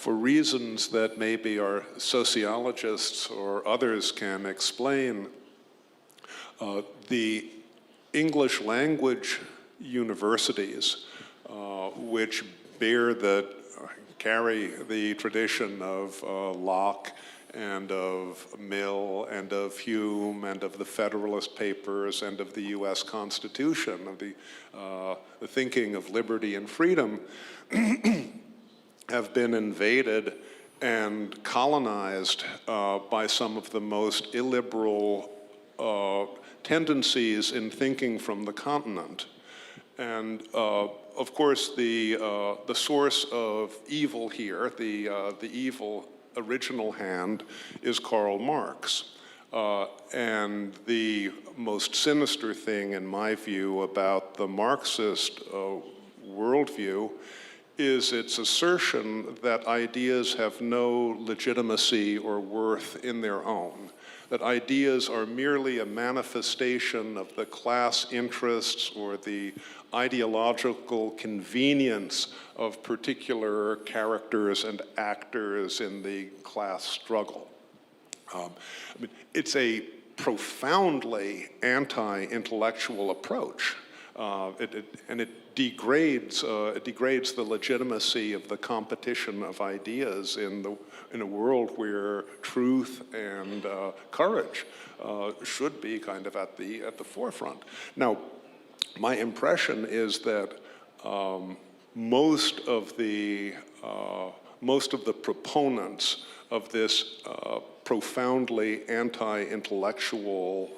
reasons that maybe our sociologists or others can explain, the English language universities, which carry the tradition of Locke and of Mill and of Hume and of the Federalist Papers and of the U.S. Constitution, of the thinking of liberty and freedom, have been invaded and colonized by some of the most illiberal tendencies in thinking from the continent. And of course, the source of evil here, the evil original hand, is Karl Marx. And the most sinister thing, in my view, about the Marxist worldview is its assertion that ideas have no legitimacy or worth in their own, that ideas are merely a manifestation of the class interests or the ideological convenience of particular characters and actors in the class struggle. It's a profoundly anti-intellectual approach, and it degrades the legitimacy of the competition of ideas in a world where truth and courage should be kind of at the forefront. Now, my impression is that most of the proponents of this profoundly anti-intellectual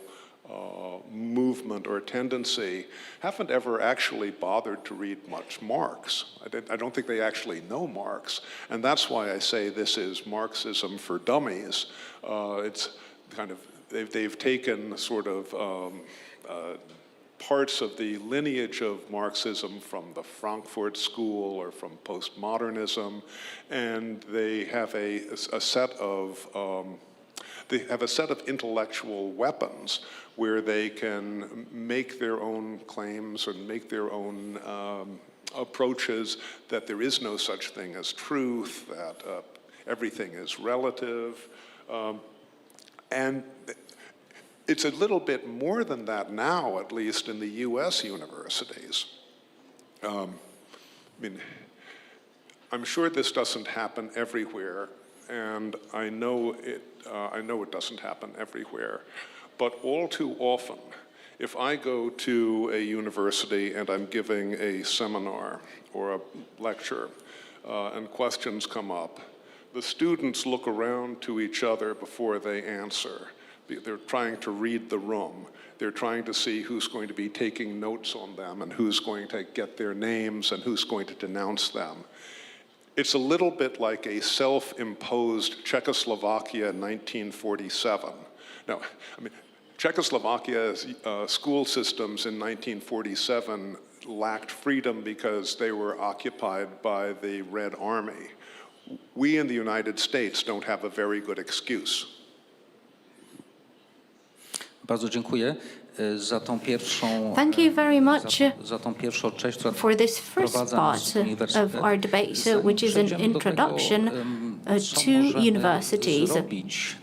movement or tendency haven't ever actually bothered to read much Marx. I don't think they actually know Marx, and that's why I say this is Marxism for dummies. It's kind of, they've taken sort of parts of the lineage of Marxism from the Frankfurt School or from postmodernism, and they have a set of intellectual weapons where they can make their own claims and make their own approaches that there is no such thing as truth, that everything is relative. And it's a little bit more than that now, at least in the US universities. I mean, I'm sure this doesn't happen everywhere, and I know it doesn't happen everywhere. But all too often, if I go to a university and I'm giving a seminar or a lecture and questions come up, the students look around to each other before they answer. They're trying to read the room. They're trying to see who's going to be taking notes on them and who's going to get their names and who's going to denounce them. It's a little bit like a self-imposed Czechoslovakia in 1947. Now, I mean, Czechoslovakia's school systems in 1947 lacked freedom because they were occupied by the Red Army. We in the United States don't have a very good excuse. Bardzo dziękuję za tą pierwszą. Thank you very much za tą pierwszą część, która for this first part of our debate, which is an introduction to universities.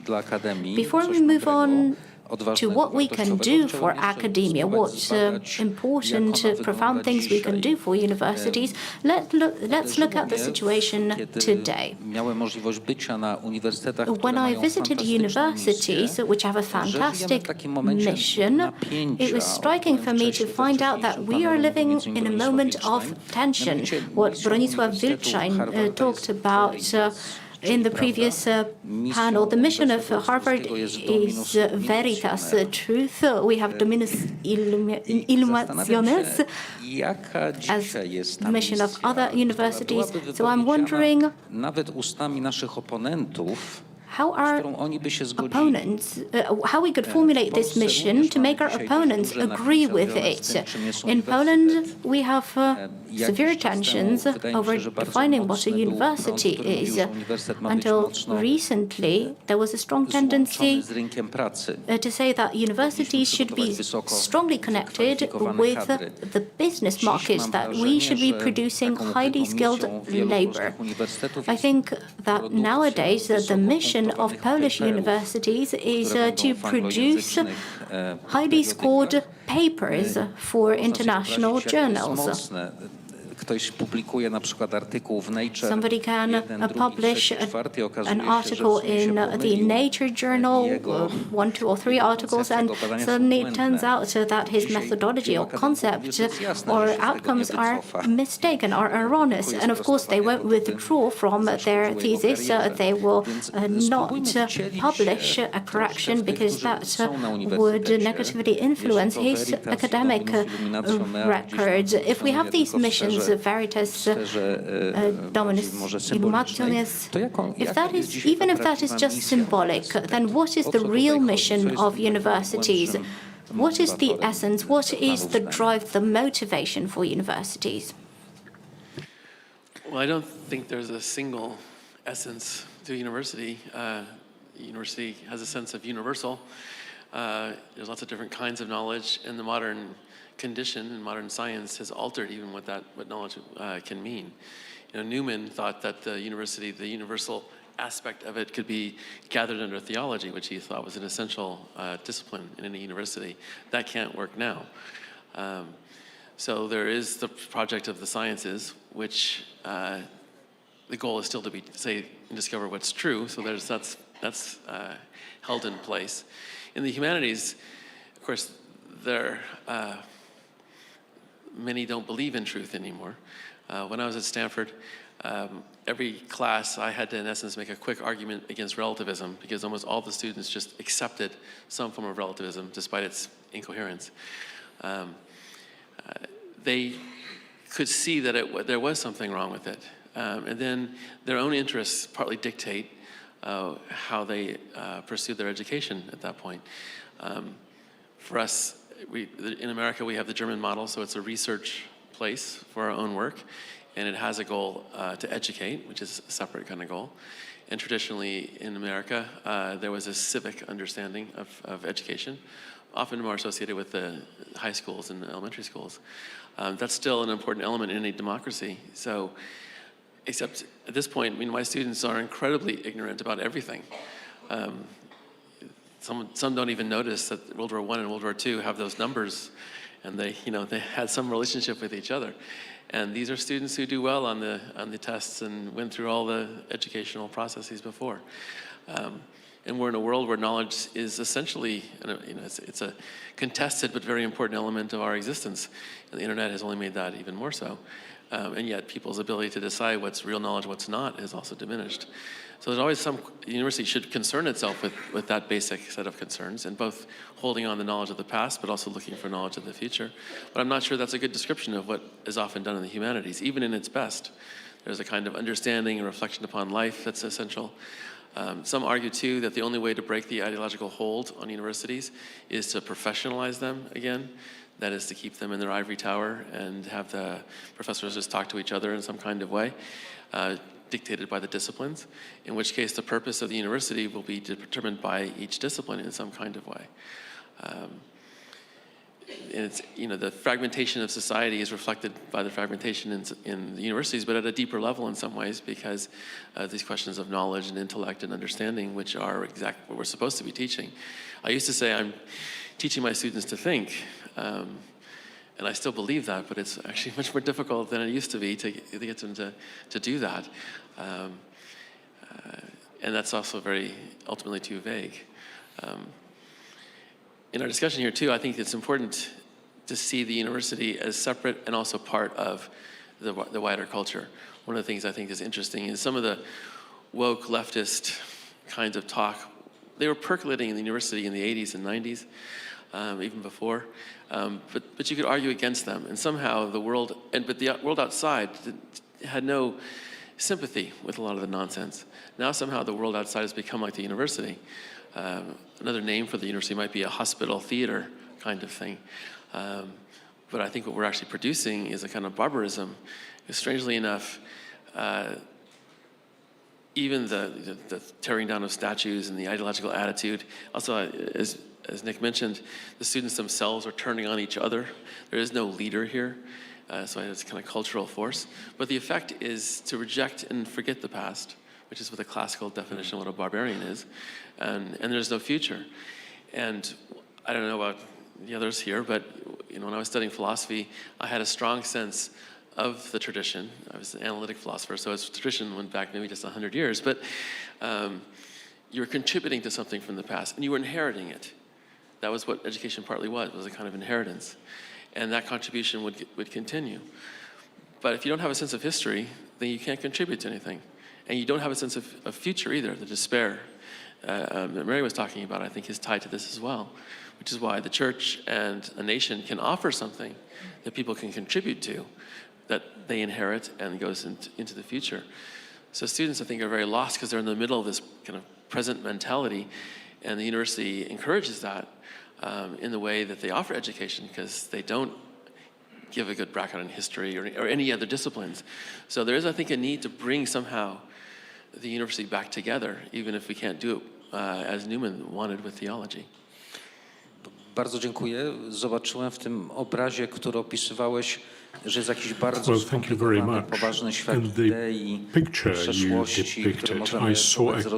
dla akademii. Before we move on to what we can do for academia, what important, profound things we can do for universities, let's look at the situation today. When I visited universities, which have a fantastic mission, it was striking for me to find out that we are living in a moment of tension. What Bronisław Wilczyn talked about in the previous panel, the mission of Harvard is veritas, truth. We have dominus illuminationis as the mission of other universities. So I'm wondering, how our opponents, how we could formulate this mission to make our opponents agree with it. In Poland, we have severe tensions over defining what a university is. Until recently, there was a strong tendency to say that universities should be strongly connected with the business markets, that we should be producing highly skilled labor. I think that nowadays the mission of Polish universities is to produce highly scored papers for international journals. Somebody can publish an article in the Nature journal, 1, 2, or 3 articles, and suddenly it turns out that his methodology or concept or outcomes are mistaken or erroneous. And of course, they won't withdraw from their thesis. They will not publish a correction because that would negatively influence his academic records. If we have these missions, veritas, dominus illuminationis, even if that is just symbolic, then what is the real mission of universities? What is the essence? What is the drive, the motivation for universities? Well, I don't think there's a single essence to a university. University has a sense of universal. There's lots of different kinds of knowledge, and the modern condition and modern science has altered even what knowledge can mean. You know, Newman thought that the university, the universal aspect of it, could be gathered under theology, which he thought was an essential discipline in any university. That can't work now. So there is the project of the sciences, which the goal is still to discover what's true. So that's held in place. In the humanities, of course, many don't believe in truth anymore. When I was at Stanford, every class I had to, in essence, make a quick argument against relativism because almost all the students just accepted some form of relativism despite its incoherence. They could see that there was something wrong with it. And then their own interests partly dictate how they pursue their education at that point. For us, in America, we have the German model, so it's a research place for our own work, and it has a goal to educate, which is a separate kind of goal. And traditionally in America, there was a civic understanding of education, often more associated with the high schools and elementary schools. That's still an important element in any democracy. So, except at this point, I mean, my students are incredibly ignorant about everything. Some don't even notice that World War I and World War II have those numbers, and they had some relationship with each other. And these are students who do well on the tests and went through all the educational processes before. And we're in a world where knowledge is essentially, it's a contested but very important element of our existence. And the internet has only made that even more so. And yet people's ability to decide what's real knowledge, what's not, has also diminished. So there's always the university should concern itself with that basic set of concerns, and both holding on the knowledge of the past, but also looking for knowledge of the future. But I'm not sure that's a good description of what is often done in the humanities, even in its best. There's a kind of understanding and reflection upon life that's essential. Some argue, too, that the only way to break the ideological hold on universities is to professionalize them again. That is to keep them in their ivory tower and have the professors just talk to each other in some kind of way, dictated by the disciplines, in which case the purpose of the university will be determined by each discipline in some kind of way. it's, the fragmentation of society is reflected by the fragmentation in the universities, but at a deeper level in some ways, because of these questions of knowledge and intellect and understanding, which are exactly what we're supposed to be teaching. I used to say I'm teaching my students to think, and I still believe that, but it's actually much more difficult than it used to be to get them to do that. And that's also very ultimately too vague. In our discussion here too, I think it's important to see the university as separate and also part of the wider culture. One of the things I think is interesting is some of the woke leftist kinds of talk, they were percolating in the university in the 80s and 90s, even before. But you could argue against them, and somehow the world outside had no sympathy with a lot of the nonsense. Now somehow the world outside has become like the university. Another name for the university might be a hospital theater kind of thing. But I think what we're actually producing is a kind of barbarism. Strangely enough, even the tearing down of statues and the ideological attitude, also as Nick mentioned, the students themselves are turning on each other. There is no leader here. So it's kind of cultural force. But the effect is to reject and forget the past, which is what the classical definition of what a barbarian is, and there's no future. And I don't know about the others here, but when I was studying philosophy, I had a strong sense of the tradition. I was an analytic philosopher, so its tradition went back maybe just 100 years, but you were contributing to something from the past, and you were inheriting it. That was what education partly was a kind of inheritance. And that contribution would continue. But if you don't have a sense of history, then you can't contribute to anything. And you don't have a sense of future either. The despair that Mary was talking about, I think, is tied to this as well, which is why the church and a nation can offer something that people can contribute to, that they inherit and goes into the future. So students, I think, are very lost because they're in the middle of this kind of present mentality, and the university encourages that in the way that they offer education, because they don't give a good background in history or any other disciplines. So there is, I think, a need to bring somehow the university back together, even if we can't do it as Newman wanted with theology. Bardzo dziękuję. Zobaczyłem w tym obrazie, który opisywałeś, że jest jakiś bardzo skomplikowany, poważny świat idei, przeszłości, który możemy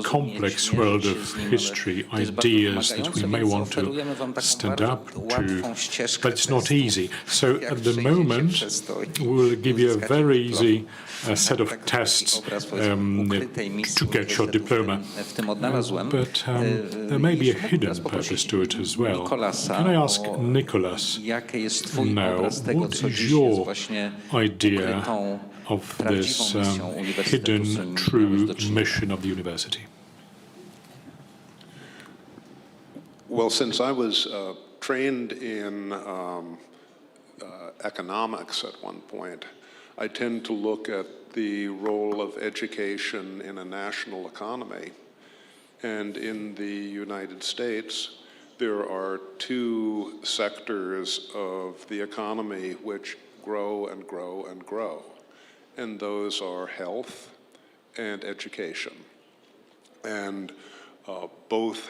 complex world of history, ideas that we may want to stand up to, but it's not easy. So at the moment, we'll give you a very easy set of tests to get your diploma. But there may be a hidden purpose to it as well. Can I ask Nicholas now, what is your idea of this hidden, true mission of the university? Well, since I was trained in economics at one point, I tend to look at the role of education in a national economy. And in the United States, there are two sectors of the economy which grow and grow and grow. And those are health and education. And both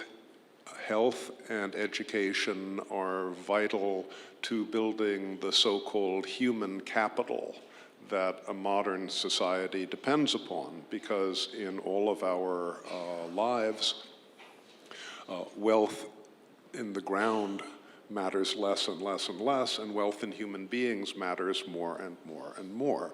health and education are vital to building the so-called human capital that a modern society depends upon, because in all of our lives, wealth in the ground matters less and less and less, and wealth in human beings matters more and more and more.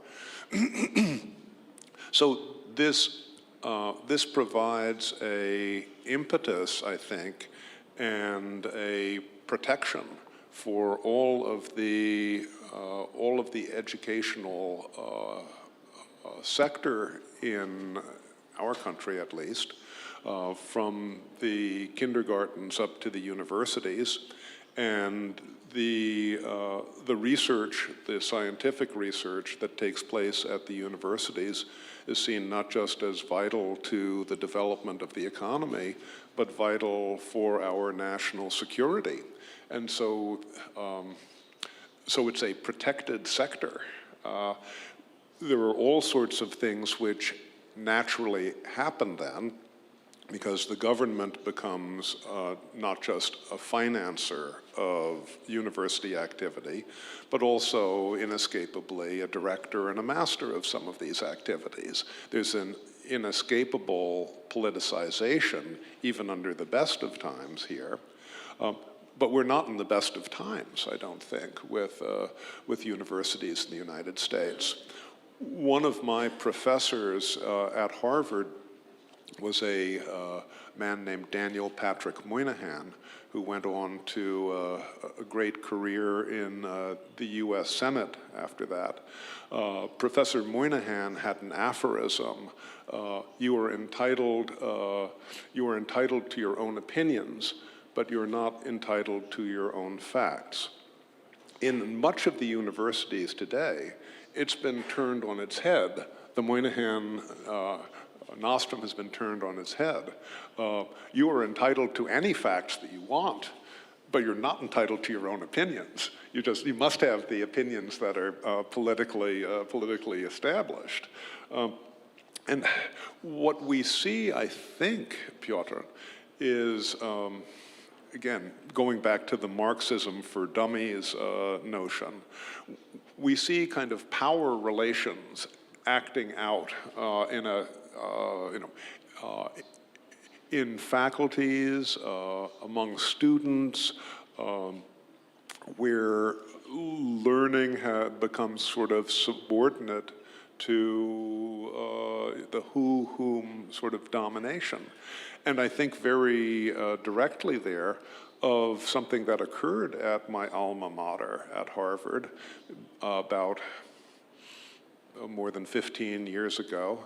So this provides a impetus, I think, and a protection for all of the educational sector in our country, at least, from the kindergartens up to the universities, and the research, the scientific research that takes place at the universities is seen not just as vital to the development of the economy, but vital for our national security. And so, so it's a protected sector. There are all sorts of things which naturally happen then, because the government becomes not just a financer of university activity, but also inescapably a director and a master of some of these activities. There's an inescapable politicization, even under the best of times here. But we're not in the best of times, I don't think, with universities in the United States. One of my professors at Harvard was a man named Daniel Patrick Moynihan, who went on to a great career in the US Senate after that. Professor Moynihan had an aphorism, you are entitled to your own opinions, but you're not entitled to your own facts. In much of the universities today, it's been turned on its head. The Moynihan nostrum has been turned on its head. You are entitled to any facts that you want, but you're not entitled to your own opinions. You must have the opinions that are politically established. And what we see, I think, Piotr, is, again, going back to the Marxism for dummies notion, we see kind of power relations acting out in faculties, among students, where learning becomes sort of subordinate to the who-whom sort of domination. And I think very directly there of something that occurred at my alma mater at Harvard about more than 15 years ago,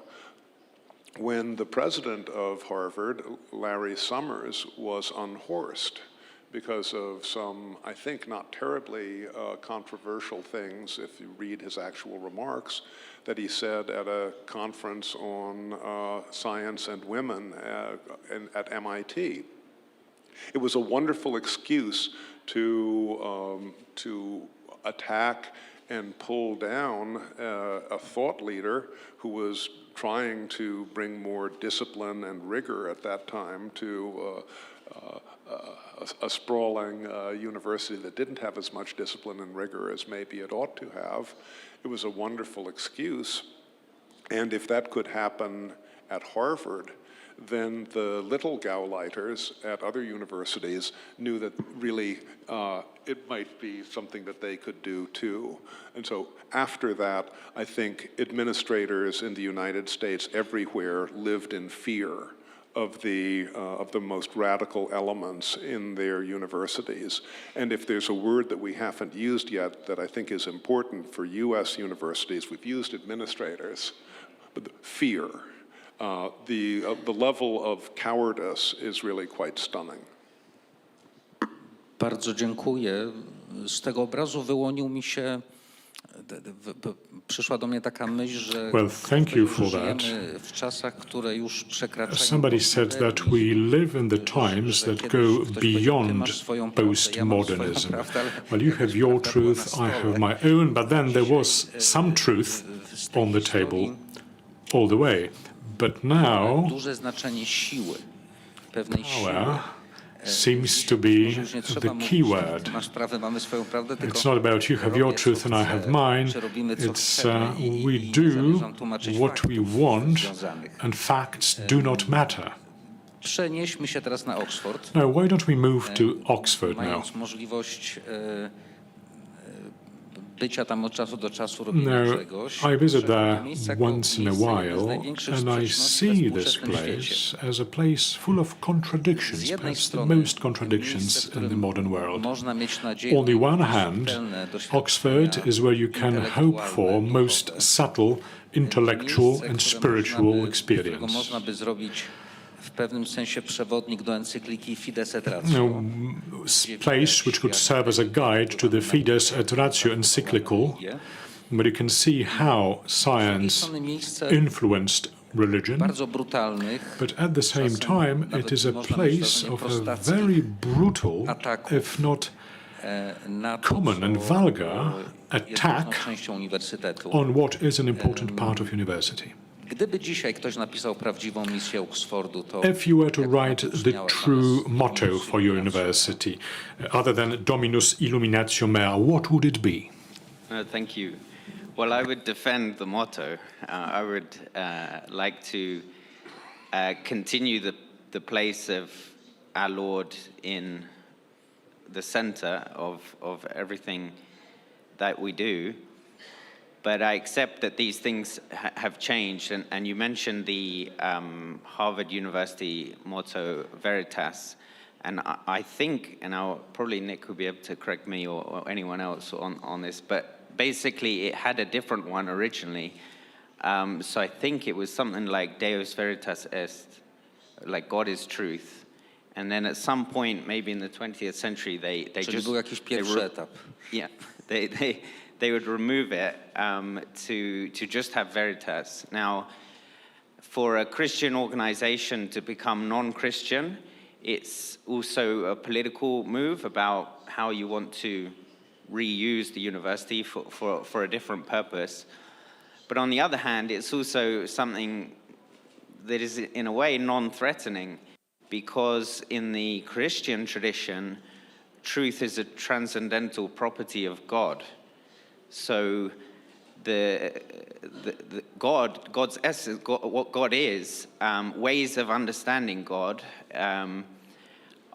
when the president of Harvard, Larry Summers, was unhorsed because of some, I think, not terribly controversial things, if you read his actual remarks, that he said at a conference on science and women at MIT. It was a wonderful excuse to attack and pull down a thought leader who was trying to bring more discipline and rigor at that time to a sprawling university that didn't have as much discipline and rigor as maybe it ought to have. It was a wonderful excuse. And if that could happen at Harvard, then the little Gauleiters at other universities knew that really it might be something that they could do too. And so after that, I think administrators in the United States everywhere lived in fear of the most radical elements in their universities. And if there's a word that we haven't used yet that I think is important for US universities, we've used administrators, but fear. The level of cowardice is really quite stunning. Bardzo dziękuję. Z tego obrazu wyłonił mi się, przyszła do mnie taka myśl, że żyjemy w czasach, które już przekraczają. Somebody said that we live in the times that go beyond postmodernism. Well, you have your truth, I have my own, but then there was some truth on the table all the way. But now, duże znaczenie siły, pewnej siły. Seems to be the key word. It's not about you have your truth and I have mine. It's we do what we want and facts do not matter. Przenieśmy się teraz na Oxford. Now, why don't we move to Oxford now? Mając możliwość bycia tam od czasu do czasu, robienia czegoś. I visit there once in a while, and I see this place as a place full of contradictions, perhaps the most contradictions in the modern world. On the one hand, Oxford is where you can hope for most subtle intellectual and spiritual experience. Można by zrobić w pewnym sensie przewodnik do encykliki Fides et Ratio. Place which could serve as a guide to the Fides et Ratio encyclical, where you can see how science influenced religion, but at the same time it is a place of a very brutal, if not common and vulgar, attack on what is an important part of university. Gdyby dzisiaj ktoś napisał prawdziwą misję Oxfordu, to If you were to write the true motto for your university, other than Dominus Illuminatio Mea, what would it be? Thank you. Well, I would defend the motto. I would like to continue the place of our Lord in the center of everything that we do. But I accept that these things have changed. And you mentioned the Harvard University motto, Veritas. And I think, and probably Nick will be able to correct me or anyone else on this, but basically it had a different one originally. So I think it was something like Deus Veritas Est, like God is truth. And then at some point, maybe in the 20th century, they just... był jakiś pierwszy etap. Yeah, they would remove it to just have Veritas. Now, for a Christian organization to become non-Christian, it's also a political move about how you want to reuse the university for a different purpose. But on the other hand, it's also something that is in a way non-threatening, because in the Christian tradition, truth is a transcendental property of God. So God's essence, what God is, ways of understanding God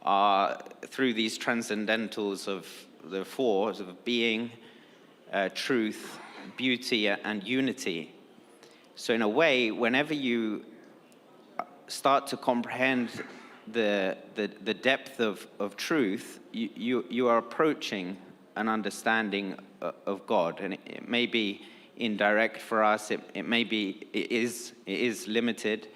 are through these transcendentals of the fours of being, truth, beauty, and unity. So in a way, whenever you start to comprehend the depth of truth, you are approaching an understanding of God, and it may be indirect for us. It is limited,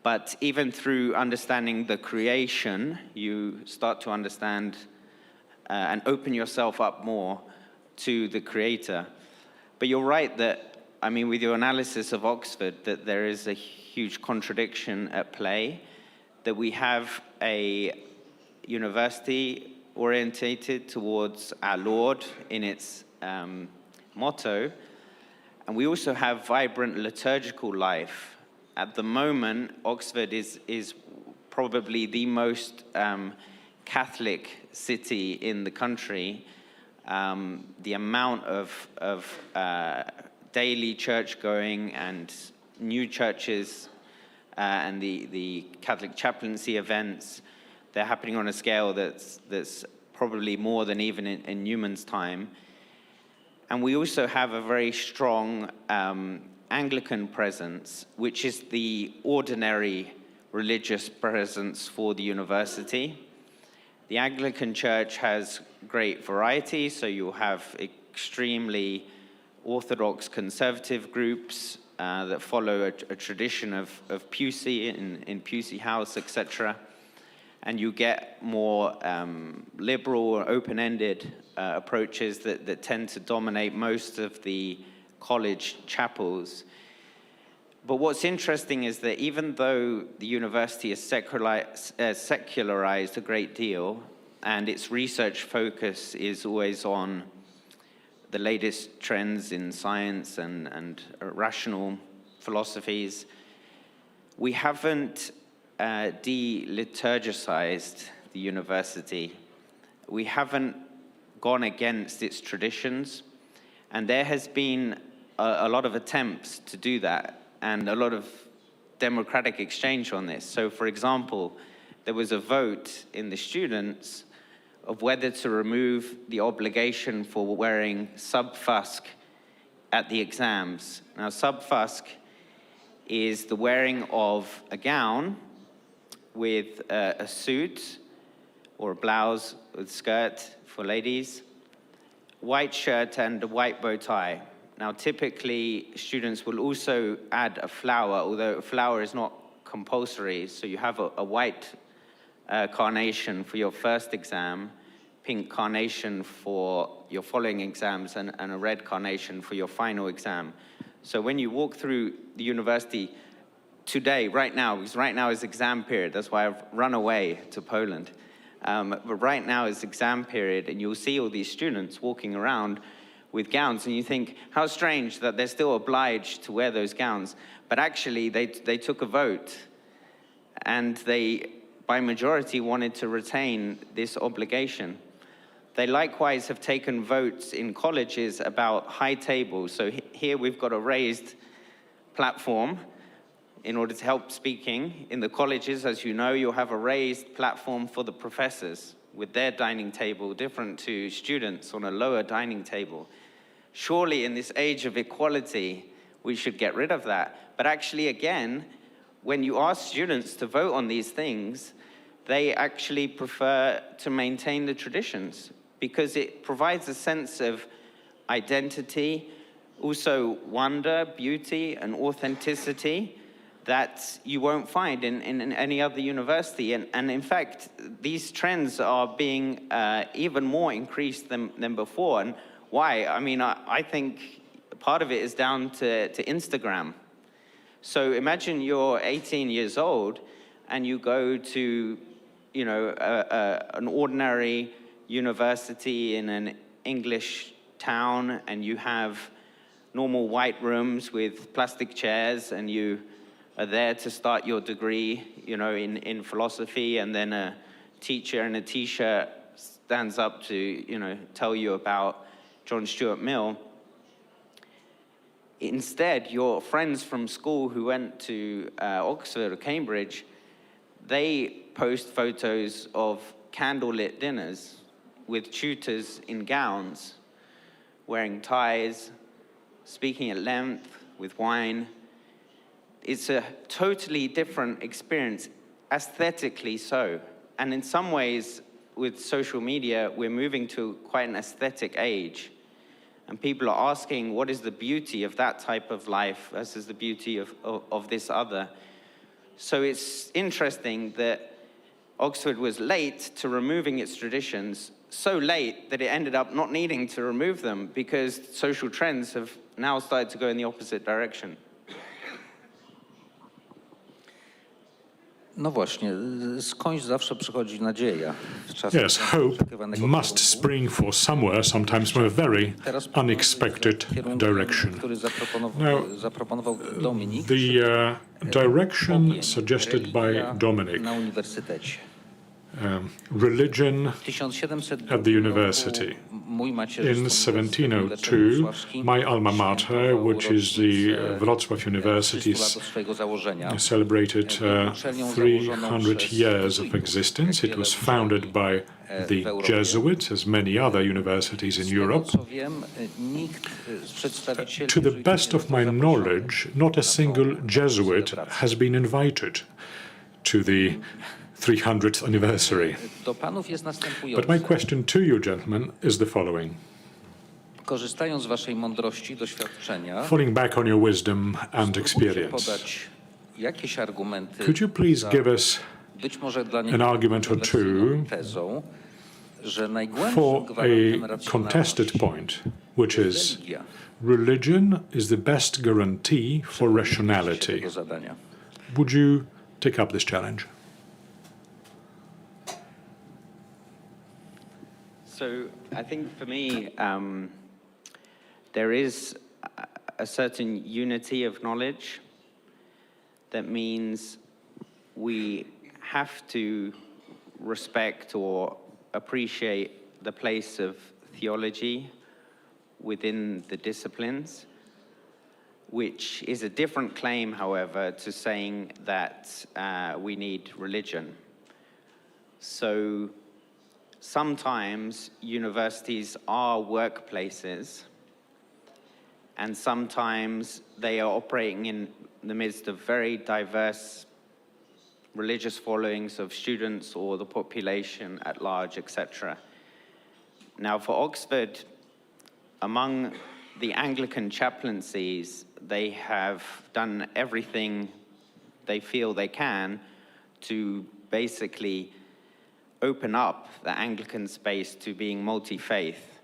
but even through understanding the creation, you start to understand and open yourself up more to the Creator. But you're right that, I mean, with your analysis of Oxford, that there is a huge contradiction at play, that we have a university orientated towards our Lord in its motto, and we also have vibrant liturgical life. At the moment, Oxford is probably the most Catholic city in the country. The amount of daily church going and new churches and the Catholic chaplaincy events, they're happening on a scale that's probably more than even in Newman's time. And we also have a very strong Anglican presence, which is the ordinary religious presence for the university. The Anglican Church has great variety, so you'll have extremely orthodox conservative groups that follow a tradition of Pusey in Pusey House, etc. And you get more liberal or open-ended approaches that tend to dominate most of the college chapels. But what's interesting is that even though the university is secularized a great deal, and its research focus is always on the latest trends in science and rational philosophies, we haven't de-liturgicized the university. We haven't gone against its traditions, and there has been a lot of attempts to do that and a lot of democratic exchange on this. So, for example, there was a vote in the students of whether to remove the obligation for wearing sub-fusk at the exams. Now, sub-fusk is the wearing of a gown with a suit or a blouse with skirt for ladies, white shirt and a white bow tie. Now, typically, students will also add a flower, although a flower is not compulsory, so you have a white carnation for your first exam, pink carnation for your following exams, and a red carnation for your final exam. So when you walk through the university today, right now, because right now is exam period, that's why I've run away to Poland, but right now is exam period, and you'll see all these students walking around with gowns, and you think, how strange that they're still obliged to wear those gowns. But actually, they took a vote, and they, by majority, wanted to retain this obligation. They likewise have taken votes in colleges about high tables. So here we've got a raised platform in order to help speaking. In the colleges, as you know, you'll have a raised platform for the professors with their dining table, different to students on a lower dining table. Surely in this age of equality, we should get rid of that. But actually, again, when you ask students to vote on these things, they actually prefer to maintain the traditions because it provides a sense of identity, also wonder, beauty, and authenticity that you won't find in any other university. And in fact, these trends are being even more increased than before. And why? I mean, I think part of it is down to Instagram. So imagine you're 18 years old and you go to, you know, an ordinary university in an English town, and you have normal white rooms with plastic chairs, and you are there to start your degree, you know, in philosophy, and then a teacher in a t-shirt stands up to, you know, tell you about John Stuart Mill. Instead, your friends from school who went to Oxford or Cambridge, they post photos of candlelit dinners with tutors in gowns, wearing ties, speaking at length with wine. It's a totally different experience, aesthetically so. And in some ways, with social media, we're moving to quite an aesthetic age. And people are asking, what is the beauty of that type of life versus the beauty of this other? So it's interesting that Oxford was late to removing its traditions, so late that it ended up not needing to remove them because social trends have now started to go in the opposite direction. No właśnie, skądś zawsze przychodzi nadzieja. W czasach Yes, hope must spring for somewhere, sometimes from a very unexpected direction. Now, the direction suggested by Dominic, religion at the university. In 1702, my alma mater, which is the Wrocław University, celebrated 300 years of existence. It was founded by the Jesuits, as many other universities in Europe. To the best of my knowledge, not a single Jesuit has been invited to the 300th anniversary. But my question to you, gentlemen, is the following. Falling back on your wisdom and experience, could you please give us an argument or two for a contested point, which is religion is the best guarantee for rationality? Would you take up this challenge? So I think for me, there is a certain unity of knowledge. That means we have to respect or appreciate the place of theology within the disciplines, which is a different claim, however, to saying that we need religion. So sometimes universities are workplaces, and sometimes they are operating in the midst of very diverse religious followings of students or the population at large, etc. Now, for Oxford, among the Anglican chaplaincies, they have done everything they feel they can to basically open up the Anglican space to being multi-faith,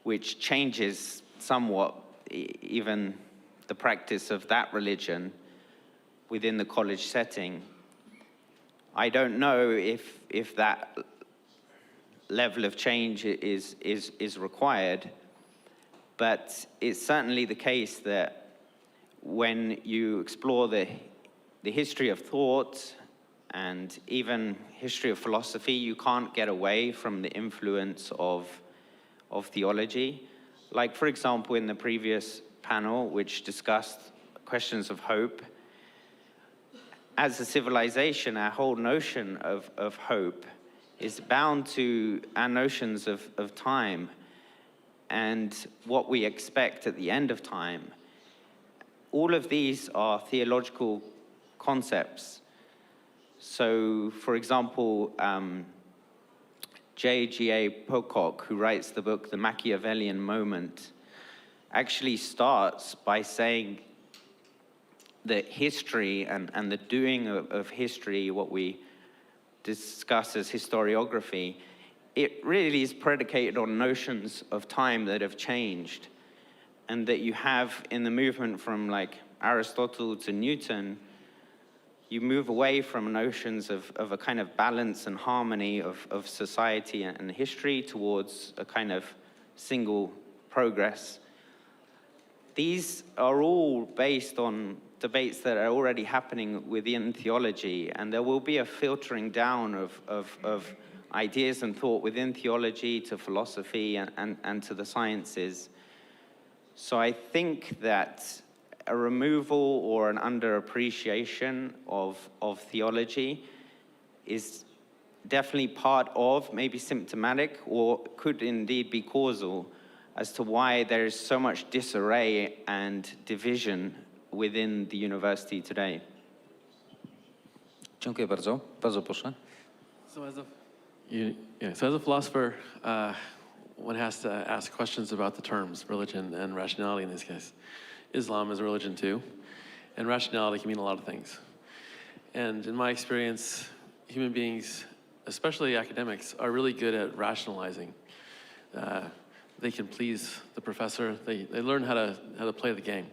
which changes somewhat even the practice of that religion within the college setting. I don't know if that level of change is required, But it's certainly the case that when you explore the history of thought and even history of philosophy, you can't get away from the influence of theology. Like, for example, in the previous panel, which discussed questions of hope, as a civilization, our whole notion of hope is bound to our notions of time and what we expect at the end of time. All of these are theological concepts. So, for example, J.G.A. Pocock, who writes the book The Machiavellian Moment, actually starts by saying that history and the doing of history, what we discuss as historiography, it really is predicated on notions of time that have changed, and that you have in the movement from like Aristotle to Newton, you move away from notions of a kind of balance and harmony of society and history towards a kind of single progress. These are all based on debates that are already happening within theology, and there will be a filtering down of ideas and thought within theology to philosophy and to the sciences. So I think that a removal or an underappreciation of theology is definitely part of, maybe symptomatic, or could indeed be causal as to why there is so much disarray and division within the university today. Dziękuję bardzo. Bardzo proszę. So as a philosopher, one has to ask questions about the terms religion and rationality in this case. Islam is a religion too, and rationality can mean a lot of things. And in my experience, human beings, especially academics, are really good at rationalizing. They can please the professor. They learn how to play the game.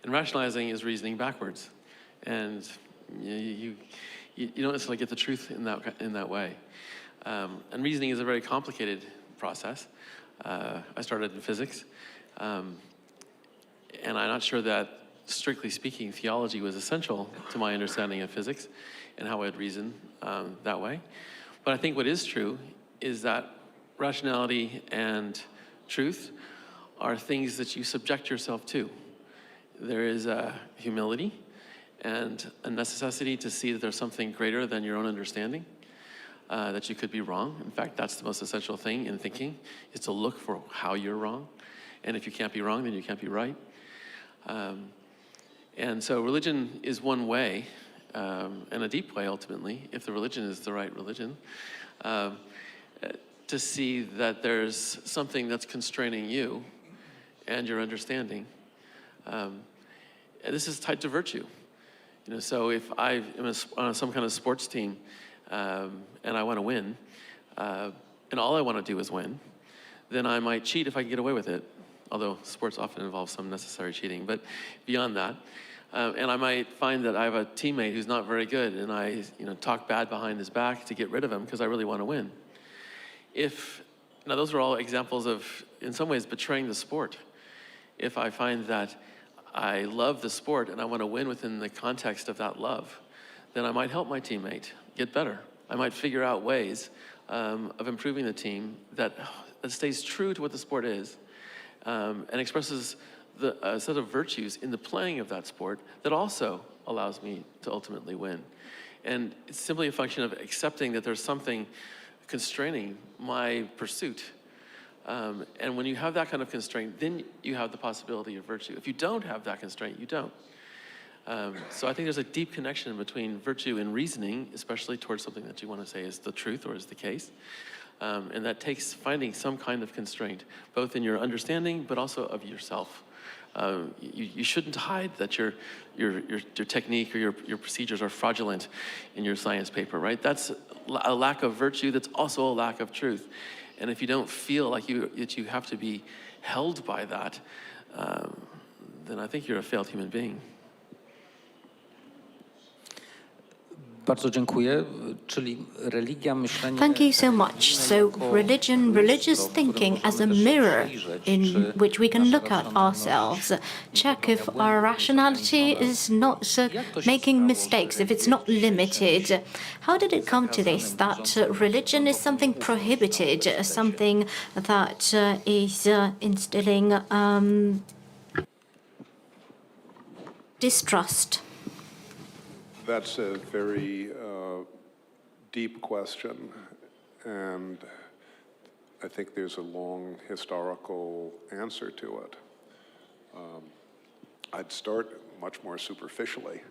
And rationalizing is reasoning backwards. And you don't necessarily get the truth in that way. And reasoning is a very complicated process. I started in physics. And I'm not sure that, strictly speaking, theology was essential to my understanding of physics and how I'd reason that way. But I think what is true is that rationality and truth are things that you subject yourself to. There is a humility and a necessity to see that there's something greater than your own understanding, that you could be wrong. In fact, that's the most essential thing in thinking, is to look for how you're wrong. And if you can't be wrong, then you can't be right. And so religion is one way, and a deep way ultimately, if the religion is the right religion, to see that there's something that's constraining you and your understanding. And this is tied to virtue. So if I am on some kind of sports team and I want to win, and all I want to do is win, then I might cheat if I can get away with it. Although sports often involve some necessary cheating, but beyond that. And I might find that I have a teammate who's not very good, and I talk bad behind his back to get rid of him because I really want to win. Now those are all examples of, in some ways, betraying the sport. If I find that I love the sport and I want to win within the context of that love, then I might help my teammate get better. I might figure out ways of improving the team that stays true to what the sport is, and expresses a set of virtues in the playing of that sport that also allows me to ultimately win. And it's simply a function of accepting that there's something constraining my pursuit. And when you have that kind of constraint, then you have the possibility of virtue. If you don't have that constraint, you don't. So I think there's a deep connection between virtue and reasoning, especially towards something that you want to say is the truth or is the case. And that takes finding some kind of constraint, both in your understanding, but also of yourself. You shouldn't hide that your technique or your procedures are fraudulent in your science paper, right? That's a lack of virtue. That's also a lack of truth. And if you don't feel like that you have to be held by that, then I think you're a failed human being. Bardzo dziękuję. Czyli religia, myślenie... Thank you so much. So religion, religious thinking as a mirror in which we can look at ourselves, check if our rationality is not making mistakes, if it's not limited. How did it come to this, that religion is something prohibited, something that is instilling distrust? That's a very deep question, and I think there's a long historical answer to it. I'd start much more superficially.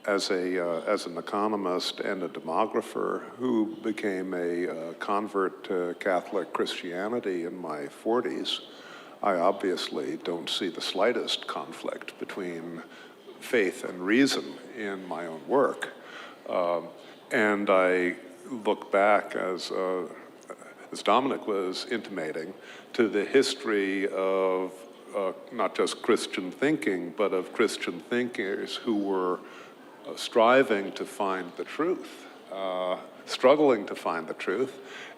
As an economist and a demographer who became a convert to Catholic Christianity in my 40s, I obviously don't see the slightest conflict between faith and reason in my own work. And I look back, as Dominic was intimating, to the history of not just Christian thinking, but of Christian thinkers who were striving to find the truth, struggling to find the truth.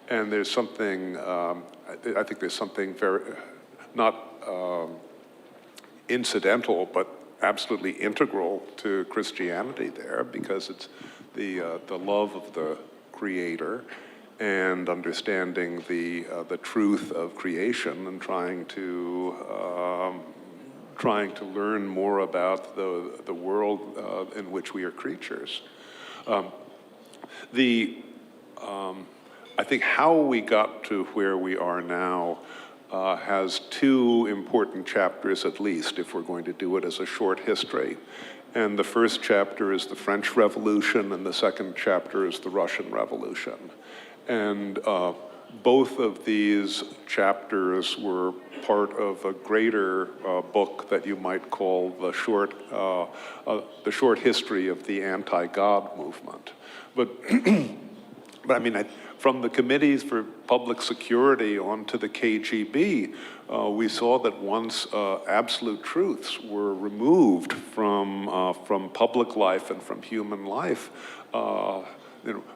And there's something, I think there's something very, not incidental, but absolutely integral to Christianity there, because it's the love of the Creator and understanding the truth of creation and trying to learn more about the world in which we are creatures. I think how we got to where we are now has two important chapters at least, if we're going to do it as a short history. And the first chapter is the French Revolution, and the second chapter is the Russian Revolution. And both of these chapters were part of a greater book that you might call the short history of the anti-God movement. But I mean, from the committees for public security on to the KGB, we saw that once absolute truths were removed from public life and from human life,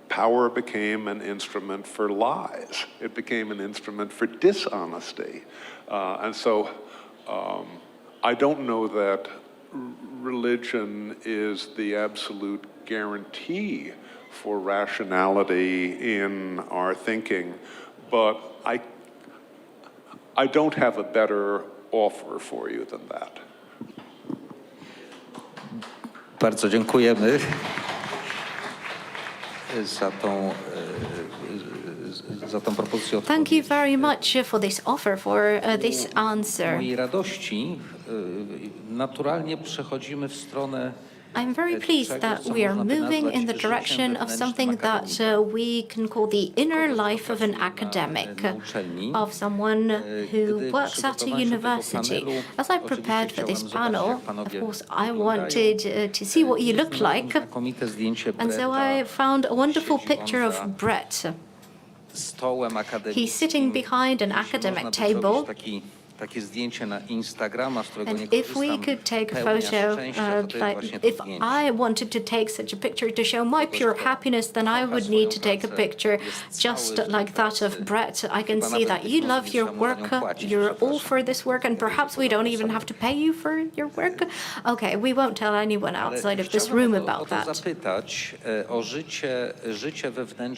power became an instrument for lies. It became an instrument for dishonesty. And so I don't know that religion is the absolute guarantee for rationality in our thinking, but I don't have a better offer for you than that. Bardzo dziękujemy za tą propozycję. Thank you very much for this offer, for this answer. Mojej radości naturalnie przechodzimy w stronę. I'm very pleased that we are moving in the direction of something that we can call the inner life of an academic, of someone who works at a university. As I prepared for this panel, of course, I wanted to see what you look like, and so I found a wonderful picture of Brett. He's sitting behind an academic table. And if we could take a photo, if I wanted to take such a picture to show my pure happiness, then I would need to take a picture just like that of Brett. I can see that you love your work, you're all for this work, and perhaps we don't even have to pay you for your work. Okay, we won't tell anyone outside of this room about that.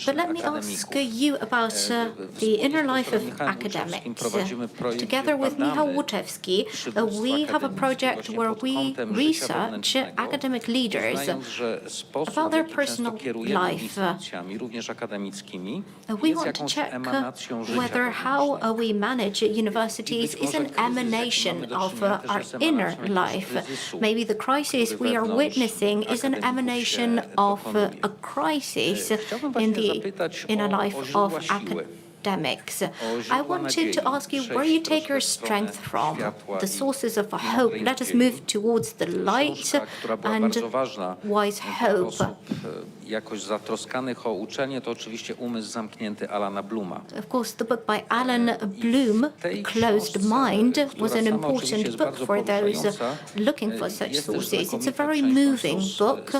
But let me ask you about the inner life of academics. Together with Michał Łuczewski, we have a project where we research academic leaders about their personal life. We want to check whether how we manage universities is an emanation of our inner life. Maybe the crisis we are witnessing is an emanation of a crisis in the inner life of academics. I wanted to ask you where you take your strength from, the sources of hope. Let us move towards the light and wise hope. Of course, the book by Alan Bloom, Closed Mind, was an important book for those looking for such sources. It's a very moving book.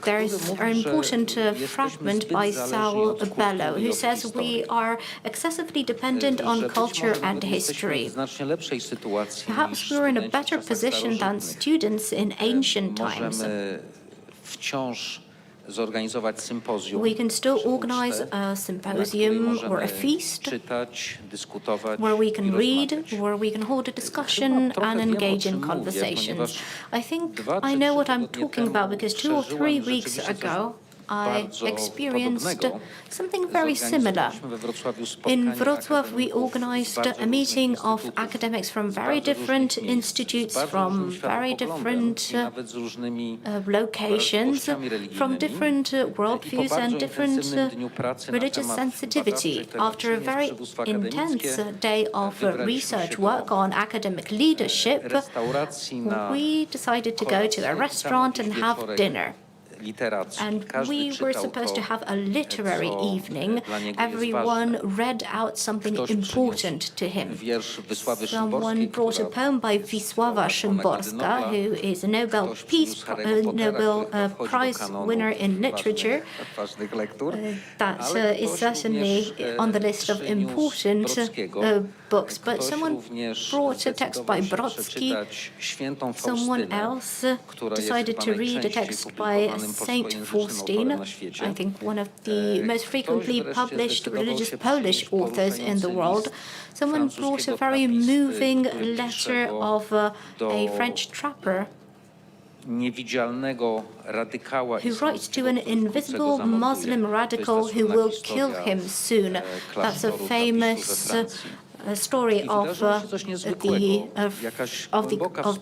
there's an important fragment by Saul Bellow, who says we are excessively dependent on culture and history. Perhaps we're in a better position than students in ancient times. We can still organize a symposium or a feast where we can read, where we can hold a discussion and engage in conversations. I think I know what I'm talking about because 2 or 3 weeks ago, I experienced something very similar. In Wrocław, we organized a meeting of academics from very different institutes, from very different locations, from different worldviews and different religious sensitivity. After a very intense day of research work on academic leadership, we decided to go to a restaurant and have dinner. And we were supposed to have a literary evening. Everyone read out something important to him. Someone brought a poem by Wisława Szymborska, who is a Nobel Prize winner in literature. That is certainly on the list of important books. But someone brought a text by Brodsky. Someone else decided to read a text by Saint Faustin, I think one of the most frequently published religious Polish authors in the world. Someone brought a very moving letter of a French trapper who writes to an invisible Muslim radical who will kill him soon. That's a famous story of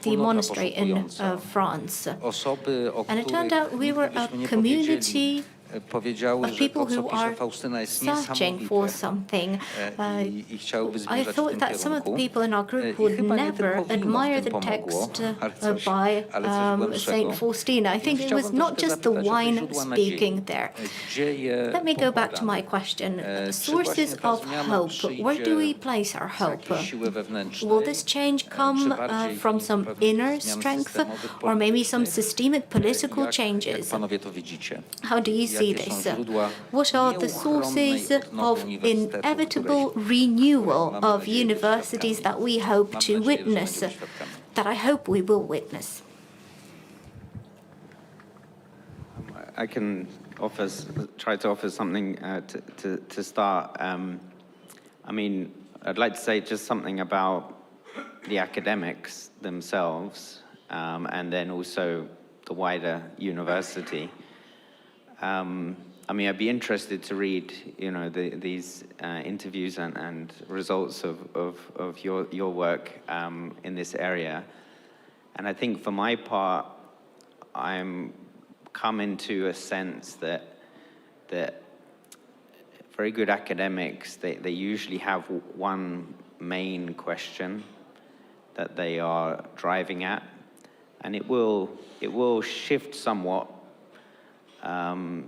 the monastery in France. And it turned out we were a community of people who are searching for something. I thought that some of the people in our group would never admire the text by Saint Faustina. I think it was not just the wine speaking there. Let me go back to my question. Sources of hope. Where do we place our hope? Will this change come from some inner strength or maybe some systemic political changes? How do you see this? What are the sources of inevitable renewal of universities that we hope to witness, that I hope we will witness? I can try to offer something to start. I mean, I'd like to say just something about the academics themselves, and then also the wider university. I mean, I'd be interested to read, you know, these interviews and results of your work in this area. And I think for my part, I'm coming to a sense that very good academics, they usually have one main question that they are driving at, and it will shift somewhat.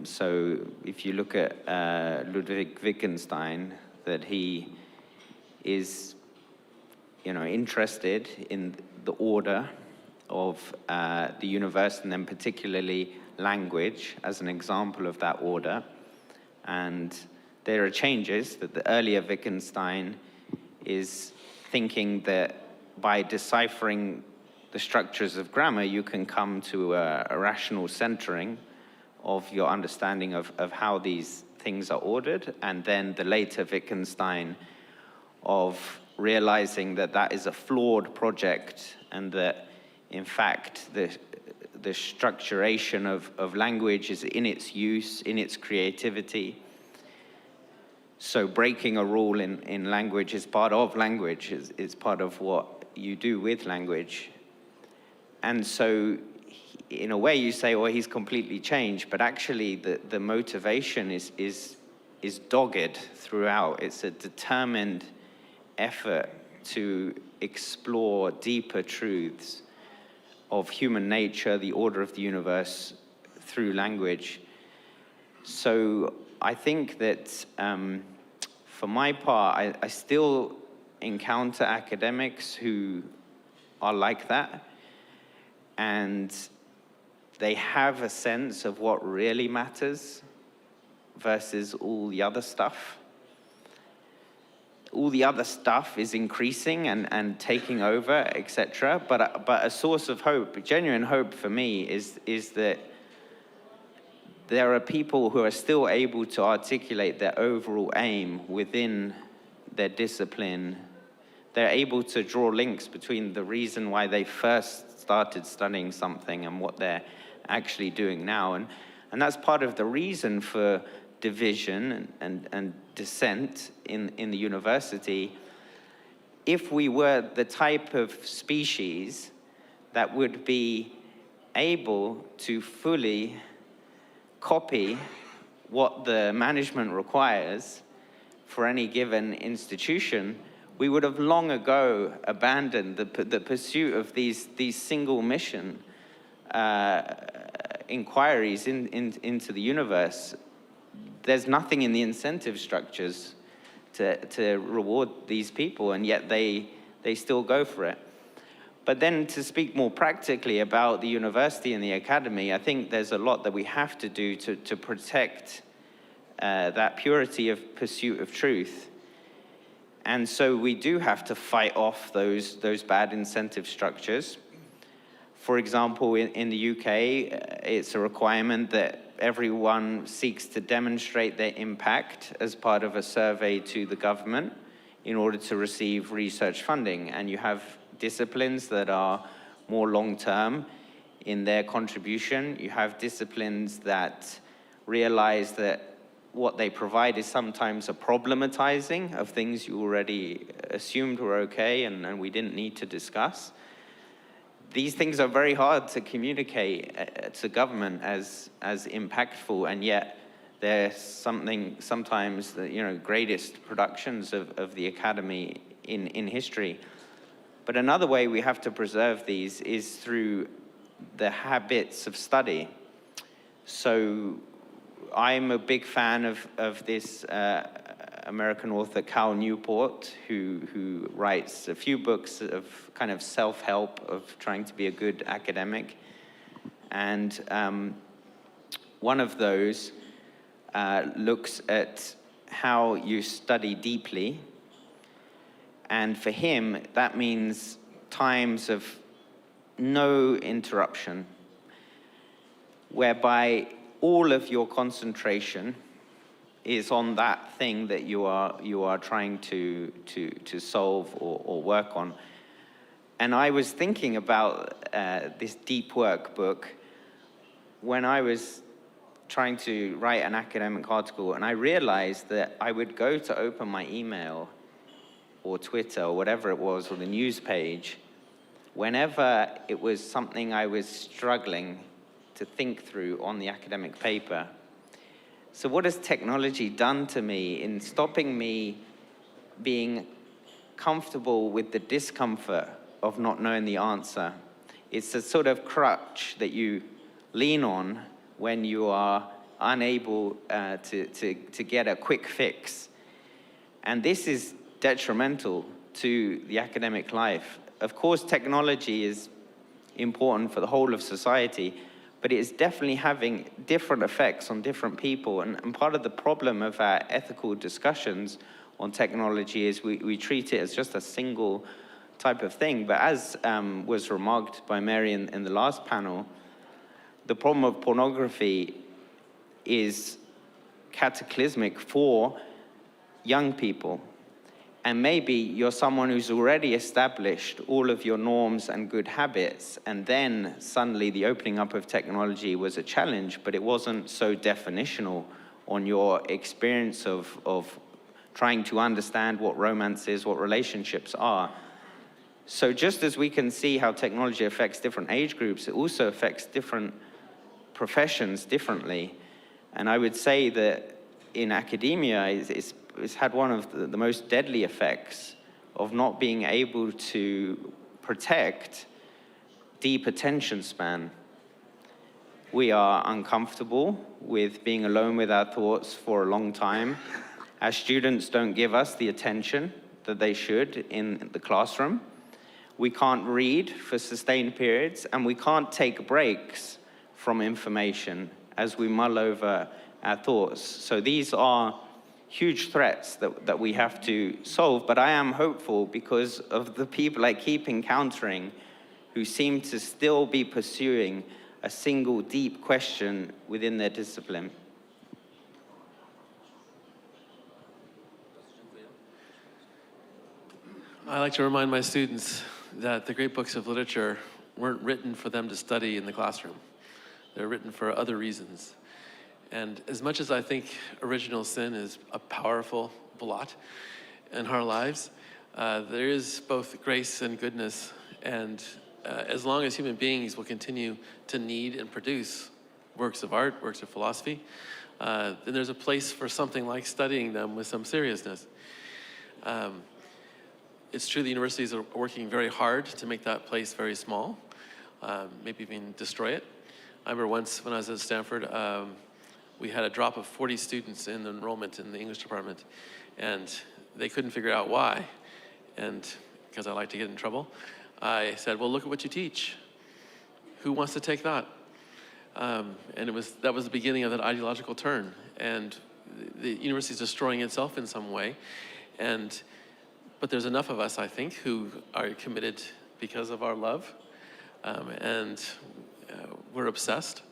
So if you look at Ludwig Wittgenstein, that he is, you know, interested in the order of the universe, and then particularly language as an example of that order. And there are changes that the earlier Wittgenstein is thinking that by deciphering the structures of grammar, you can come to a rational centering of your understanding of how these things are ordered. And then the later Wittgenstein of realizing that that is a flawed project, and that in fact the structuration of language is in its use, in its creativity. So breaking a rule in language is part of language, is part of what you do with language. And so in a way you say, well, he's completely changed, but actually the motivation is dogged throughout. It's a determined effort to explore deeper truths of human nature, the order of the universe, through language. So I think that for my part, I still encounter academics who are like that. And they have a sense of what really matters versus all the other stuff. All the other stuff is increasing and taking over, etc. But a source of hope, genuine hope for me, is that there are people who are still able to articulate their overall aim within their discipline. They're able to draw links between the reason why they first started studying something and what they're actually doing now. And that's part of the reason for division and dissent in the university. If we were the type of species that would be able to fully copy what the management requires for any given institution, we would have long ago abandoned the pursuit of these single mission inquiries into the universe. There's nothing in the incentive structures to reward these people, and yet they still go for it. But then to speak more practically about the university and the academy, I think there's a lot that we have to do to protect that purity of pursuit of truth. And so we do have to fight off those bad incentive structures. For example, in the UK, it's a requirement that everyone seeks to demonstrate their impact as part of a survey to the government in order to receive research funding. And you have disciplines that are more long-term in their contribution. You have disciplines that realize that what they provide is sometimes a problematizing of things you already assumed were okay and we didn't need to discuss. These things are very hard to communicate to government as impactful, and yet they're sometimes the greatest productions of the academy in history. But another way we have to preserve these is through the habits of study. So I'm a big fan of this American author Cal Newport, who writes a few books of kind of self-help, of trying to be a good academic. And one of those looks at how you study deeply. And for him, that means times of no interruption, whereby all of your concentration is on that thing that you are trying to solve or work on. And I was thinking about this deep work book when I was trying to write an academic article, and I realized that I would go to open my email or Twitter or whatever it was, or the news page, whenever it was something I was struggling to think through on the academic paper. So what has technology done to me in stopping me being comfortable with the discomfort of not knowing the answer? It's a sort of crutch that you lean on when you are unable to get a quick fix. And this is detrimental to the academic life. Of course, technology is important for the whole of society, but it is definitely having different effects on different people. And part of the problem of our ethical discussions on technology is we treat it as just a single type of thing. But as was remarked by Mary in the last panel, the problem of pornography is cataclysmic for young people. And maybe you're someone who's already established all of your norms and good habits, and then suddenly the opening up of technology was a challenge, but it wasn't so definitional on your experience of trying to understand what romance is, what relationships are. So just as we can see how technology affects different age groups, it also affects different professions differently. And I would say that in academia, it's had one of the most deadly effects of not being able to protect deep attention span. We are uncomfortable with being alone with our thoughts for a long time. Our students don't give us the attention that they should in the classroom. We can't read for sustained periods, and we can't take breaks from information as we mull over our thoughts. So these are huge threats that we have to solve, but I am hopeful because of the people I keep encountering who seem to still be pursuing a single deep question within their discipline. I like to remind my students that the great books of literature weren't written for them to study in the classroom. They're written for other reasons. And as much as I think original sin is a powerful blot in our lives, there is both grace and goodness. And as long as human beings will continue to need and produce works of art, works of philosophy, then there's a place for something like studying them with some seriousness. It's true the universities are working very hard to make that place very small, maybe even destroy it. I remember once when I was at Stanford, we had a drop of 40 students in the enrollment in the English department, and they couldn't figure out why. And because I like to get in trouble, I said, well, look at what you teach. Who wants to take that? And that was the beginning of that ideological turn. And the university is destroying itself in some way. But there's enough of us, I think, who are committed because of our love, and we're obsessed.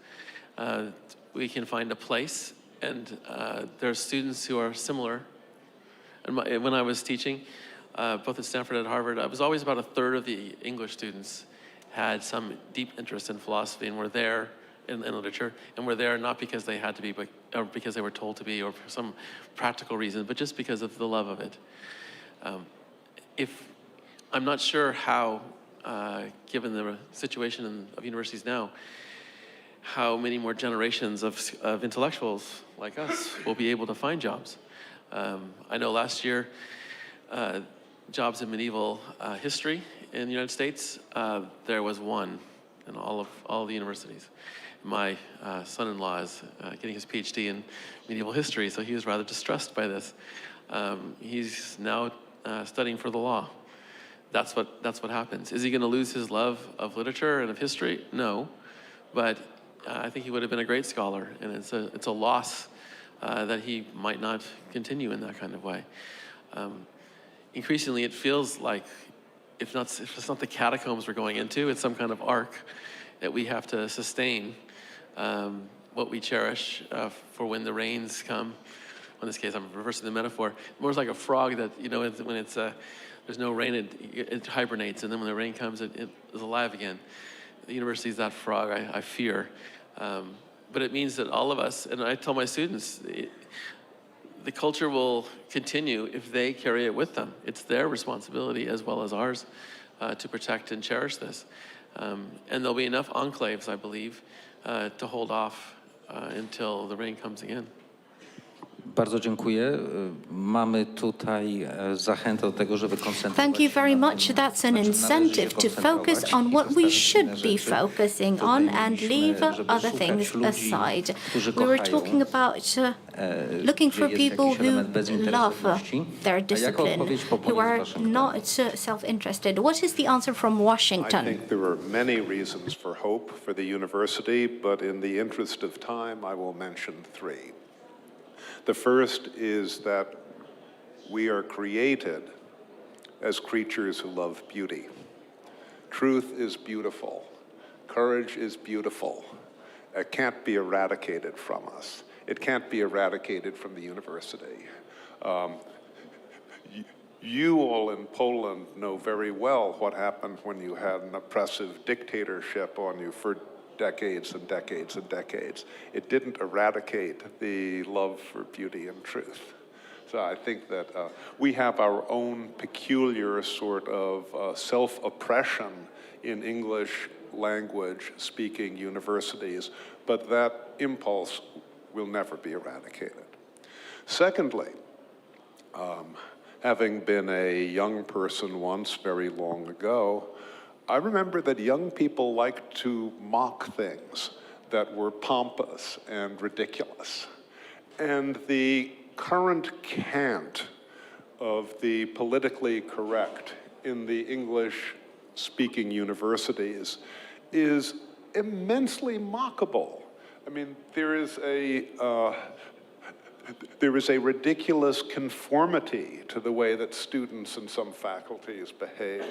We can find a place, and there are students who are similar. And when I was teaching, both at Stanford and Harvard, it was always about a third of the English students had some deep interest in philosophy and were there in literature, and were there not because they had to be, or because they were told to be, or for some practical reason, but just because of the love of it. I'm not sure how, given the situation of universities now, how many more generations of intellectuals like us will be able to find jobs. I know last year, jobs in medieval history in the United States, there was one in all of the universities. My son-in-law is getting his PhD in medieval history, so he was rather distressed by this. He's now studying for the law. That's what happens. Is he going to lose his love of literature and of history? No, but I think he would have been a great scholar, and it's a loss that he might not continue in that kind of way. Increasingly, it feels like if it's not the catacombs we're going into, it's some kind of ark that we have to sustain what we cherish for when the rains come. In this case, I'm reversing the metaphor. More like a frog that, when there's no rain, it hibernates, and then when the rain comes, it is alive again. The university is that frog, I fear. But it means that all of us, and I tell my students, the culture will continue if they carry it with them. It's their responsibility as well as ours to protect and cherish this. And there'll be enough enclaves, I believe, to hold off until the rain comes again. Bardzo dziękuję. Mamy tutaj zachętę do tego, żeby koncentrować się. Thank you very much. That's an incentive to focus on what we should be focusing on and leave other things aside. We were talking about looking for people who love their discipline, who are not self-interested. What is the answer from Washington? I think there are many reasons for hope for the university, but in the interest of time, I will mention three. The first is that we are created as creatures who love beauty. Truth is beautiful. Courage is beautiful. It can't be eradicated from us. It can't be eradicated from the university. You all in Poland know very well what happened when you had an oppressive dictatorship on you for decades and decades and decades. It didn't eradicate the love for beauty and truth. So I think that we have our own peculiar sort of self-oppression in English language speaking universities, but that impulse will never be eradicated. Secondly, having been a young person once very long ago, I remember that young people liked to mock things that were pompous and ridiculous. And the current cant of the politically correct in the English-speaking universities is immensely mockable. I mean, there is a ridiculous conformity to the way that students in some faculties behave.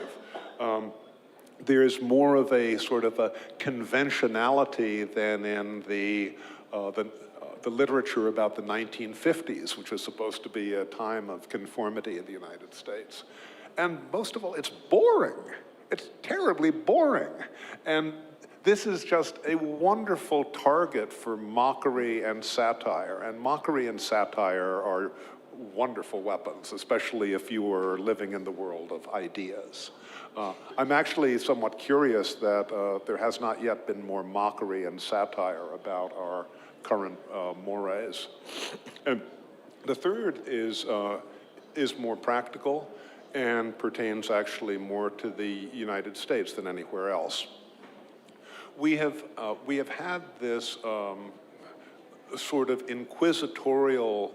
There's more of a sort of a conventionality than in the literature about the 1950s, which was supposed to be a time of conformity in the United States. And most of all, it's boring. It's terribly boring. And this is just a wonderful target for mockery and satire. And mockery and satire are wonderful weapons, especially if you are living in the world of ideas. I'm actually somewhat curious that there has not yet been more mockery and satire about our current mores. And the third is more practical and pertains actually more to the United States than anywhere else. We have had this sort of inquisitorial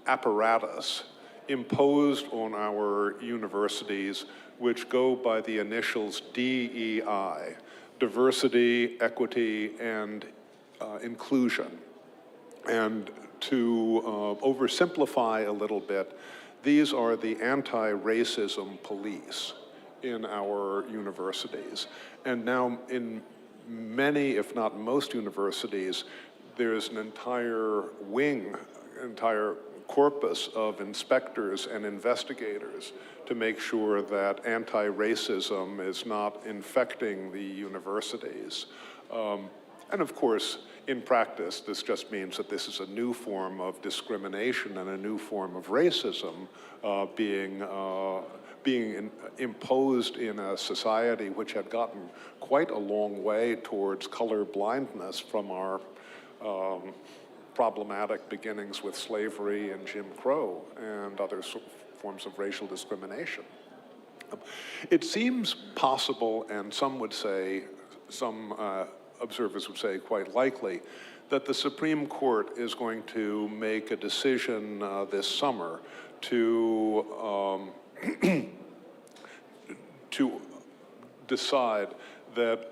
apparatus imposed on our universities, which go by the initials DEI, diversity, equity, and inclusion. And to oversimplify a little bit, these are the anti-racism police in our universities. And now in many, if not most universities, there's an entire wing, entire corpus of inspectors and investigators to make sure that anti-racism is not infecting the universities. And of course, in practice, this just means that this is a new form of discrimination and a new form of racism being imposed in a society which had gotten quite a long way towards color blindness from our problematic beginnings with slavery and Jim Crow and other forms of racial discrimination. It seems possible, and some would say, some observers would say quite likely, that the Supreme Court is going to make a decision this summer to to decide that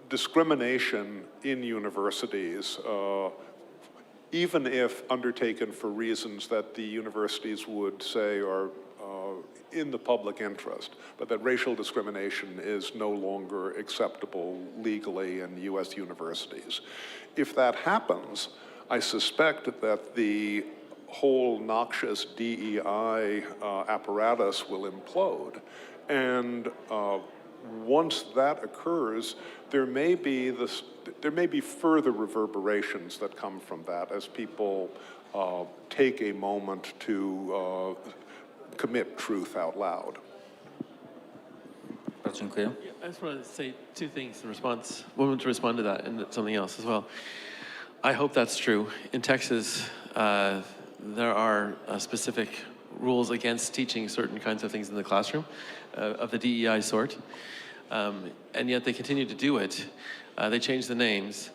discrimination in universities, even if undertaken for reasons that the universities would say are in the public interest, but that racial discrimination is no longer acceptable legally in U.S. universities. If that happens, I suspect that the whole noxious DEI apparatus will implode. And once that occurs, there may be further reverberations that come from that as people take a moment to commit truth out loud. I just want to say two things in response. One to respond to that and something else as well. I hope that's true. In Texas, there are specific rules against teaching certain kinds of things in the classroom of the DEI sort, and yet they continue to do it. They change the names,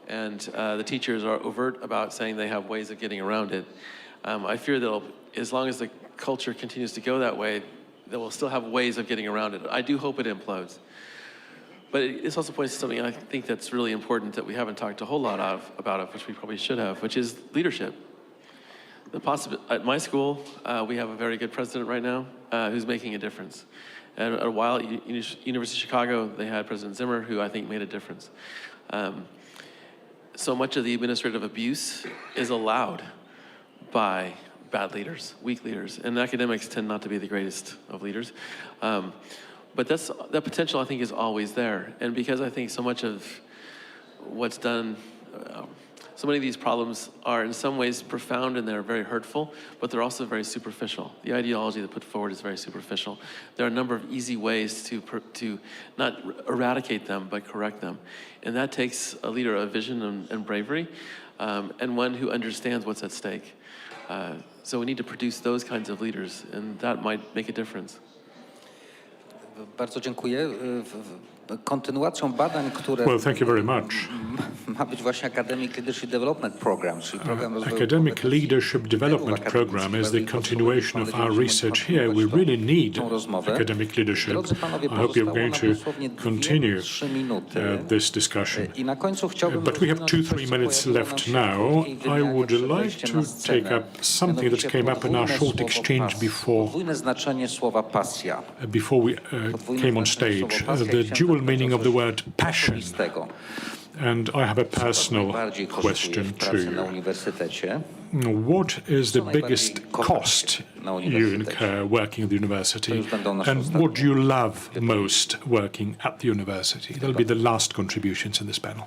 and the teachers are overt about saying they have ways of getting around it. I fear that as long as the culture continues to go that way, they will still have ways of getting around it. I do hope it implodes. But it also points to something I think that's really important that we haven't talked a whole lot about, which we probably should have, which is leadership. At my school, we have a very good president right now who's making a difference. And a while, University of Chicago, they had President Zimmer, who I think made a difference. So much of the administrative abuse is allowed by bad leaders, weak leaders, and academics tend not to be the greatest of leaders. But that potential, I think, is always there. And because I think so much of what's done, so many of these problems are in some ways profound and they're very hurtful, but they're also very superficial. The ideology that's put forward is very superficial. There are a number of easy ways to not eradicate them, but correct them. And that takes a leader of vision and bravery, and one who understands what's at stake. So we need to produce those kinds of leaders, and that might make a difference. Bardzo dziękuję. kontynuacją badań, które Well, thank you very much. ma być właśnie Academic Leadership Development Program, czyli program rozwoju Academic Leadership Development Program is the continuation of our research here. We really need academic leadership. I hope you're going to continue this discussion. But we have 2-3 minutes left now. I would like to take up something that came up in our short exchange before we came on stage, the dual meaning of the word passion. And I have a personal question to you. What is the biggest cost you incur working at the university, and what do you love most working at the university? That'll be the last contributions in this panel.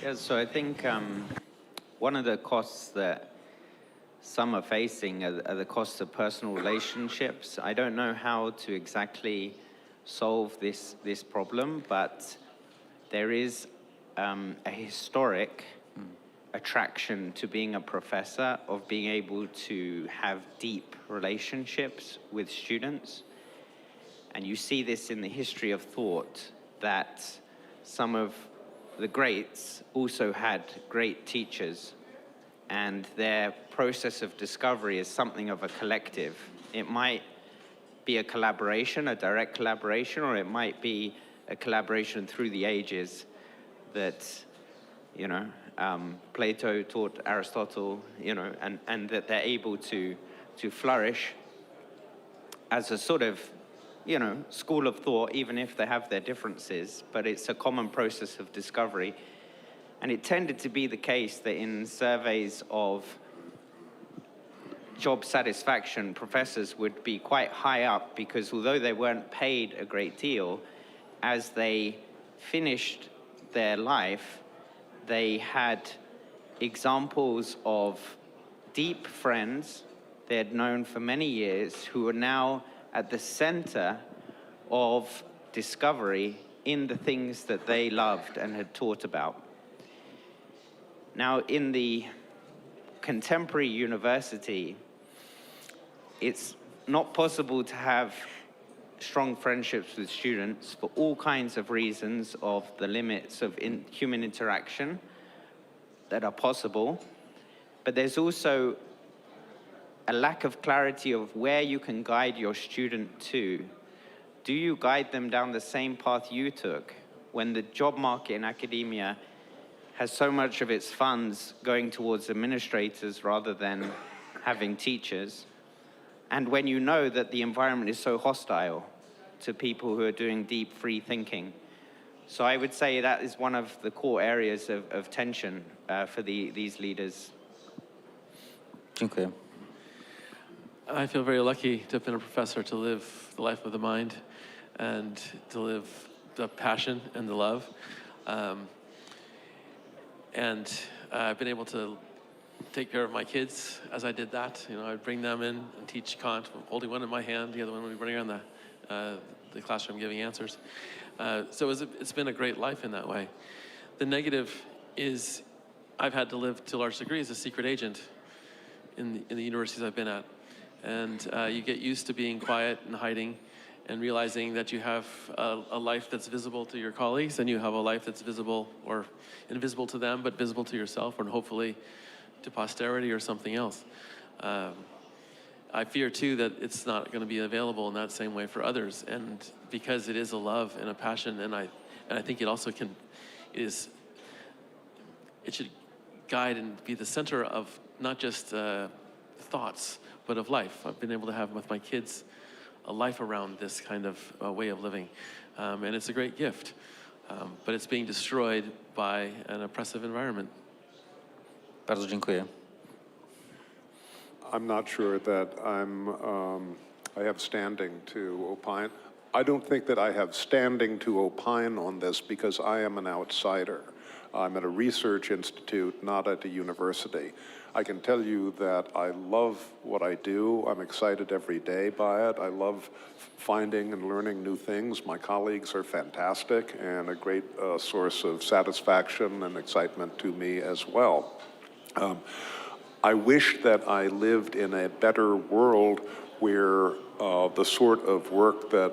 Yeah, so I think one of the costs that some are facing are the costs of personal relationships. I don't know how to exactly solve this problem, but there is a historic attraction to being a professor, of being able to have deep relationships with students. And you see this in the history of thought, that some of the greats also had great teachers, and their process of discovery is something of a collective. It might be a collaboration, a direct collaboration, or it might be a collaboration through the ages that, Plato taught Aristotle, and that they're able to flourish as a sort of, school of thought, even if they have their differences, but it's a common process of discovery. And it tended to be the case that in surveys of job satisfaction, professors would be quite high up, because although they weren't paid a great deal, as they finished their life, they had examples of deep friends they had known for many years who were now at the center of discovery in the things that they loved and had taught about. Now, in the contemporary university, it's not possible to have strong friendships with students for all kinds of reasons of the limits of human interaction that are possible. But there's also a lack of clarity of where you can guide your student to. Do you guide them down the same path you took when the job market in academia has so much of its funds going towards administrators rather than having teachers? And when you know that the environment is so hostile to people who are doing deep, free thinking. So I would say that is one of the core areas of tension for these leaders. Dziękuję. I feel very lucky to have been a professor, to live the life of the mind and to live the passion and the love. And I've been able to take care of my kids as I did that. I'd bring them in and teach Kant, holding one in my hand, the other one would be running around the classroom giving answers. So it's been a great life in that way. The negative is I've had to live to a large degree as a secret agent in the universities I've been at. And you get used to being quiet and hiding and realizing that you have a life that's visible to your colleagues, and you have a life that's visible or invisible to them, but visible to yourself, or hopefully to posterity or something else. I fear too that it's not going to be available in that same way for others, and because it is a love and a passion, and I think it also it should guide and be the center of not just thoughts, but of life. I've been able to have with my kids a life around this kind of way of living, and it's a great gift, but it's being destroyed by an oppressive environment. Bardzo dziękuję. I'm not sure that I have standing to opine. I don't think that I have standing to opine on this because I am an outsider. I'm at a research institute, not at a university. I can tell you that I love what I do. I'm excited every day by it. I love finding and learning new things. My colleagues are fantastic and a great source of satisfaction and excitement to me as well. I wish that I lived in a better world where the sort of work that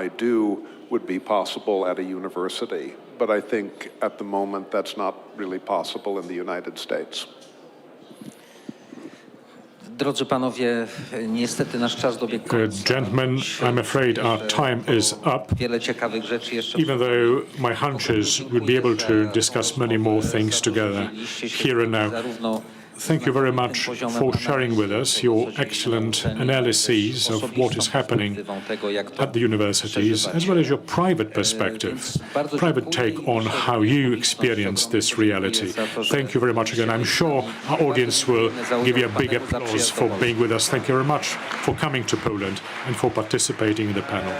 I do would be possible at a university. But I think at the moment that's not really possible in the United States. Drodzy panowie, niestety nasz czas dobiegł końca. Gentlemen, I'm afraid our time is up. Wiele ciekawych rzeczy jeszcze. Even though my hunch is we'll be able to discuss many more things together here and now. Thank you very much for sharing with us your excellent analyses of what is happening at the universities, as well as your private perspective, private take on how you experience this reality. Thank you very much again. I'm sure our audience will give you a big applause for being with us. Thank you very much for coming to Poland and for participating in the panel.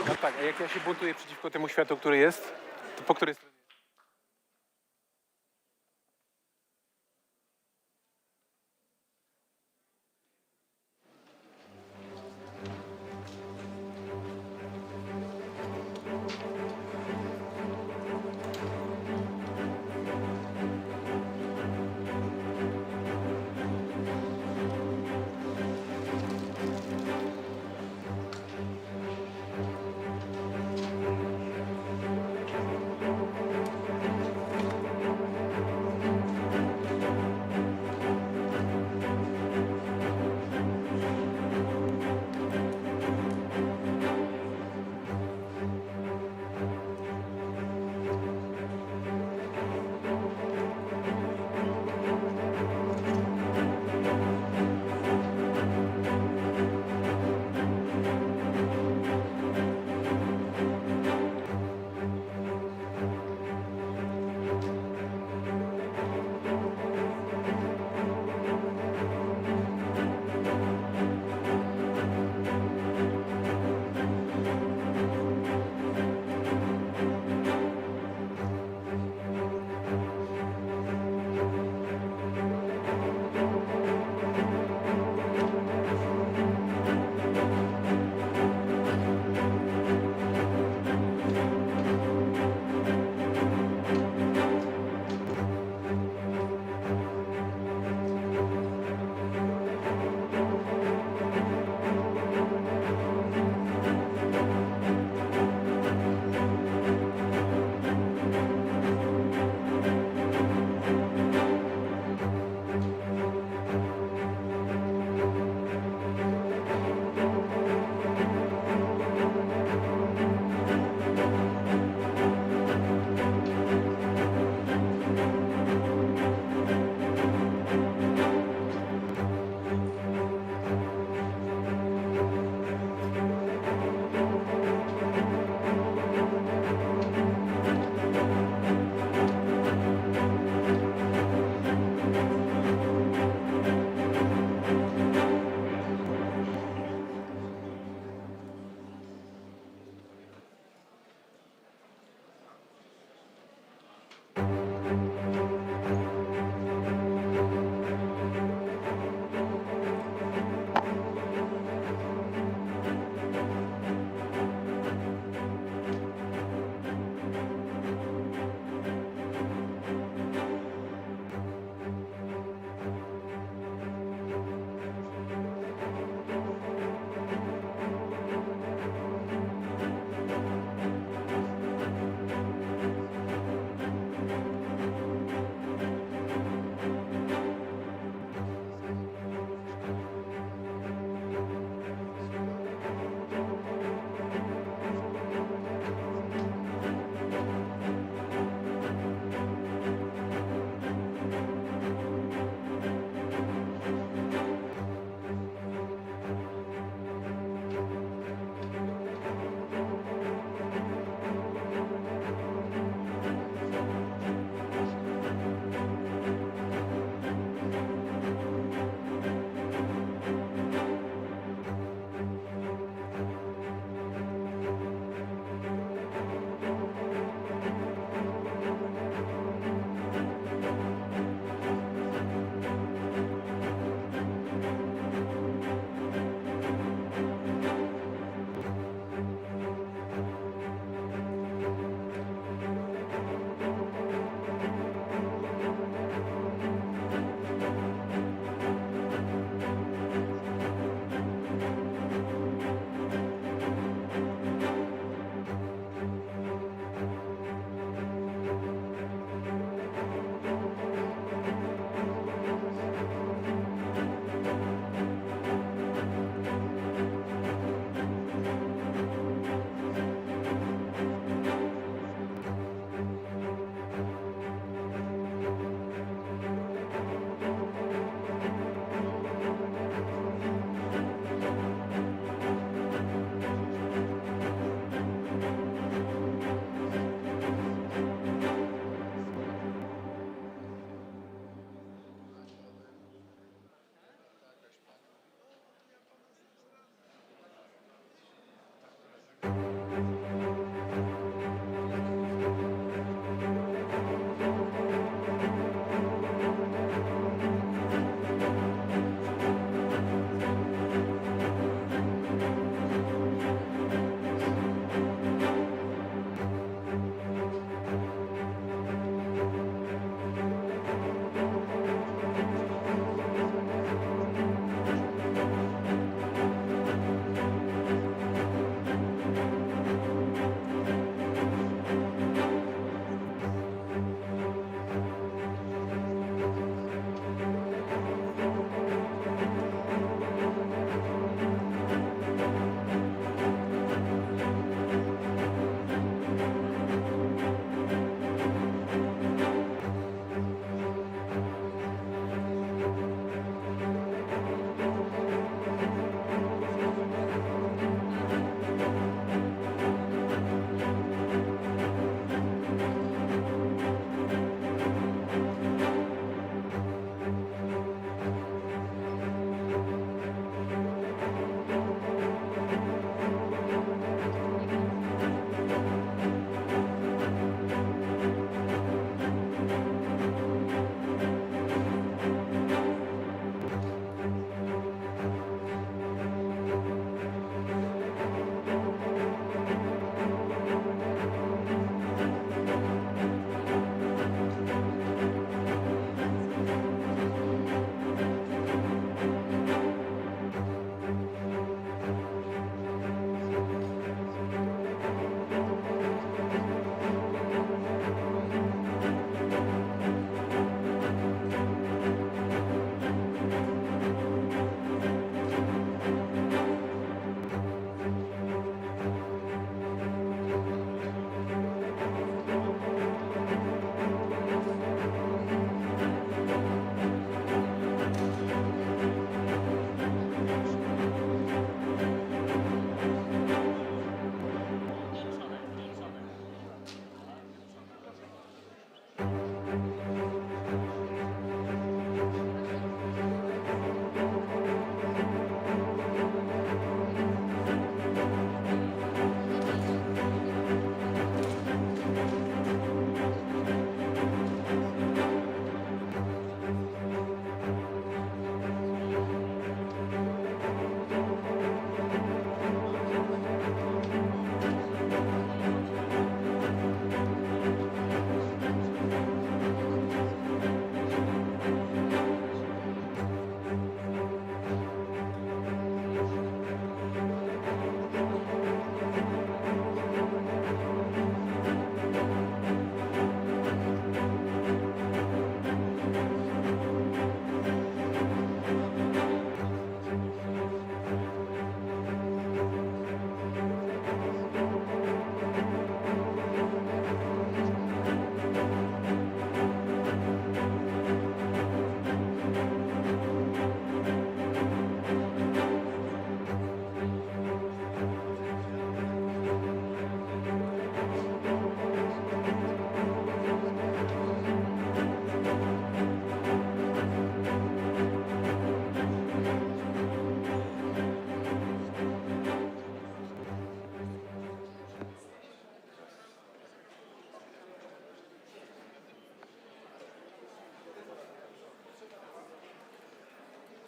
No tak, a jak ja się buntuję przeciwko temu światu, który jest, to po której stronie?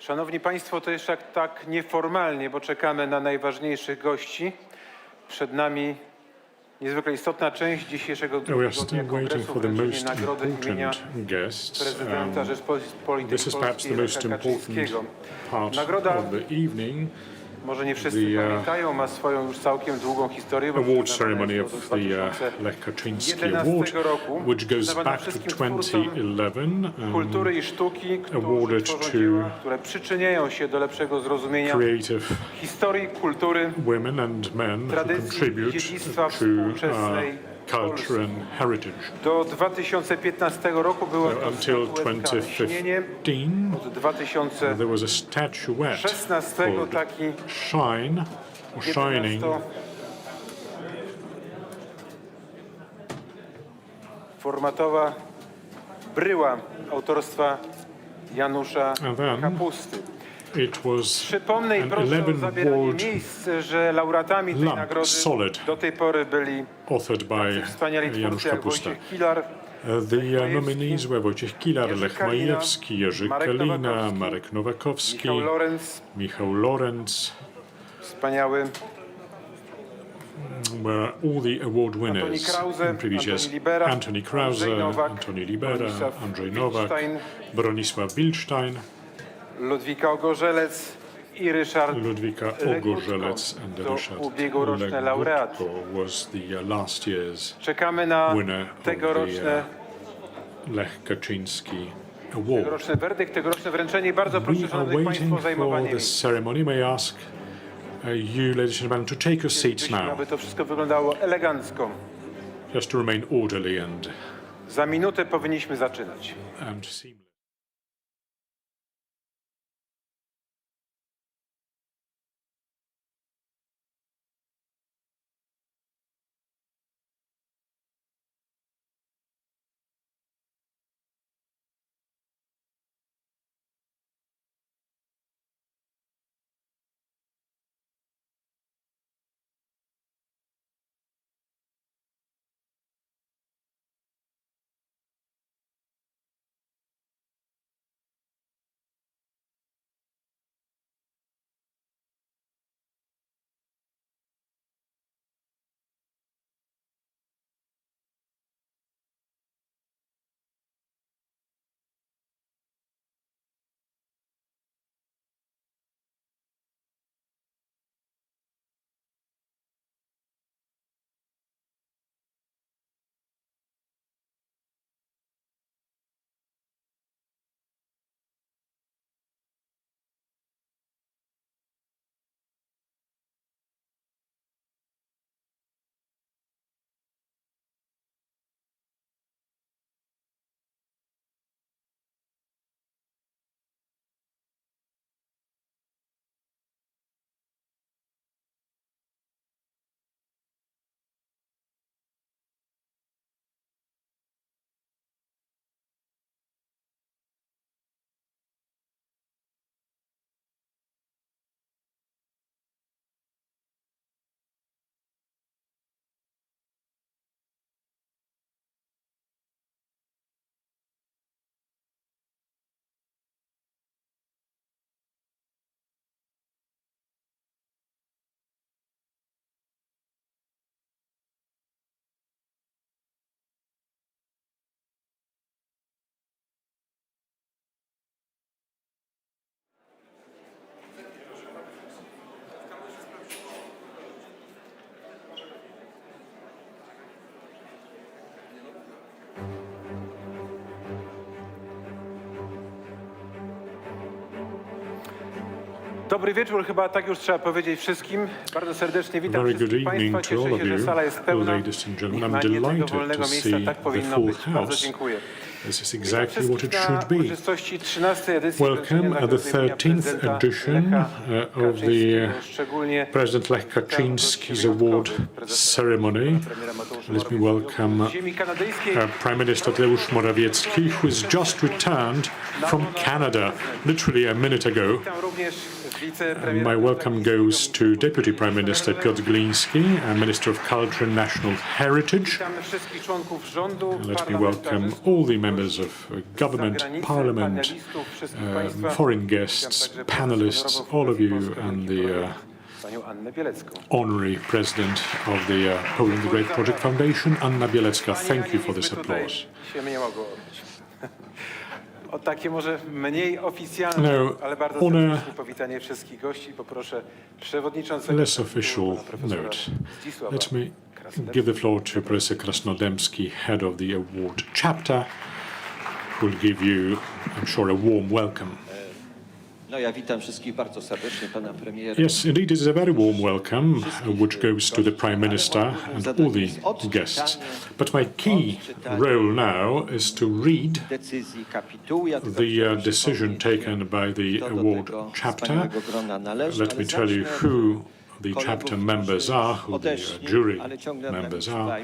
Szanowni Państwo, to jeszcze tak nieformalnie, bo czekamy na najważniejszych gości. Przed nami niezwykle istotna część dzisiejszego tygodnia Kongresu, wręczenie nagrody imienia prezydenta Rzeczypospolitej Polskiej Lecha Kaczyńskiego. Nagroda, może nie wszyscy pamiętają, ma swoją już całkiem długą historię, bo award ceremony of the Lech Kaczyński Award, which goes back to 2011, kultury i sztuki, które przyczyniają się do lepszego zrozumienia historii, kultury, women and men who contribute dziedzictwa współczesnej culture and heritage. Do 2015 roku było to statuetka Śnienie. Od 2016 taki Shine, or Shining, formatowa bryła autorstwa Janusza Kapusty. It was Przypomnę i proszę o zabieranie miejsc, że laureatami tej nagrody do tej pory byli wspaniali twórcy jak Wojciech Kilar, the nominees were Wojciech Kilar, Lech Majewski, Jerzy Kalina, Marek Nowakowski, Michał Lorenz, wspaniały were all the award winners in previous years. Antoni Krause, Antoni Libera, Andrzej Nowak, Bronisław Wilstein, Ludwika Ogorzelec i Ryszard Ogorzelec and Ryszard ubiegłoroczny laureat. Was the last year's Czekamy na winner tegoroczne Lech Kaczyński Award. Tegoroczny werdykt, tegoroczne wręczenie. Bardzo proszę, szanowni Państwo, o zajmowanie miejsc. Ceremony. May I ask you, ladies and gentlemen, to take your seats now. Aby to wszystko wyglądało elegancko. Just to remain orderly and za minutę powinniśmy zaczynać. Seamless. Dobry wieczór, chyba tak już trzeba powiedzieć wszystkim. Bardzo serdecznie witam wszystkich Państwa. Cieszę się, że sala jest pełna. Nie ma ani jednego wolnego miejsca. Tak powinno być. Bardzo dziękuję. This is exactly what it should be. Welcome at the 13th edition of the President Lech Kaczyński's Award ceremony. Let me welcome Prime Minister Tadeusz Morawiecki, who has just returned from Canada, literally a minute ago. My welcome goes to Deputy Prime Minister Piotr Gliński, Minister of Culture and National Heritage. Let me welcome all the members of government, parliament, foreign guests, panelists, all of you, and the honorary president of the Poland the Great Project Foundation, Anna Bielecka. Thank you for this applause. O takie może mniej oficjalne, ale bardzo serdeczne powitanie wszystkich gości. Poproszę przewodniczącego. Less official note. Let me give the floor to Professor Krasnodębski, head of the award chapter, who will give you, I'm sure, a warm welcome. No, ja witam wszystkich bardzo serdecznie, pana premiera. Yes, indeed, it is a very warm welcome, which goes to the Prime Minister and all the guests. But my key role now is to read the decision taken by the award chapter. Let me tell you who the chapter members are, who the jury members are.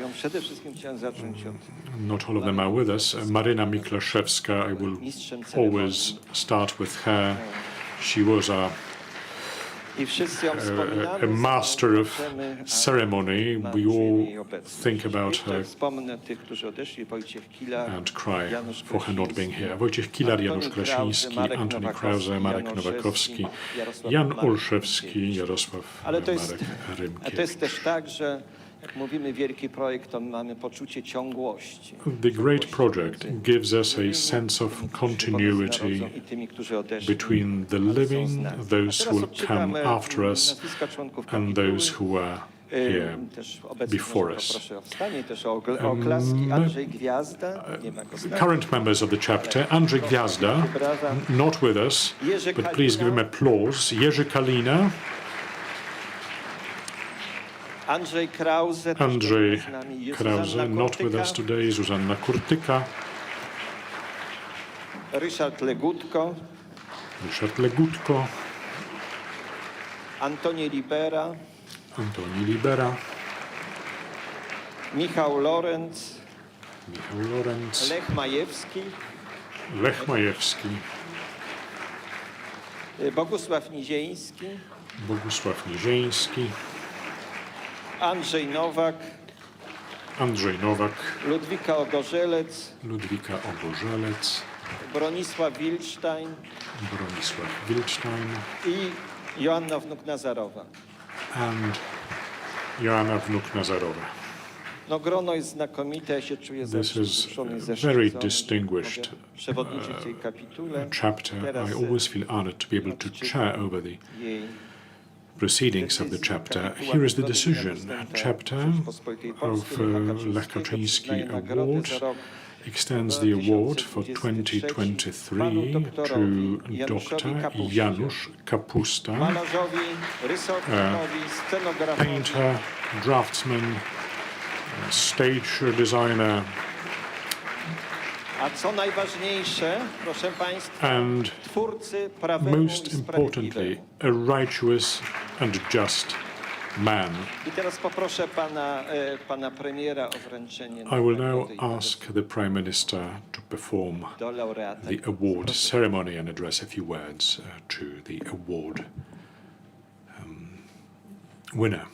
Not all of them are with us. Maryna Miklaszewska, I will always start with her. She was a master of ceremony. We all think about her and cry for her not being here. Wojciech Kilar, Janusz Krasiński, Antoni Krause, Marek Nowakowski, Jan Olszewski, Jarosław Marek Rymkiewicz. To jest też tak, że jak mówimy wielki projekt, to mamy poczucie ciągłości. The great project gives us a sense of continuity between the living, those who will come after us, and those who are here before us. Current members of the chapter, Andrzej Gwiazda, not with us, but please give him applause. Jerzy Kalina, Andrzej Krause, not with us today. Zuzanna Kurtyka. Ryszard Legutko. Antoni Libera. Michał Lorenz. Lech Majewski. Bogusław Nizieński. Andrzej Nowak. Ludwika Ogorzelec. Bronisław Wilczstein. I Joanna Wnuk-Nazarowa. No, grono jest znakomite, ja się czuję zaszczycony, very distinguished przewodniczyć tej kapitule. Chapter. I always feel honored to be able to chair over the proceedings of the chapter. Here is the decision. Chapter of Lech Kaczyński Award extends the award for 2023 to Dr. Janusz Kapusta, painter, draftsman, stage designer, and most importantly, a righteous and just man. I will now ask the Prime Minister to perform the award ceremony and address a few words to the award winner.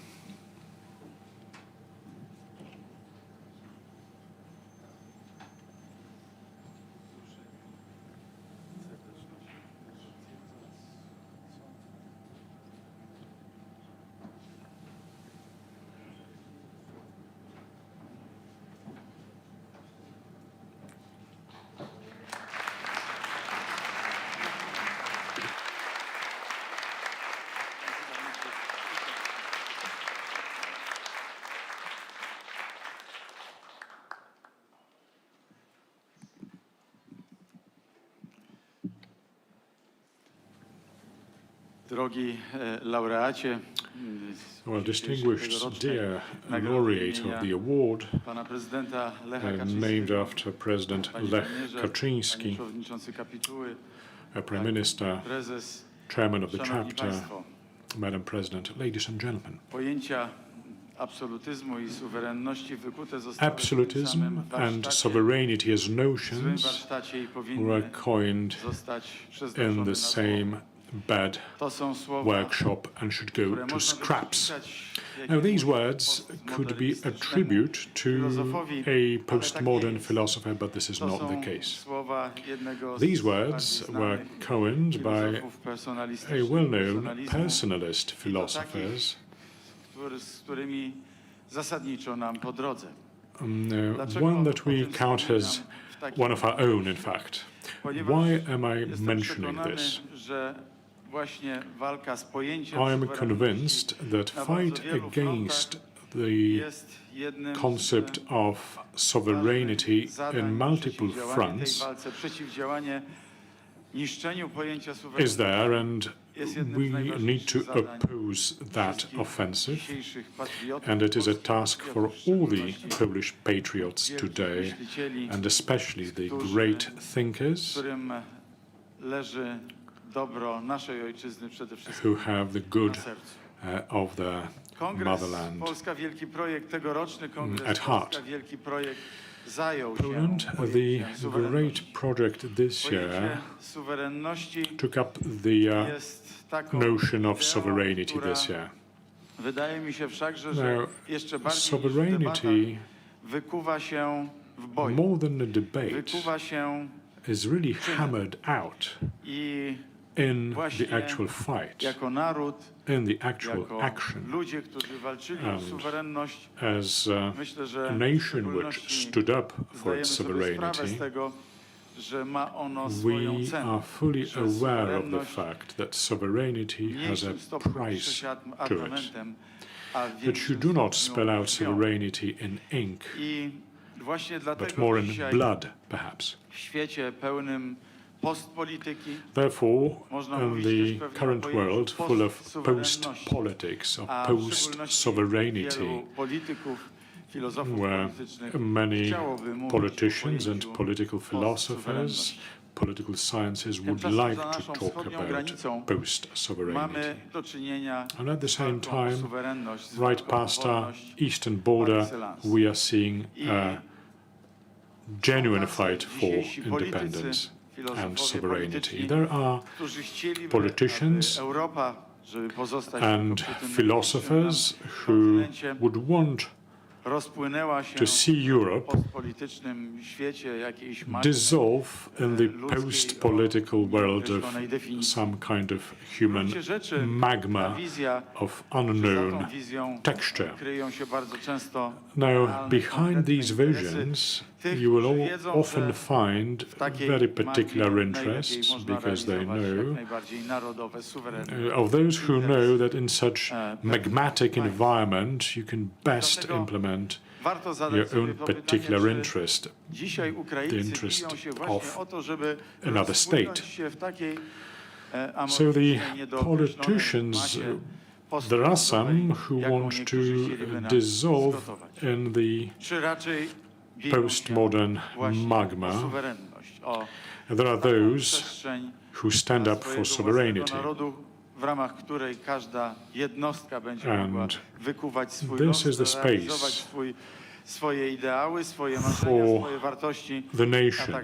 Drogi laureacie, well, distinguished dear laureate of the award, named after President Lech Kaczyński, Prime Minister, Chairman of the chapter, Madam President, ladies and gentlemen. Absolutism and sovereignty as notions were coined in the same bad workshop and should go to scraps. Now, these words could be attributed to a postmodern philosopher, but this is not the case. These words were coined by a well-known personalist philosophers, one that we count as one of our own, in fact. Why am I mentioning this? I am convinced that fight against the concept of sovereignty in multiple fronts is there, and we need to oppose that offensive, and it is a task for all the Polish patriots today, and especially the great thinkers who have the good of their motherland at heart. Poland, the great project this year, took up the notion of sovereignty this year. Now, sovereignty, more than a debate, is really hammered out in the actual fight, in the actual action. And as a nation which stood up for its sovereignty, we are fully aware of the fact that sovereignty has a price to it, that you do not spell out sovereignty in ink, but more in blood, perhaps. Therefore, in the current world full of post-politics, of post-sovereignty, where many politicians and political philosophers, political sciences would like to talk about post-sovereignty. And at the same time, right past our eastern border, we are seeing a genuine fight for independence and sovereignty. There are politicians and philosophers who would want to see Europe dissolve in the post-political world of some kind of human magma of unknown texture. Now, behind these visions, you will often find very particular interests, because they know, of those who know that in such magmatic environment you can best implement your own particular interest, the interest of another state. So the politicians, there are some who want to dissolve in the postmodern magma. There are those who stand up for sovereignty. And this is the space for the nation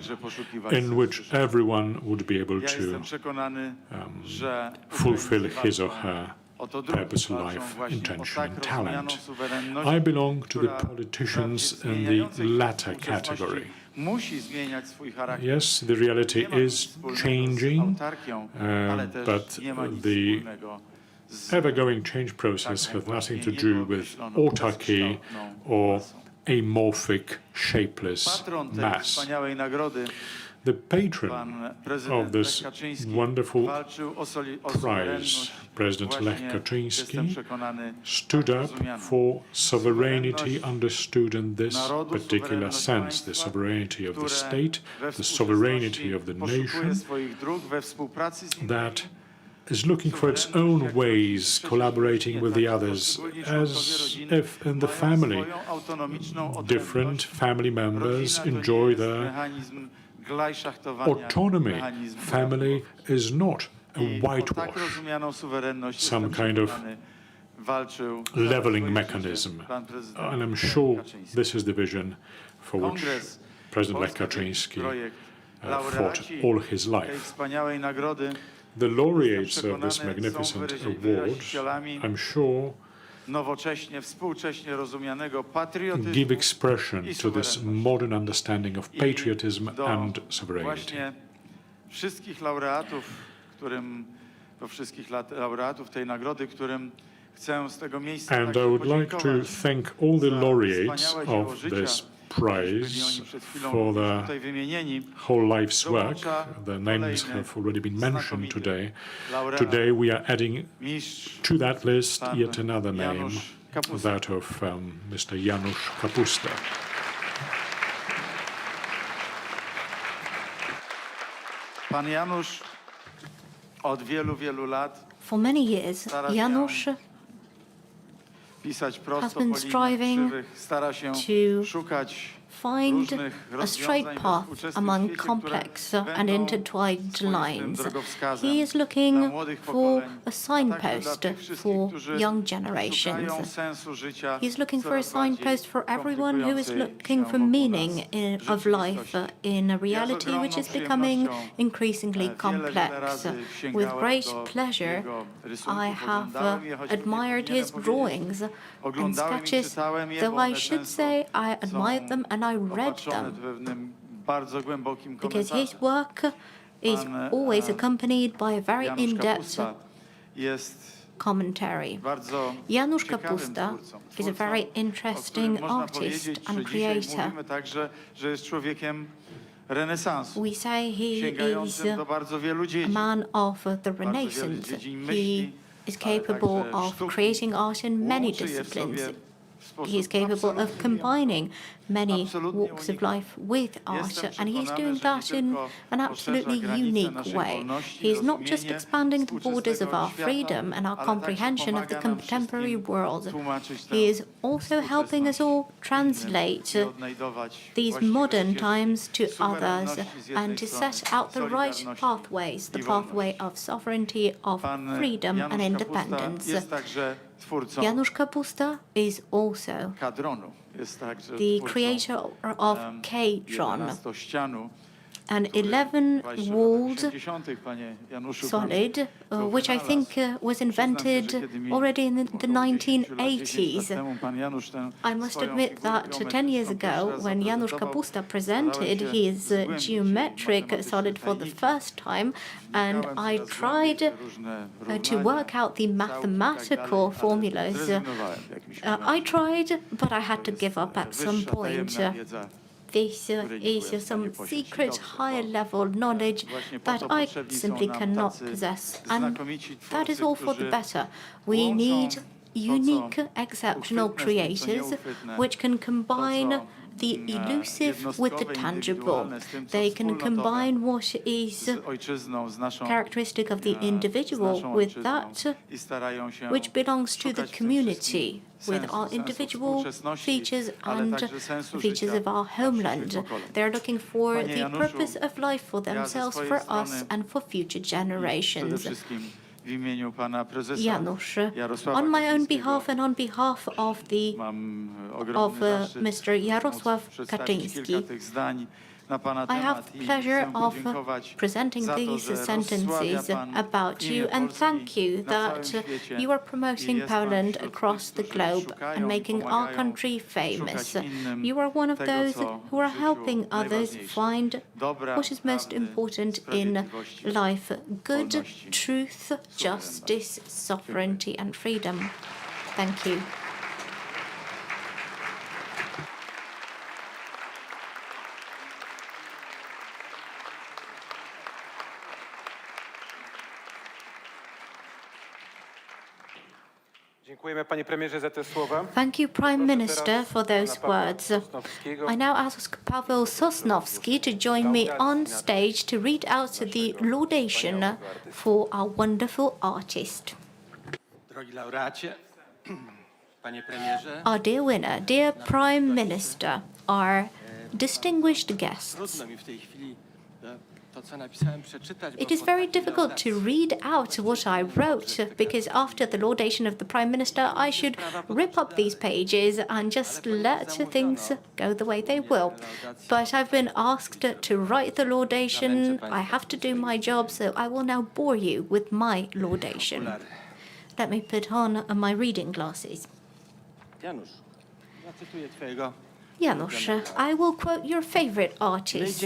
in which everyone would be able to fulfill his or her purpose, life, intention, and talent. I belong to the politicians in the latter category. Yes, the reality is changing, but the ever-going change process has nothing to do with autarky or amorphic, shapeless mass. The patron of this wonderful prize, President Lech Kaczyński, stood up for sovereignty understood in this particular sense, the sovereignty of the state, the sovereignty of the nation, that is looking for its own ways, collaborating with the others, as if in the family, different family members enjoy their autonomy. Family is not a whitewash, some kind of leveling mechanism. And I'm sure this is the vision for which President Lech Kaczyński fought all his life. The laureates of this magnificent award, I'm sure, nowocześnie, współcześnie rozumianego patriotyzmu give expression to this modern understanding of patriotism and i sovereignty. właśnie wszystkich laureatów tej nagrody, którym chcę z tego miejsca And I would like to thank all the laureates of this prize for their whole life's work. Their names have already been mentioned today. Today we are adding to that list yet another name, that of Mr. Janusz Kapusta. Pan Janusz od wielu, wielu lat For many years, Janusz pisać has prosto been po liniach striving krzywych, stara się to szukać find różnych a straight rozwiązań we path współczesnym among świecie, complex które and będą intertwined swoistym lines. drogowskazem He is dla looking młodych for pokoleń, a signpost tych wszystkich, for którzy young generations. szukają sensu życia, He's looking for a coraz bardziej signpost for everyone who is komplikującej looking się for wokół meaning nas of life in a reality ogromną which is becoming przyjemnością, increasingly wiele complex. razy With sięgałem great do pleasure, jego rysunków, I have oglądałem je, choć admired powinienem his powiedzieć, drawings and oglądałem i sketches, czytałem je, though bo I one should często say I admired them and I read opatrzone them, pewnym bardzo głębokim because his komentarzem. work is always accompanied by a very Janusz in-depth Kapusta jest commentary. bardzo Janusz ciekawym Kapusta twórcą, is a very o którym interesting można artist powiedzieć, and że dzisiaj creator. mówimy także, że jest człowiekiem renesansu, We say he is sięgającym do bardzo wielu a dziedzin. man of the wielu Renaissance. dziedzin He myśli, is ale capable także of sztuki. creating art in many Łączy je w disciplines. sobie w sposób He is capable of absolutnie combining many absolutnie walks of unikalny. life with art, Jestem and he's przekonany, doing że nie that in tylko an poszerza absolutely granice unique naszej way. wolności, He is not just rozumienie expanding the borders of our współczesnego freedom and our świata, ale comprehension of the także pomaga nam contemporary wszystkim world. tłumaczyć tę He is also helping us all translate i odnajdować these właściwe modern ścieżki times to others suwerenności z jednej and to strony, set out the right solidarności pathways, the i pathway of sovereignty, of Pan freedom and Janusz Kapusta independence. jest także twórcą Janusz Kapusta is also kadronu, jest także the twórcą creator of K-Dron, 11-ścianu, an 11-walled 60., panie Januszu, solid, which I think was invented already in the 1980s. I must admit that 10 years ago, when Janusz Kapusta presented his geometric solid for the first time, and I tried to work out the mathematical formulas, I tried, but I had to give up at some point. This is some secret higher level knowledge that I simply cannot possess. And that is all for the better. We need unique, exceptional creators which can combine the elusive with the tangible. They can combine what is characteristic of the individual with that which belongs to the community, with our individual features and features of our homeland. They're looking for the purpose of life for themselves, for us, and for future generations. Janusz, on my own behalf and on behalf of Mr. Jarosław Kaczyński, I have the pleasure of presenting these sentences about you and thank you that you are promoting Poland across the globe and making our country famous. You are one of those who are helping others find what is most important in life: good, truth, justice, sovereignty, and freedom. Thank you. Thank you, Prime Minister, for those words. I now ask Paweł Sosnowski to join me on stage to read out the laudation for our wonderful artist. Drogi laureacie, panie premierze, Our dear winner, dear Prime Minister, our distinguished guests. trudno mi w tej chwili It is very difficult to read out what I wrote because after the laudation of the Prime Minister, I should rip up these pages and just let things go the way they will. But I've been asked to write the laudation. I have to do my job, so I will now bore you with my laudation. Let me put on my reading glasses. Janusz, I will quote your favorite artist.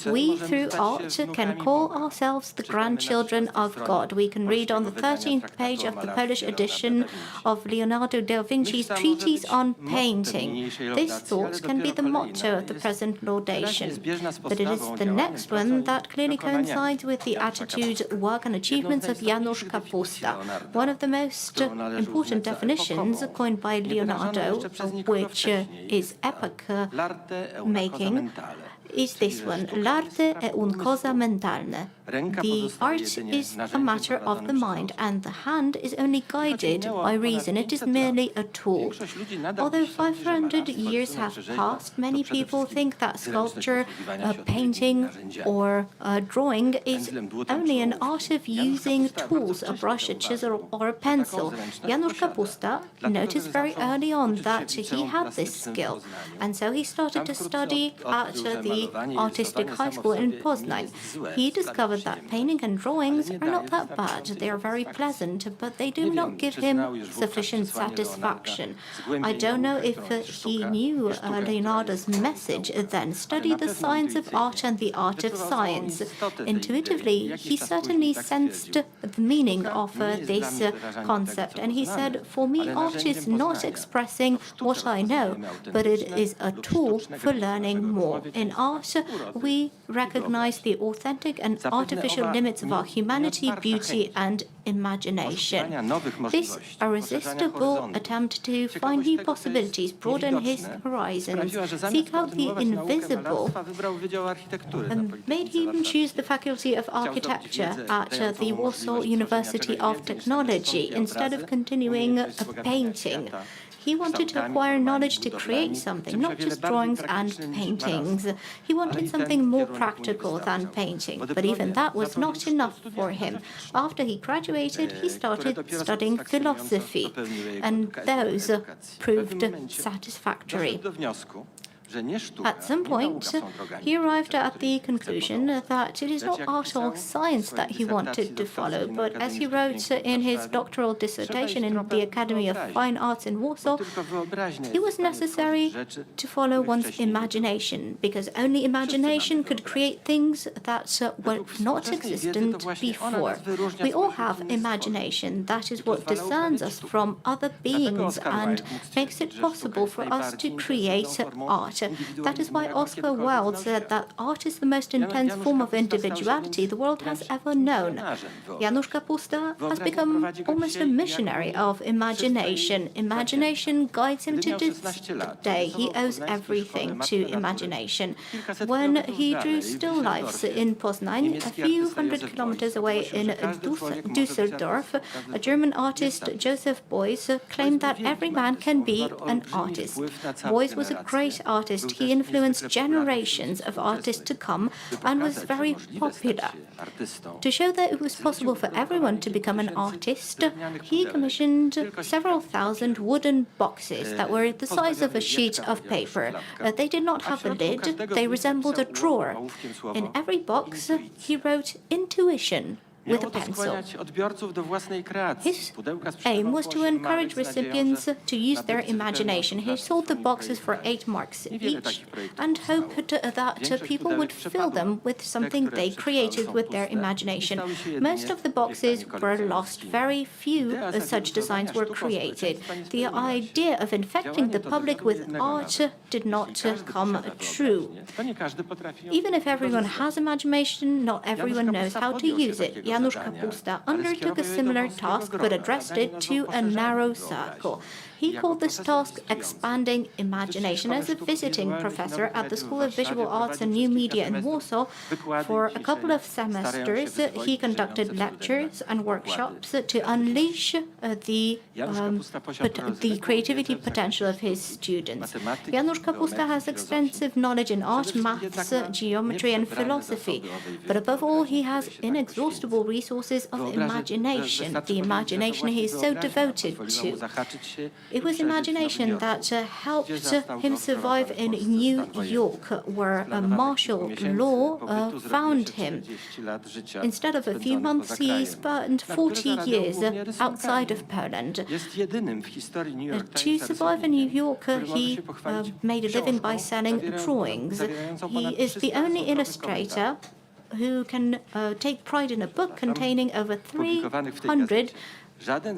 We, through art, can call ourselves the grandchildren of God. We can read on the 13th page of the Polish edition of Leonardo da Vinci's treatise on painting. This thought can be the motto of the present laudation. But it is the next one that clearly coincides with the attitude, work and achievements of Janusz Kapusta, one of the most important definitions coined by Leonardo, which is epoch making, is this one, l'arte è un cosa mentalne. The art is a matter of the mind, and the hand is only guided by reason. It is merely a tool. Although 500 years have passed, many people think that sculpture, painting, or drawing is only an art of using tools, a brush, a chisel, or a pencil. Janusz Kapusta noticed very early on that he had this skill, and so he started to study at the artistic high school in Poznań. He discovered that painting and drawings are not that bad. They are very pleasant, but they do not give him sufficient satisfaction. I don't know if he knew Leonardo's message then. Study the science of art and the art of science. Intuitively, he certainly sensed the meaning of this concept, and he said, for me, art is not expressing what I know, but it is a tool for learning more. In art, we recognize the authentic and artificial limits of our humanity, beauty, and imagination. This irresistible attempt to find new possibilities, broaden his horizons, seek out the invisible, made him choose the Faculty of Architecture at the Warsaw University of Technology instead of continuing painting. He wanted to acquire knowledge to create something, not just drawings and paintings. He wanted something more practical than painting, but even that was not enough for him. After he graduated, he started studying philosophy, and those proved satisfactory. At some point, he arrived at the conclusion that it is not art or science that he wanted to follow, but as he wrote in his doctoral dissertation in the Academy of Fine Arts in Warsaw, it was necessary to follow one's imagination, because only imagination could create things that were not existent before. We all have imagination. That is what discerns us from other beings and makes it possible for us to create art. That is why Oscar Wilde said that art is the most intense form of individuality the world has ever known. Janusz Kapusta has become almost a missionary of imagination. Imagination guides him to this day. He owes everything to imagination. When he drew still lifes in Poznań, a few hundred kilometers away in Düsseldorf, a German artist, Joseph Beuys, claimed that every man can be an artist. Beuys was a great artist. He influenced generations of artists to come and was very popular. To show that it was possible for everyone to become an artist, he commissioned several thousand wooden boxes that were the size of a sheet of paper. They did not have a lid, they resembled a drawer. In every box, he wrote intuition with a pencil. His aim was to encourage recipients to use their imagination. He sold the boxes for 8 marks each and hoped that people would fill them with something they created with their imagination. Most of the boxes were lost. Very few such designs were created. The idea of infecting the public with art did not come true. Even if everyone has imagination, not everyone knows how to use it. Janusz Kapusta undertook a similar task but addressed it to a narrow circle. He called this task Expanding Imagination. As a visiting professor at the School of Visual Arts and New Media in Warsaw, for a couple of semesters, he conducted lectures and workshops to unleash the creativity potential of his students. Janusz Kapusta has extensive knowledge in art, maths, geometry, and philosophy. But above all, he has inexhaustible resources of imagination, the imagination he is so devoted to. It was imagination that helped him survive in New York, where martial law found him. Instead of a few months, he spent 40 years outside of Poland. To survive in New York, he made a living by selling drawings. He is the only illustrator who can take pride in a book containing over 300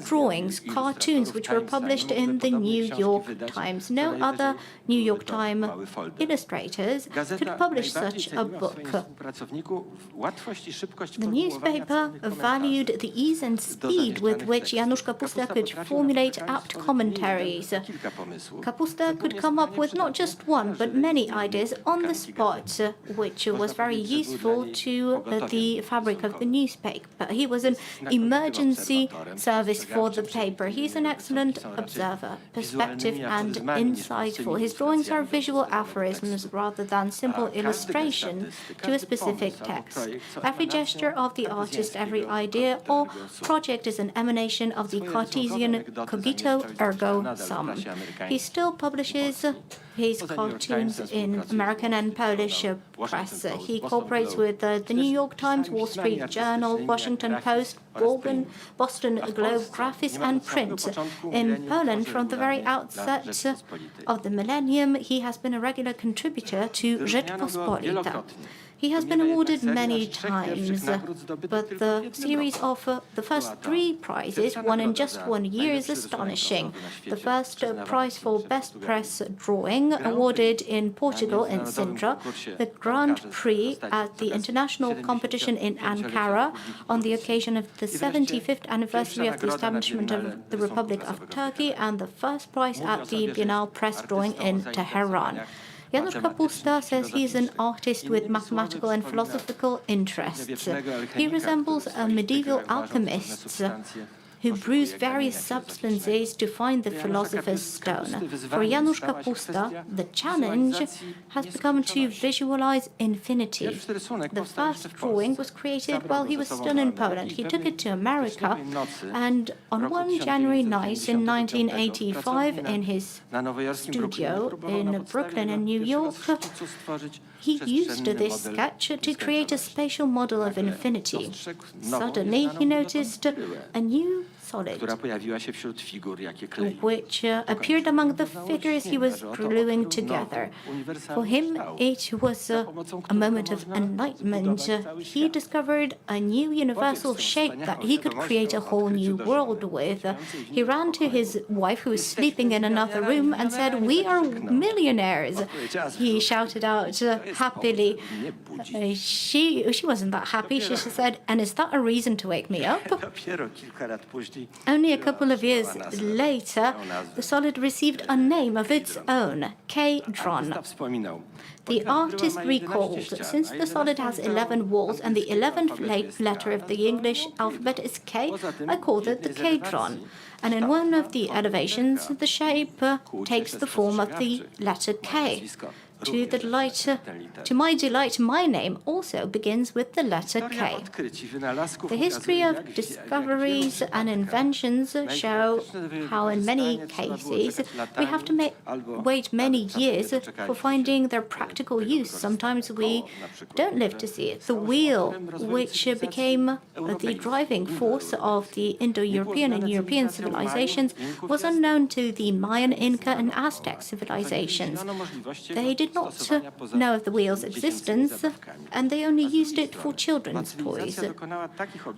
drawings, cartoons, which were published in the New York Times. No other New York Times illustrators could publish such a book. The newspaper valued the ease and speed with which Janusz Kapusta could formulate apt commentaries. Kapusta could come up with not just one, but many ideas on the spot, which was very useful to the fabric of the newspaper. He was an emergency service for the paper. He's an excellent observer, perspective, and insightful. His drawings are visual aphorisms rather than simple illustration to a specific text. Every gesture of the artist, every idea or project is an emanation of the Cartesian cogito ergo sum. He still publishes his cartoons in American and Polish press. He cooperates with the New York Times, Wall Street Journal, Washington Post, Boston Globe, Graphics, and Print. In Poland, from the very outset of the millennium, he has been a regular contributor to Rzeczpospolita. He has been awarded many times, but the series of the first 3 prizes won in just 1 year is astonishing. The first prize for Best Press Drawing, awarded in Portugal in Sintra, the Grand Prix at the international competition in Ankara on the occasion of the 75th anniversary of the establishment of the Republic of Turkey, and the first prize at the Biennale Press Drawing in Tehran. Janusz Kapusta says he's an artist with mathematical and philosophical interests. He resembles a medieval alchemist who brews various substances to find the philosopher's stone. For Janusz Kapusta, the challenge has become to visualize infinity. The first drawing was created while he was still in Poland. He took it to America, and on one January night in 1985, in his studio in Brooklyn and New York, he used this sketch to create a spatial model of infinity. Suddenly, he noticed a new solid, which appeared among the figures he was gluing together. For him, it was a moment of enlightenment. He discovered a new universal shape that he could create a whole new world with. He ran to his wife, who was sleeping in another room, and said, "We are millionaires." He shouted out happily. She wasn't that happy. She said, "And is that a reason to wake me up?" Only a couple of years later, the solid received a name of its own, K-Dron. The artist recalled, since the solid has 11 walls and the 11th letter of the English alphabet is K, I called it the K-Dron. And in one of the elevations, the shape takes the form of the letter K. To my delight, my name also begins with the letter K. The history of discoveries and inventions show how in many cases we have to wait many years for finding their practical use. Sometimes we don't live to see it. The wheel, which became the driving force of the Indo-European and European civilizations, was unknown to the Mayan, Inca, and Aztec civilizations. They did not know of the wheel's existence, and they only used it for children's toys.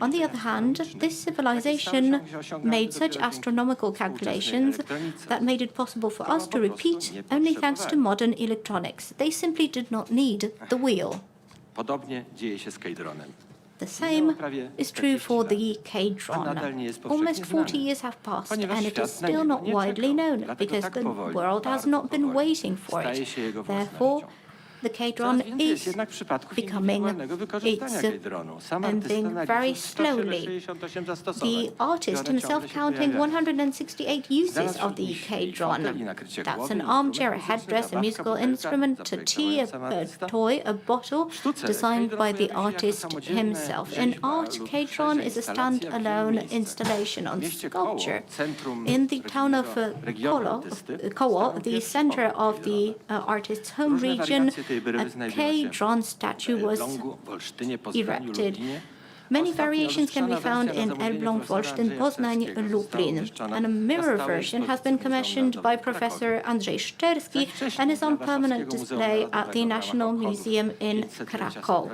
On the other hand, this civilization made such astronomical calculations that made it possible for us to repeat only thanks to modern electronics. They simply did not need the wheel. Podobnie dzieje się z K-dronem. The same is true for the K-dron. Almost 40 years have passed and it is still not widely known because the world has not been waiting for it. Therefore, the K-dron is becoming its ending very slowly. The artist himself counting 168 uses of the K-dron. That's an armchair, a headdress, a musical instrument, a tea, a toy, a bottle, designed by the artist himself. In art, K-dron is a stand-alone installation on sculpture. In the town of Koło, the center of the artist's home region, a K-dron statue was erected. Many variations can be found in Elbląg, Wolsztyn, Poznań, Lublin. And a mirror version has been commissioned by Professor Andrzej Szczerski and is on permanent display at the National Museum in Krakow.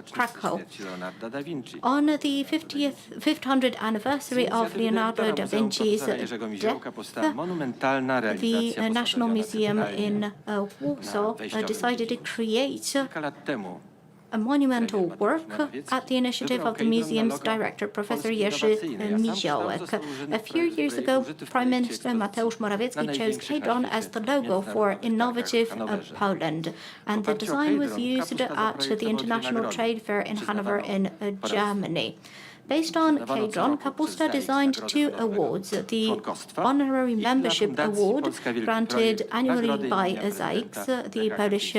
On the 500th anniversary of Leonardo da Vinci's death, the National Museum in Warsaw decided to create a monumental work at the initiative of the museum's director, Professor Jerzy Niziołek. A few years ago, Prime Minister Mateusz Morawiecki chose K-dron as the logo for innovative Poland, and the design was used at the International Trade Fair in Hanover in Germany. Based on K-dron, Kapusta designed 2 awards, the Honorary Membership Award, granted annually by ZAIX, the Polish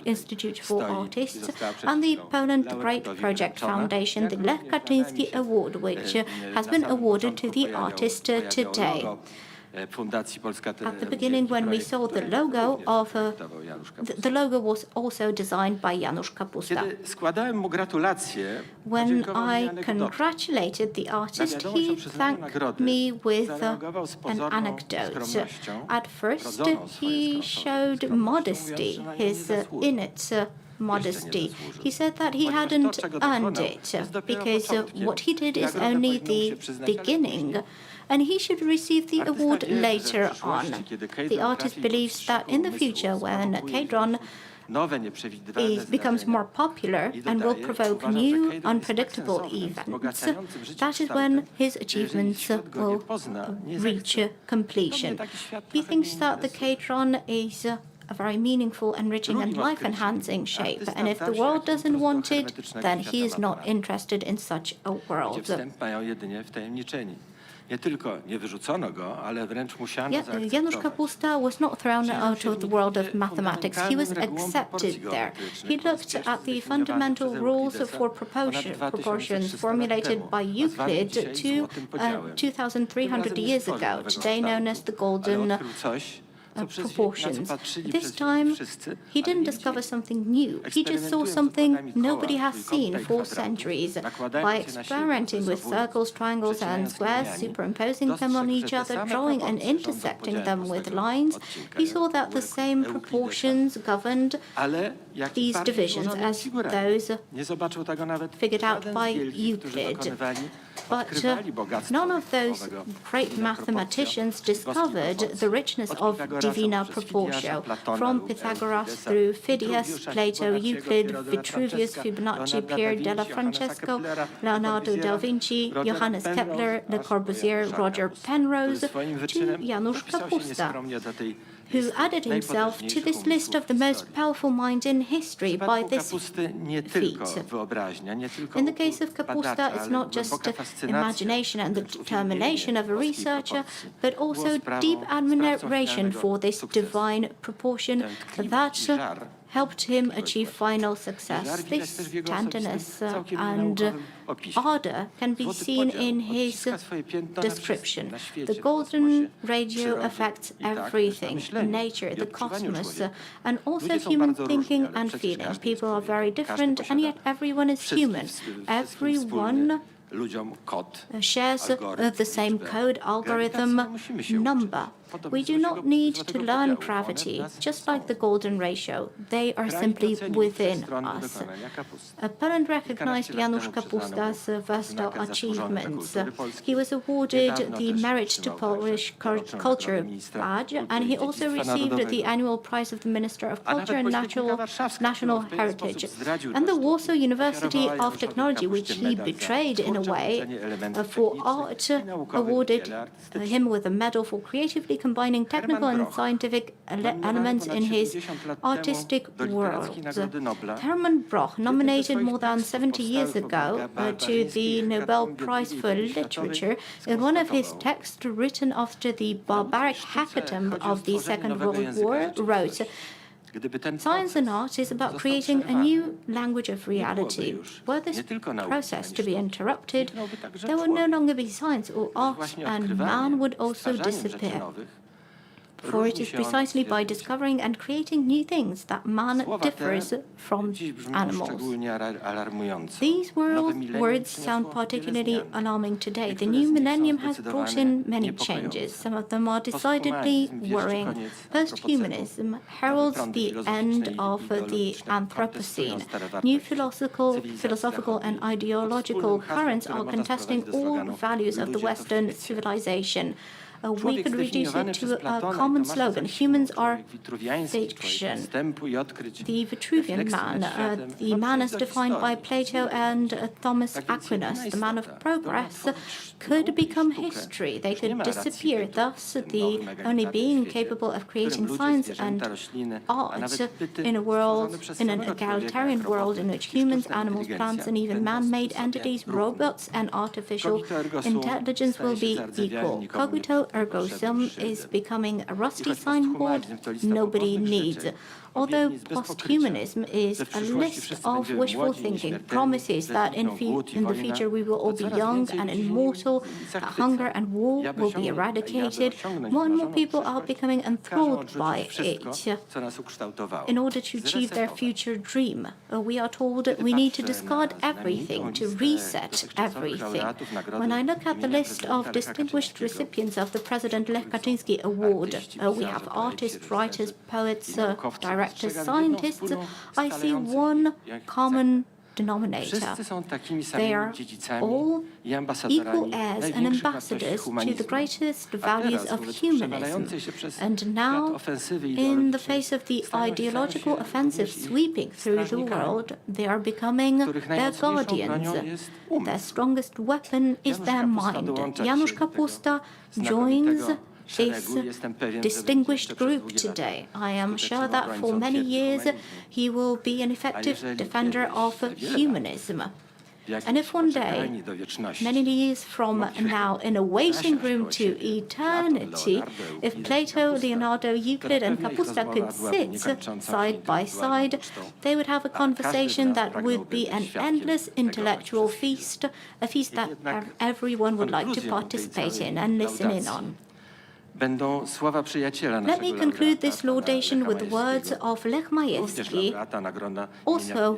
Institute for Artists, and the Poland Great Project Foundation, the Lech Kaczyński Award, which has been awarded to the artist today. At the beginning, when we saw the logo of the logo was also designed by Janusz Kapusta. When I congratulated the artist, he thanked me with an anecdote. At first, he showed modesty, his innate modesty. He said that he hadn't earned it because what he did is only the beginning, and he should receive the award later on. The artist believes that in the future, when K-dron becomes more popular and will provoke new, unpredictable events, that is when his achievements will reach completion. He thinks that the K-dron is a very meaningful, enriching and life-enhancing shape, and if the world doesn't want it, then he is not interested in such a world. Janusz Kapusta was not thrown out of the world of mathematics. He was accepted there. He looked at the fundamental rules for proportions formulated by Euclid 2,300 years ago, today known as the golden proportions. This time, he didn't discover something new. He just saw something nobody has seen for centuries. By experimenting with circles, triangles, and squares, superimposing them on each other, drawing and intersecting them with lines, he saw that the same proportions governed these divisions as those figured out by Euclid. But none of those great mathematicians discovered the richness of Divina Proportio. From Pythagoras through Phidias, Plato, Euclid, Vitruvius, Fibonacci, Pier della Francesco, Leonardo da Vinci, Johannes Kepler, Le Corbusier, Roger Penrose, to Janusz Kapusta, who added himself to this list of the most powerful minds in history by this feat. In the case of Kapusta, it's not just imagination and the determination of a researcher, but also deep admiration for this divine proportion that helped him achieve final success. This tenderness and ardor can be seen in his description. The golden radio affects everything, nature, the cosmos, and also human thinking and feeling. People are very different, and yet everyone is human. Everyone shares the same code, algorithm, number. We do not need to learn gravity, just like the golden ratio. They are simply within us. Poland recognized Janusz Kapusta's versatile achievements. He was awarded the Merit to Polish Culture badge, and he also received the annual prize of the Minister of Culture and National Heritage. And the Warsaw University of Technology, which he betrayed in a way for art, awarded him with a medal for creatively combining technical and scientific elements in his artistic world. Hermann Broch, nominated more than 70 years ago to the Nobel Prize for Literature, in one of his texts written after the barbaric hecatomb of the Second World War, wrote, "Science and art is about creating a new language of reality. Were this process to be interrupted, there would no longer be science or art, and man would also disappear. For it is precisely by discovering and creating new things that man differs from animals." These words sound particularly alarming today. The new millennium has brought in many changes. Some of them are decidedly worrying. Posthumanism heralds the end of the Anthropocene. New philosophical and ideological currents are contesting all values of the Western civilization. We could reduce it to a common slogan: humans are fiction. The Vitruvian man, the man as defined by Plato and Thomas Aquinas, the man of progress, could become history. They could disappear. Thus, the only being capable of creating science and art in an egalitarian world in which humans, animals, plants, and even man-made entities, robots, and artificial intelligence will be equal. Cogito ergo sum is becoming a rusty signboard nobody needs. Although posthumanism is a list of wishful thinking, promises that in the future we will all be young and immortal, that hunger and war will be eradicated, more and more people are becoming enthralled by it. In order to achieve their future dream, we are told we need to discard everything, to reset everything. When I look at the list of distinguished recipients of the President Lech Kaczyński Award, we have artists, writers, poets, directors, scientists, I see one common denominator. They are all equal heirs and ambassadors to the greatest values of humanism. And now, in the face of the ideological offensive sweeping through the world, they are becoming their guardians. Their strongest weapon is their mind. Janusz Kapusta joins this distinguished group today. I am sure that for many years he will be an effective defender of humanism. And if one day, many years from now, in a waiting room to eternity, if Plato, Leonardo, Euclid, and Kapusta could sit side by side, they would have a conversation that would be an endless intellectual feast, a feast that everyone would like to participate in and listen in on. Let me conclude this laudation with the words of Lech Majewski, also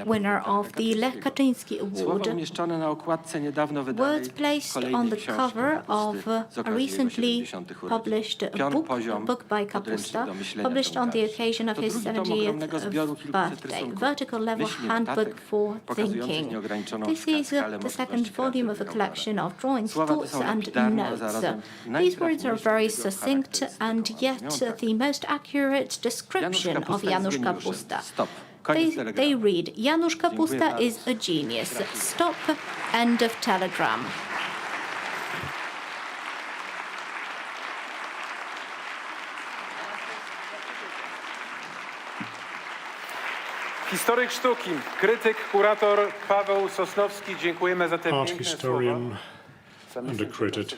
winner of the Lech Kaczyński Award. Words placed on the cover of a recently published book by Kapusta, published on the occasion of his 70th birthday, Vertical Level Handbook for Thinking. This is the second volume of a collection of drawings, thoughts, and notes. These words are very succinct and yet the most accurate description of Janusz Kapusta. They read, Janusz Kapusta is a genius. Stop. End of telegram. Historyk sztuki, krytyk, kurator Paweł Sosnowski. Dziękujemy za te piękne słowa. And the critic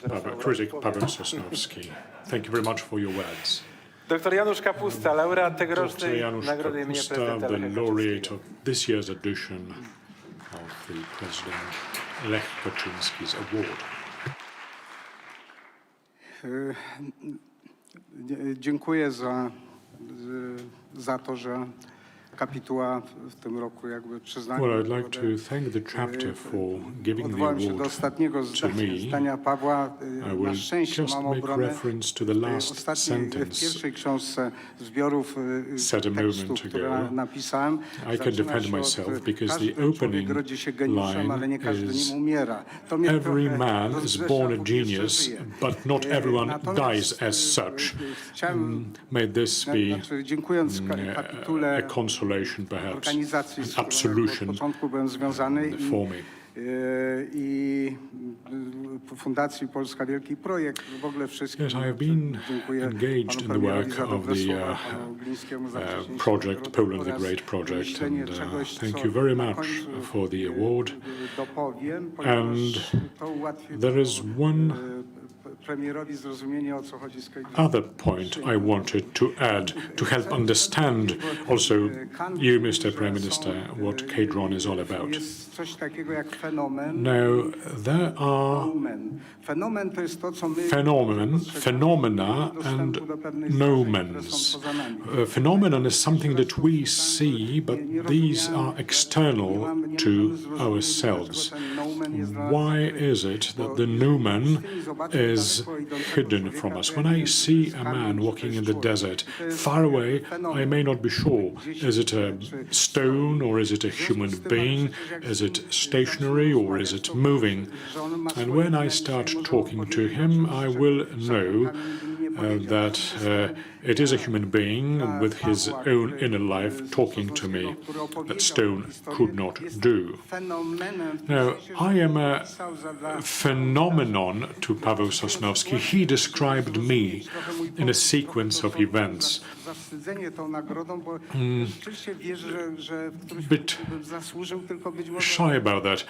Paweł Sosnowski. Thank you very much for your words. Dr Janusz Kapusta, laureat tegorocznej nagrody imienia prezydenta the laureate of this year's edition of the President Lech Kaczyński's Award. Dziękuję za to, że kapituła w tym roku jakby przyznanie. Well, I'd like to thank the chapter for giving the Odwołam się do award ostatniego to me. zdania Pawła. I will Na szczęście just mam make obronę. reference to the last W sentence pierwszej książce zbiorów said a moment tekstów, które ago. napisałem, I can defend myself because the opening rodzi się geniuszem, ale nie każdy is nim umiera. To mnie every trochę man is rozgrzesza, born a póki jeszcze genius, żyję. but not everyone dies as such. May this be dziękując kapitule a consolation, perhaps, organizacji, z an absolution którą od początku byłem związany for me. i Fundacji Polska Wielki Projekt, w ogóle wszystkim. Yes, I have been Dziękuję engaged in panu the premierowi work za of dobre the słowa, panu Glińskiemu za wcześniejsze project, nagrody Poland the oraz Great Project, myślenie and czegoś, thank co you very na much końcu, for the award. dopowiem, And ponieważ to ułatwi there is one premierowi zrozumienie, o co chodzi z other point I wanted to add to help understand also you, Mr. Prime Minister, what K-Dron is all about. Jest coś takiego jak fenomen. Now, there are Fenomen to jest to, co my phenomena and nomens. Phenomenon is something that we see, but these are external to ourselves. Why is it that the nomen is hidden from us? When I see a man walking in the desert, far away, I may not be sure. Is it a stone or is it a human being? Is it stationary or is it moving? And when I start talking to him, I will know that it is a human being with his own inner life talking to me that stone could not do. Now, I am a phenomenon to Paweł Sosnowski. He described me in a sequence of events. Bit shy about that.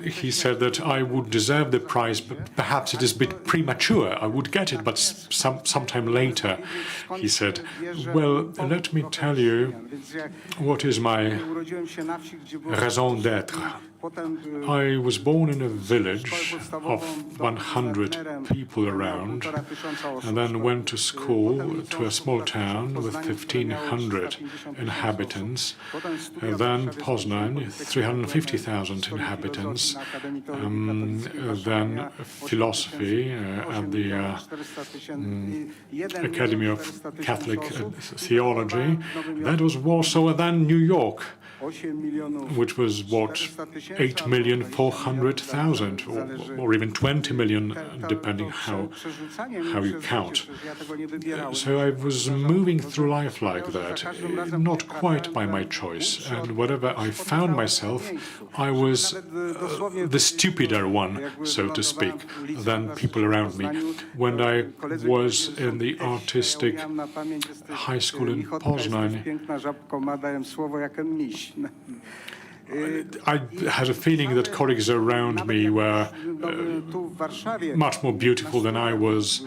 He said that I would deserve the prize, but perhaps it is a bit premature. I would get it, but sometime later. He said, well, let me tell you what is my raison d'être. I was born in a village of 100 people around, and then went to school to a small town with 1,500 inhabitants, then Poznań, 350,000 inhabitants, then philosophy at the Academy of Catholic Theology. That was Warsaw, and then New York, which was what, 8,400,000 or even 20 million, depending how you count. So I was moving through life like that, not quite by my choice. And wherever I found myself, I was the stupider one, so to speak, than people around me. When I was in the artistic high school in Poznań, I had a feeling that colleagues around me were much more beautiful than I was.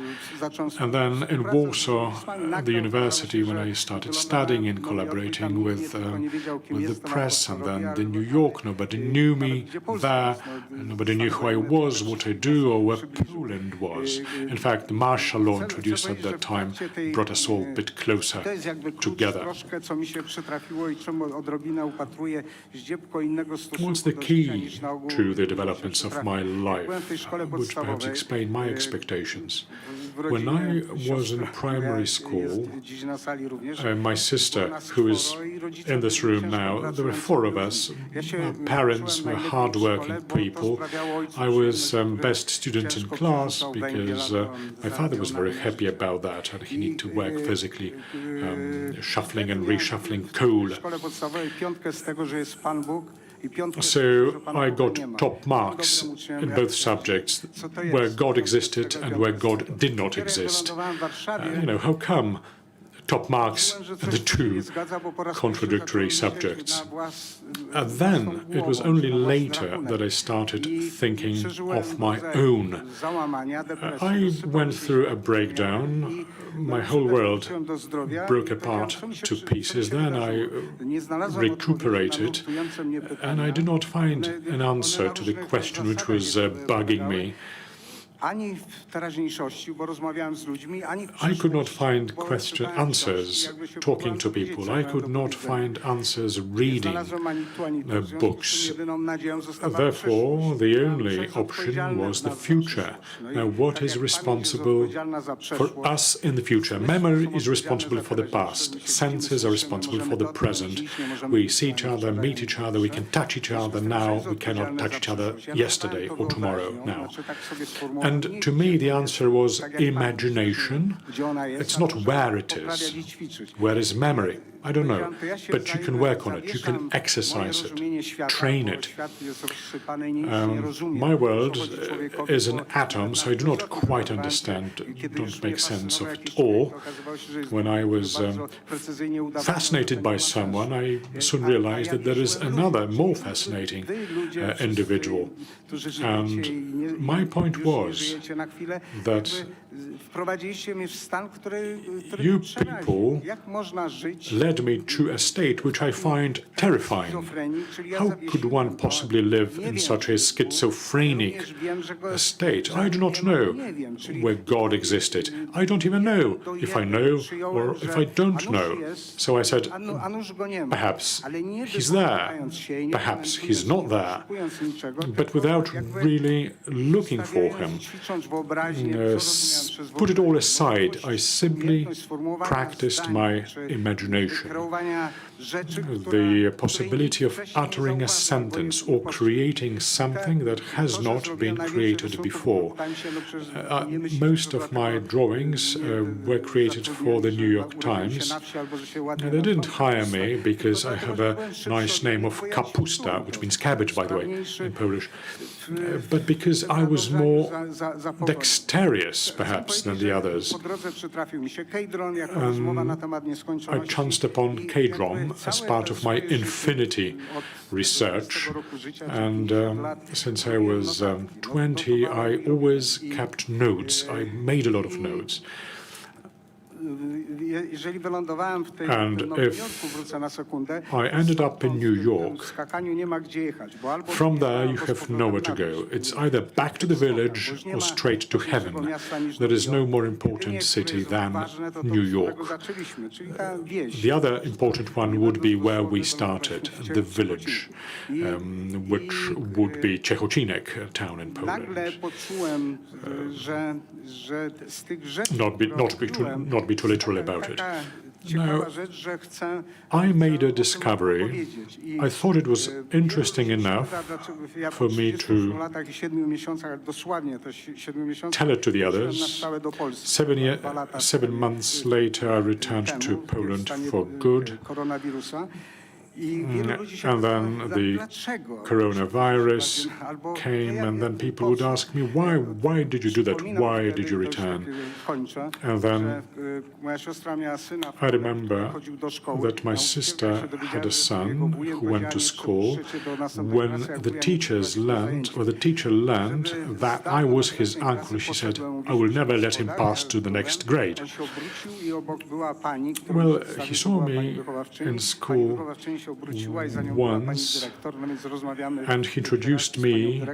And then in Warsaw, at the university, when I started studying and collaborating with the press, and then in New York, nobody knew me there, nobody knew who I was, what I do, or where Poland was. In fact, the martial law introduced at that time brought us all a bit closer together. What's the key to the developments of my life, which perhaps explain my expectations? When I was in primary school, my sister, who is in this room now, there were four of us. Our parents were hard-working people. I was best student in class because my father was very happy about that, and he needed to work physically, shuffling and reshuffling coal. So I got top marks in both subjects, where God existed and where God did not exist. How come top marks in the two contradictory subjects? And then it was only later that I started thinking of my own. I went through a breakdown. My whole world broke apart to pieces. Then I recuperated, and I did not find an answer to the question which was bugging me. I could not find answers talking to people. I could not find answers reading books. Therefore, the only option was the future. Now, what is responsible for us in the future? Memory is responsible for the past. Senses are responsible for the present. We see each other, meet each other, we can touch each other now. We cannot touch each other yesterday or tomorrow now. And to me, the answer was imagination. It's not where it is. Where is memory? I don't know. But you can work on it. You can exercise it, train it. My world is an atom, so I do not quite understand, don't make sense of it all. When I was fascinated by someone, I soon realized that there is another, more fascinating individual. And my point was that you people led me to a state which I find terrifying. How could one possibly live in such a schizophrenic state? I do not know where God existed. I don't even know if I know or if I don't know. So I said, perhaps he's there, perhaps he's not there. But without really looking for him, put it all aside, I simply practiced my imagination. The possibility of uttering a sentence or creating something that has not been created before. Most of my drawings were created for the New York Times. They didn't hire me because I have a nice name of kapusta, which means cabbage, by the way, in Polish, but because I was more dexterous, perhaps, than the others. I chanced upon K-dron as part of my infinity research, and since I was 20, I always kept notes. I made a lot of notes. And if I ended up in New York, from there you have nowhere to go. It's either back to the village or straight to heaven. There is no more important city than New York. The other important one would be where we started, the village, which would be Ciechocinek, a town in Poland. Not be too literal about it. Now, I made a discovery. I thought it was interesting enough for me to tell it to the others. 7 months later, I returned to Poland for good. And then the coronavirus came, and then people would ask me, why did you do that? Why did you return? And then I remember that my sister had a son who went to school. When the teachers learned, or the teacher learned that I was his uncle, she said, I will never let him pass to the next grade. Well, he saw me in school once, and he introduced me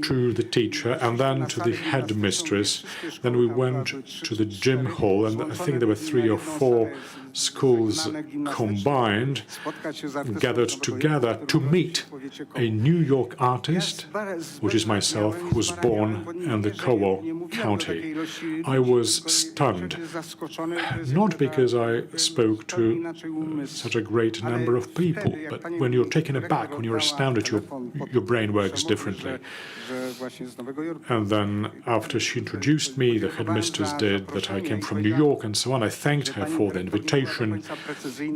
to the teacher and then to the headmistress. Then we went to the gym hall, and I think there were 3 or 4 schools combined, gathered together to meet a New York artist, which is myself, who was born in the Koło County. I was stunned, not because I spoke to such a great number of people, but when you're taken aback, when you're astounded, your brain works differently. And then after she introduced me, the headmistress did, that I came from New York and so on. I thanked her for the invitation.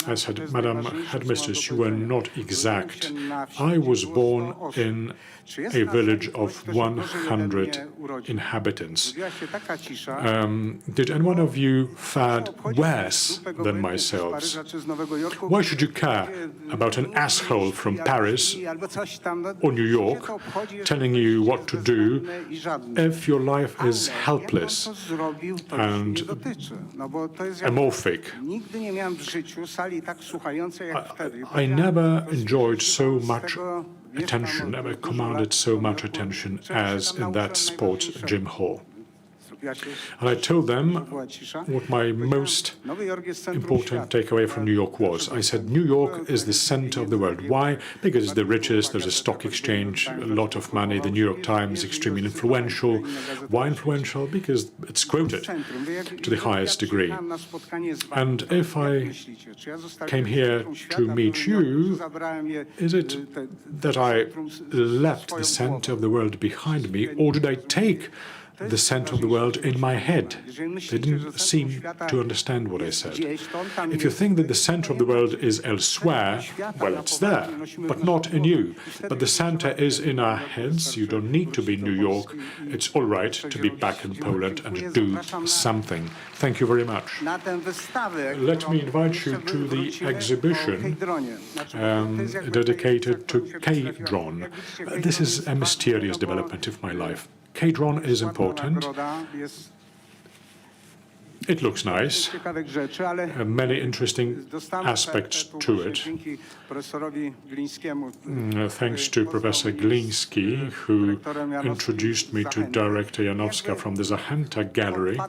I said, Madam Headmistress, you were not exact. I was born in a village of 100 inhabitants. Did any one of you fared worse than myself? Why should you care about an asshole from Paris or New York telling you what to do if your life is helpless and amorphic? I never enjoyed so much attention, never commanded so much attention as in that sports gym hall. And I told them what my most important takeaway from New York was. I said, New York is the center of the world. Why? Because it's the richest, there's a stock exchange, a lot of money, the New York Times, extremely influential. Why influential? Because it's quoted to the highest degree. And if I came here to meet you, is it that I left the center of the world behind me, or did I take the center of the world in my head? They didn't seem to understand what I said. If you think that the center of the world is elsewhere, well, it's there, but not in you. But the center is in our heads. You don't need to be in New York. It's all right to be back in Poland and do something. Thank you very much. Let me invite you to the exhibition dedicated to K-drone. This is a mysterious development of my life. K-drone is important. It looks nice, many interesting aspects to it. Thanks to Professor Gliński, who introduced me to Director Janowska from the Zachęta Gallery.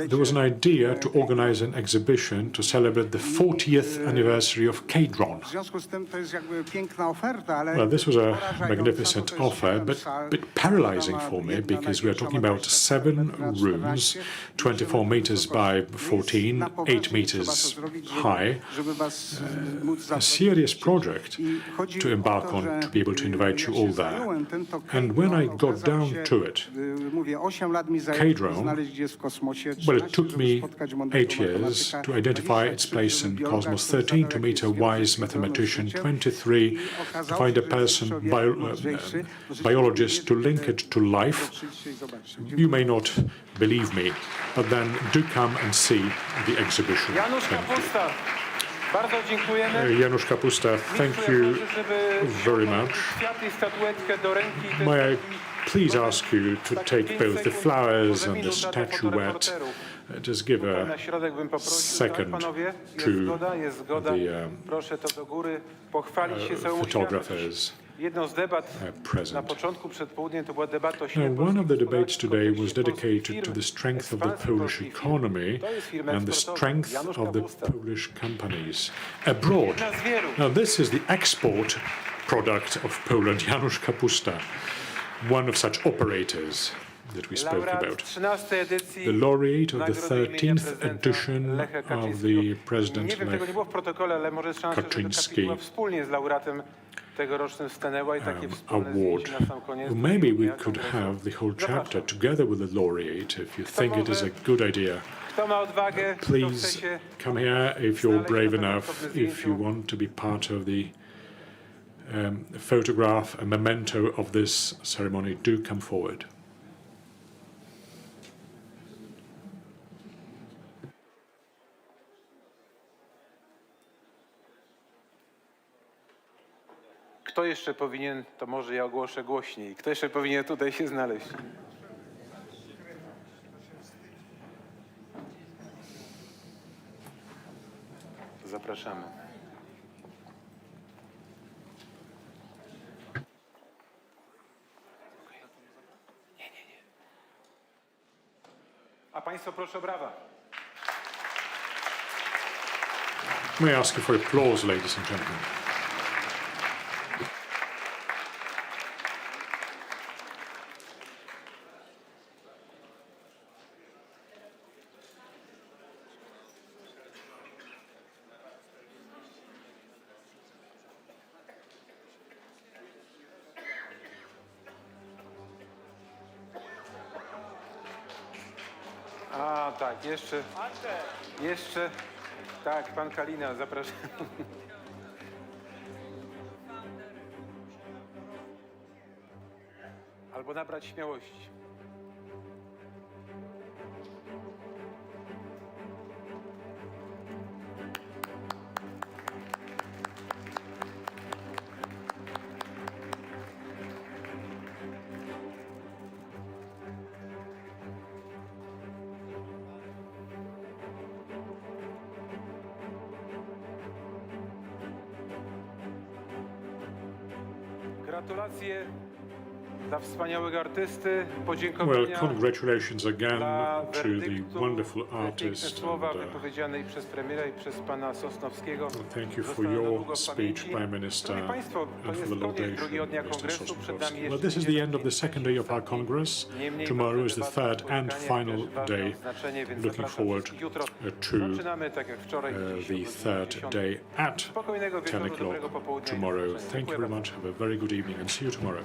There was an idea to organize an exhibition to celebrate the 40th anniversary of K-drone. Well, this was a magnificent offer, but a bit paralyzing for me, because we are talking about 7 rooms, 24 meters by 14, 8 meters high. A serious project to embark on, to be able to invite you all there. And when I got down to it, K-drone, well, it took me 8 years to identify its place in cosmos, 13 to meet a wise mathematician, 23 to find a person, biologist, to link it to life. You may not believe me, but then do come and see the exhibition. Janusz Kapusta, thank you very much. May I please ask you to take both the flowers and the statuette. Just give a second to the photographers. Present. Now, one of the debates today was dedicated to the strength of the Polish economy and the strength of the Polish companies abroad. Now, this is the export product of Poland, Janusz Kapusta, one of such operators that we spoke about. The laureate of the 13th edition of the President Lech Kaczyński award. Well, maybe we could have the whole chapter together with the laureate, if you think it is a good idea. Please come here if you're brave enough, if you want to be part of the photograph, a memento of this ceremony, do come forward. Kto jeszcze powinien, to może ja ogłoszę głośniej, kto jeszcze powinien tutaj się znaleźć? Zapraszamy. Nie. A Państwo proszę o brawa. May I ask you for applause, ladies and gentlemen? A, tak, jeszcze, tak, pan Kalina, zapraszam. Albo nabrać śmiałości. Gratulacje dla wspaniałego artysty, Well, podziękowania congratulations again dla to the werdyktu, wonderful piękne artist. słowa And, wypowiedziane przez premiera i przez pana Sosnowskiego. thank you for Zostaną na your długo w speech, pamięci. Prime Minister, Szanowni Państwo, to and for jest the koniec laudation, drugiego dnia Mr. kongresu. Przed nami Well, jeszcze this is the end of the second day of our Congress. Niemniej Tomorrow is the ważne third and spotkanie, final też ważne day. znaczenie, więc Looking zapraszam forward wszystkich jutro. to Zaczynamy tak jak wczoraj, dziś the o godzinie third 10. day at Spokojnego 10 wieczoru, dobrego o'clock popołudnia i do tomorrow. zobaczenia. Thank you Dziękuję very bardzo. much. Have a very good evening and see you tomorrow.